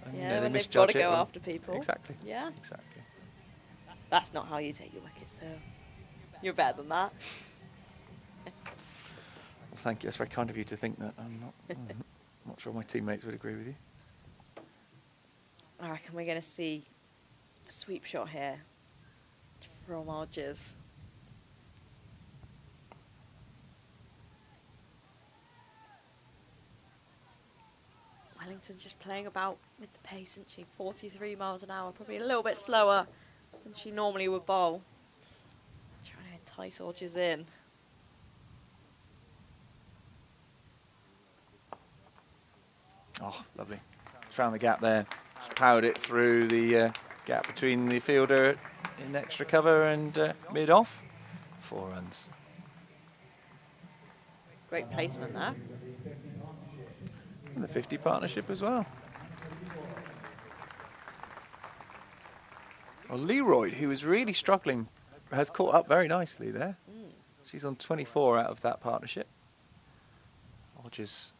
And, Yeah, they when they've misjudge got to it go or- after people. Exactly. Yeah. Exactly. That's not how you take your wickets, though. You're better than that. Well, thank you. That's very kind of you to think that. I'm not sure my teammates would agree with you. I reckon we're going to see a sweep shot here from Hodges. Wellington's just playing about with the pace, isn't she? 43 miles an hour, probably a little bit slower than she normally would bowl. Trying to entice Hodges in. Oh, lovely. Found the gap there. Just powered it through the gap between the fielder in extra cover and mid-off. 4 runs. Great placement there. And the 50 partnership as well. Well, Leroy, who was really struggling, has caught up very nicely there. She's on 24 out of that partnership. Hodges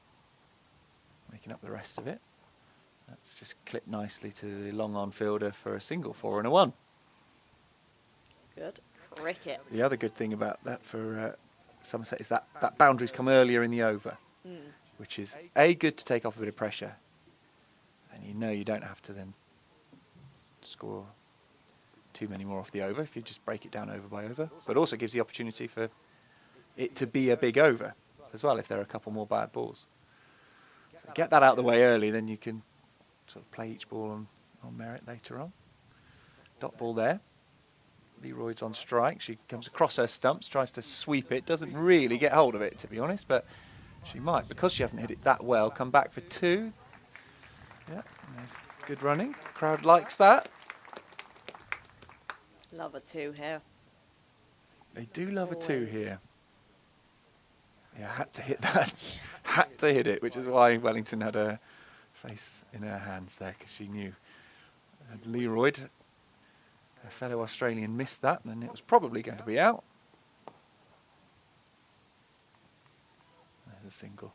making up the rest of it. That's just clipped nicely to the long-on fielder for a single 4 and a 1. Good. Cricket. The other good thing about that for Somerset is that boundaries come earlier in the over, which is A, good to take off a bit of pressure, and you know you don't have to then score too many more off the over if you just break it down over by over, but also gives the opportunity for it to be a big over as well if there are a couple more bad balls. So get that out of the way early, then you can sort of play each ball on merit later on. Dot ball there. Leroy's on strike. She comes across her stumps, tries to sweep it, doesn't really get hold of it, to be honest, but she might, because she hasn't hit it that well, come back for 2. Yeah, good running. Crowd likes that. Love a 2 here. They do love a 2 Always. here. Yeah, had to hit that. Had to hit it, which is why Wellington had her face in her hands there, because she knew. And Leroy, her fellow Australian, missed that, and it was probably going to be out. There's a single.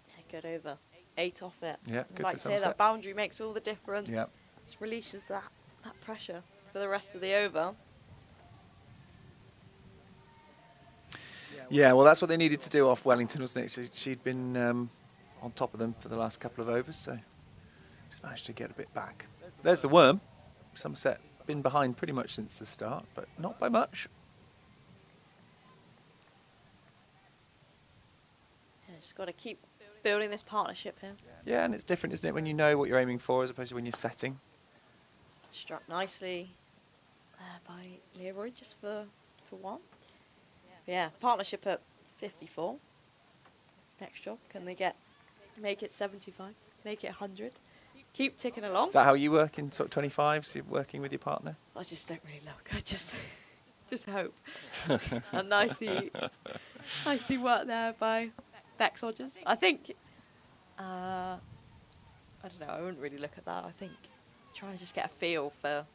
Yeah, good over. 8 off it. Yeah, good like for to say, Somerset. that boundary makes all the difference. Yeah. Just releases that pressure for the rest of the over. Yeah, well, that's what they needed to do off Wellington, wasn't it? She'd been on top of them for the last couple of overs, so just managed to get a bit back. There's the worm. Somerset been behind pretty much since the start, but not by much. Yeah, just got to keep building this partnership here. Yeah, and it's different, isn't it, when you know what you're aiming for as opposed to when you're setting. Struck nicely by Leroy just for 1. Yeah, partnership at 54. Next job, can they make it 75, make it 100? Keep ticking along. Is that how you work in sort of 25s? You're working with your partner? I just don't really look. I just hope. And nicely work there by Bex Hodges. I think, I don't know, I wouldn't really look at that. I think trying to just get a feel for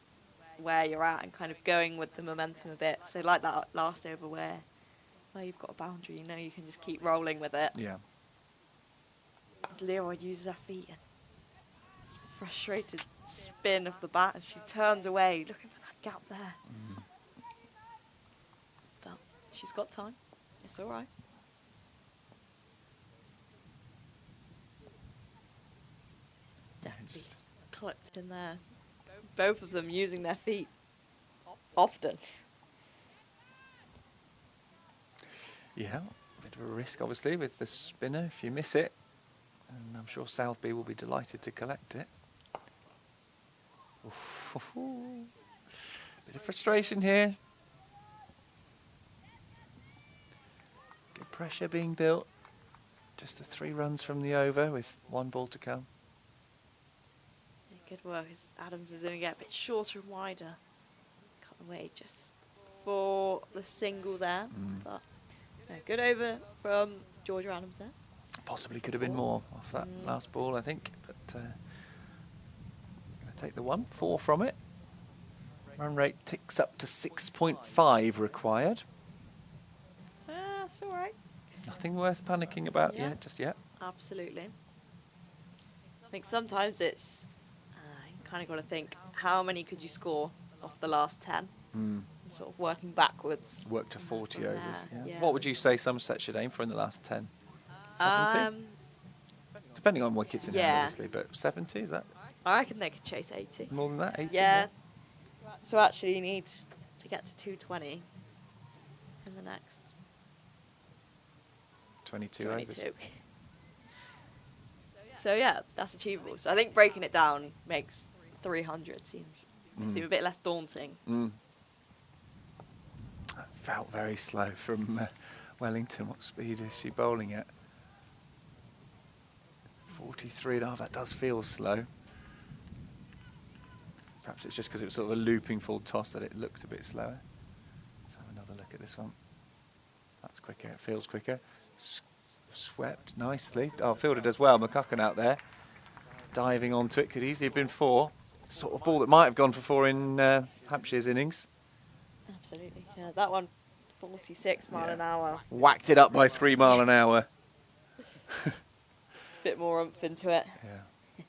where you're at and kind of going with the momentum a bit. So like that last over where you've got a boundary, you know, you can just keep rolling with it. Yeah. Leroy uses her feet and frustrated spin of the bat, and she turns away looking for that gap there. But she's got time. It's all right. Definitely Just- clipped in there. Both of them using their feet often. Yeah, a bit of a risk, obviously, with the spinner if you miss it. And I'm sure Southby will be delighted to collect it. Oof. Bit of frustration here. pressure being built. Just the 3 runs from the over with 1 ball to come. Yeah, good work as Adams is going to get a bit shorter and wider. Cut away just for the single there. But no, good over from Georgia Adams there. Possibly could have been more off that last ball, I think. But going to take the 1, 4 from it. Run rate ticks up to 6.5 required. That's all right. Nothing worth panicking about yet, just yet. Absolutely. I think sometimes it's you kind of got to think, how many could you score off the last 10? Sort of working backwards. Work to 40 from overs. there, Yeah. yeah. What would you say Somerset should aim for in the last 10? 70? Depending on wickets in hand, obviously, but 70, is that I reckon they could chase 80. more than that? 80? Yeah. So actually you need to get to 220 in the next 22 overs. So yeah, that's achievable. So I think breaking it down makes 300 seem a bit less daunting. That felt very slow from Wellington. What speed is she bowling at? 43.5, that does feel slow. Perhaps it's just because it was sort of a looping full toss that it looked a bit slower. Let's have another look at this one. That's quicker, it feels quicker. Swept nicely. Oh, fielded as well. McCucken out there, diving onto it. Could easily have been 4. Sort of ball that might have gone for 4 in Hampshire's innings. Absolutely. Yeah, that one, 46 mile an hour. Whacked it up by 3 mile an hour. Bit more oomph into it. Yeah.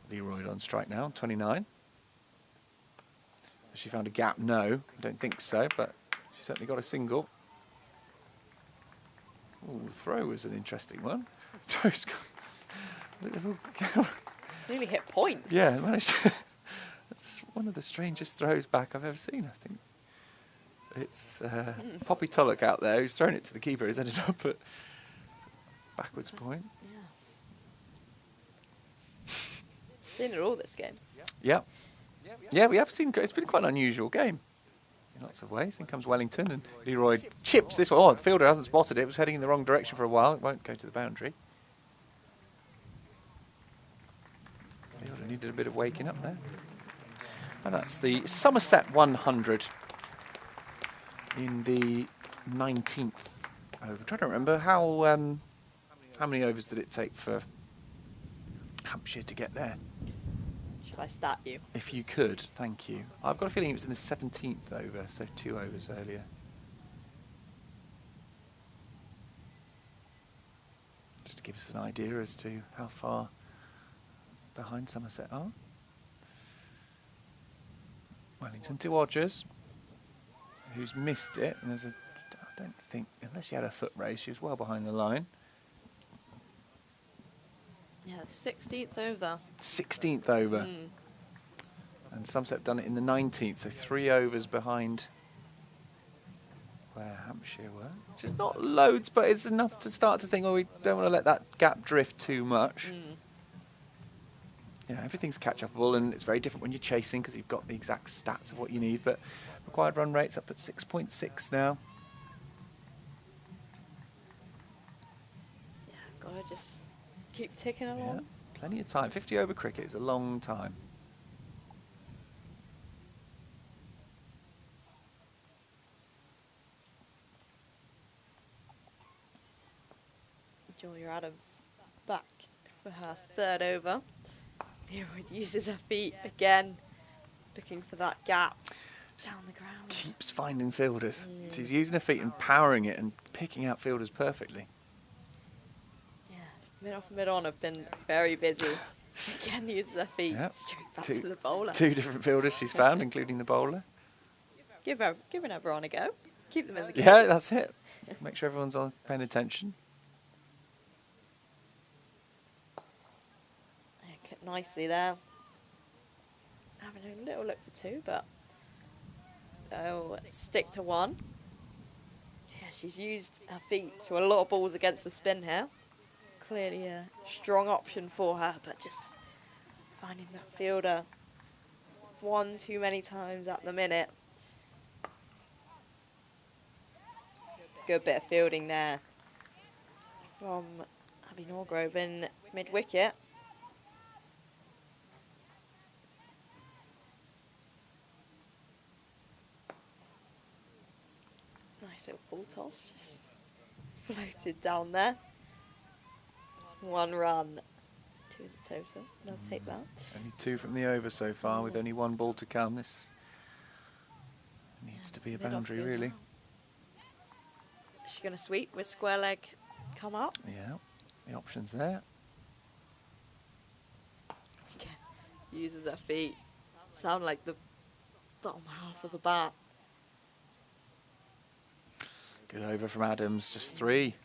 Leroy on strike now, 29. Has she found a gap? No, I don't think so, but she certainly got a single. Ooh, throw was an interesting one. Throw's got Nearly hit point. yeah, managed to that's one of the strangest throws back I've ever seen, I think. It's Poppy Tullock out there who's thrown it to the keeper, who's ended up at backwards point. Yeah. Seen it all this game. Yeah. Yeah, we have seen, it's been quite an unusual game in lots of ways. In comes Wellington and Leroy chips this one. Oh, the fielder hasn't spotted it. It was heading in the wrong direction for a while. It won't go to the boundary. Fielder needed a bit of waking up there. And that's the Somerset 100 in the 19th over. I'm trying to remember how many overs did it take for Hampshire to get there? Shall I start you? If you could, thank you. I've got a feeling it was in the 17th over, so 2 overs earlier. Just to give us an idea as to how far behind Somerset are. Wellington to Odgers, who's missed it, and there's a, I don't think, unless she had a foot race, she was well behind the line. Yeah, 16th over. 16th over. And Somerset have done it in the 19th, so 3 overs behind where Hampshire were. Which is not loads, but it's enough to start to think, oh, we don't want to let that gap drift too much. Yeah, everything's catch-upable, and it's very different when you're chasing because you've got the exact stats of what you need, but required run rate's up at 6.6 now. Yeah, gotta just keep ticking along. Yeah, plenty of time. 50 over cricket is a long time. Julia Adams back for her 3rd over. Leroy uses her feet again, looking for that gap down the ground. Keeps finding fielders. She's using her feet and powering it and picking out fielders perfectly. Yeah, mid off, mid on have been very busy. Again, uses her feet straight back to the bowler. 2 different fielders she's found, including the bowler. Giving everyone a go. Keep them in the game. Yeah, that's it. Make sure everyone's on paying attention. Kept nicely there. Having a little look for 2, but stick to 1. Yeah, she's used her feet to a lot of balls against the spin here. Clearly a strong option for her, but just finding that fielder one too many times at the minute. Good bit of fielding there from Abby Norgrove in mid-wicket. Nice little full toss, just floated down there. 1 run to the total. They'll take that. Only 2 from the over so far, with only 1 ball to come. This needs to be a boundary, really. Is she going to sweep with square leg come up? Yeah, the options there. Again, uses her feet. Sound like the bottom half of the bat. Good over from Adams, just 3.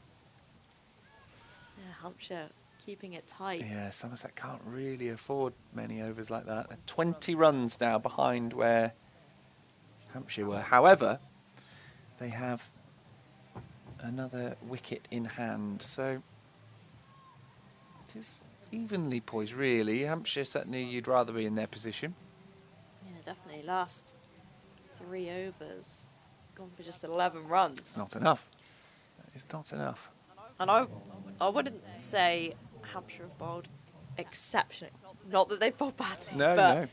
Yeah, Hampshire keeping it tight. Yeah, Somerset can't really afford many overs like that. They're 20 runs now behind where Hampshire were. However, they have another wicket in hand, so it is evenly poised, really. Hampshire, certainly you'd rather be in their position. Yeah, definitely. Last 3 overs, gone for just 11 runs. Not enough. It's not enough. And I wouldn't say Hampshire have bowled exceptionally. Not that they've bowled badly. No, but no.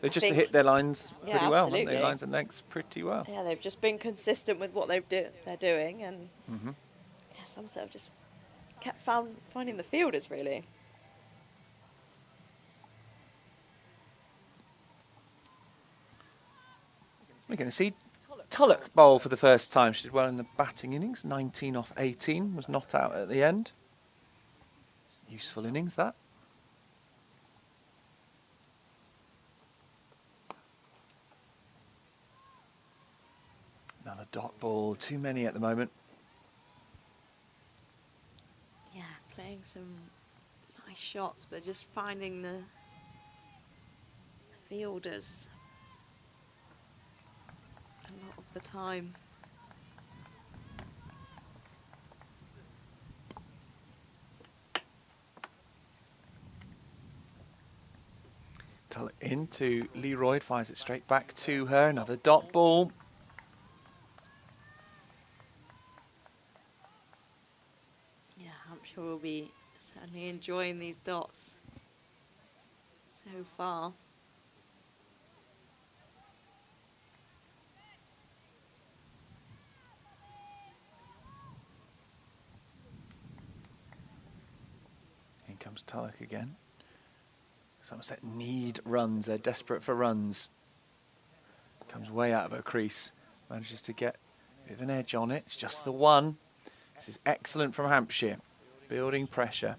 They just think- hit their lines Yeah, pretty well, haven't they? absolutely. Lines and lengths pretty well. Yeah, they've just been consistent with what they're doing, and yeah, Somerset have just kept finding the fielders, really. We're going to see Tulloch bowl for the first time. She did well in the batting innings, 19 off 18, was not out at the end. Useful innings, that. Another dot ball, too many at the moment. Yeah, playing some nice shots, but just finding the fielders a lot of the time. Tulloch into Leroy, fires it straight back to her. Another dot ball. Yeah, Hampshire will be certainly enjoying these dots so far. In comes Tulloch again. Somerset need runs. They're desperate for runs. Comes way out of her crease. Manages to get a bit of an edge on it. It's just the 1. This is excellent from Hampshire. Building pressure.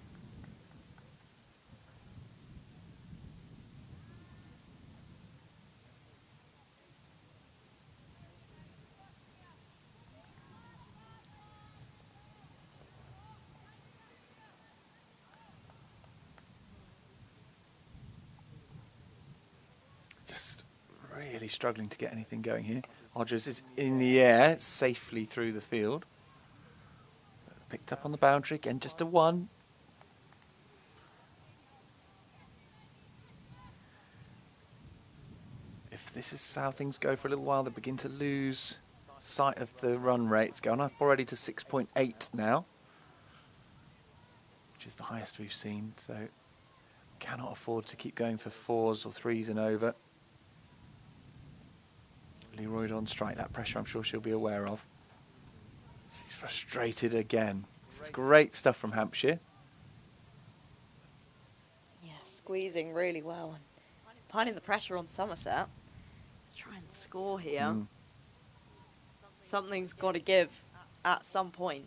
Just really struggling to get anything going here. Hodges is in the air, safely through the field. Picked up on the boundary, again just a 1. If this is how things go for a little while, they begin to lose sight of the run rate. It's going up already to 6.8 now, which is the highest we've seen, so cannot afford to keep going for 4s or 3s and over. Leroy on strike, that pressure I'm sure she'll be aware of. She's frustrated again. This is great stuff from Hampshire. Yeah, squeezing really well and finding the pressure on Somerset. Let's try and score here. Something's got to give at some point.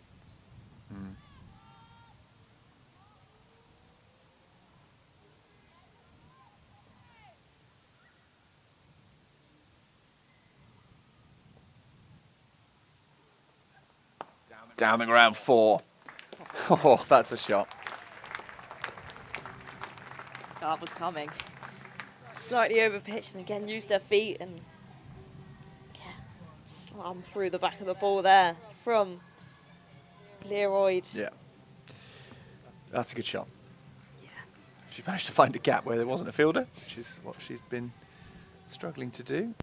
Down the ground 4. Oh, that's a shot. That was coming. Slightly over pitch and again used her feet and yeah, slammed through the back of the ball there from Leroy. Yeah. That's a good shot. Yeah. She managed to find a gap where there wasn't a fielder, which is what she's been struggling to do.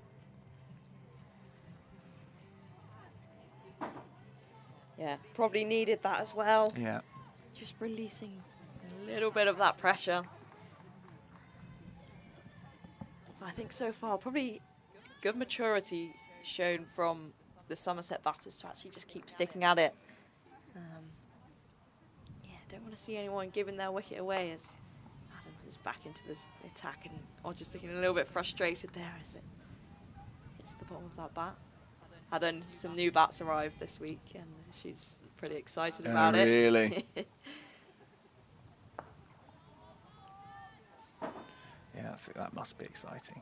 Yeah, probably needed that as well. Yeah. Just releasing a little bit of that pressure. I think so far, probably good maturity shown from the Somerset batters to actually just keep sticking at it. Yeah, don't want to see anyone giving their wicket away as Adams is back into this attack, and just looking a little bit frustrated there as it hits the bottom of that bat. Had some new bats arrived this week, and she's pretty excited about it. Really? Yeah, that must be exciting.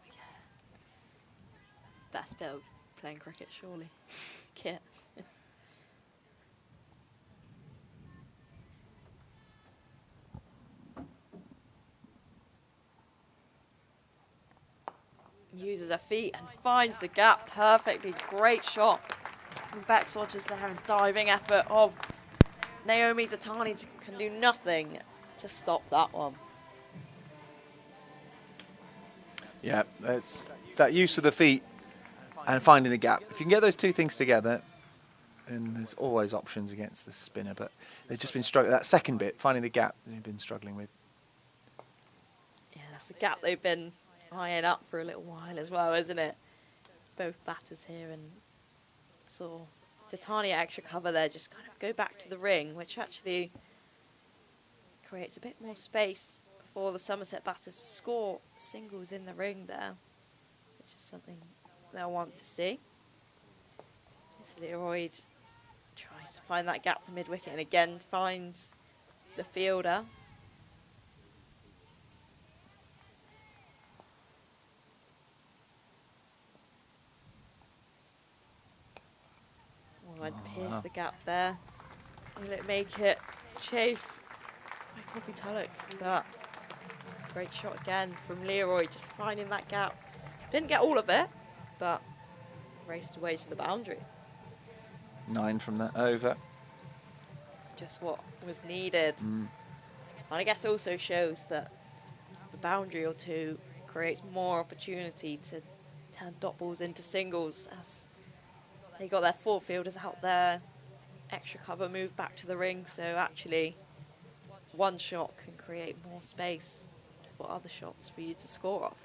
Best bit of playing cricket, surely. Kit. Uses her feet and finds the gap perfectly. Great shot from Bex Rogers there, and diving effort of Naomi Datani can do nothing to stop that one. Yeah, it's that use of the feet and finding the gap. If you can get those two things together, then there's always options against the spinner. But they've just been struggling. That second bit, finding the gap, they've been struggling with. Yeah, that's the gap they've been eyeing up for a little while as well, isn't it? Both batters here, and saw Titania extra cover there, just kind of go back to the ring, which actually creates a bit more space for the Somerset batters to score singles in the ring there, which is something they'll want to see. As Leroy tries to find that gap to mid-wicket and again finds the fielder. Oh, I'd pierce the gap there. Will it make it? Chase by Poppy Tulloch. That great shot again from Leroy, just finding that gap. Didn't get all of it, but raced away to the boundary. 9 from that over. Just what was needed. And I guess also shows that the boundary or two creates more opportunity to turn dot balls into singles, as they got their 4 fielders out there, extra cover, move back to the ring, so actually one shot can create more space for other shots for you to score off.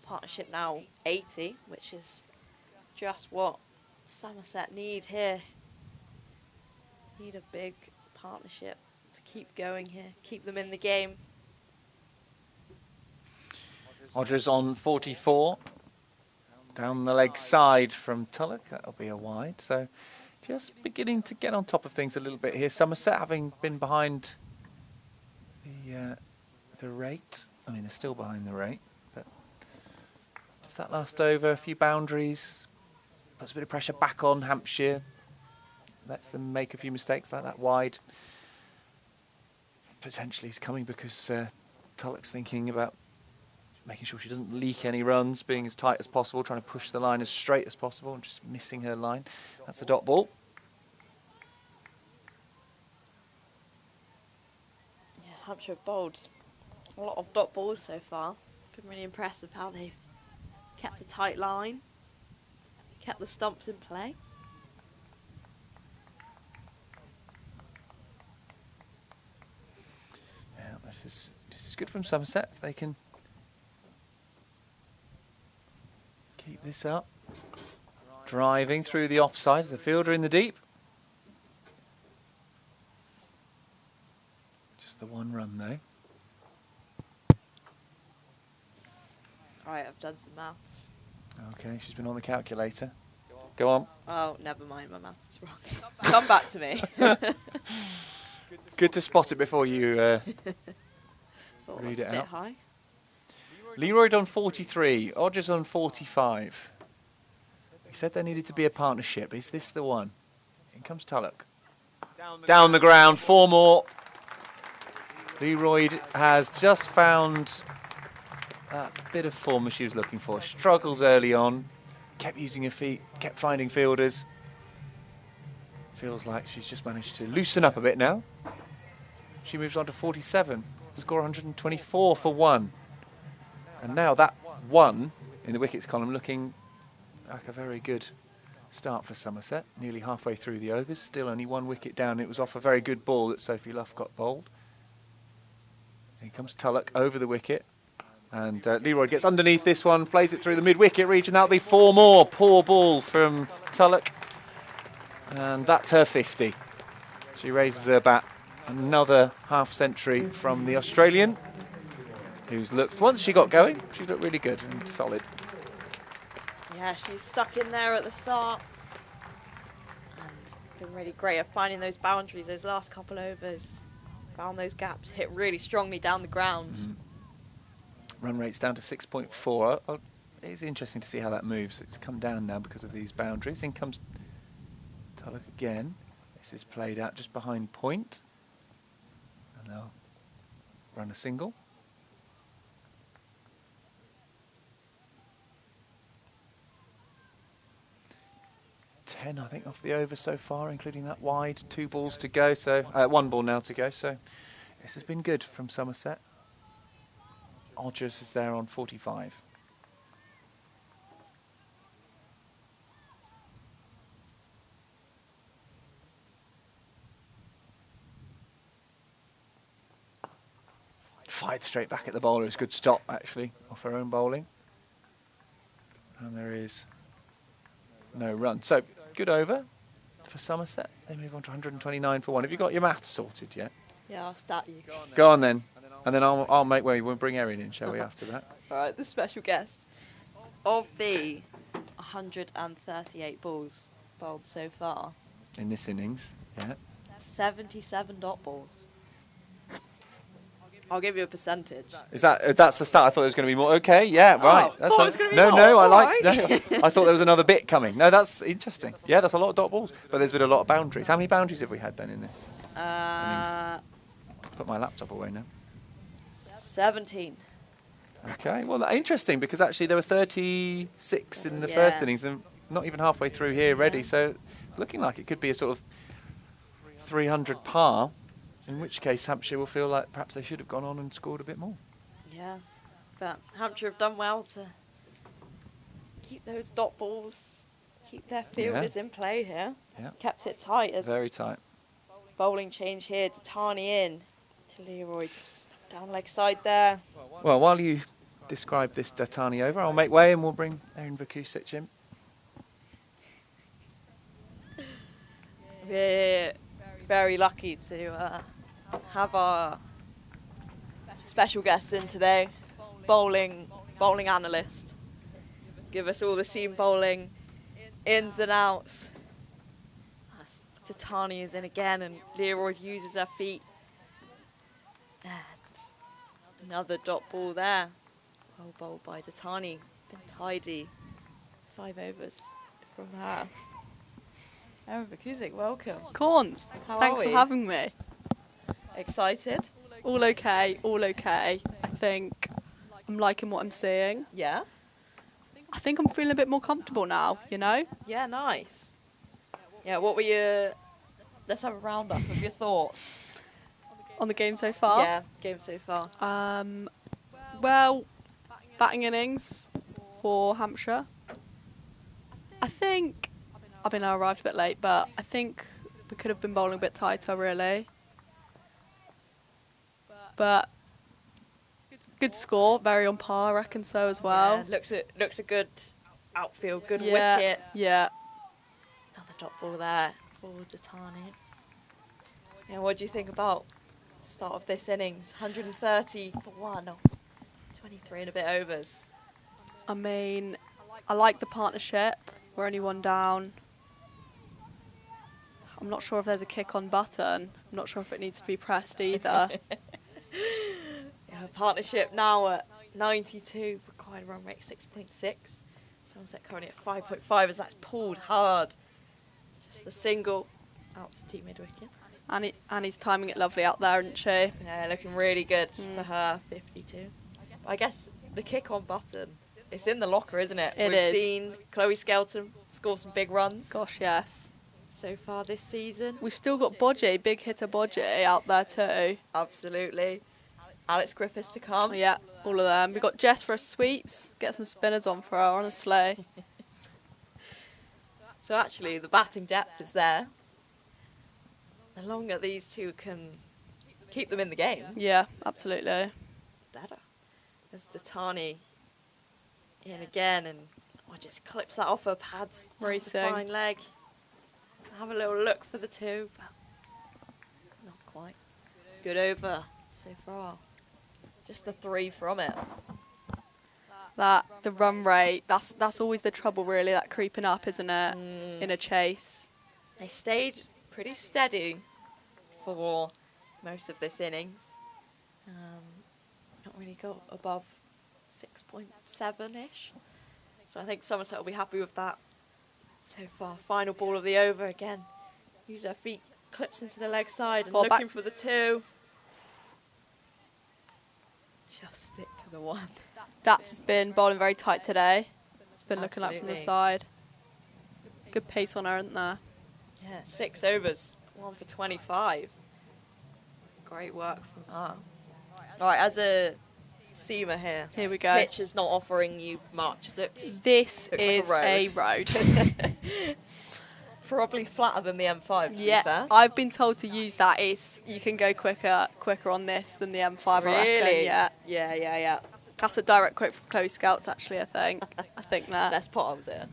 Partnership now 80, which is just what Somerset need here. Need a big partnership to keep going here, keep them in the game. Rogers on 44. Down the leg side from Tulloch. That'll be a wide. So just beginning to get on top of things a little bit here. Somerset having been behind the rate. I mean, they're still behind the rate, but just that last over, a few boundaries, puts a bit of pressure back on Hampshire. Lets them make a few mistakes like that wide. Potentially he's coming because Tulloch's thinking about making sure she doesn't leak any runs, being as tight as possible, trying to push the line as straight as possible, and just missing her line. That's a dot ball. Yeah, Hampshire have bowled a lot of dot balls so far. Been really impressed with how they've kept a tight line, kept the stumps in play. Yeah, this is good from Somerset if they can keep this up. Driving through the offside, the fielder in the deep. Just the one run though. Alright, I've done some maths. Okay, she's been on the calculator. Go on. Oh, never mind, my maths is wrong. Come back to me. Good to spot it before you Thought read that's it a bit out. high. Leroy on 43, Rogers on 45. We said there needed to be a partnership. Is this the one? In comes Tulloch. Down the ground, 4 more. Leroy has just found that bit of form that she was looking for. Struggled early on, kept using her feet, kept finding fielders. Feels like she's just managed to loosen up a bit now. She moves on to 47. Score 124 for 1. And now that 1 in the wickets column looking like a very good start for Somerset. Nearly halfway through the overs. Still only 1 wicket down. It was off a very good ball that Sophie Luff got bowled. Here comes Tulloch over the wicket. And Leroy gets underneath this one, plays it through the mid-wicket region. That'll be 4 more. Poor ball from Tulloch. And that's her 50. She raises her bat. Another half-century from the Australian, who's looked, once she got going, she looked really good and solid. Yeah, she's stuck in there at the start. And been really great at finding those boundaries, those last couple overs. Found those gaps, hit really strongly down the ground. Run rate's down to 6.4. It's interesting to see how that moves. It's come down now because of these boundaries. In comes Tulloch again. This is played out just behind point. And they'll run a single. I think, off the over so far, including that wide. 2 balls to go, so 1 ball now to go. So this has been good from Somerset. Odgers is there on 45. Fired straight back at the bowler. It's a good stop, actually, off her own bowling. And there is no run. So, good over for Somerset. They move on to 129 for 1. Have you got your maths sorted yet? Yeah, I'll start you. Go on then. And then I'll make way. We'll bring Erin in, shall we, after that? All right, the special guest. Of the 138 balls bowled so far, In this innings, yeah. 77 dot balls. I'll give you a percentage. That's the start? I thought there was going to be more. Okay, yeah, right. Thought it was gonna be no, more. no, I All liked. right. No, I thought there was another bit coming. No, that's interesting. Yeah, that's a lot of dot balls, but there's been a lot of boundaries. How many boundaries have we had then in this? Put my laptop away now. 17. Okay, well, interesting, because actually there were 36 in the first innings, and not even halfway through here ready. So it's looking like it could be a sort of 300 par. In which case, Hampshire will feel like perhaps they should have gone on and scored a bit more. Yeah, but Hampshire have done well to keep those dot balls, keep their fielders in play here. Yeah. Kept it tight. As Very tight. bowling change here to Tani in, to Leroy just down leg side there. Well, while you describe this Datani over, I'll make way and we'll bring Erin Vukusic in. We're very lucky to have our special guest in today, bowling analyst. Give us all the seam bowling ins and outs. Tatani is in again, and Leroy uses her feet. And another dot ball there. Well bowled by Tatani. Been tidy. 5 overs from her. Erin Vukusic, welcome. Corns, How thanks are for we? having me. Excited? All okay, all okay. I think I'm liking what I'm seeing. Yeah? I think I'm feeling a bit more comfortable now, you know? Yeah, nice. Yeah, what were your... Let's have a roundup of your thoughts. On the game so far. Yeah, game so far. Well, batting innings for Hampshire. I think, I mean, I arrived a bit late, but I think we could have been bowling a bit tighter, really. But good score, very on par, I reckon so as well. Yeah, looks a good outfield, good Yeah, wicket. yeah. Another dot ball there for Datani. Yeah, what do you think about the start of this innings? 130 for 1, or 23 and a bit overs. I mean, I like the partnership. We're only 1 down. I'm not sure if there's a kick on button. I'm not sure if it needs to be pressed either. Yeah, partnership now at 92, required run rate 6.6. Somerset currently at 5.5 as that's pulled hard. Just the single out to team mid-wicket. Annie's timing it lovely out there, isn't she? Yeah, looking really good for her, 52. I guess the kick on button, it's in the locker, isn't it? It We've is. seen Chloe Skelton score some big runs. Gosh, yes. so far this season. We've still got Bodgie, big hitter Bodgie out there too. Absolutely. Alex Griffiths to come. Yeah, all of them. We've got Jess for a sweeps. Get some spinners on for her, honestly. So actually, the batting depth is there. The longer these two can keep them in the game, Yeah, absolutely. better. There's Datani in again, and just clips that off her pads. Down to Racing. fine leg. Have a little look for the two, but not quite. Good over so far. Just the 3 from it. The run rate, that's always the trouble really, that creeping up, isn't it? In a chase. They stayed pretty steady for most of this innings. Not really got above 6.7-ish. So I think Somerset will be happy with that so far. Final ball of the over again. Use her feet, clips into the leg side and Ball looking back. for the 2. Just stick to the 1. That's been bowling very tight today. It's been looking up from the Absolutely. side. Good pace on her, isn't there? Yeah, 6 overs, 1 for 25. Great work from her. All right, as a seamer here, Here we go. pitch is not offering you much. Looks This Looks like a is road. a road. probably flatter than the M5, to be Yeah, fair. I've been told to use that. You can go quicker on this than the M5. I reckon. Really? Yeah, Yeah. that's a direct quote from Chloe Scouts. Actually, I think that. Less potholes here.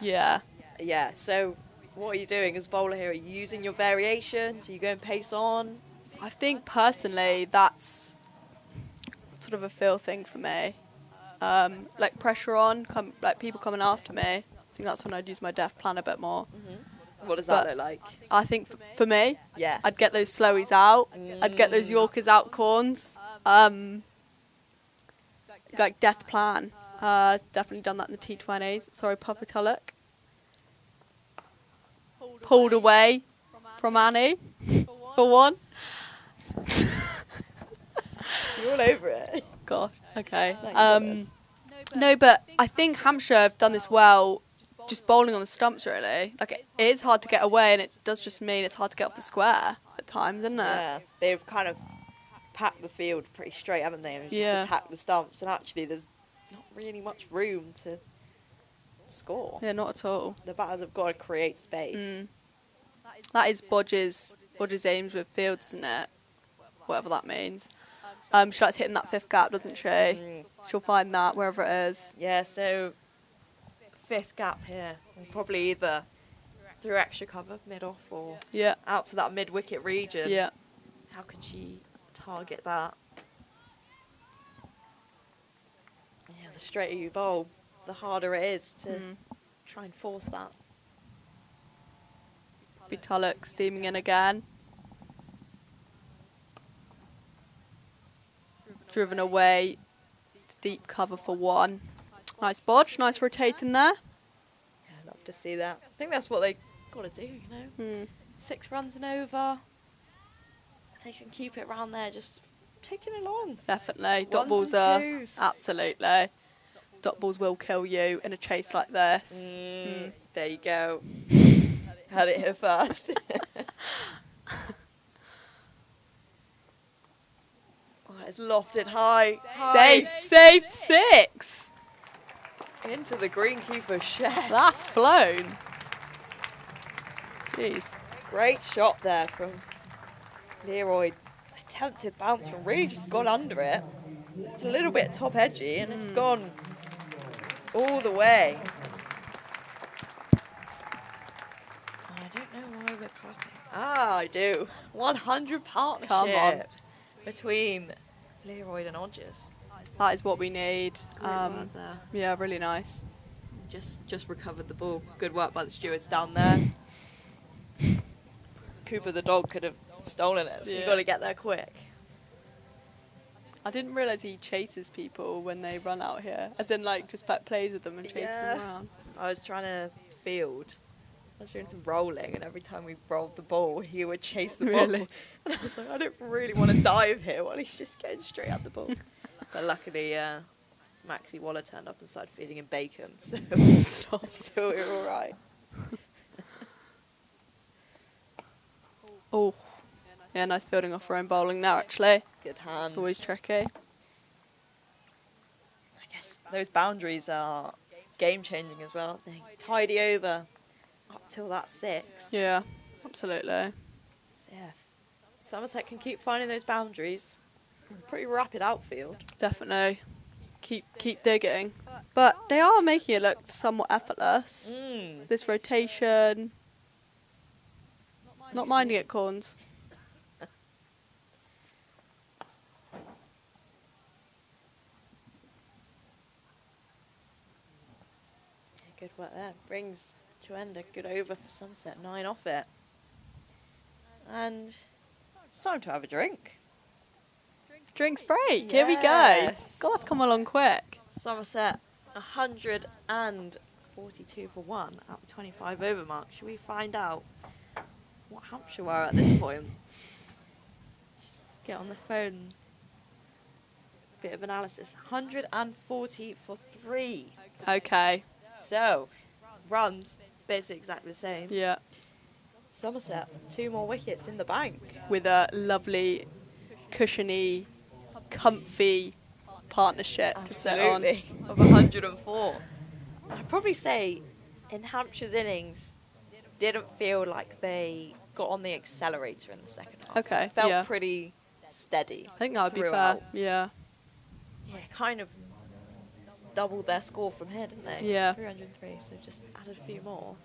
Yeah. Yeah, so what are you doing as bowler here? Are you using your variations? Are you going pace on? I think personally that's sort of a feel thing for me. Like pressure on, like people coming after me. I think that's when I'd use my def plan a bit more. What does that But- look like? I think for me, Yeah. I'd get those slowies out. I'd get those Yorkers out corns. Like death plan. Definitely done that in the T20s. Sorry, Papa Tulloch. Pulled away from Annie for one. You're all over it. God. Okay. Like you got this. No, but I think Hampshire have done this well, just bowling on the stumps really. Like it is hard to get away, and it does just mean it's hard to get off the square at times, isn't it? Yeah, they've kind of packed the field pretty straight, haven't they? And Yeah. just attack the stumps, and actually there's not really much room to score. Yeah, not at all. The batters have got to create space. That is Bodge's aims with fields, isn't it? Whatever that means. She likes hitting that 5th gap, doesn't she? She'll find that wherever it is. Yeah, so 5th gap here. We'll probably either through extra cover, mid-off, or Yeah, out to that mid-wicket region. yeah. How can she target that? Yeah, the straighter you bowl, the harder it is to try and force that. Vitalik steaming in again. Driven away. Deep cover for 1. Nice bodge, nice rotating there. Yeah, I'd love to see that. I think that's what they got to do, you know. 6 runs and over. If they can keep it round there, just ticking along. Definitely. Dot Ones balls and are twos. absolutely. Dot balls will kill you in a chase like this. There you go. Had it here first. Oh, it's lofted high. Safe 6. Into the greenkeeper's shed. That's flown. Jeez. Great shot there from Leroy. Attempted bounce from really just got under it. It's a little bit top edgy and it's gone all the way. I don't know why we're clapping. Ah, I do. 100 partnership between Leroy and Odgers. That is what we need. Great work there. Yeah, really nice. Just recovered the ball. Good work by the stewards down there. Cooper the dog could have stolen it, so you've got to get there quick. I didn't realise he chases people when they run out here. As in, like, just plays with them and chases them around. I was trying to field. I was doing some rolling, and every time we rolled the ball, he would chase the ball. Really? And I was like, I don't really want to dive here while he's just getting straight at the ball. But luckily, Maxie Waller turned up and started feeding him bacon, so we were all right. Oh, yeah, nice fielding off her own bowling there, actually. Good hand. Always tricky. I guess those boundaries are game-changing as well. They tidy over up till that 6. Yeah, absolutely. So, yeah, Somerset can keep finding those boundaries. Pretty rapid outfield. Definitely. Keep digging. But they are making it look somewhat effortless. This rotation. Not minding it, Corns. Good work there. Brings to end a good over for Somerset. 9 off it. And it's time to have a drink. Drinks break. Here we go. Yes. God, that's come along quick. Somerset 142 for 1 at the 25 over mark. Should we find out what Hampshire were at this point? Just get on the phone. Bit of analysis. 140 for 3. Okay. So, runs basically exactly the same. Yeah. Somerset, 2 more wickets in the bank. With a lovely, cushiony, comfy partnership to sit on. Absolutely. Of 104. I'd probably say in Hampshire's innings, didn't feel like they got on the accelerator in the second half. Okay, Felt yeah. pretty steady. I think that would be fair. throughout. Yeah. Yeah, kind of doubled their score from here, didn't they? Yeah. 303, so just added a few more.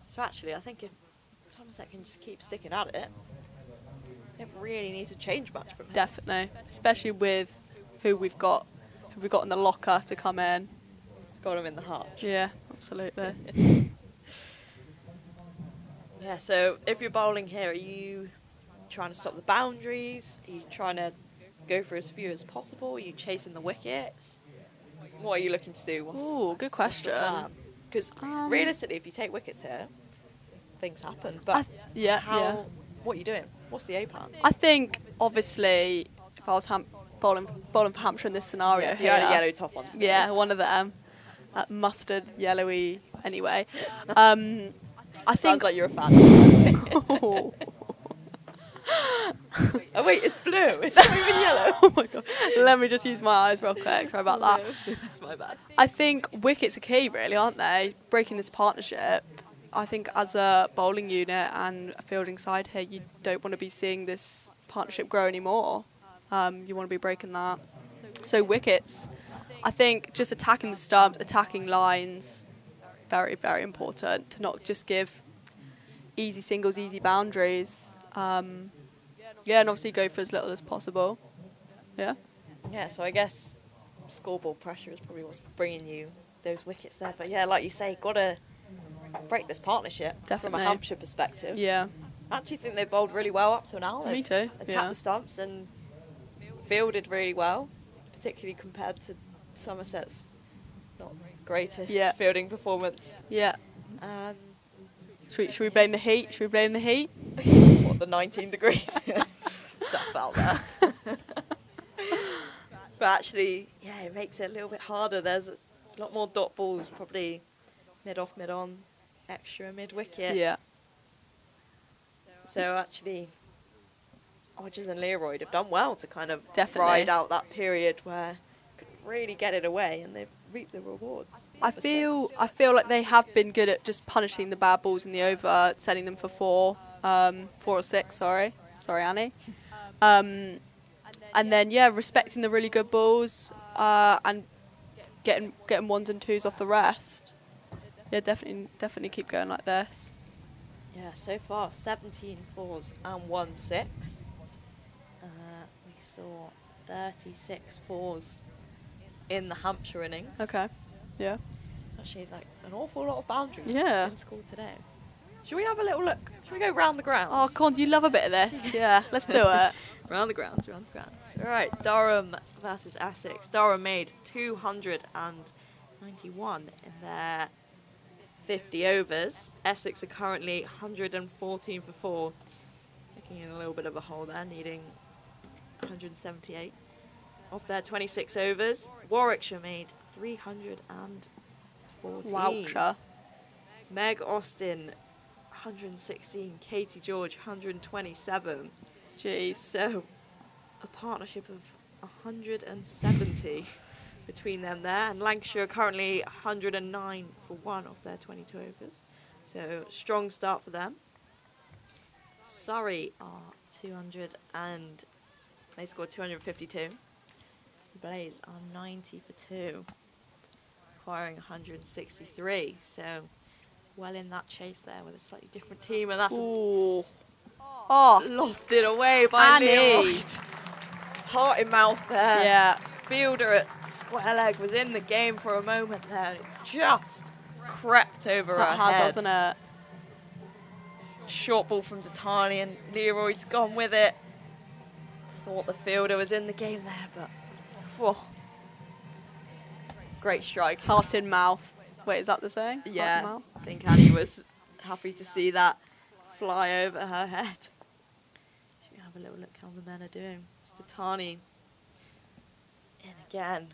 So actually, I think if Somerset can just keep sticking at it, they don't really need to change much from here. Definitely. Especially with who we've got in the locker to come in. Got them in the heart. Yeah, absolutely. Yeah, so if you're bowling here, are you trying to stop the boundaries? Are you trying to go for as few as possible? Are you chasing the wickets? What are you looking to do? Ooh, good question. Because realistically, if you take wickets here, things happen. But yeah. what are you doing? What's the A plan? I think, obviously, if I was bowling for Hampshire in this scenario You here, had a yellow top on. yeah, one of them, mustard, yellowy. Anyway, I think. Sounds like you're a fan. Oh wait, it's blue. It's not even yellow. Oh my god! Let me just use my eyes real quick. Sorry about that. That's my bad. I think wickets are key, really, aren't they? Breaking this partnership. I think as a bowling unit and a fielding side here, you don't want to be seeing this partnership grow anymore. You want to be breaking that. So wickets. I think just attacking the stumps, attacking lines, very, very important to not just give easy singles, easy boundaries. Yeah, and obviously go for as little as possible. Yeah. Yeah, so I guess scoreboard pressure is probably what's bringing you those wickets there. But yeah, like you say, got to break this partnership Definitely. from a Hampshire perspective. Yeah. I actually think they bowled really well up till now. Me They've too. Attacked Yeah. the stumps and fielded really well, particularly compared to Somerset's not greatest Yeah. fielding performance. Yeah. Um, Should we blame the heat? Should we blame the heat? what, the 19 degrees? Stuff out there. But actually, yeah, it makes it a little bit harder. There's a lot more dot balls, probably mid-off, mid-on, extra mid-wicket. Yeah. So actually, Hodges and Leroyd have done well to kind of Definitely. ride out that period where could really get it away, and they've reaped the rewards. I feel like they have been good at just punishing the bad balls in the over, setting them for 4 or 6. Sorry, Annie. And then respecting the really good balls and getting 1s and 2s off the rest. Yeah, definitely keep going like this. Yeah, so far 17 4s and 1 6. We saw 36 4s in the Hampshire innings. Okay. Yeah. Actually, like an awful lot of boundaries Yeah. in school today. Should we have a little look? Should we go round the grounds? Oh, Con, you love a bit of this. Yeah, let's do it. Round the grounds. All right, Durham versus Essex. Durham made 291 in their 50 overs. Essex are currently 114 for 4. Taking in a little bit of a hole there, needing 178 of their 26 overs. Warwickshire made 314. Wowcher. Meg Austin, 116. Katie George, 127. Jeez. So, a partnership of 170 between them there. And Lancashire are currently 109 for one of their 22 overs. So, strong start for them. Surrey are 200 and they scored 252. Blaze are 90 for 2, acquiring 163. So, well in that chase there with a slightly different team. And that's Ooh. Oh, lofted away by Annie. Leroy. Heart in mouth there. yeah. Fielder at square leg was in the game for a moment there. It just crept over her That has, head. hasn't it? Short ball from Zatani and Leroy's gone with it. Thought the fielder was in the game there, but whoa. Great strike. Heart in mouth. Wait, is that the saying? Heart in Yeah, mouth? I think Annie was happy to see that fly over her head. Should we have a little look how the men are doing? Statani in again.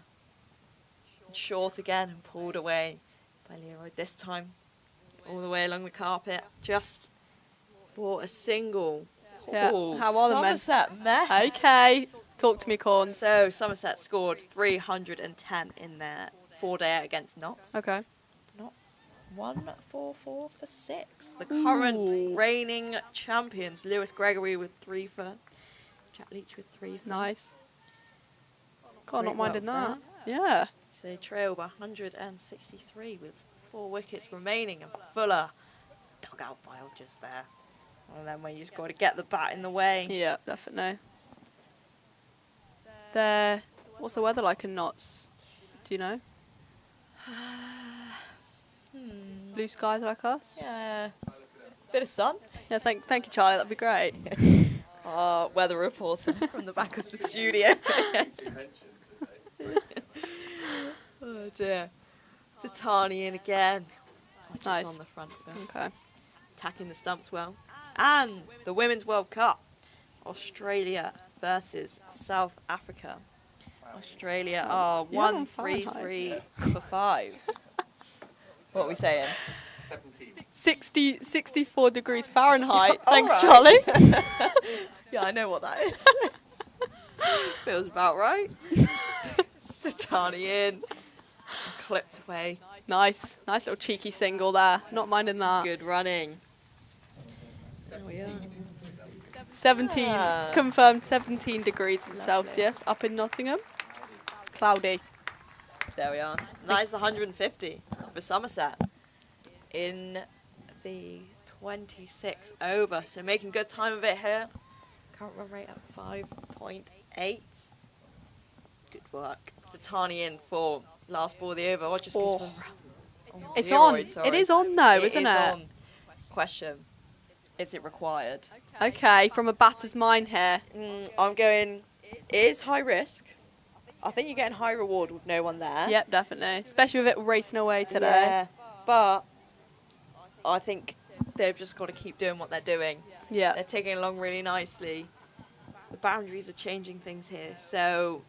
Short again and pulled away by Leroy this time. All the way along the carpet. Just for a single. Yeah. Ooh, How are the men? Somerset men. Okay. Talk to me, Corns. So Somerset scored 310 in their 4-day out against Notts. Okay. Notts 1-4-4 for 6. The current Ooh. reigning champions. Lewis Gregory with 3 for. Jack Leach with 3 for. Nice. God, Great not minding work that. Yeah. So they trail by 163 with 4 wickets remaining. And Fuller dug out by Hodges there. One of them where you just got to get the bat in the way. Yeah, definitely. There. What's the weather like in Notts? Do you know? Blue skies like us? Yeah. Bit of sun. Yeah, thank you, Charlie. That'd be great. Our weather reporter from the back of the studio. Oh dear. Tatani in again. Hodges Nice. on the front of him. Okay. Attacking the stumps well. And the Women's World Cup. Australia versus South Africa. Australia are You're on 1-3-3 for 5. What are we saying? 64 degrees Fahrenheit. All Thanks, right. Charlie. Yeah, I know what that is. Feels about right. Tatani in. Clipped away. Nice little cheeky single there. Not minding that. Good running. There we are. 17, Ah. confirmed 17 degrees in Celsius up in Nottingham. Cloudy. There we are. That is the 150 for Somerset in the 26th over. So making good time of it here. Current run rate at 5.8. Good work. Tatani in for last ball of the over. Or just goes Oh. for It's Leroy, on. sorry. It is on though, isn't is it? on. Question. Is it required? Okay, from a batter's mind here. I'm going, it is high risk. I think you're getting high reward with no one there. Yep, definitely. Especially with it racing away today. Yeah, but I think they've just got to keep doing what they're doing. Yeah. They're taking along really nicely. The boundaries are changing things here, so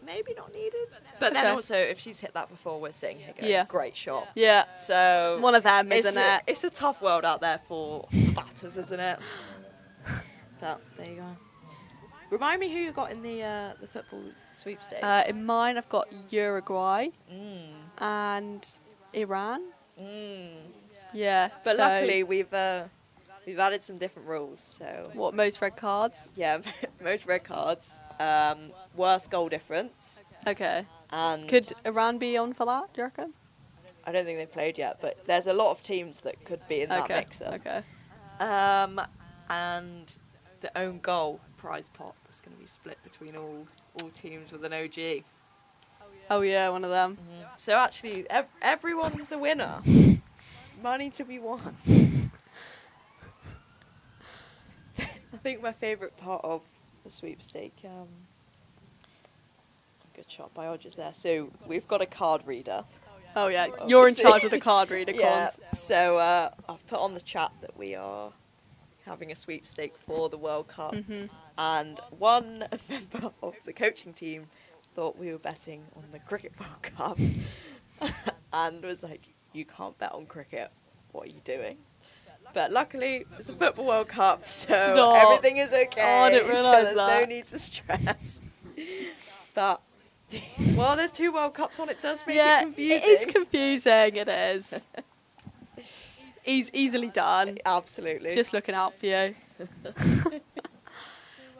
maybe not needed. But then Okay. also, if she's hit that before, we're sitting here going, Yeah. great shot. Yeah. So One of them, it's isn't a, it? It's a tough world out there for batters, isn't it? But there you go. Remind me who you got in the football sweepstakes. In mine, I've got Uruguay Mm. and Iran. Mm. Yeah. But so luckily, we've added some different rules. So what, most red cards? yeah, most red cards, worst goal difference, Okay. and Could Iran be on for that, do you reckon? I don't think they've played yet, but there's a lot of teams that could be in that Okay. mixer. Okay. And the own goal prize pot that's going to be split between all teams with an OG. Oh yeah, one of them. So actually, everyone's a winner. Money to be won. I think my favourite part of the sweepstake, good shot by Hodges there. So we've got a card reader. Oh yeah, you're in Obviously. charge of the card reader, Yeah. Cons. So I've put on the chat that we are having a sweepstake for the World Cup, and one member of the coaching team thought we were betting on the Cricket World Cup, and was like, "You can't bet on cricket. What are you doing?" But luckily, it's a football World Cup, so Stop. everything is okay. Oh, I didn't so realise there's no that. need to stress. But, well, there's 2 World Cups on, it does make Yeah, it confusing. it is confusing. It is. Easily done. Absolutely. Just looking out for you.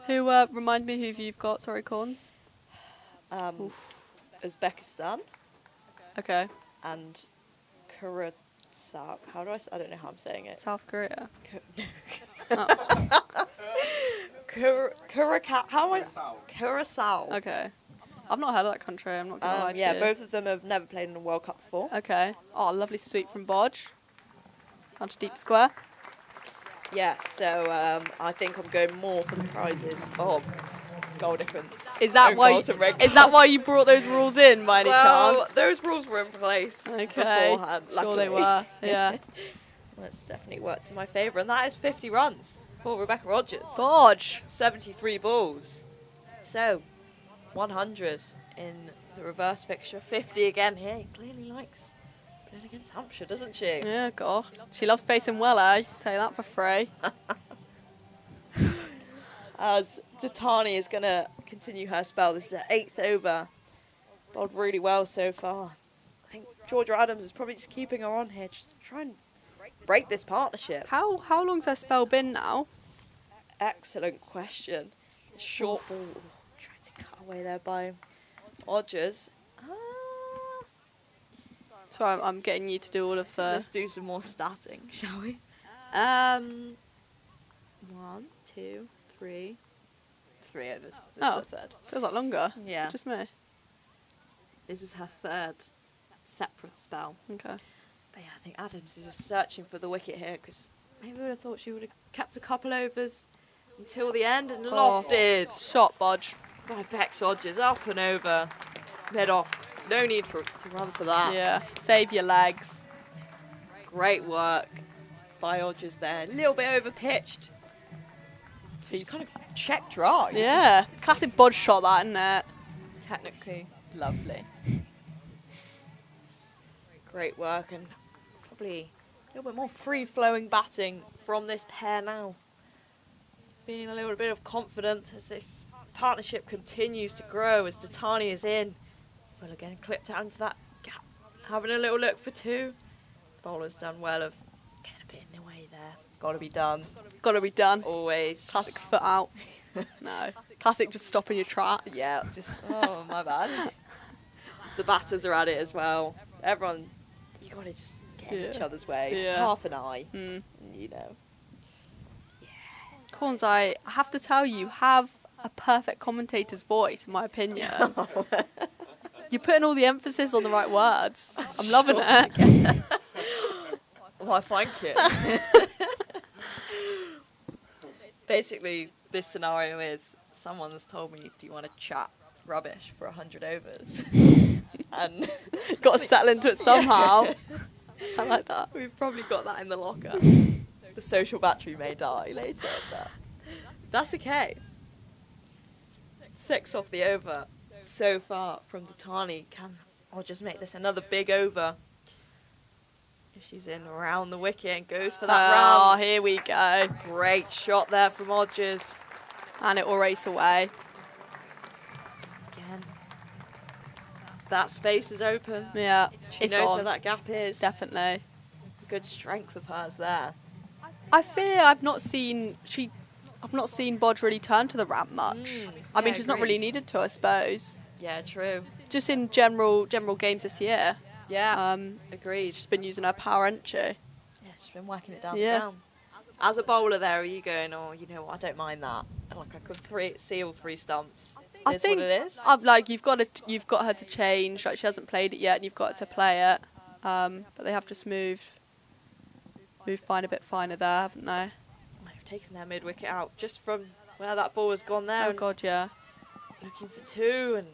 Who remind me who you've got? Sorry, Corns. Uzbekistan Okay. and Curacao. How do I don't know how I'm saying it. South Korea. Curacao. How am I? Curacao. Okay. I've not heard of that country. I'm not gonna lie to Yeah, you. both of them have never played in a World Cup before. Okay. Oh, lovely sweep from Bodge. Onto deep square. Yeah, so I think I'm going more for the prizes of goal difference. Is that own why? goals and red Is that cards. why you brought those rules in by any Well, chance? those rules were in place Okay. beforehand. Sure they luckily. were. Yeah. That's definitely worked in my favour, and that is 50 runs for Rebecca Rogers. Bodge. 73 balls. So, 100 in the reverse fixture, 50 again here. Clearly likes playing against Hampshire, doesn't she? Yeah, God. She loves facing well, eh? Tell you that for free. As Datani is going to continue her spell. This is her 8th over. Bowled really well so far. I think Georgia Adams is probably just keeping her on here, just to try and break this partnership. How long's her spell been now? Excellent question. Short ball. Trying to cut away there by Rogers. Sorry, I'm getting you to do all of the... Let's do some more statting, shall we? 1, 2, 3. 3 overs. This Oh. is the third. Feels like longer. Yeah. Just me. This is her third separate spell. Okay. But yeah, I think Adams is just searching for the wicket here, because maybe I would have thought she would have kept a couple overs until the end and lofted Shot, Bodge. by Bex Rogers. Up and over. Mid off. No need to run for that. Yeah. Save your legs. Great work by Rogers there. A little bit over pitched. She's kind of check dry. Yeah. Classic Bodge shot, that, isn't it? Technically lovely. Great work, and probably a little bit more free-flowing batting from this pair now. Feeling a little bit of confidence as this partnership continues to grow, as Datani is in. Well, again, clipped out into that gap. Having a little look for 2. Bowler's done well of getting a bit in the way there. Got to be done. Gotta be done. Always. Classic foot out. No. Classic just stopping your tracks. Yeah, just, oh, my bad. The batters are at it as well. Everyone, you got to just get in each other's way. Yeah. Half an eye, Mm. you know. Corns, I have to tell you, have a perfect commentator's voice, in my opinion. You're putting all the emphasis on the right words. I'm loving it. Well, thank you. Basically, this scenario is someone's told me, do you want to chat rubbish for 100 overs? And Got to settle into it somehow. I like that. we've probably got that in the locker. The social battery may die later, but that's okay. 6 off the over so far from Datani. I'll just make this another big over. If she's in around the wicket and goes for that Oh, round. here we go. Great shot there from Rogers. And it will race away. Again. That space is open. Yeah, She it's knows on. where that gap is. Definitely. Good strength of hers there. I fear I've not seen Bodge really turn to the ramp much. I mean, yeah, she's not really agreed. needed to, I suppose. Yeah, true. Just in general games this year. Yeah, agreed. She's been using her power, hasn't she? Yeah, she's been working it down Yeah. down. As a bowler there, are you going, oh, you know what, I don't mind that. Like, I could see all 3 stumps. I Is think what it is. I'm like you've got her to change. Like she hasn't played it yet, and you've got her to play it. But they have just moved fine a bit finer there, haven't they? They've taken their mid-wicket out just from where that ball has gone there. Oh and God, yeah. looking for 2 and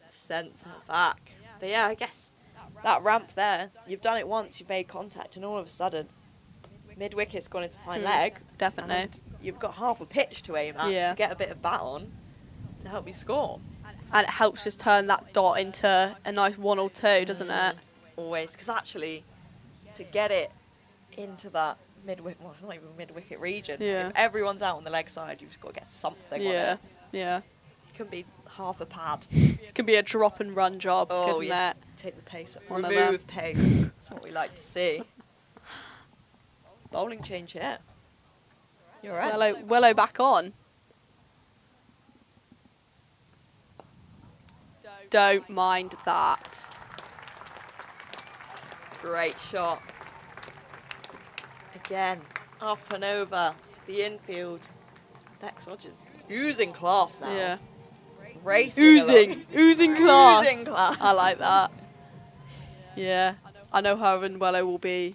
sent that back. But yeah, I guess that ramp there, you've done it once, you've made contact, and all of a sudden, mid-wicket's gone into fine leg. Definitely. And you've got half a pitch to aim at Yeah. to get a bit of bat on to help you score. And it helps just turn that dot into a nice 1 or 2, doesn't it? Always, because actually, to get it into that mid-wicket, well, not even mid-wicket region. Yeah. If everyone's out on the leg side, you've just got to get something on Yeah, it. yeah. It can be half a pad. It can be a drop and run job, Oh, couldn't yeah. it? Take the pace up. One of Remove pace. That's what we like to see. Bowling change here. You're right. Willow back on. Don't mind that. Great shot. Again, up and over the infield. Bex Hodges oozing class now. Yeah. Racing Oozing class. Oozing class. I like that. Yeah. I know her and Willow will be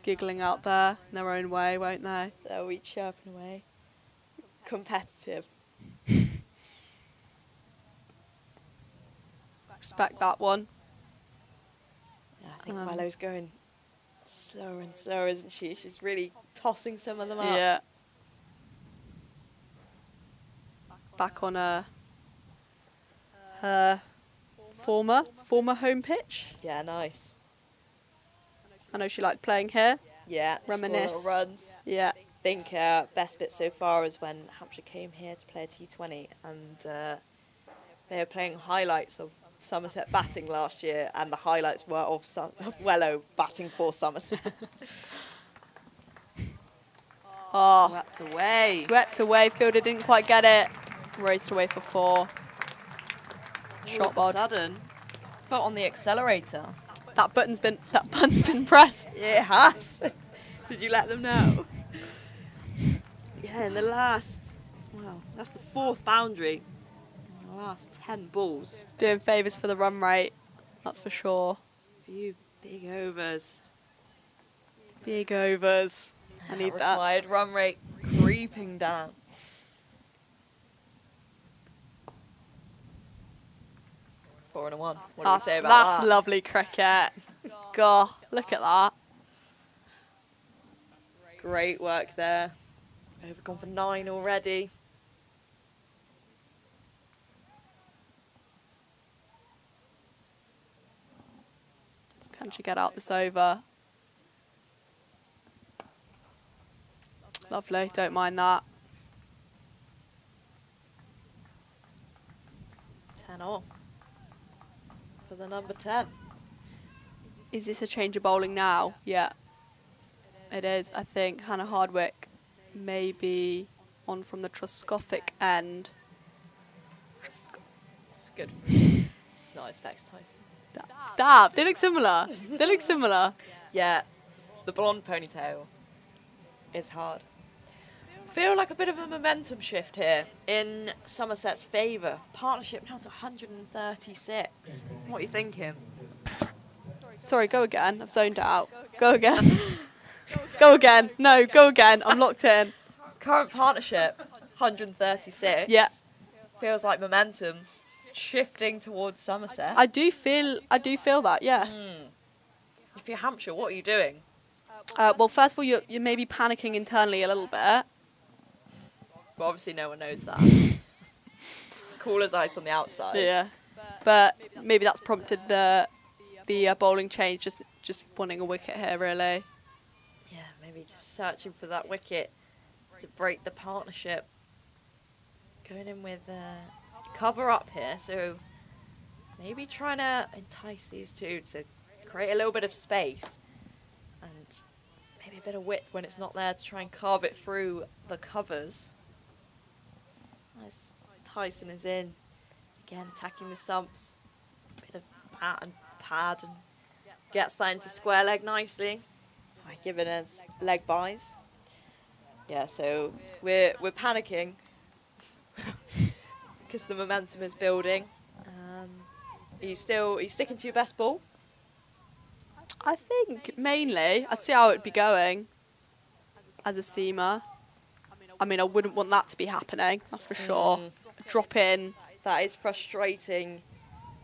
giggling out there in their own way, won't they? They'll be chirping away. Competitive. Respect that one. Yeah, I think Willow's going slower and slower, isn't she? She's really tossing some of them up. Yeah. Back on her former home pitch. Yeah, nice. I know she liked playing here. Yeah, Reminisce. little runs. Yeah. I think best bit so far is when Hampshire came here to play a T20 and they were playing highlights of Somerset batting last year, and the highlights were of Wello batting for Somerset. Oh, Swept away. swept away. Fielder didn't quite get it. Raced away for 4. Shot All of a bod. sudden, foot on the accelerator. That button's been pressed. Yeah, it has. Did you let them know? Yeah, in the last, well, that's the 4th boundary. In the last 10 balls. Doing favours for the run rate. That's for sure. Few big overs. Big overs. I need that. Required run rate creeping down. Four and a 1. What do you say about That's that? lovely cricket. God, look at that. Great work there. Over gone for 9 already. Can she get out this over? Lovely, don't mind that. 10 off. For the number 10. Is this a change of bowling now? Yeah. It is, I think. Hannah Hardwick maybe on from the Truscoffic end. It's good. It's not as Bex Tyson. Dab, they look similar. They look similar. Yeah, the blonde ponytail is hard. Feel like a bit of a momentum shift here in Somerset's favour. Partnership now to 136. What are you thinking? Sorry, go again. I've zoned out. Go again. Go again. No, go again. I'm locked in. Current partnership, 136. Yeah. Feels like momentum shifting towards Somerset. I do feel that, yes. If you're Hampshire, what are you doing? Well, first of all, you're maybe panicking internally a little bit. Well, obviously no one knows that. Cool as ice on the outside. Yeah. But maybe that's prompted the bowling change, just wanting a wicket here, really. Yeah, maybe just searching for that wicket to break the partnership. Going in with cover up here, so maybe trying to entice these two to create a little bit of space and maybe a bit of width when it's not there to try and carve it through the covers. Nice. Tyson is in again, attacking the stumps. Bit of pat and pad and gets that into square leg nicely. Given as leg buys. Yeah, so we're panicking because the momentum is building. Are you sticking to your best ball? I think mainly, I'd see how it'd be going as a seamer. I mean, I wouldn't want that to be happening, that's for sure. Drop in. That is frustrating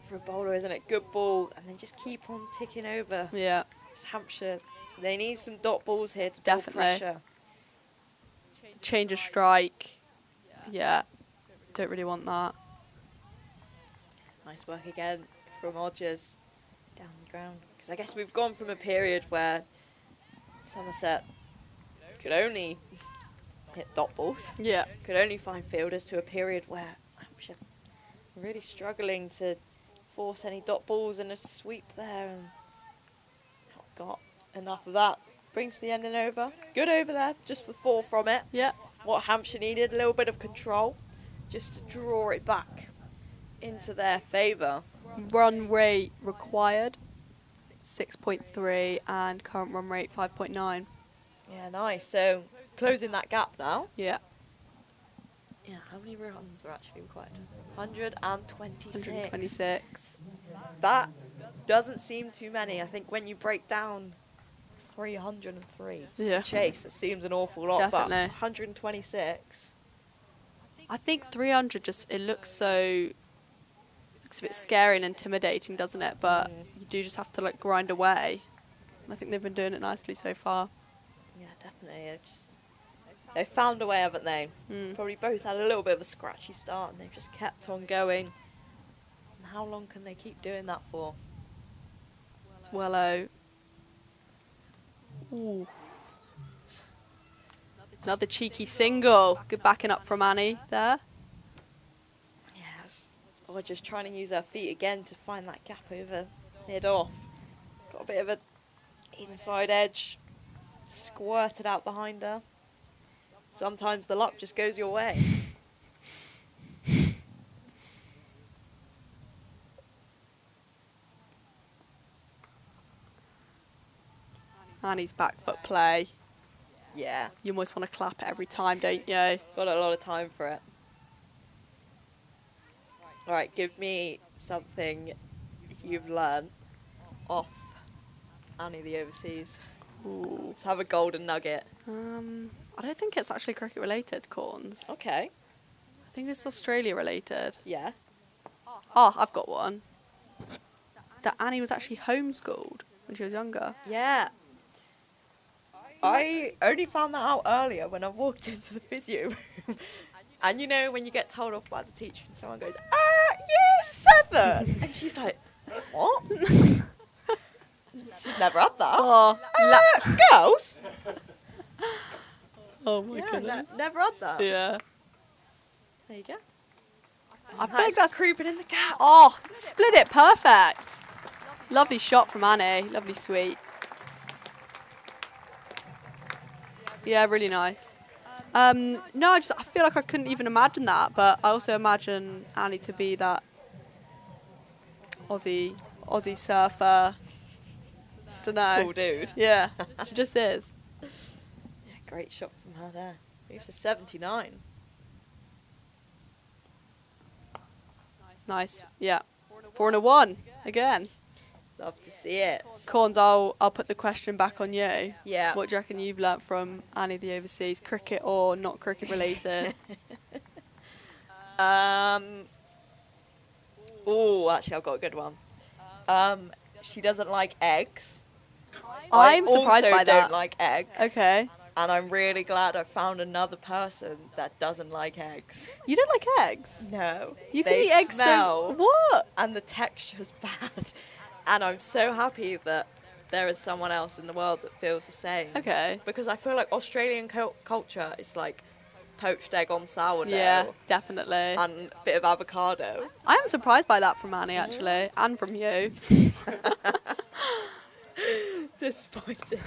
for a bowler, isn't it? Good ball, and then just keep on ticking over. Yeah. It's Hampshire, they need some dot balls here to build Definitely. pressure. Change of strike. Yeah. Don't really want that. Nice work again from Hodges down the ground. Because I guess we've gone from a period where Somerset could only hit dot balls. Yeah. Could only find fielders to a period where Hampshire were really struggling to force any dot balls and a sweep there, and not got enough of that. Brings the ending over. Good over there, just for 4 from it. Yeah. What Hampshire needed, a little bit of control, just to draw it back into their favour. Run rate required 6.3 and current run rate 5.9. Yeah, nice. So closing that gap now. Yeah. Yeah, how many runs are actually required? 126. 126. That doesn't seem too many. I think when you break down 303 Yeah. to chase, it seems an awful lot. Definitely. But 126. I think 300 just, it looks a bit scary and intimidating, doesn't it? But you do just have to like grind away. And I think they've been doing it nicely so far. Yeah, definitely. They've found a way, haven't they? Mm. Probably both had a little bit of a scratchy start, and they've just kept on going. And how long can they keep doing that for? Swallow. Ooh. Another cheeky single. Good backing up from Annie there. Yes. Or just trying to use her feet again to find that gap over mid-off. Got a bit of a inside edge. Squirted out behind her. Sometimes the luck just goes your way. Annie's back foot play. Yeah. You almost want to clap it every time, don't you? Got a lot of time for it. Alright, give me something you've learned off Annie the Overseas. Ooh. Let's have a golden nugget. I don't think it's actually cricket related, Corns. Okay. I think it's Australia related. Yeah. Oh, I've got one. That Annie was actually homeschooled when she was younger. Yeah. I only found that out earlier when I walked into the physio room. And you know when you get told off by the teacher and someone goes, year 7! And she's like, what? She's never had that. Oh, Girls? oh my Yeah, goodness. never had that. Yeah. There you go. I feel like that's creeping in the gap. Oh, split it perfect. Lovely shot from Annie. Lovely sweep. Yeah, really nice. No, I feel like I couldn't even imagine that, but I also imagine Annie to be that Aussie surfer. Don't know. Cool dude. Yeah, she just is. Yeah, great shot from her there. Moves to 79. Nice. Yeah. 4 and a 1 again. Love to see it. Corns, I'll put the question back on you. Yeah. What do you reckon you've learnt from Annie the Overseas, cricket or not cricket related? Oh, actually, I've got a good one. She doesn't like eggs. I'm surprised I by also that. don't like eggs. Okay. And I'm really glad I found another person that doesn't like eggs. You don't like eggs? No. You can they eat eggs smell, What? and the texture's bad. And I'm so happy that there is someone else in the world that feels the same. Okay. Because I feel like Australian culture is like poached egg on sourdough. Yeah, definitely. And a bit of avocado. I am surprised by that from Annie, actually, and from you. Disappointed.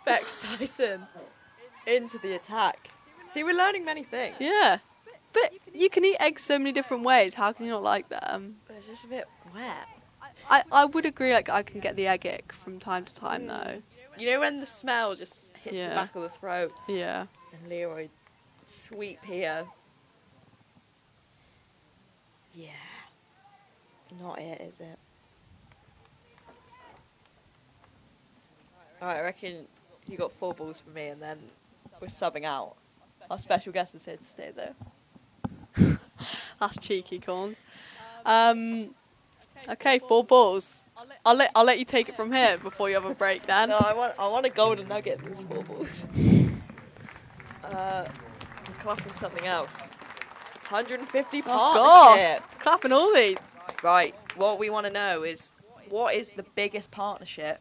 Bex Tyson into the attack. See, we're learning many things. Yeah. But you can eat eggs so many different ways. How can you not like them? But it's just a bit wet. I would agree, like, I can get the egg ick from time to time, though. You know when the smell just hits the Yeah. back of the throat? Yeah. And Leroy sweep here. Yeah. Not it, is it? Alright, I reckon you got 4 balls for me and then we're subbing out. Our special guest is here to stay though. That's cheeky, Corns. Okay, 4 balls. I'll let you take it from here before you have a break then. No, I want a golden nugget in these 4 balls. I'm clapping something else. 150 Oh, God. partnership. Clapping all these. Right, what we want to know is what is the biggest partnership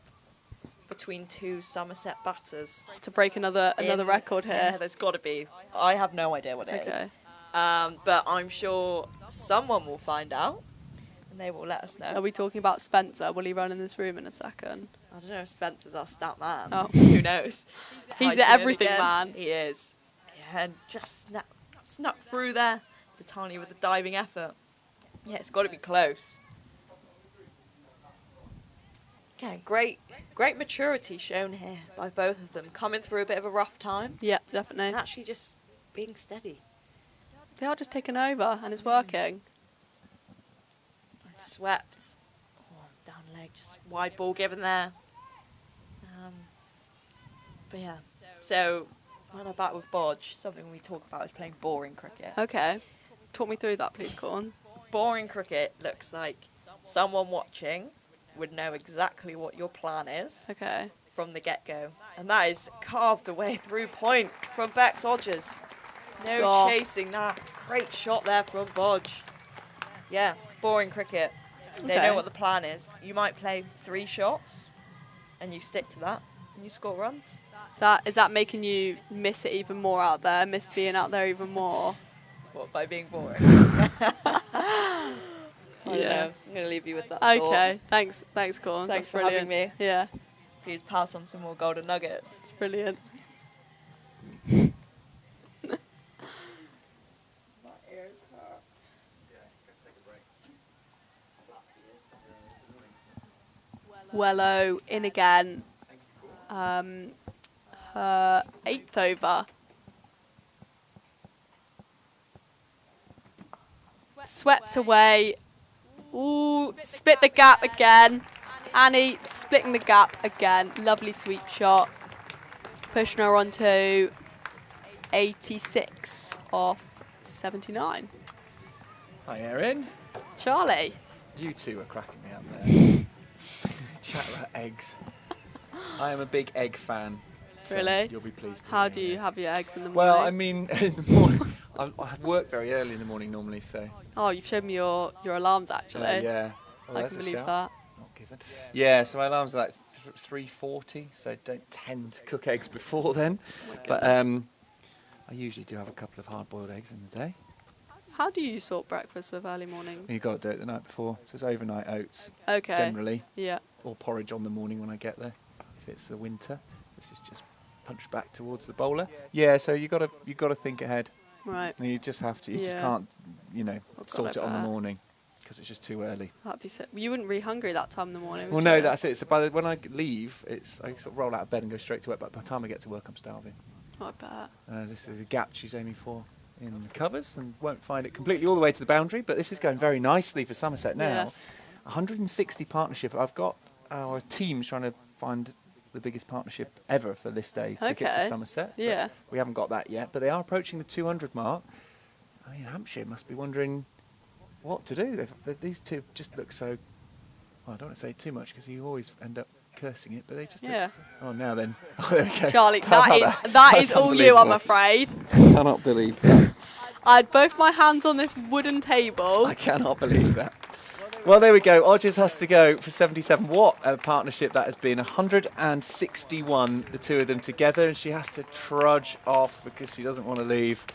between two Somerset batters. To break another record Yeah, here. there's got to be. I have no idea what it is. Okay. But I'm sure someone will find out, and they will let us know. Are we talking about Spencer? Will he run in this room in a second? I don't know if Spencer's our stat man. Oh. Who knows? He's Tyson the in everything again. man. He is. Yeah, and just snuck through there. Titani with a diving effort. Yeah, it's got to be close. Yeah, great maturity shown here by both of them. Coming through a bit of a rough time Yeah, definitely. and actually just being steady. They are just taking over, and it's working. Swept. Oh, down leg, just wide ball given there. But yeah, so when I'm back with Bodge, something we talk about is playing boring cricket. Okay. Talk me through that, please, Corn. Boring cricket looks like someone watching would know exactly what your plan is Okay. from the get-go. And that is carved away through point from Bex Odgers. No God. chasing that. Great shot there from Bodge. Yeah, boring cricket. They Okay. know what the plan is. You might play 3 shots and you stick to that and you score runs. Is that making you miss it even more out there? Miss being out there even more? What, by being boring? Yeah. I'm going to leave you with that thought. Okay. Thanks, Corn. Thanks That's for having brilliant. me. Yeah, Please pass on some more golden nuggets. it's brilliant. Wello in again. Her 8th over. Swept away. Ooh, split the gap again. Annie splitting the gap again. Lovely sweep shot. Pushing her on to 86 off 79. Hi, Erin. Charlie. You two are cracking me up there. Chat about eggs. I am a big egg fan. So Really? You'll be pleased to How hear do you that. have your eggs in the morning? Well, I mean, in the morning, I work very early in the morning normally, so. Oh, you've shown me your alarms actually. Yeah. Oh, I there's can a believe shout. that. Not given. Yeah, so my alarm's like 3:40, so I don't tend to cook eggs before then. But I usually do have a couple of hard-boiled eggs in the day. How do you sort breakfast with early mornings? You've got to do it the night before, so it's overnight oats Okay. generally, Yeah. or porridge on the morning when I get there, if it's the winter. This is just punched back towards the bowler. Yeah, so you got to think ahead. Right. You just have to. You just Yeah. can't, God, sort I it on the bet. morning because it's just too early. That'd be so. You wouldn't be hungry that time in the morning. Well, would no, you? that's it. So when I leave, I sort of roll out of bed and go straight to work. But by the time I get to work, I'm starving. I bet. This is a gap she's aiming for in the covers and won't find it completely all the way to the boundary. But this is going very nicely for Somerset now. Yes. 160 partnership. I've got our teams trying to find the biggest partnership ever for this day cricket for Okay. Somerset. but Yeah. we haven't got that yet, but they are approaching the 200 mark. I mean, Hampshire must be wondering what to do. These two just look so. Well, I don't want to say too much because you always end up cursing it, but they just. Yeah. Look oh, now then. Oh, there we go. Charlie, How about that That's is all you, I'm unbelievable. afraid. I cannot believe that. I had both my hands on this wooden table. I cannot believe that. Well, there we go. Odgers has to go for 77. What a partnership that has been. 161, the two of them together, and she has to trudge off because she doesn't want to leave.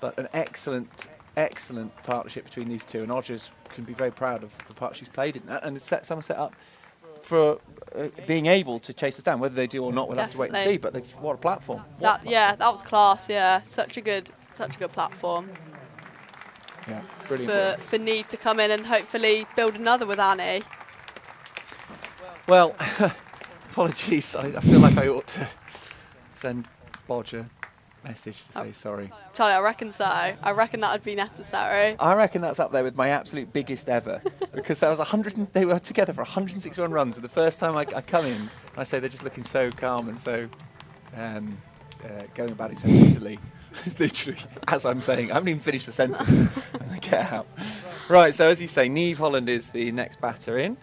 But an excellent, excellent partnership between these two, and Odgers can be very proud of the part she's played in that, and set Somerset up for being able to chase us down. Whether they do or not, we'll have to wait and see. Definitely. But what a platform! That was class. Yeah, such a good platform Yeah, brilliant. for Neve to come in and hopefully build another with Annie. Well, apologies. I feel like I ought to send Bodge a message to say sorry. Charlie, I reckon so. I reckon that would be necessary. I reckon that's up there with my absolute biggest ever, because that was 100. They were together for 161 runs. And the first time I come in, and I say they're just looking so calm and so going about it so easily. It's literally as I'm saying. I haven't even finished the sentence. And they get out. Right. So as you say, Neve Holland is the next batter in.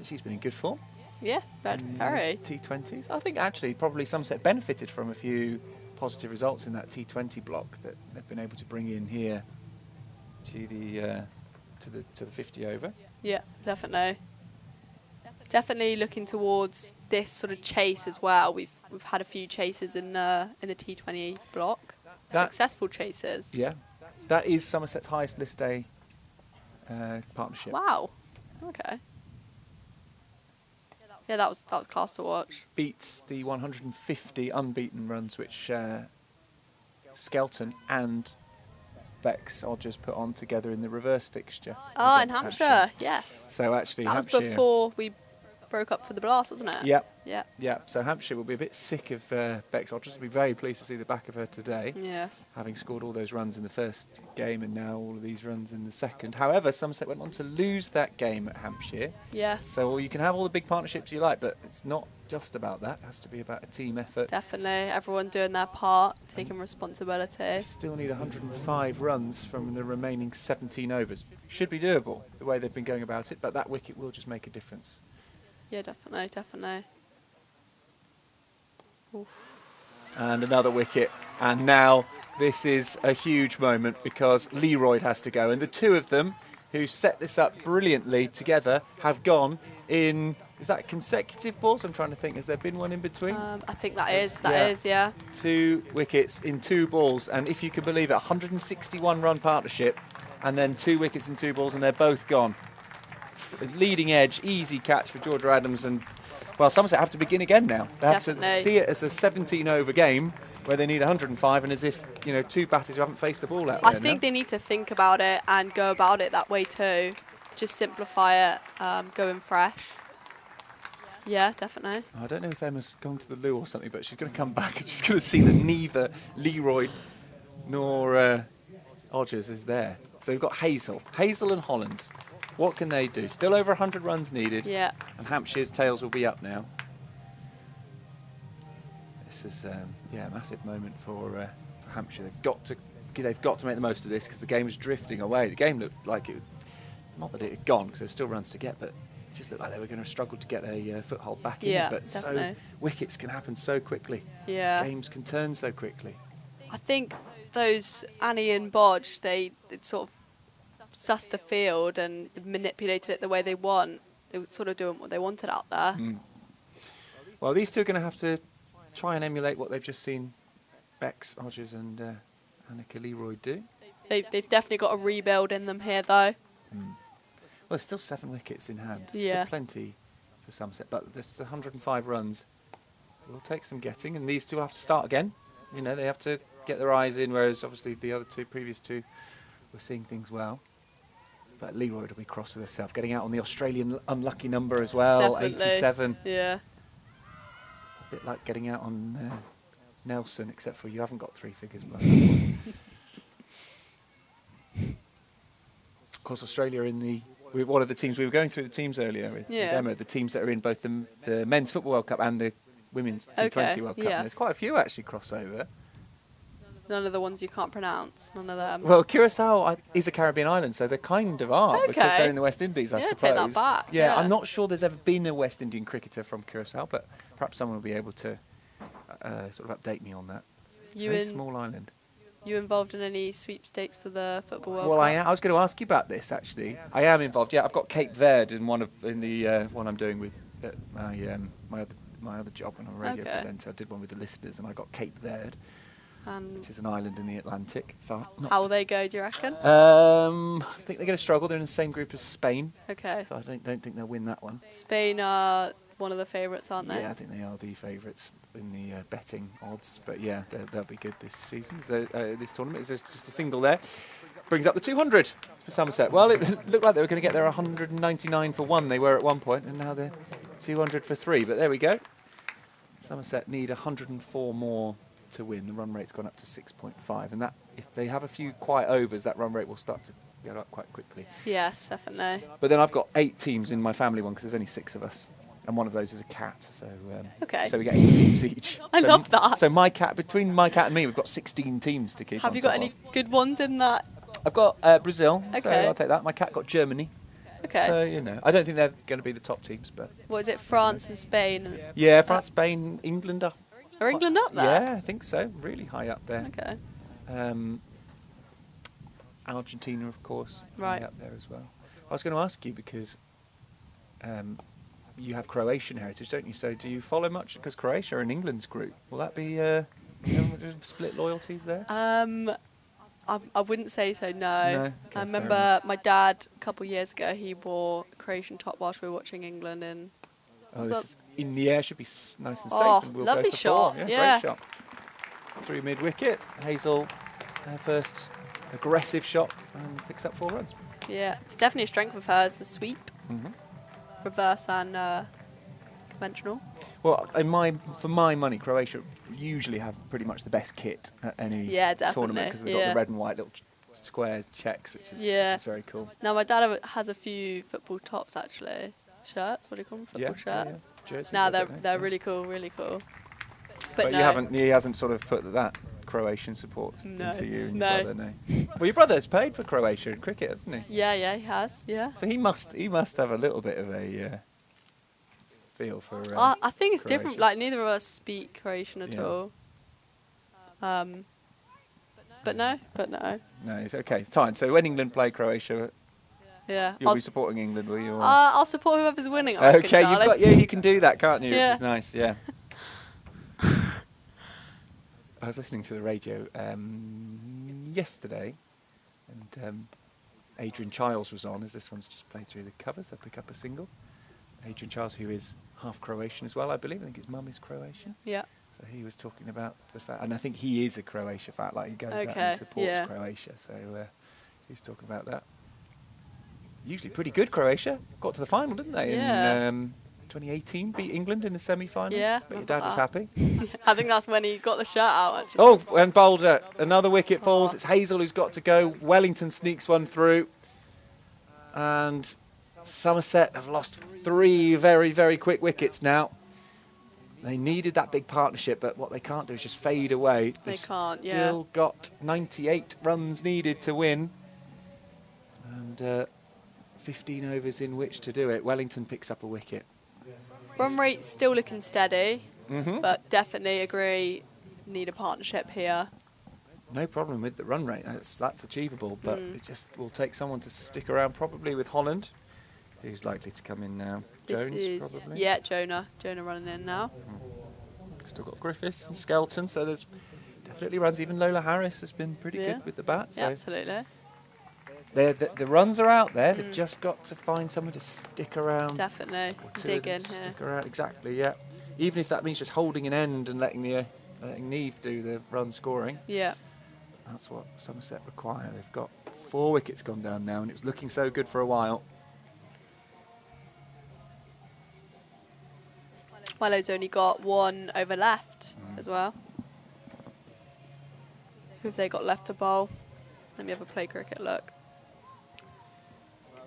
She's been in good form. Yeah, very. T20s. I think actually probably Somerset benefited from a few positive results in that T20 block that they've been able to bring in here to the 50 over. Yeah, definitely. Definitely looking towards this sort of chase as well. We've had a few chases in the T20 block. Successful chases. Yeah, that is Somerset's highest list day partnership. Wow. Okay. Yeah, that was class to watch. Beats the 150 unbeaten runs which Skelton and Bex Odgers put on together in the reverse fixture. Oh, in against Hampshire, yes. So actually, That was Hampshire. before we broke up for the Blast, wasn't it? Yep. Yeah. Yeah. So Hampshire will be a bit sick of Bex Odgers. Will be very pleased to see the back of her today. Yes. Having scored all those runs in the first game and now all of these runs in the second. However, Somerset went on to lose that game at Hampshire. Yes. So you can have all the big partnerships you like, but it's not just about that. It has to be about a team effort. Definitely. Everyone doing their part, taking responsibility. They still need 105 runs from the remaining 17 overs. Should be doable the way they've been going about it, but that wicket will just make a difference. Yeah, definitely, definitely. And another wicket. And now this is a huge moment because Leroyd has to go. And the two of them who set this up brilliantly together have gone in... Is that consecutive balls? I'm trying to think. Has there been one in between? I think that is, yeah. 2 wickets in 2 balls. And if you can believe it, 161 run partnership and then 2 wickets in 2 balls and they're both gone. Leading edge, easy catch for Georgia Adams. And, well, Somerset have to begin again now. They have to see it as a 17-over game where they need 105 and as if, 2 batters who haven't faced the ball out there. I think they need to think about it and go about it that way too. Just simplify it, going fresh. Yeah, definitely. I don't know if Emma's gone to the loo or something, but she's going to come back and she's going to see that neither Leroyd nor Odgers is there. So we've got Hazel and Holland. What can they do? Still over 100 runs needed. Yeah. And Hampshire's tails will be up now. This is a massive moment for Hampshire. They've got to make the most of this because the game was drifting away. The game looked like it, not that it had gone because there were still runs to get, but it just looked like they were going to struggle to get a foothold back in it. But definitely. Wickets can happen so quickly. Yeah. Games can turn so quickly. I think those Annie and Bodge, they sort of sussed the field and manipulated it the way they want. They were sort of doing what they wanted out there. Mm. Well, these two are going to have to try and emulate what they've just seen Bex Odgers and Annika Leroyd do. They've definitely got a rebuild in them here, though. Well, there's still 7 wickets in hand. Yeah. Still plenty for Somerset, but there's 105 runs. Will take some getting, and these two have to start again. They have to get their eyes in, whereas obviously the previous two were seeing things well. But Leroyd will be cross with herself, getting out on the Australian unlucky number as well, Definitely. 87. Yeah. A bit like getting out on Nelson, except for you haven't got 3 figures. But of course, Australia we're one of the teams. We were going through the teams earlier with Emma, the teams that are in both the Men's Football World Cup and the Women's T20 World Cup. Yes. And there's quite a few actually crossover. None of the ones you can't pronounce. None of them. Well, Curacao is a Caribbean island, so they kind of are because they're in the West Indies, I suppose. Take that back. Yeah, I'm not sure there's ever been a West Indian cricketer from Curacao, but perhaps someone will be able to sort of update me on that. Very small island. You involved in any sweepstakes for the Football World Cup? Well, I was going to ask you about this actually. I am involved. Yeah, I've got Cape Verde in the one I'm doing with my other job when I'm a radio presenter. I did one with the listeners, and I got Cape Verde, which is an island in the Atlantic. So how will they go? Do you reckon? I think they're going to struggle. They're in the same group as Spain. Okay. So I don't think they'll win that one. Spain are one of the favourites, aren't they? Yeah, I think they are the favourites in the betting odds. But yeah, they'll be good this season. So, this tournament is just a single there. Brings up the 200 for Somerset. Well, it looked like they were going to get their 199 for 1. They were at one point, and now they're 200 for 3. But there we go. Somerset need 104 more to win. The run rate's gone up to 6.5, and that if they have a few quiet overs, that run rate will start to go up quite quickly. Yes, definitely. But then I've got 8 teams in my family one because there's only 6 of us. And one of those is a cat, so so we get 8 teams each. I love that. So between my cat and me, we've got 16 teams to keep. Have you got any good ones in that? I've got Brazil, so I'll take that. My cat got Germany. Okay. So I don't think they're going to be the top teams, but. What is it? France and Spain. Yeah, France, Spain, England up. Are England up there? Yeah, I think so. Really high up there. Okay. Argentina, of course, right up there as well. I was going to ask you because. you have Croatian heritage, don't you? So do you follow much? Because Croatia are in England's group. Will that be split loyalties there? I wouldn't say so, no. Okay, I fair remember enough. my dad, a couple of years ago, he wore a Croatian top whilst we were watching England. And Oh, this is in the air, should be nice and safe. Oh, And we'll lovely go for shot, four. yeah. Great shot. Through mid-wicket, Hazel, her first aggressive shot, and picks up 4 runs. yeah, definitely a strength of hers, the sweep, reverse and conventional. Well, for my money, Croatia usually have pretty much the best kit at any Yeah, tournament definitely, because they've got yeah. the red and white little squares checks, which is very cool. Now, my dad has a few football tops, actually. Shirts, what do you call them? Football shirts. Jerseys, Now I don't know, they're yeah. really cool, really cool. But no. he hasn't sort of put that Croatian support No, into you and no. your brother, no. Well, your brother's played for Croatia in cricket, hasn't he? Yeah, he has, yeah. So he must have a little bit of a feel for. I think it's different. Croatia. Like, neither of us speak Croatian at Yeah. all. But no. No, it's okay. It's fine. So when England play Croatia, Yeah. you'll be supporting England, will you? Or? I'll support whoever's winning. I reckon, Okay, Charlie. you can do that, can't you? Yeah. Which is nice, yeah. I was listening to the radio yesterday, and Adrian Chiles was on, as this one's just played through the covers. They'll pick up a single. Adrian Chiles, who is half Croatian as well, I believe. I think his mum is Croatian. Yeah. So he was talking about the fact, and I think he is a Croatia fan. Like, he goes out Okay, and supports yeah. Croatia. So he was talking about that. Usually pretty good, Croatia. Got to the final, didn't they? Yeah. In 2018, beat England in the semi-final. Yeah, But your remember dad was that. happy. I think that's when he got the shirt out, actually. Oh, and Boulder, another wicket falls. It's Hazel who's got to go. Wellington sneaks one through. And Somerset have lost 3 very, very quick wickets now. They needed that big partnership, but what they can't do is just fade away. They They've can't, yeah. still got 98 runs needed to win. And 15 overs in which to do it. Wellington picks up a wicket. Run rate's still looking steady, Mm-hmm. but definitely agree, need a partnership here. No problem with the run rate. That's achievable, but it just will take someone to stick around, probably with Holland, who's likely to come in now. Jones, probably. Yeah, Jonah running in now. Still got Griffiths and Skelton, so there's definitely runs. Even Lola Harris has been pretty Yeah. good with the bat. Yeah, So absolutely. the runs are out there. They've just got to find someone to stick around. Definitely. Or 2 of Dig them in to here. Stick around. Exactly, yeah. Even if that means just holding an end and letting Neve do the run scoring. Yeah. That's what Somerset require. They've got 4 wickets gone down now, and it was looking so good for a while. Wello's only got 1 over left as well. Who have they got left to bowl? Let me have a play cricket look.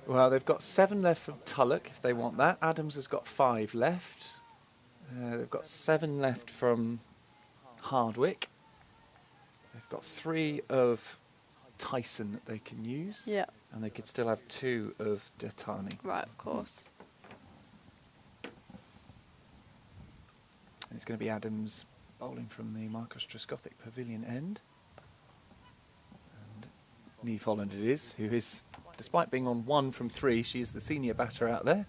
Well, they've got 7 left from Tulloch, if they want that. Adams has got 5 left. They've got 7 left from Hardwick. They've got 3 of Tyson that they can use. Yeah. And they could still have 2 of Datani. Right, of course. And it's going to be Adams bowling from the Marcus Trescothic Pavilion end. And Neve Holland it is, who is, despite being on 1 from 3, she is the senior batter out there,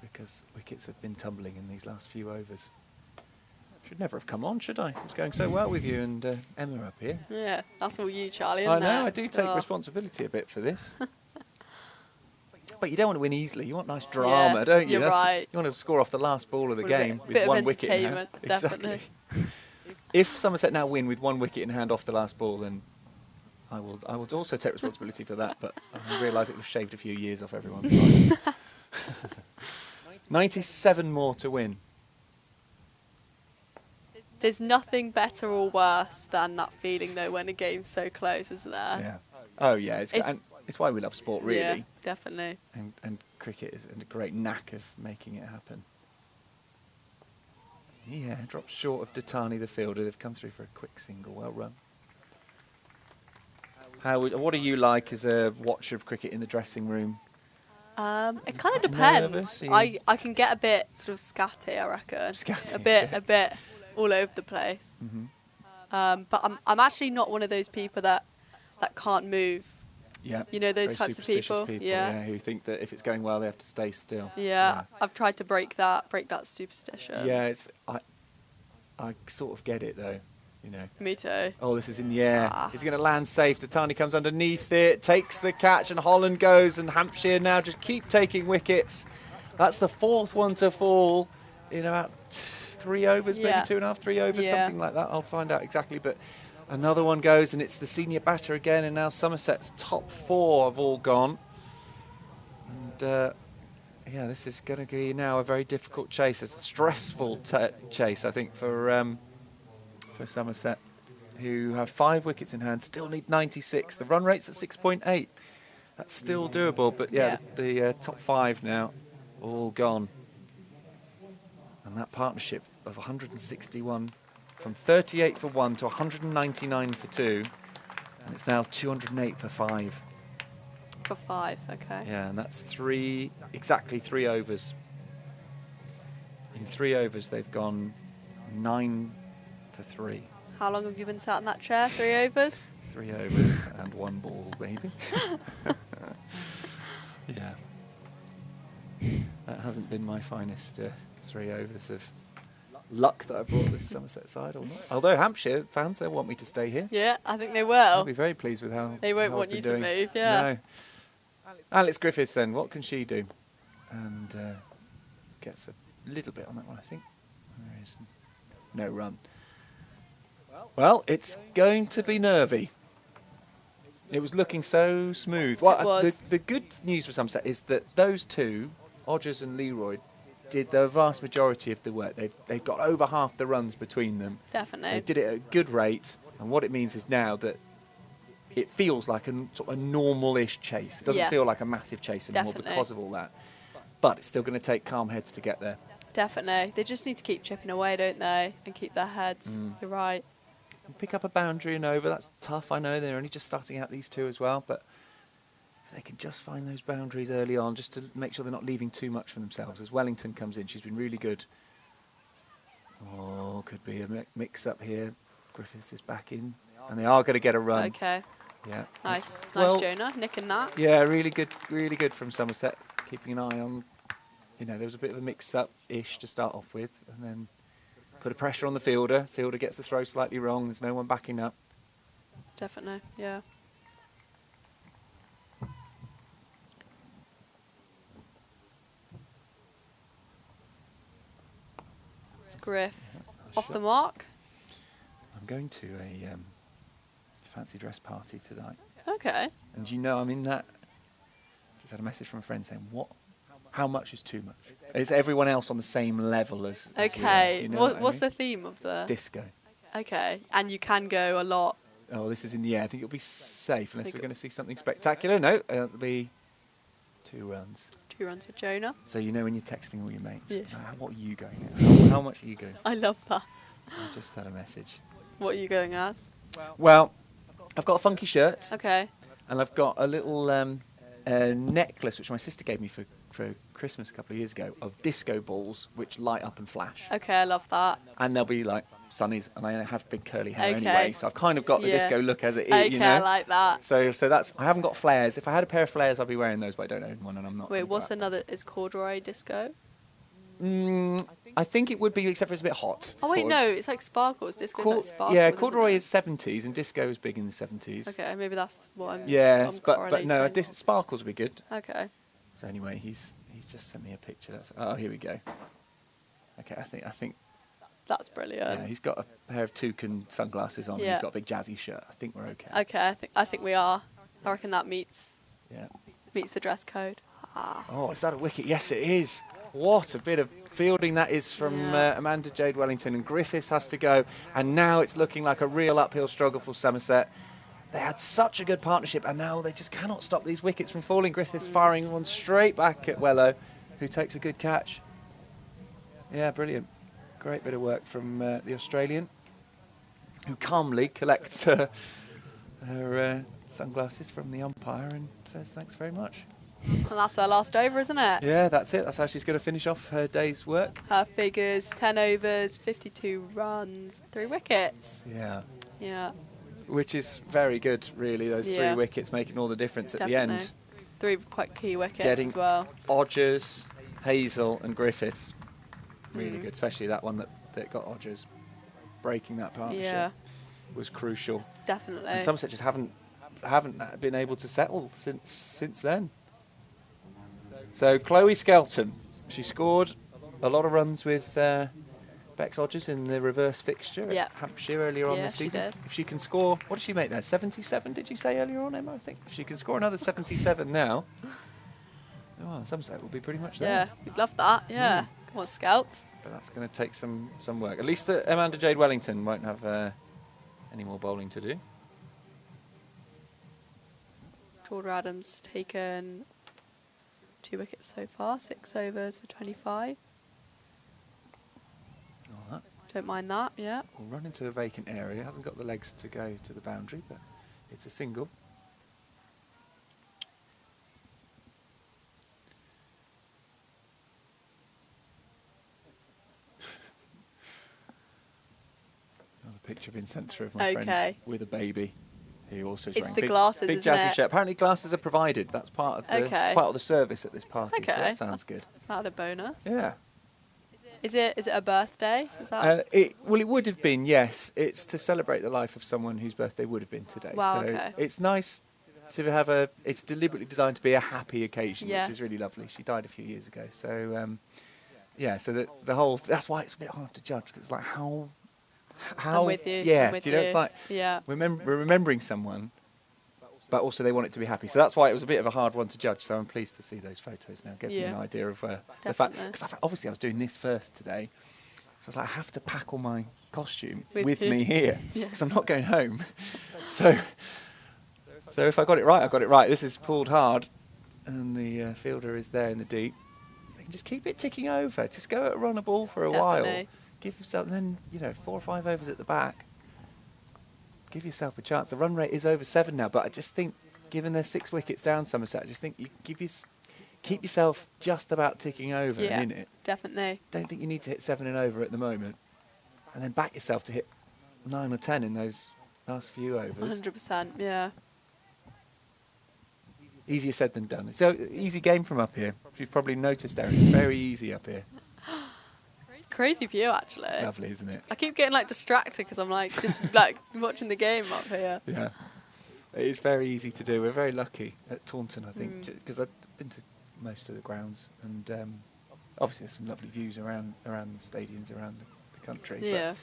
because wickets have been tumbling in these last few overs. Should never have come on, should I? It was going so well with you and Emma up here. Yeah, that's all you, Charlie, I isn't know, it? I do take Oh. responsibility a bit for this. But you don't want to win easily. You want nice drama, Yeah, don't you? you're right. You want to score off the last ball of the With a game bit with of 1 wicket in hand. entertainment, definitely. Exactly. If Somerset now win with 1 wicket in hand off the last ball, then I will also take responsibility for that. But I realise it was shaved a few years off everyone's life. 97 more to win. There's nothing better or worse than that feeling, though, when a game's so close, isn't there? Yeah. Oh yeah. It's why we love sport, really. Yeah, definitely. And cricket is a great knack of making it happen. Yeah, dropped short of Datani, the fielder. They've come through for a quick single. Well run. What are you like as a watcher of cricket in the dressing room? It kind of depends. Nervous, are you- I can get a bit sort of scatty, I reckon. Scatty, A bit all over the place. But I'm actually not one of those people that can't move. Yeah. You know those Very types of superstitious people? Yeah. who think that if it's going well, they have to stay still. Yeah, I've tried to break that superstition. Yeah, I sort of get it though, you know. Me too. Oh, this is in the air. Ah. Is he going to land safe? Tatani comes underneath it, takes the catch, and Holland goes, and Hampshire now just keep taking wickets. That's the fourth one to fall in about 3 overs, maybe 2.5, 3 overs, something like that. I'll find out exactly, but another one goes, and it's the senior batter again, and now Somerset's top 4 have all gone. And yeah, this is going to be now a very difficult chase. It's a stressful chase, I think, for Somerset, who have 5 wickets in hand, still need 96. The run rate's at 6.8. That's still doable, but yeah, the top 5 now all gone. And that partnership of 161 from 38 for 1 to 199 for 2, and it's now 208 for 5. For 5, okay. Yeah, and that's exactly 3 overs. In 3 overs, they've gone 9 for 3. How long have you been sat in that chair? 3 overs? 3 overs and 1 ball, baby. Yeah. That hasn't been my finest 3 overs of luck that I brought this Somerset side, or not. Although Hampshire fans, they'll want me to stay here. Yeah, I think they will. I'll be very pleased with how They won't how want I've you been to doing. move, yeah. No. Alex Griffiths then, what can she do? And gets a little bit on that one, I think. There is no run. Well, it's going to be nervy. It was looking so smooth. Well, It was. The good news for Somerset is that those two, Odgers and Leroy, did the vast majority of the work. They've got over half the runs between them. Definitely. They did it at a good rate, and what it means is now that it feels like a sort of normal-ish chase. It doesn't Yes. feel like a massive chase anymore Definitely. because of all that. But it's still going to take calm heads to get there. Definitely. They just need to keep chipping away, don't they? And keep their heads. You're right. Pick up a boundary and over, that's tough, I know. They're only just starting out, these two as well, but if they can just find those boundaries early on, just to make sure they're not leaving too much for themselves. As Wellington comes in, she's been really good. Oh, could be a mix-up here. Griffiths is back in, and they are going to get a run. Okay. Yeah. Nice. Well, Nice, Jonah. Nicking that. Yeah, really good from Somerset. Keeping an eye on, there was a bit of a mix-up-ish to start off with, and then put a pressure on the fielder. Fielder gets the throw slightly wrong. There's no one backing up. Definitely, yeah. It's Griff. Off the mark. I'm going to a fancy dress party tonight. Okay. And I'm in that. Just had a message from a friend saying, how much is too much? Is everyone else on the same level as we are? Okay. You know what I What's mean? the theme of the... Disco. Okay. And you can go a lot. Oh, this is in the air. I think it'll be safe unless we're going to see something spectacular. No, it'll be 2 runs. 2 runs for Jonah. So you know when you're texting all your mates, Yeah. what are you going at? How much are you going? I love that. I just had a message. What are you going as? Well, I've got a funky shirt. Okay. And I've got a little necklace which my sister gave me for Christmas a couple of years ago of disco balls which light up and flash. Okay, I love that. And they'll be like sunnies, and I have big curly hair Okay. anyway, so I've kind of got the Yeah. disco look as it is, Okay, I like that. So that's, I haven't got flares. If I had a pair of flares, I'd be wearing those, but I don't own one, and I'm not. Wait, what's another? Is corduroy disco? I think it would be, except for it's a bit hot. Oh wait, no, it's like sparkles. Disco's like sparkles. Yeah, isn't corduroy it? is 70s, and disco is big in the 70s. Okay, maybe that's what I'm. Yeah, what I'm but no, correlating. sparkles would be good. Okay. So anyway, he's just sent me a picture. Oh, here we go. Okay, I think. That's brilliant. Yeah, he's got a pair of toucan sunglasses on. And Yeah. he's got a big jazzy shirt. I think we're okay. Okay, I think we are. I reckon that meets Yeah. the dress code. Ah. Oh, is that a wicket? Yes, it is. What a bit of fielding that is from Yeah. Amanda Jade Wellington, and Griffiths has to go, and now it's looking like a real uphill struggle for Somerset. They had such a good partnership, and now they just cannot stop these wickets from falling. Griffiths firing one straight back at Wello, who takes a good catch. Yeah, brilliant. Great bit of work from the Australian, who calmly collects her sunglasses from the umpire and says thanks very much. And that's her last over, isn't it? Yeah, that's it. That's how she's going to finish off her day's work. Her figures: 10 overs, 52 runs, 3 wickets. Yeah. Yeah. which is very good, really. Those 3 wickets making all the difference at the end. 3 quite key wickets Getting as well. Odgers, Hazel and Griffiths. Really good, especially that one that got Odgers. Breaking that partnership was crucial. Definitely. And Somerset just haven't been able to settle since then. So Chloe Skelton, she scored a lot of runs with Bex Odgers in the reverse fixture at Hampshire earlier on this season. Did. If she can score, what did she make there? 77, did you say earlier on, Emma? I think if she can score another 77 now, well, Somerset will be pretty much there. Yeah, we'd love that. Yeah, come on, Scouts. But that's going to take some work. At least Amanda Jade Wellington won't have any more bowling to do. Jordan Adams taken 2 wickets so far, 6 overs for 25. All right. Don't mind that, yeah. We'll run into a vacant area. Hasn't got the legs to go to the boundary, but it's a single. Another picture been sent through of my friend with a baby. Who also is it's wearing the glasses, big isn't jazzy it? shirt. Apparently glasses are provided. That's part of the service at this party. Okay. So that sounds good. Is that a bonus? Yeah. Is it a birthday? Is that? It would have been, yes. It's to celebrate the life of someone whose birthday would have been today. Wow, so okay. it's nice to have it's deliberately designed to be a happy occasion, Yes. which is really lovely. She died a few years ago. So, so the whole, that's why it's a bit hard to judge, because it's like how, I'm with you. yeah, I'm with do you know, it's like, yeah. we're remembering someone, but also they want it to be happy. So that's why it was a bit of a hard one to judge. So I'm pleased to see those photos now. Give me an idea of the fact, because obviously I was doing this first today. So I was like, I have to pack all my costume with me here, because I'm not going home. So if I got it right, I got it right. This is pulled hard, and the fielder is there in the deep. Just keep it ticking over. Just go at run a ball for a while. Give yourself, and then 4 or 5 overs at the back. Give yourself a chance. The run rate is over 7 now, but I just think, given they're 6 wickets down, Somerset, I just think you keep yourself just about ticking over and in it. Definitely. Don't think you need to hit 7 and over at the moment, and then back yourself to hit 9 or 10 in those last few overs. 100%. Yeah. Easier said than done. So easy game from up here. You've probably noticed, Erin. It's very easy up here. Crazy view, actually. It's lovely, isn't it? I keep getting distracted because I'm just watching the game up here. Yeah, it is very easy to do. We're very lucky at Taunton, I think, because I've been to most of the grounds, and obviously there's some lovely views around the stadiums around the country. Yeah.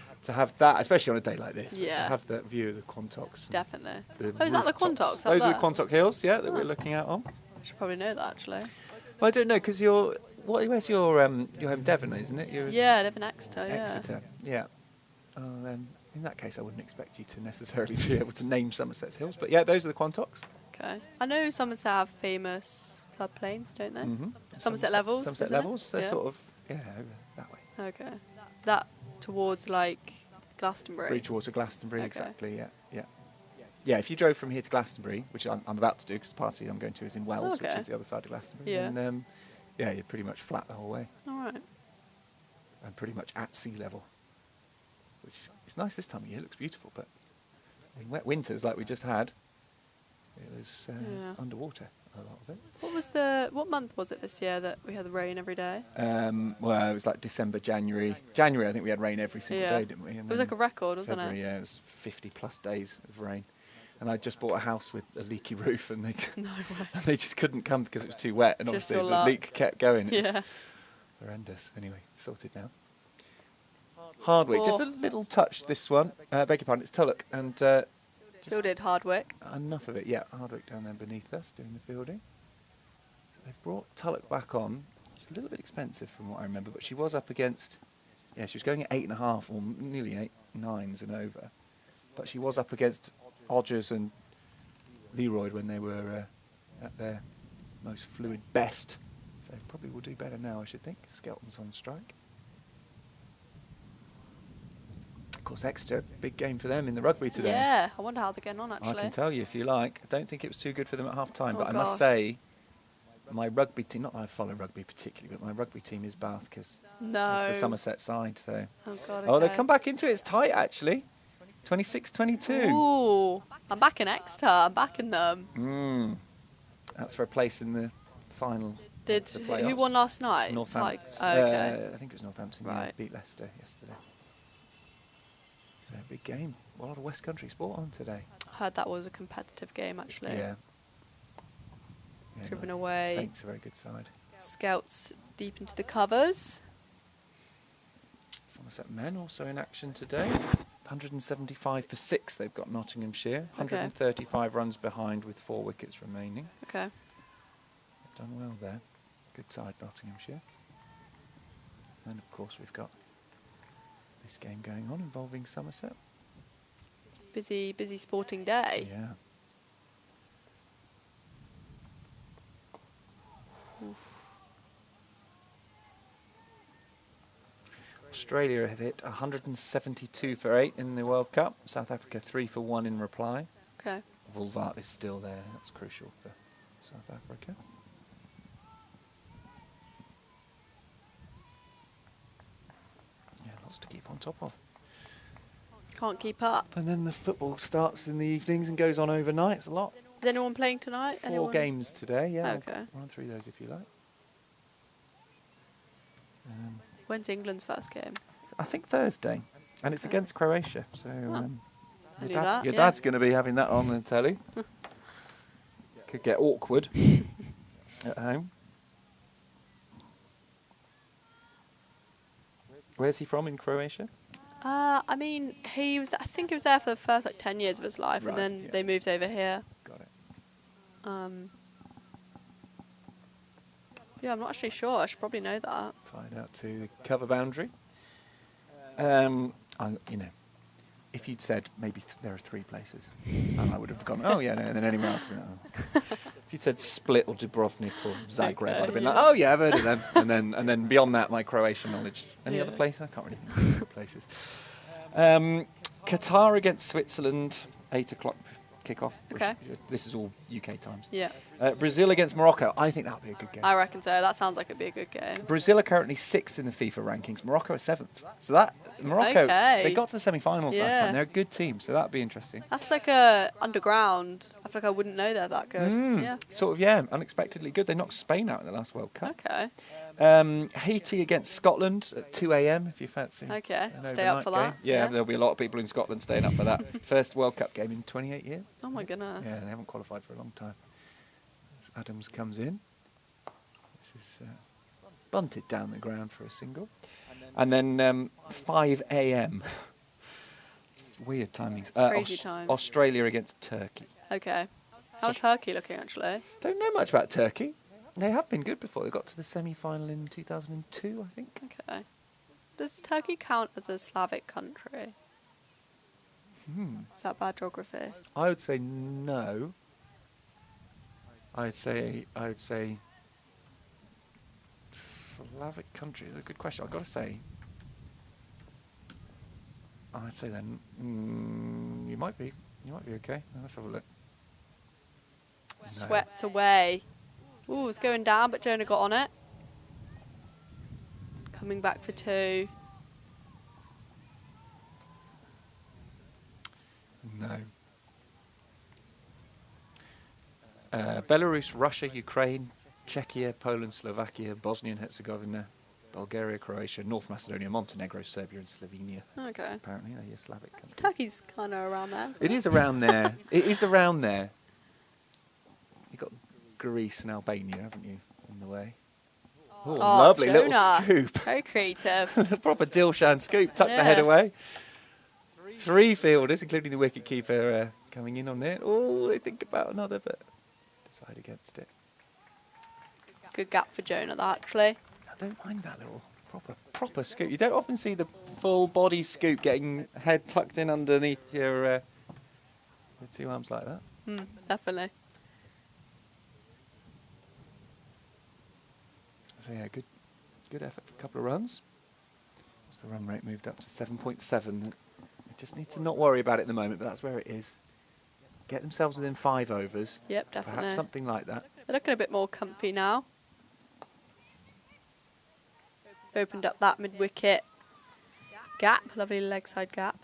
But to have that, especially on a day like this, to Yeah. have that view of the Quantocks. Definitely. The Is that the rooftops. Quantocks? Those are the Quantock Hills, yeah, that we're looking out on. I should probably know that, actually. Well, I don't know, because where's your home, Devon, isn't it? I live in Exeter, Exeter, yeah. In that case, I wouldn't expect you to necessarily be able to name Somerset's hills, but yeah, those are the Quantocks. Okay. I know Somerset have famous floodplains, don't they? Mm-hmm. Somerset Levels. Somerset isn't Levels, it? they're Yeah. sort of, over that way. Okay. That towards Glastonbury. Bridgewater, Glastonbury, Okay. exactly, yeah. Yeah, if you drove from here to Glastonbury, which I'm about to do, because the party I'm going to is in Wells, which is the other side of Glastonbury, and you're pretty much flat the whole way. All right. And pretty much at sea level, which is nice this time of year. It looks beautiful, but in wet winters like we just had, it was underwater a lot of it. What month was it this year that we had the rain every day? Well, it was like December, January. January, I think we had rain every single day, didn't we? And it was like a record, wasn't February, it? Yeah, it was 50+ days of rain. And I just bought a house with a leaky roof, and they just couldn't come because it was too wet, and Just obviously the leak kept going. It's horrendous. Anyway, sorted now. Hardwick, just a little touch this one. Beg your pardon, it's Tulloch, and fielded Hardwick. Enough of it, yeah. Hardwick down there beneath us doing the fielding. So they've brought Tulloch back on. She's a little bit expensive from what I remember, but she was up against. Yeah, she was going at 8.5 or nearly 8 9s and over, but she was up against Odgers and Leroyd when they were at their most fluid best. So probably will do better now, I should think. Skelton's on strike. Of course, Exeter, big game for them in the rugby today. Yeah, I wonder how they're getting on, actually. I can tell you if you like. I don't think it was too good for them at half-time, but I must gosh. say, my rugby team, not that I follow rugby particularly, but my rugby team is Bath because it's the Somerset side. So. Oh, God, Oh, they've come back into it. It's tight, actually. 26-22. Ooh, I'm back in Exeter. I'm back in them. That's for a place in the final. Did the who playoffs. won last night? Northampton. Okay. I think it was Northampton. Right. Yeah, beat Leicester yesterday. So a big game. A lot of West Country sport on today. Heard that was a competitive game actually. Yeah. Driven away. Saints a very good side. Scouts deep into the covers. Somerset men also in action today. 175 for 6 they've got Nottinghamshire. 135 runs behind with 4 wickets remaining. Okay. They've done well there. Good side Nottinghamshire. And of course we've got this game going on involving Somerset. Busy sporting day. Yeah. Australia have hit 172 for 8 in the World Cup. South Africa 3 for 1 in reply. Okay. Vulvat is still there. That's crucial for South Africa. Yeah, lots to keep on top of. Can't keep up. And then the football starts in the evenings and goes on overnight. It's a lot. Is anyone playing tonight? 4 games today, yeah. Okay. I'll run through those if you like. When's England's first game? I think Thursday. And it's against Croatia. So I knew your that, yeah. dad's going to be having that on the telly. Could get awkward at home. Where's he from in Croatia? I mean, I think he was there for the first 10 years of his life, Right, and then yeah. they moved over here. Got it. Yeah, I'm not actually sure. I should probably know that. Find out to the cover boundary. If you'd said maybe there are 3 places, I would have gone, oh yeah, no, and then anywhere else. If you'd said Split or Dubrovnik or Zagreb, I'd have been like, oh yeah, I've heard of them. and then beyond that, my Croatian knowledge. Any other places? I can't really think of other places. Qatar against Switzerland, 8 o'clock kickoff. Okay. This is all UK times. Yeah. Brazil against Morocco. I think that'll be a good game. I reckon so. That sounds like it'd be a good game. Brazil are currently 6th in the FIFA rankings. Morocco are 7th. So that Morocco, Okay. they got to the semi-finals last Yeah. time. They're a good team, so that'd be interesting. That's like a underground. I feel like I wouldn't know they're that good. Yeah. Sort of, yeah, unexpectedly good. They knocked Spain out in the last World Cup. Okay. Haiti against Scotland at 2 a.m. if you fancy. Okay. an Stay up overnight for game. that. Yeah, there'll be a lot of people in Scotland staying up for that. First World Cup game in 28 years. Oh my goodness. Yeah, they haven't qualified for a long time. As Adams comes in. This is bunted down the ground for a single. And then 5 a.m. Weird timings. Crazy time. Australia against Turkey. Okay. How's Turkey looking actually? Don't know much about Turkey. They have been good before. They got to the semi-final in 2002, I think. Okay. Does Turkey count as a Slavic country? Is that bad geography? I would say no. I would say Slavic country is a good question. I've got to say. I'd say then you might be okay. Let's have a look. No. Swept away. Ooh, it's going down, but Jonah got on it. Coming back for 2. No. Belarus, Russia, Ukraine, Czechia, Poland, Slovakia, Bosnia and Herzegovina, Bulgaria, Croatia, North Macedonia, Montenegro, Serbia and Slovenia. Okay. Apparently they're Slavic countries. Turkey's kind of around there. It is around there. It is around there. You've got Greece and Albania, haven't you, on the way? Oh, lovely Jonah. little scoop. Very creative. Proper Dilshan scoop. Tuck the head Yeah. away. 3 fielders, including the wicketkeeper, coming in on it. Oh, they think about another, but decide against it. It's a good gap for Jonah, that actually. I don't mind that little proper scoop. You don't often see the full body scoop getting head tucked in underneath your 2 arms like that. Definitely. So yeah, good effort for a couple of runs. So the run rate moved up to 7.7. They just need to not worry about it at the moment, but that's where it is. Get themselves within 5 overs. Yep, definitely. Perhaps something like that. They're looking a bit more comfy now. Opened up that mid-wicket gap. Lovely leg side gap.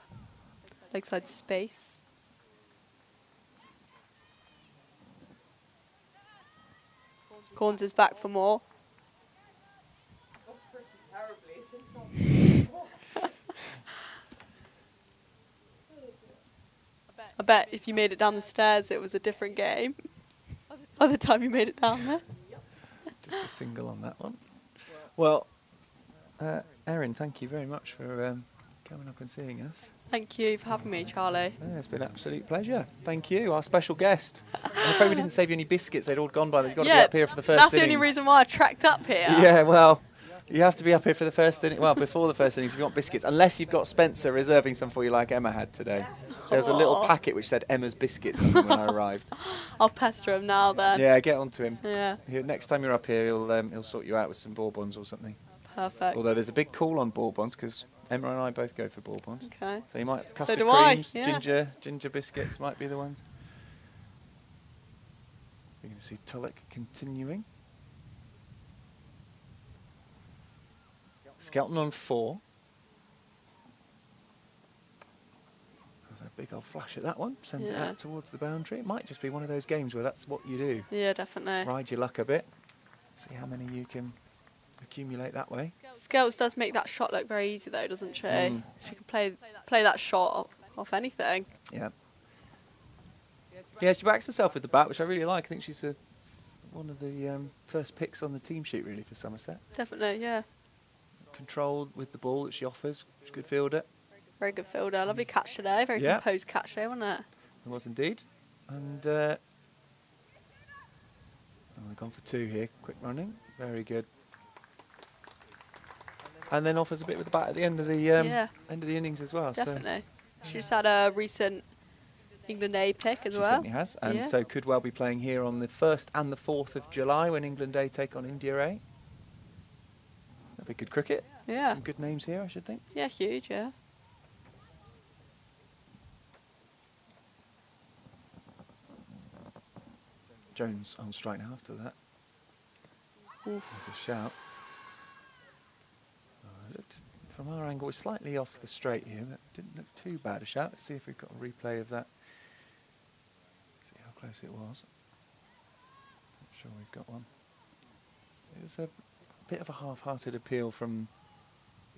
Lakeside space. Corns is back for more. I bet if you made it down the stairs, it was a different game. By the time you made it down there. Just a single on that one. Well, Erin, thank you very much for coming up and seeing us. Thank you for having me, Charlie. Yeah, it's been an absolute pleasure. Thank you, our special guest. I'm afraid we didn't save you any biscuits. They'd all gone by. You've got to be up here for the first That's the innings. only reason why I trekked up here. Yeah, well, you have to be up here for the first inning. Well, before the first innings, if you want biscuits, unless you've got Spencer reserving some for you like Emma had today. There was a little packet which said Emma's biscuits on them when I arrived. I'll pester him now then. Yeah, get on to him. Yeah. Next time you're up here, he'll sort you out with some bourbons or something. Perfect. Although there's a big call on bourbons because Emma and I both go for bourbons. Okay. So you might custard do I, creams, yeah. ginger biscuits might be the ones. You can see Tulloch continuing. Skelton on 4. There's a big old flash at that one. Sends it out towards the boundary. It might just be one of those games where that's what you do. Yeah, definitely. Ride your luck a bit. See how many you can accumulate that way. Skelts does make that shot look very easy though, doesn't she? She can play that shot off anything. Yeah. Yeah, she backs herself with the bat, which I really like. I think she's one of the first picks on the team sheet, really, for Somerset. Definitely, yeah. Controlled with the ball that she offers. She's a good fielder. Very good fielder. Lovely catch today. Very composed catch today, wasn't it? It was indeed. And they've gone for 2 here. Quick running. Very good. And then offers a bit with the bat at the end of the end of the innings as well. Definitely. So. She's had a recent England A pick as well. She certainly has. And so could well be playing here on the 1st and the 4th of July when England A take on India A. That'd be good cricket. Yeah. Some good names here, I should think. Yeah, huge, yeah. Jones on strike now after that. Oof. There's a shout. Looked from our angle, it's slightly off the straight here, but didn't look too bad a shout. Let's see if we've got a replay of that. See how close it was. Not sure we've got one. It was a bit of a half-hearted appeal from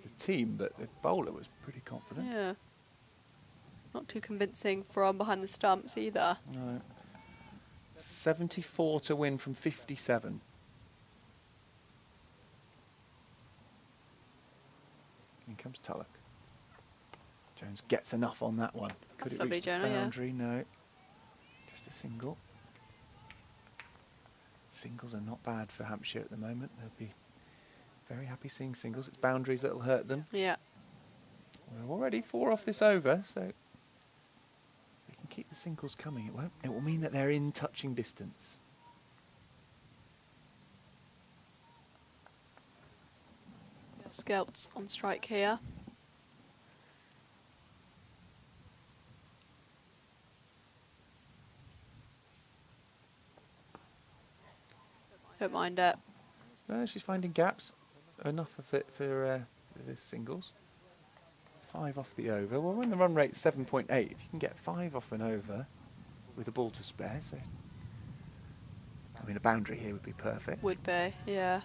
the team, but the bowler was pretty confident. Yeah. Not too convincing from behind the stumps either. No. 74 to win from 57. In comes Tulloch. Jones gets enough on that one. Could it reach the boundary? No. Just a single. Singles are not bad for Hampshire at the moment. They'll be very happy seeing singles. It's boundaries that'll hurt them. Yeah. We're already 4 off this over, so we can keep the singles coming. It will mean that they're in touching distance. Skelts on strike here. Don't mind it. No, she's finding gaps. Enough of it for the singles. 5 off the over. Well, when the run rate's 7.8, if you can get 5 off an over with a ball to spare, so I mean a boundary here would be perfect. Would be, yeah.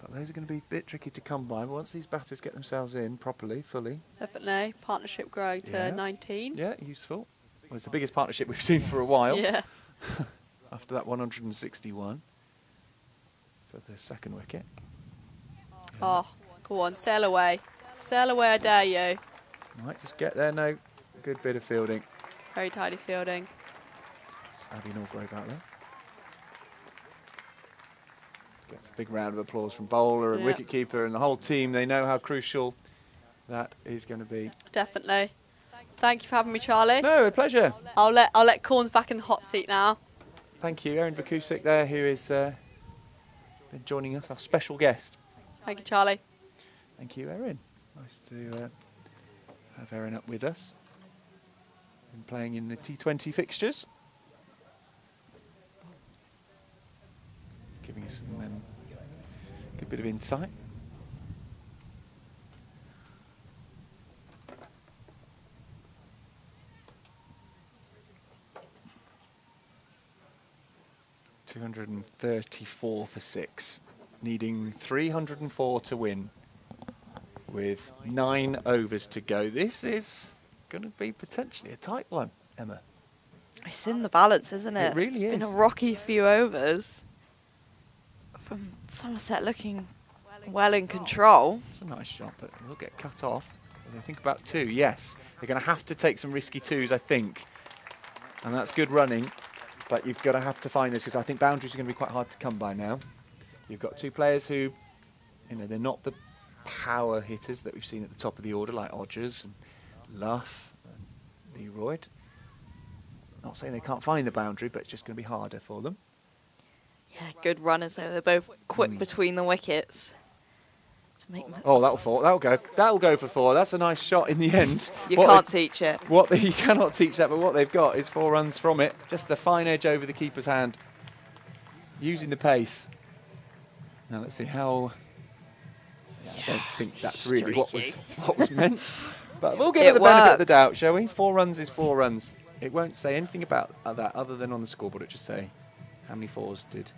But those are going to be a bit tricky to come by. But once these batters get themselves in properly, fully. Definitely. Partnership growing to 19. Yeah, useful. Well, it's the biggest partnership we've seen for a while. Yeah. After that 161 for the second wicket. Oh, go on, sail away. Sail away, I dare you. Might just get there, no. Good bit of fielding. Very tidy fielding. It's Abby Norgrove out there. Gets a big round of applause from bowler and wicketkeeper and the whole team. They know how crucial that is going to be. Definitely. Thank you for having me, Charlie. No, a pleasure. I'll let Corns back in the hot seat now. Thank you, Erin Vakusik there, who is been joining us, our special guest. Thank you, Charlie. Thank you, Erin. Nice to have Erin up with us. Been playing in the T20 fixtures. Giving us some good bit of insight. 234 for 6, needing 304 to win with 9 overs to go. This is going to be potentially a tight one, Emma. It's in the balance, isn't it? It really It's been a is. rocky few overs. From Somerset looking well in control. It's a nice shot, but it will get cut off. They think about 2, yes. They're going to have to take some risky 2s, I think. And that's good running, but you've got to have to find this, because I think boundaries are going to be quite hard to come by now. You've got 2 players who, you know, they're not the power hitters that we've seen at the top of the order, like Odgers and Luff and Leroyd. Not saying they can't find the boundary, but it's just going to be harder for them. Yeah, good runners though. They're both quick between the wickets. To make Oh, that'll fall. That'll go. That'll go for 4. That's a nice shot in the end. you can't teach it. You cannot teach that, but what they've got is 4 runs from it. Just a fine edge over the keeper's hand, using the pace. Now let's see how. Yeah, I don't think that's really what was meant. But we'll give it the benefit of the doubt, shall we? 4 runs is 4 runs. It won't say anything about that other than on the scoreboard. It just say how many 4s did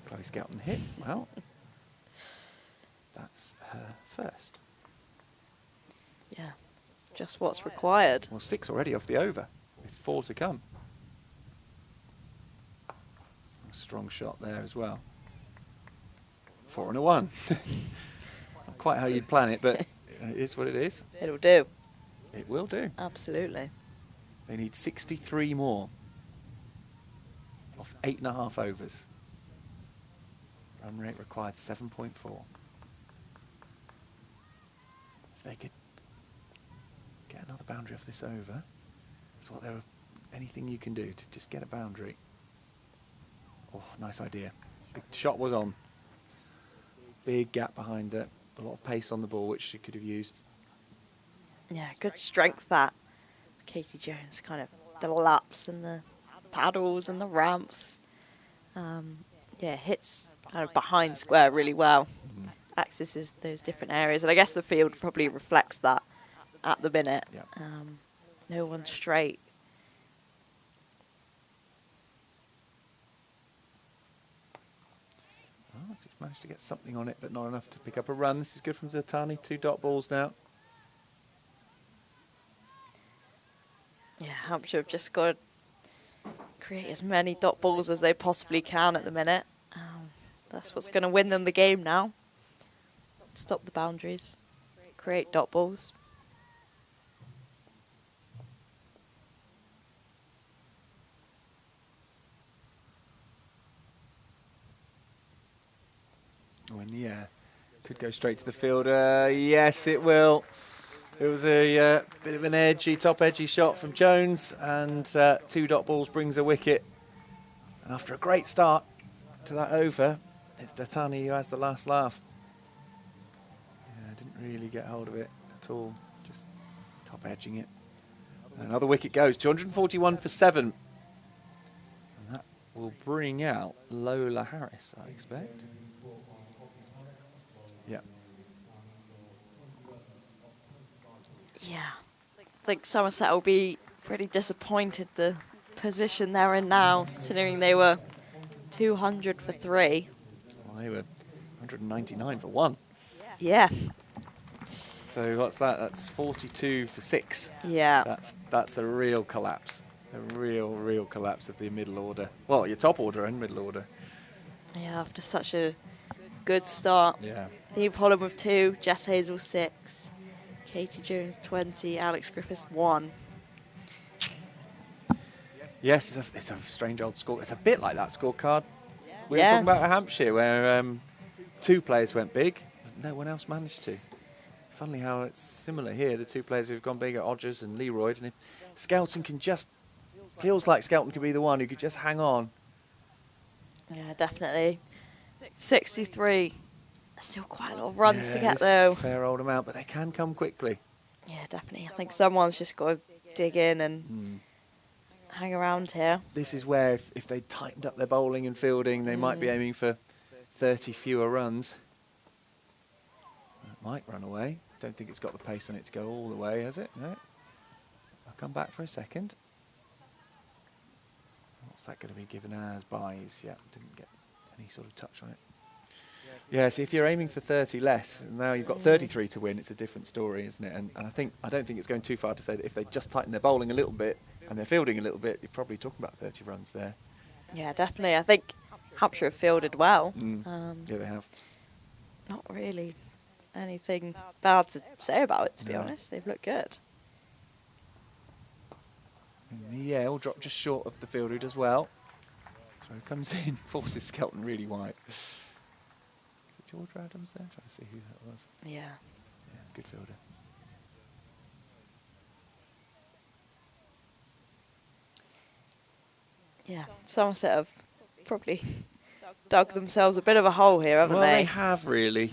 Chloe Skelton hit. Well, that's her first. Yeah, just what's required. Well, 6 already off the over. It's 4 to come. A strong shot there as well. 4 and a 1. Not quite how you'd plan it, but it is what it is. It'll do. It will do. Absolutely. They need 63 more off 8.5 overs. Run rate required 7.4. If they could get another boundary off this over, that's what anything you can do to just get a boundary. Oh, nice idea. The shot was on. Big gap behind it. A lot of pace on the ball, which she could have used. Yeah, good strength that. Katie Jones, kind of the laps and the paddles and the ramps. Yeah, hits kind of behind square really well. Accesses those different areas. And I guess the field probably reflects that at the minute. Yeah. No one straight. Oh, just managed to get something on it, but not enough to pick up a run. This is good from Zatani. 2 dot balls now. Yeah, Hampshire have just got to create as many dot balls as they possibly can at the minute. That's what's going to win them the game now. Stop the boundaries, create dot balls. Oh, in the air. Could go straight to the fielder. Yes, it will. It was a bit of an top edgy shot from Jones, and 2 dot balls brings a wicket. And after a great start to that over, it's Datani who has the last laugh. Yeah, didn't really get hold of it at all, just top edging it. And another wicket goes, 241 for 7. And that will bring out Lola Harris, I expect. Yeah. Yeah, I think Somerset will be pretty disappointed the position they're in now, considering they were 200 for 3. Well, they were 199 for 1. Yeah. So what's that? That's 42 for 6. Yeah. That's a real collapse. A real collapse of the middle order. Well, your top order and middle order. Yeah, after such a good start. Yeah. Eve Holland with 2, Jess Hazel 6, Katie Jones 20, Alex Griffiths 1. Yes, it's a strange old score. It's a bit like that scorecard we were Yeah. talking about at Hampshire, where 2 players went big, but no one else managed to. Funnily how it's similar here. The 2 players who've gone big are Odgers and Leroyd, and if Skelton can feels like Skelton could be the one who could just hang on. Yeah, definitely. 63. Still quite a lot of runs to Yeah, get it's though. a fair old amount, but they can come quickly. Yeah, definitely. I think someone's just got to dig in and hang around here. This is where if they tightened up their bowling and fielding, they might be aiming for 30 fewer runs. It might run away. Don't think it's got the pace on it to go all the way, has it? No. I'll come back for a second. Not What's that going to be given as buys? Yeah, didn't get any sort of touch on it. Yeah, see, if you're aiming for 30 less, and now you've got 33 to win, it's a different story, isn't it? And I don't think it's going too far to say that if they just tighten their bowling a little bit and their fielding a little bit, you're probably talking about 30 runs there. Yeah, definitely. I think Hampshire have fielded well. Yeah, they have. Not really anything bad to say about it, to be honest. They've looked good. And the all dropped just short of the fielder as well. So he comes in, forces Skelton really wide. Is it George Adams there? Trying to see who that was. Yeah. Yeah, good fielder. Yeah, Somerset have probably dug themselves a bit of a hole here, haven't Well, they? they have really.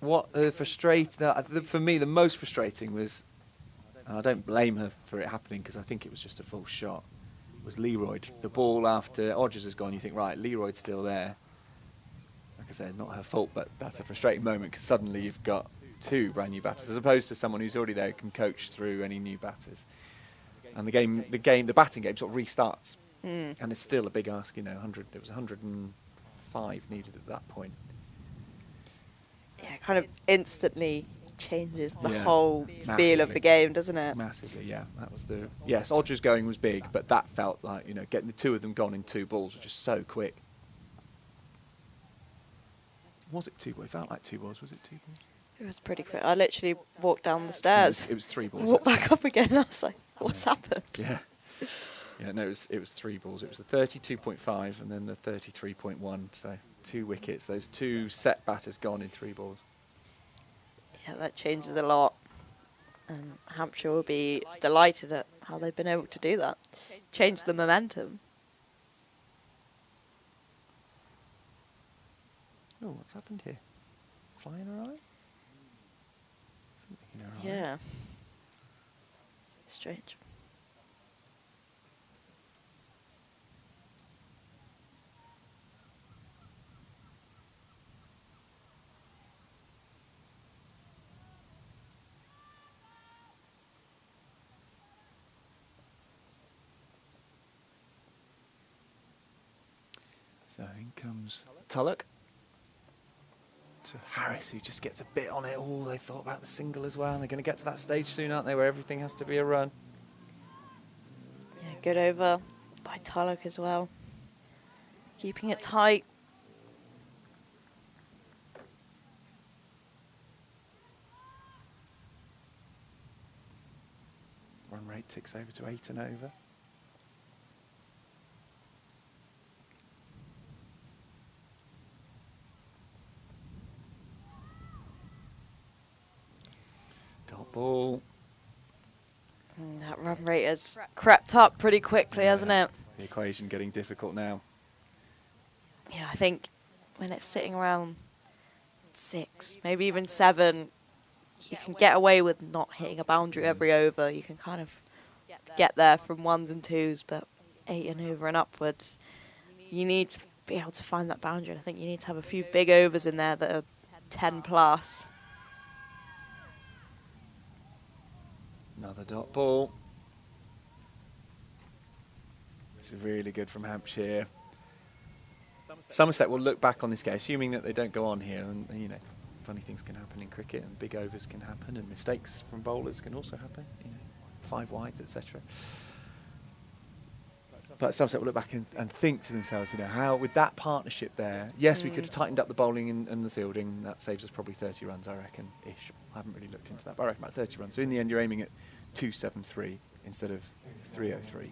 What for me, the most frustrating was, and I don't blame her for it happening because I think it was just a false shot, was Leroy. The ball after Odgers has gone, you think, right, Leroy's still there. Like I said, not her fault, but that's a frustrating moment because suddenly you've got two brand new batters as opposed to someone who's already there who can coach through any new batters. And the batting game sort of restarts, and it's still a big ask. You know, 100. It was 105 needed at that point. Yeah, kind of instantly changes the Yeah, whole feel of the game, doesn't it? Massively, yeah. That was yes. Odgers going was big, but that felt like getting the two of them gone in two balls was just so quick. Was it two balls? It felt like two balls. Was it two balls? It was pretty quick. I literally walked down the stairs. It was three balls. Walked back up again. And I was like, "What's happened?" Yeah. Yeah, no, it was three balls. It was the 32.5 and then the 33.1. So 2 wickets. Those 2 set batters gone in 3 balls. Yeah, that changes a lot. And Hampshire will be delighted at how they've been able to do that. Change the momentum. Oh, what's happened here? Flying awry? Something awry. Yeah. Strange. So in comes Tulloch to Harris, who just gets a bit on it. Oh, they thought about the single as well. And they're going to get to that stage soon, aren't they, where everything has to be a run. Yeah, good over by Tulloch as well. Keeping it tight. Run rate ticks over to 8 and over. Dot ball. That run rate has crept up pretty quickly, hasn't it? The equation getting difficult now. Yeah, I think when it's sitting around 6, maybe even 7, you can get away with not hitting a boundary every over. You can kind of get there from 1s and 2s, but 8 and over and upwards, you need to be able to find that boundary. And I think you need to have a few big overs in there that are 10 plus. Another dot ball. This is really good from Hampshire. Somerset will look back on this game, assuming that they don't go on here, and funny things can happen in cricket, and big overs can happen, and mistakes from bowlers can also happen. 5 wides, etc. But Somerset will look back and think to themselves, how with that partnership there, yes, we could have tightened up the bowling and the fielding. That saves us probably 30 runs, I reckon, ish. I haven't really looked into that, but I reckon about 30 runs. So in the end, you're aiming at 273 instead of 303.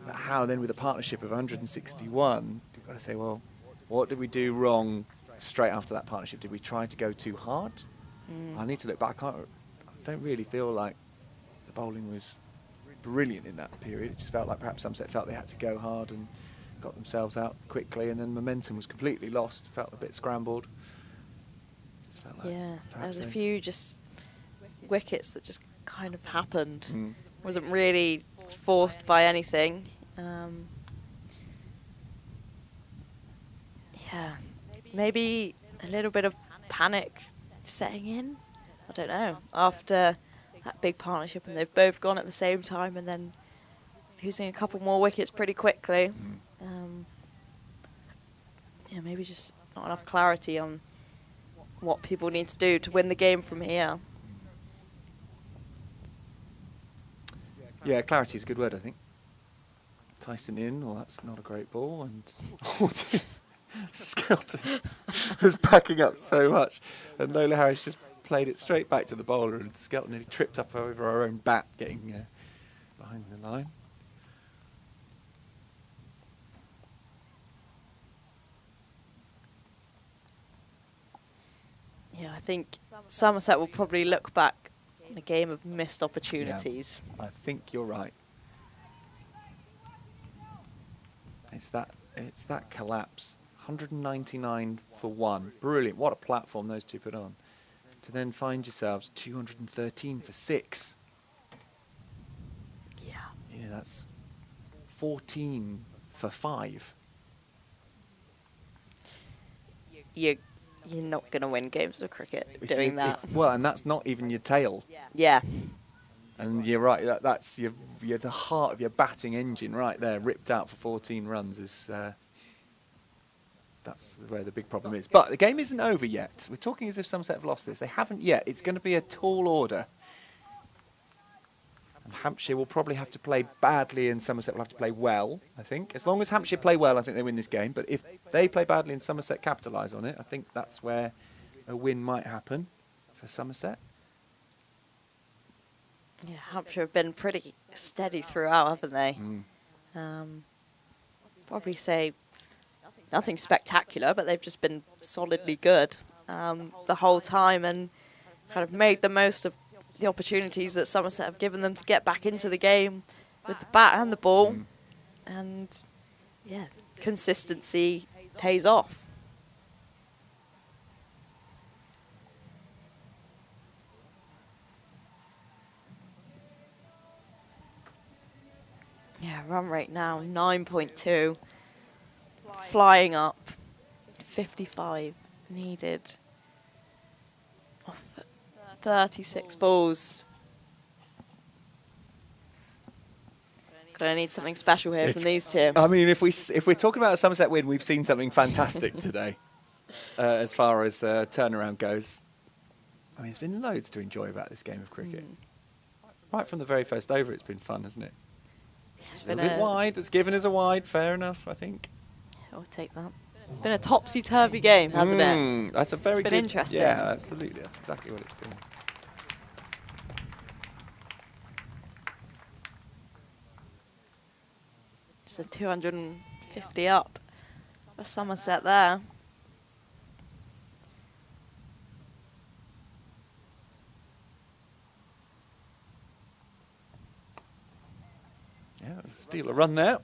But how then with a partnership of 161, you've got to say, well, what did we do wrong straight after that partnership? Did we try to go too hard? I need to look back. I don't really feel like the bowling was brilliant in that period. It just felt like perhaps Somerset felt they had to go hard and got themselves out quickly, and then momentum was completely lost. Felt a bit scrambled. Yeah, there was a few just wickets that just kind of happened. Wasn't really forced by anything. Yeah, maybe a little bit of panic setting in. I don't know. After that big partnership, and they've both gone at the same time, and then losing a couple more wickets pretty quickly. Yeah, maybe just not enough clarity on what people need to do to win the game from here. Yeah, clarity is a good word, I think. Tyson in, well, that's not a great ball, and Skelton was backing up so much, and Lola Harris just played it straight back to the bowler, and Skelton nearly tripped up over her own bat, getting behind the line. Yeah, I think Somerset will probably look back on a game of missed opportunities. Yeah, I think you're right. It's that collapse. 199 for 1. Brilliant. What a platform those two put on. To then find yourselves 213 for 6. Yeah. Yeah, that's 14 for 5. You're not going to win games of cricket doing that. Well, and that's not even your tail. Yeah. And you're right, that's you're the heart of your batting engine right there, ripped out for 14 runs. That's where the big problem is. But the game isn't over yet. We're talking as if Somerset have lost this. They haven't yet. It's going to be a tall order. And Hampshire will probably have to play badly and Somerset will have to play well, I think. As long as Hampshire play well, I think they win this game. But if they play badly and Somerset capitalise on it, I think that's where a win might happen for Somerset. Yeah, Hampshire have been pretty steady throughout, haven't they? Probably say nothing spectacular, but they've just been solidly good the whole time and kind of made the most of the opportunities that Somerset have given them to get back into the game with the bat and the ball. And, yeah, consistency pays off. Yeah, run rate now, 9.2. Flying up. 55 needed. Off 36 balls. Gonna need something special here from these two. I mean, if we're talking about a Somerset win, we've seen something fantastic today, as far as turnaround goes. I mean, there's been loads to enjoy about this game of cricket. Right from the very first over, it's been fun, hasn't it? It's A been bit wide. It's given us a wide. Fair enough, I think. I'll take that. It's been a topsy-turvy game, hasn't it? That's a very It's been interesting. Yeah, absolutely. That's exactly what it's been. It's a 250 up for Somerset there. Yeah, steal a run there.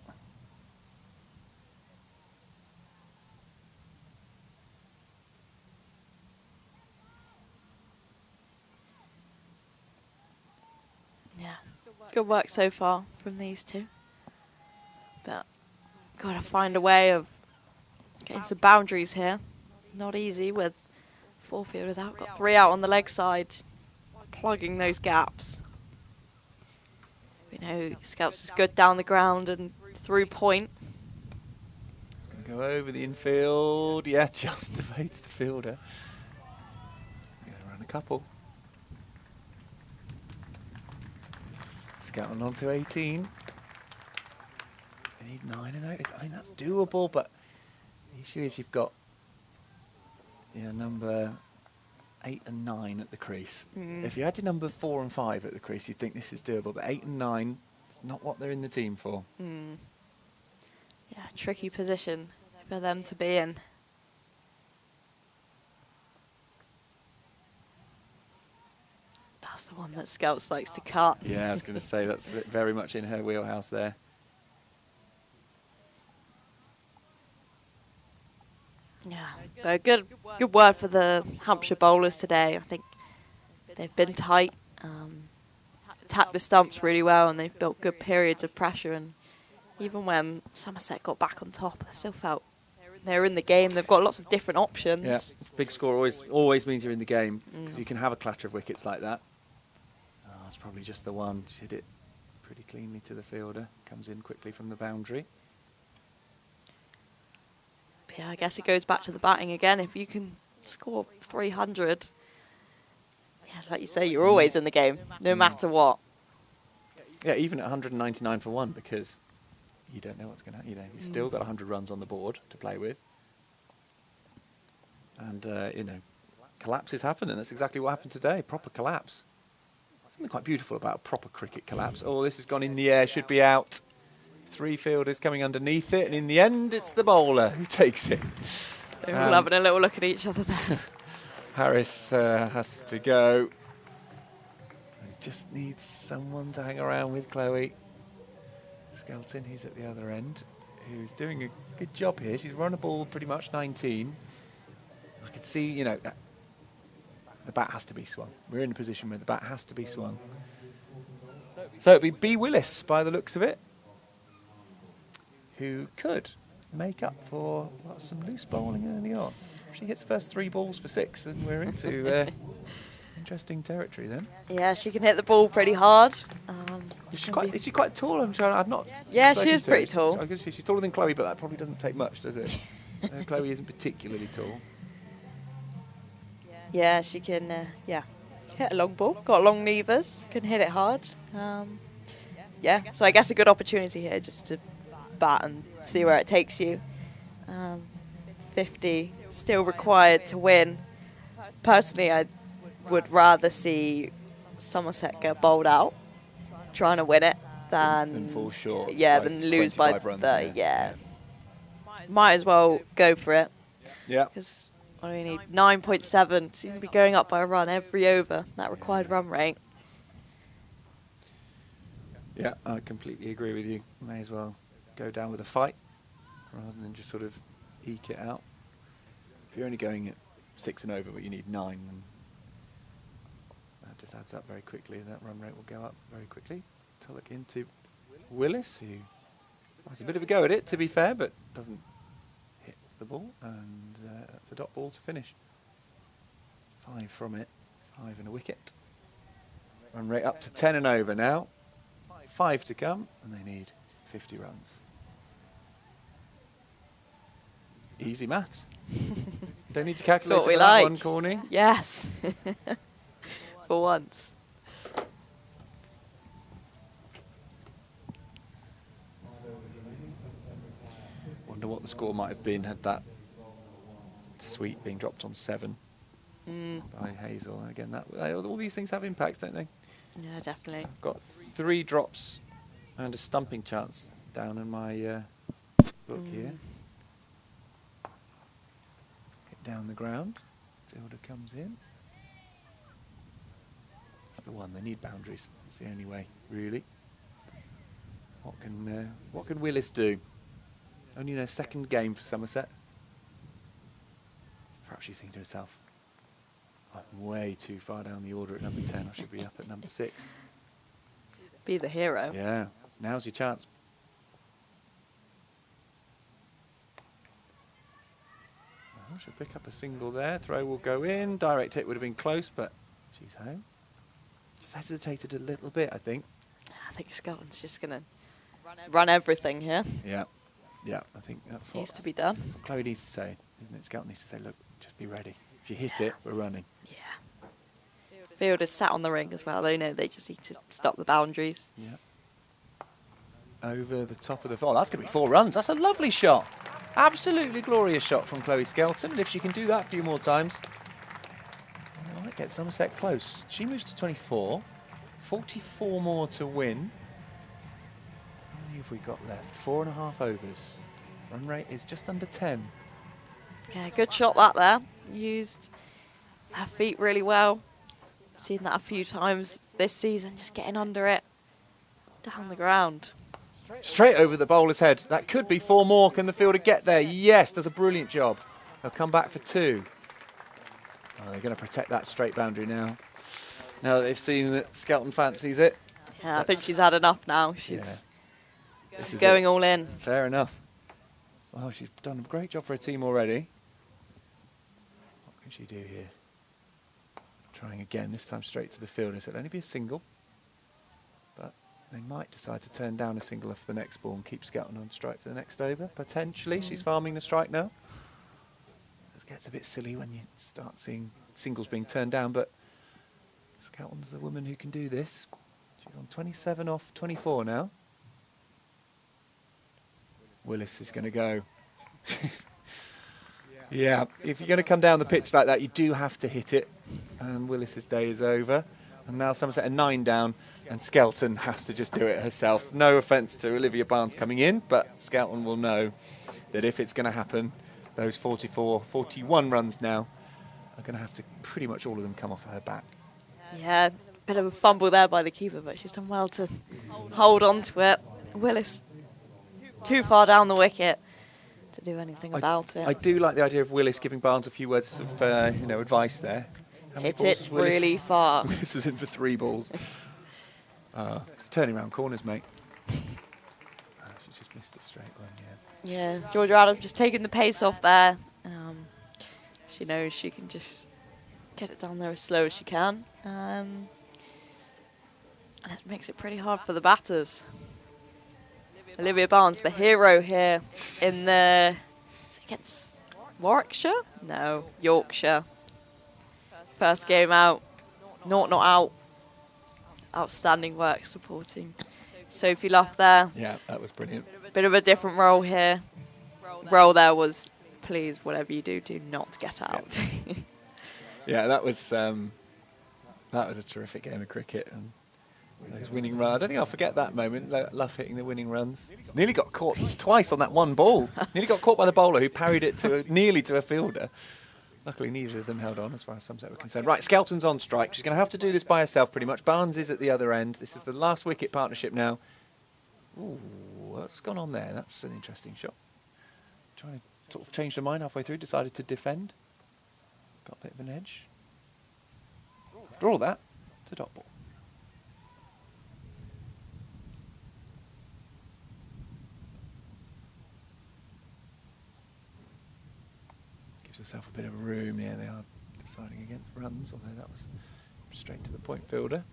Yeah, good work so far from these two. But got to find a way of getting some boundaries here. Not easy with 4 fielders out. Got 3 out on the leg side, plugging those gaps. We know Scouts is good down the ground and through point. Go over the infield. Yeah, just evades the fielder. Gonna run a couple. Scout on to 18. They need 9 and 8. I mean, that's doable, but the issue is you've got number 8 and 9 at the crease. If you had your number 4 and 5 at the crease, you'd think this is doable, but 8 and 9 is not what they're in the team for. Yeah, tricky position for them to be in. That's the one that Scouts likes to cut. Yeah, I was going to say that's very much in her wheelhouse there. Yeah, but good word for the Hampshire bowlers today. I think they've been tight, attacked the stumps really well, and they've built good periods of pressure. And even when Somerset got back on top, I still felt they're in the game. They've got lots of different options. Yeah, big score always means you're in the game because you can have a clatter of wickets like that. Oh, it's probably just the one. She hit it pretty cleanly to the fielder. Comes in quickly from the boundary. But yeah, I guess it goes back to the batting again. If you can score 300, yeah, like you say, you're always in the game, no matter what. Yeah, even at 199 for 1, because you don't know what's going to happen. You know, you've still got 100 runs on the board to play with. And, you know, collapses happen, and that's exactly what happened today. Proper collapse. Something quite beautiful about a proper cricket collapse. Oh, this has gone in the air, should be out. 3 fielders coming underneath it, and in the end, it's the bowler who takes it. They're all having a little look at each other there. Harris has to go. He just needs someone to hang around with, Chloe. Skelton, who's at the other end, who's doing a good job here. She's run a ball pretty much 19. I can see, you know, the bat has to be swung. We're in a position where the bat has to be swung. So it'd be B. Willis, by the looks of it, who could make up for some loose bowling early on. If she hits the first 3 balls for 6, then we're into interesting territory then. Yeah, she can hit the ball pretty hard. Is she quite tall? I'm not. Yeah, she is pretty tall. I was going to say she's taller than Chloe, but that probably doesn't take much, does it? Chloe isn't particularly tall. Yeah, she can, hit a long ball. Got long levers, can hit it hard. Yeah, so I guess a good opportunity here just to bat and see where it takes you. 50 still required to win. Personally, I would rather see Somerset get bowled out trying to win it than fall short. Yeah, than lose by 25 runs, 30. Yeah. Might as well go for it. Yeah. Because what do we need? 9.7. Seems to be going up by a run every over, that required run rate. Yeah, I completely agree with you. May as well go down with a fight rather than just sort of eke it out. If you're only going at 6 and over, but you need 9, then that just adds up very quickly. That run rate will go up very quickly. Tulloch into Willis, who has a bit of a go at it, to be fair, but doesn't hit the ball, and that's a dot ball to finish. 5 from it, 5 and a wicket. Run rate up to 10 and over now. 5 to come, and they need 50 runs. Easy maths. Don't need to calculate what we for that like. one, Corny. Yes. For once. Wonder what the score might have been had that sweep being dropped on 7 by Hazel. Again, that all these things have impacts, don't they? Yeah, definitely. I've got 3 drops and a stumping chance down in my book here. Hit down the ground. Fielder comes in. It's the one. They need boundaries. It's the only way, really. What can Willis do? Only in her second game for Somerset. Perhaps she's thinking to herself, I'm way too far down the order at number 10. I should be up at number 6. Be the hero. Yeah, now's your chance. Well, she'll pick up a single there. Throw will go in. Direct hit would have been close, but she's home. Just hesitated a little bit, I think. I think Skelton's just going to run everything here. Yeah, yeah, I think that's what Needs to be done. Chloe needs to say, isn't it? Skelton needs to say, look, just be ready. If you hit it, we're running. Yeah. Fielders sat on the ring as well. They know they just need to stop the boundaries. Yeah. Over the top of the... Oh, that's going to be 4 runs. That's a lovely shot. Absolutely glorious shot from Chloe Skelton. And if she can do that a few more times, I might get Somerset close. She moves to 24. 44 more to win. How many have we got left? 4.5 overs. Run rate is just under 10. Yeah, good shot that there. Used her feet really well. Seen that a few times this season, just getting under it. Down the ground. Straight over the bowler's head. That could be 4 more. Can the fielder get there? Yes, does a brilliant job. They'll come back for 2. Oh, they're going to protect that straight boundary now. Now that they've seen that Skelton fancies it. Yeah, I think she's had enough now. She's This is going it. all in. Fair enough. Well, she's done a great job for her team already. What can she do here? Trying again, this time straight to the fielder. So it'll only be a single. But They might decide to turn down a single off the next ball and keep Skelton on strike for the next over, potentially. She's farming the strike now. It gets a bit silly when you start seeing singles being turned down, but Skelton's the woman who can do this. She's on 27 off 24 now. Willis is going to go. Yeah, if you're going to come down the pitch like that, you do have to hit it. And Willis's day is over. And now Somerset are 9 down, and Skelton has to just do it herself. No offence to Olivia Barnes coming in, but Skelton will know that if it's going to happen, those 44, 41 runs now are going to have to pretty much all of them come off of her back. Yeah, bit of a fumble there by the keeper, but she's done well to hold on to it. Willis too far down the wicket to do anything about it. I do like the idea of Willis giving Barnes a few words of advice there. Hit it really far. Willis was in for 3 balls. It's turning around corners, mate. She's just missed it straight one, yeah. Yeah, Georgia Adams just taking the pace off there. She knows she can just get it down there as slow as she can. And it makes it pretty hard for the batters. Olivia Barnes, the hero here in the... Is it against Warwickshire? No, Yorkshire. First game out. Not out. Outstanding work supporting Sophie Luff there. Yeah, that was brilliant. Bit of a different role here. Role there was, please, whatever you do, do not get out. Yeah, that was a terrific game of cricket. And those winning runs. I don't think I'll forget that moment. Luff hitting the winning runs. Nearly got caught twice on that one ball. Nearly got caught by the bowler who parried it nearly to a fielder. Luckily, neither of them held on as far as Somerset were concerned. Right, Skelton's on strike. She's going to have to do this by herself pretty much. Barnes is at the other end. This is the last wicket partnership now. Ooh, what's gone on there? That's an interesting shot. Trying to sort of change her mind halfway through, decided to defend. Got a bit of an edge. After all that, it's a dot ball. Gives herself a bit of room. Yeah, they are deciding against runs, although that was straight to the point fielder.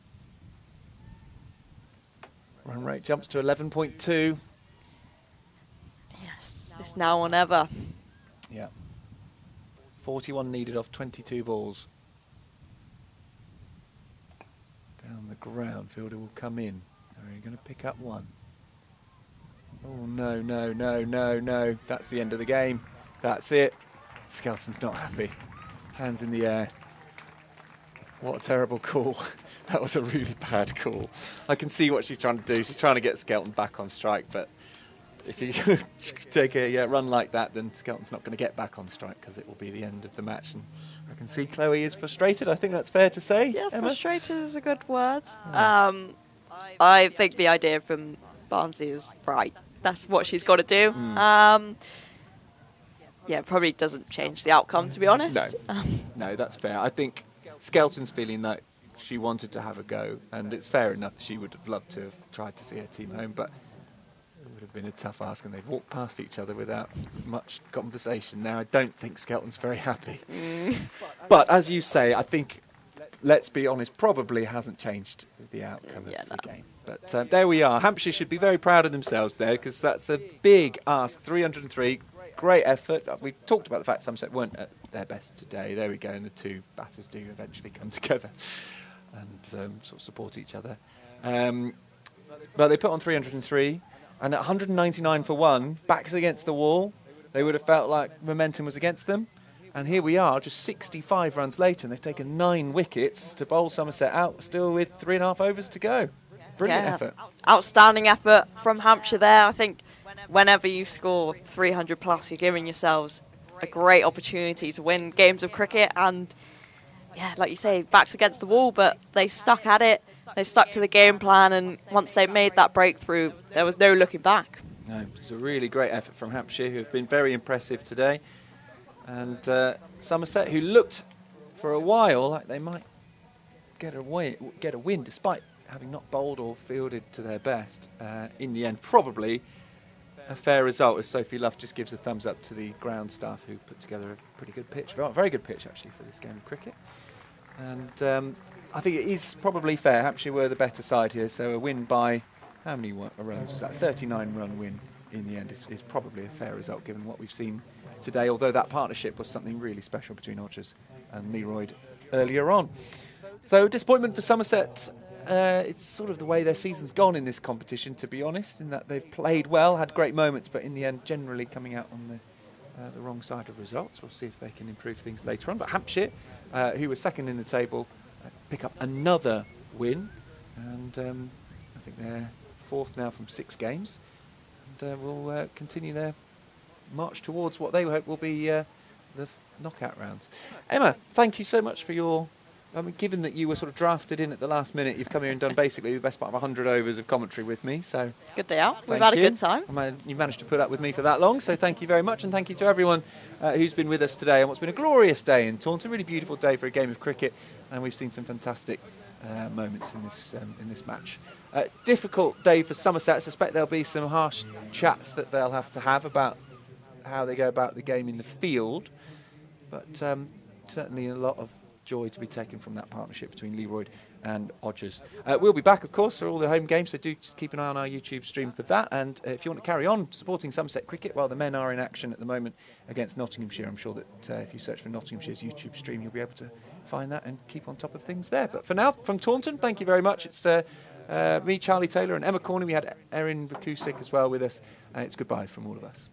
Run rate jumps to 11.2. Yes, it's now or never. Yeah. 41 needed off 22 balls. Down the ground, fielder will come in. Are you going to pick up one? Oh, no, no, no, no, no. That's the end of the game. That's it. Skelton's not happy. Hands in the air. What a terrible call. That was a really bad call. I can see what she's trying to do. She's trying to get Skelton back on strike, but if you take a run like that, then Skelton's not going to get back on strike because it will be the end of the match. And I can see Chloe is frustrated. I think that's fair to say. Yeah, Emma? frustrated is a good word. I think the idea from Barnsley is right. That's what she's got to do. Yeah, probably doesn't change the outcome, to be honest. No, that's fair. I think Skelton's feeling that she wanted to have a go, and it's fair enough. She would have loved to have tried to see her team home, but it would have been a tough ask, and they've walked past each other without much conversation. Now, I don't think Skelton's very happy. But as you say, I think, let's be honest, probably hasn't changed the outcome of the game. But there we are. Hampshire should be very proud of themselves there, because that's a big ask. 303, great effort. We talked about the fact Somerset weren't at their best today. There we go, and the two batters do eventually come together and sort of support each other. But they put on 303, and at 199 for one, backs against the wall, they would have felt like momentum was against them. And here we are, just 65 runs later, and they've taken 9 wickets to bowl Somerset out, still with 3.5 overs to go. Brilliant effort. Outstanding effort from Hampshire there. I think whenever you score 300 plus, you're giving yourselves a great opportunity to win games of cricket. And yeah, like you say, backs against the wall, but they stuck at it. They stuck to the game plan, and once they made that breakthrough, there was no looking back. No, it's a really great effort from Hampshire, who have been very impressive today. And Somerset, who looked for a while like they might get a win, despite having not bowled or fielded to their best. In the end, probably a fair result, as Sophie Luff just gives a thumbs up to the ground staff who put together a pretty good pitch, very good pitch actually for this game of cricket. And I think it is probably fair. Hampshire were the better side here, so a win by how many runs was that? 39-run win in the end is probably a fair result given what we've seen today, although that partnership was something really special between Odgers and Leroyd earlier on. So disappointment for Somerset. It's sort of the way their season's gone in this competition, to be honest, in that they've played well, had great moments, but in the end generally coming out on the wrong side of results. We'll see if they can improve things later on. But Hampshire, who was second in the table, pick up another win, and I think they're fourth now from 6 games, and will continue their march towards what they hope will be the knockout rounds. Emma, thank you so much for your... I mean, given that you were sort of drafted in at the last minute, you've come here and done basically the best part of 100 overs of commentary with me. So good day out. We've had a good time. You managed to put up with me for that long, so thank you very much, and thank you to everyone who's been with us today on what's been a glorious day in Taunton. Really beautiful day for a game of cricket, and we've seen some fantastic moments in this match. Difficult day for Somerset. I suspect there'll be some harsh chats that they'll have to have about how they go about the game in the field, but certainly a lot of joy to be taken from that partnership between Leroyd and Odgers. We'll be back, of course, for all the home games, so do just keep an eye on our YouTube stream for that. And if you want to carry on supporting Somerset cricket, well, the men are in action at the moment against Nottinghamshire. I'm sure that if you search for Nottinghamshire's YouTube stream, you'll be able to find that and keep on top of things there. But for now, from Taunton, thank you very much. It's me, Charlie Taylor, and Emma Corney. We had Erin Vakusik as well with us. It's goodbye from all of us.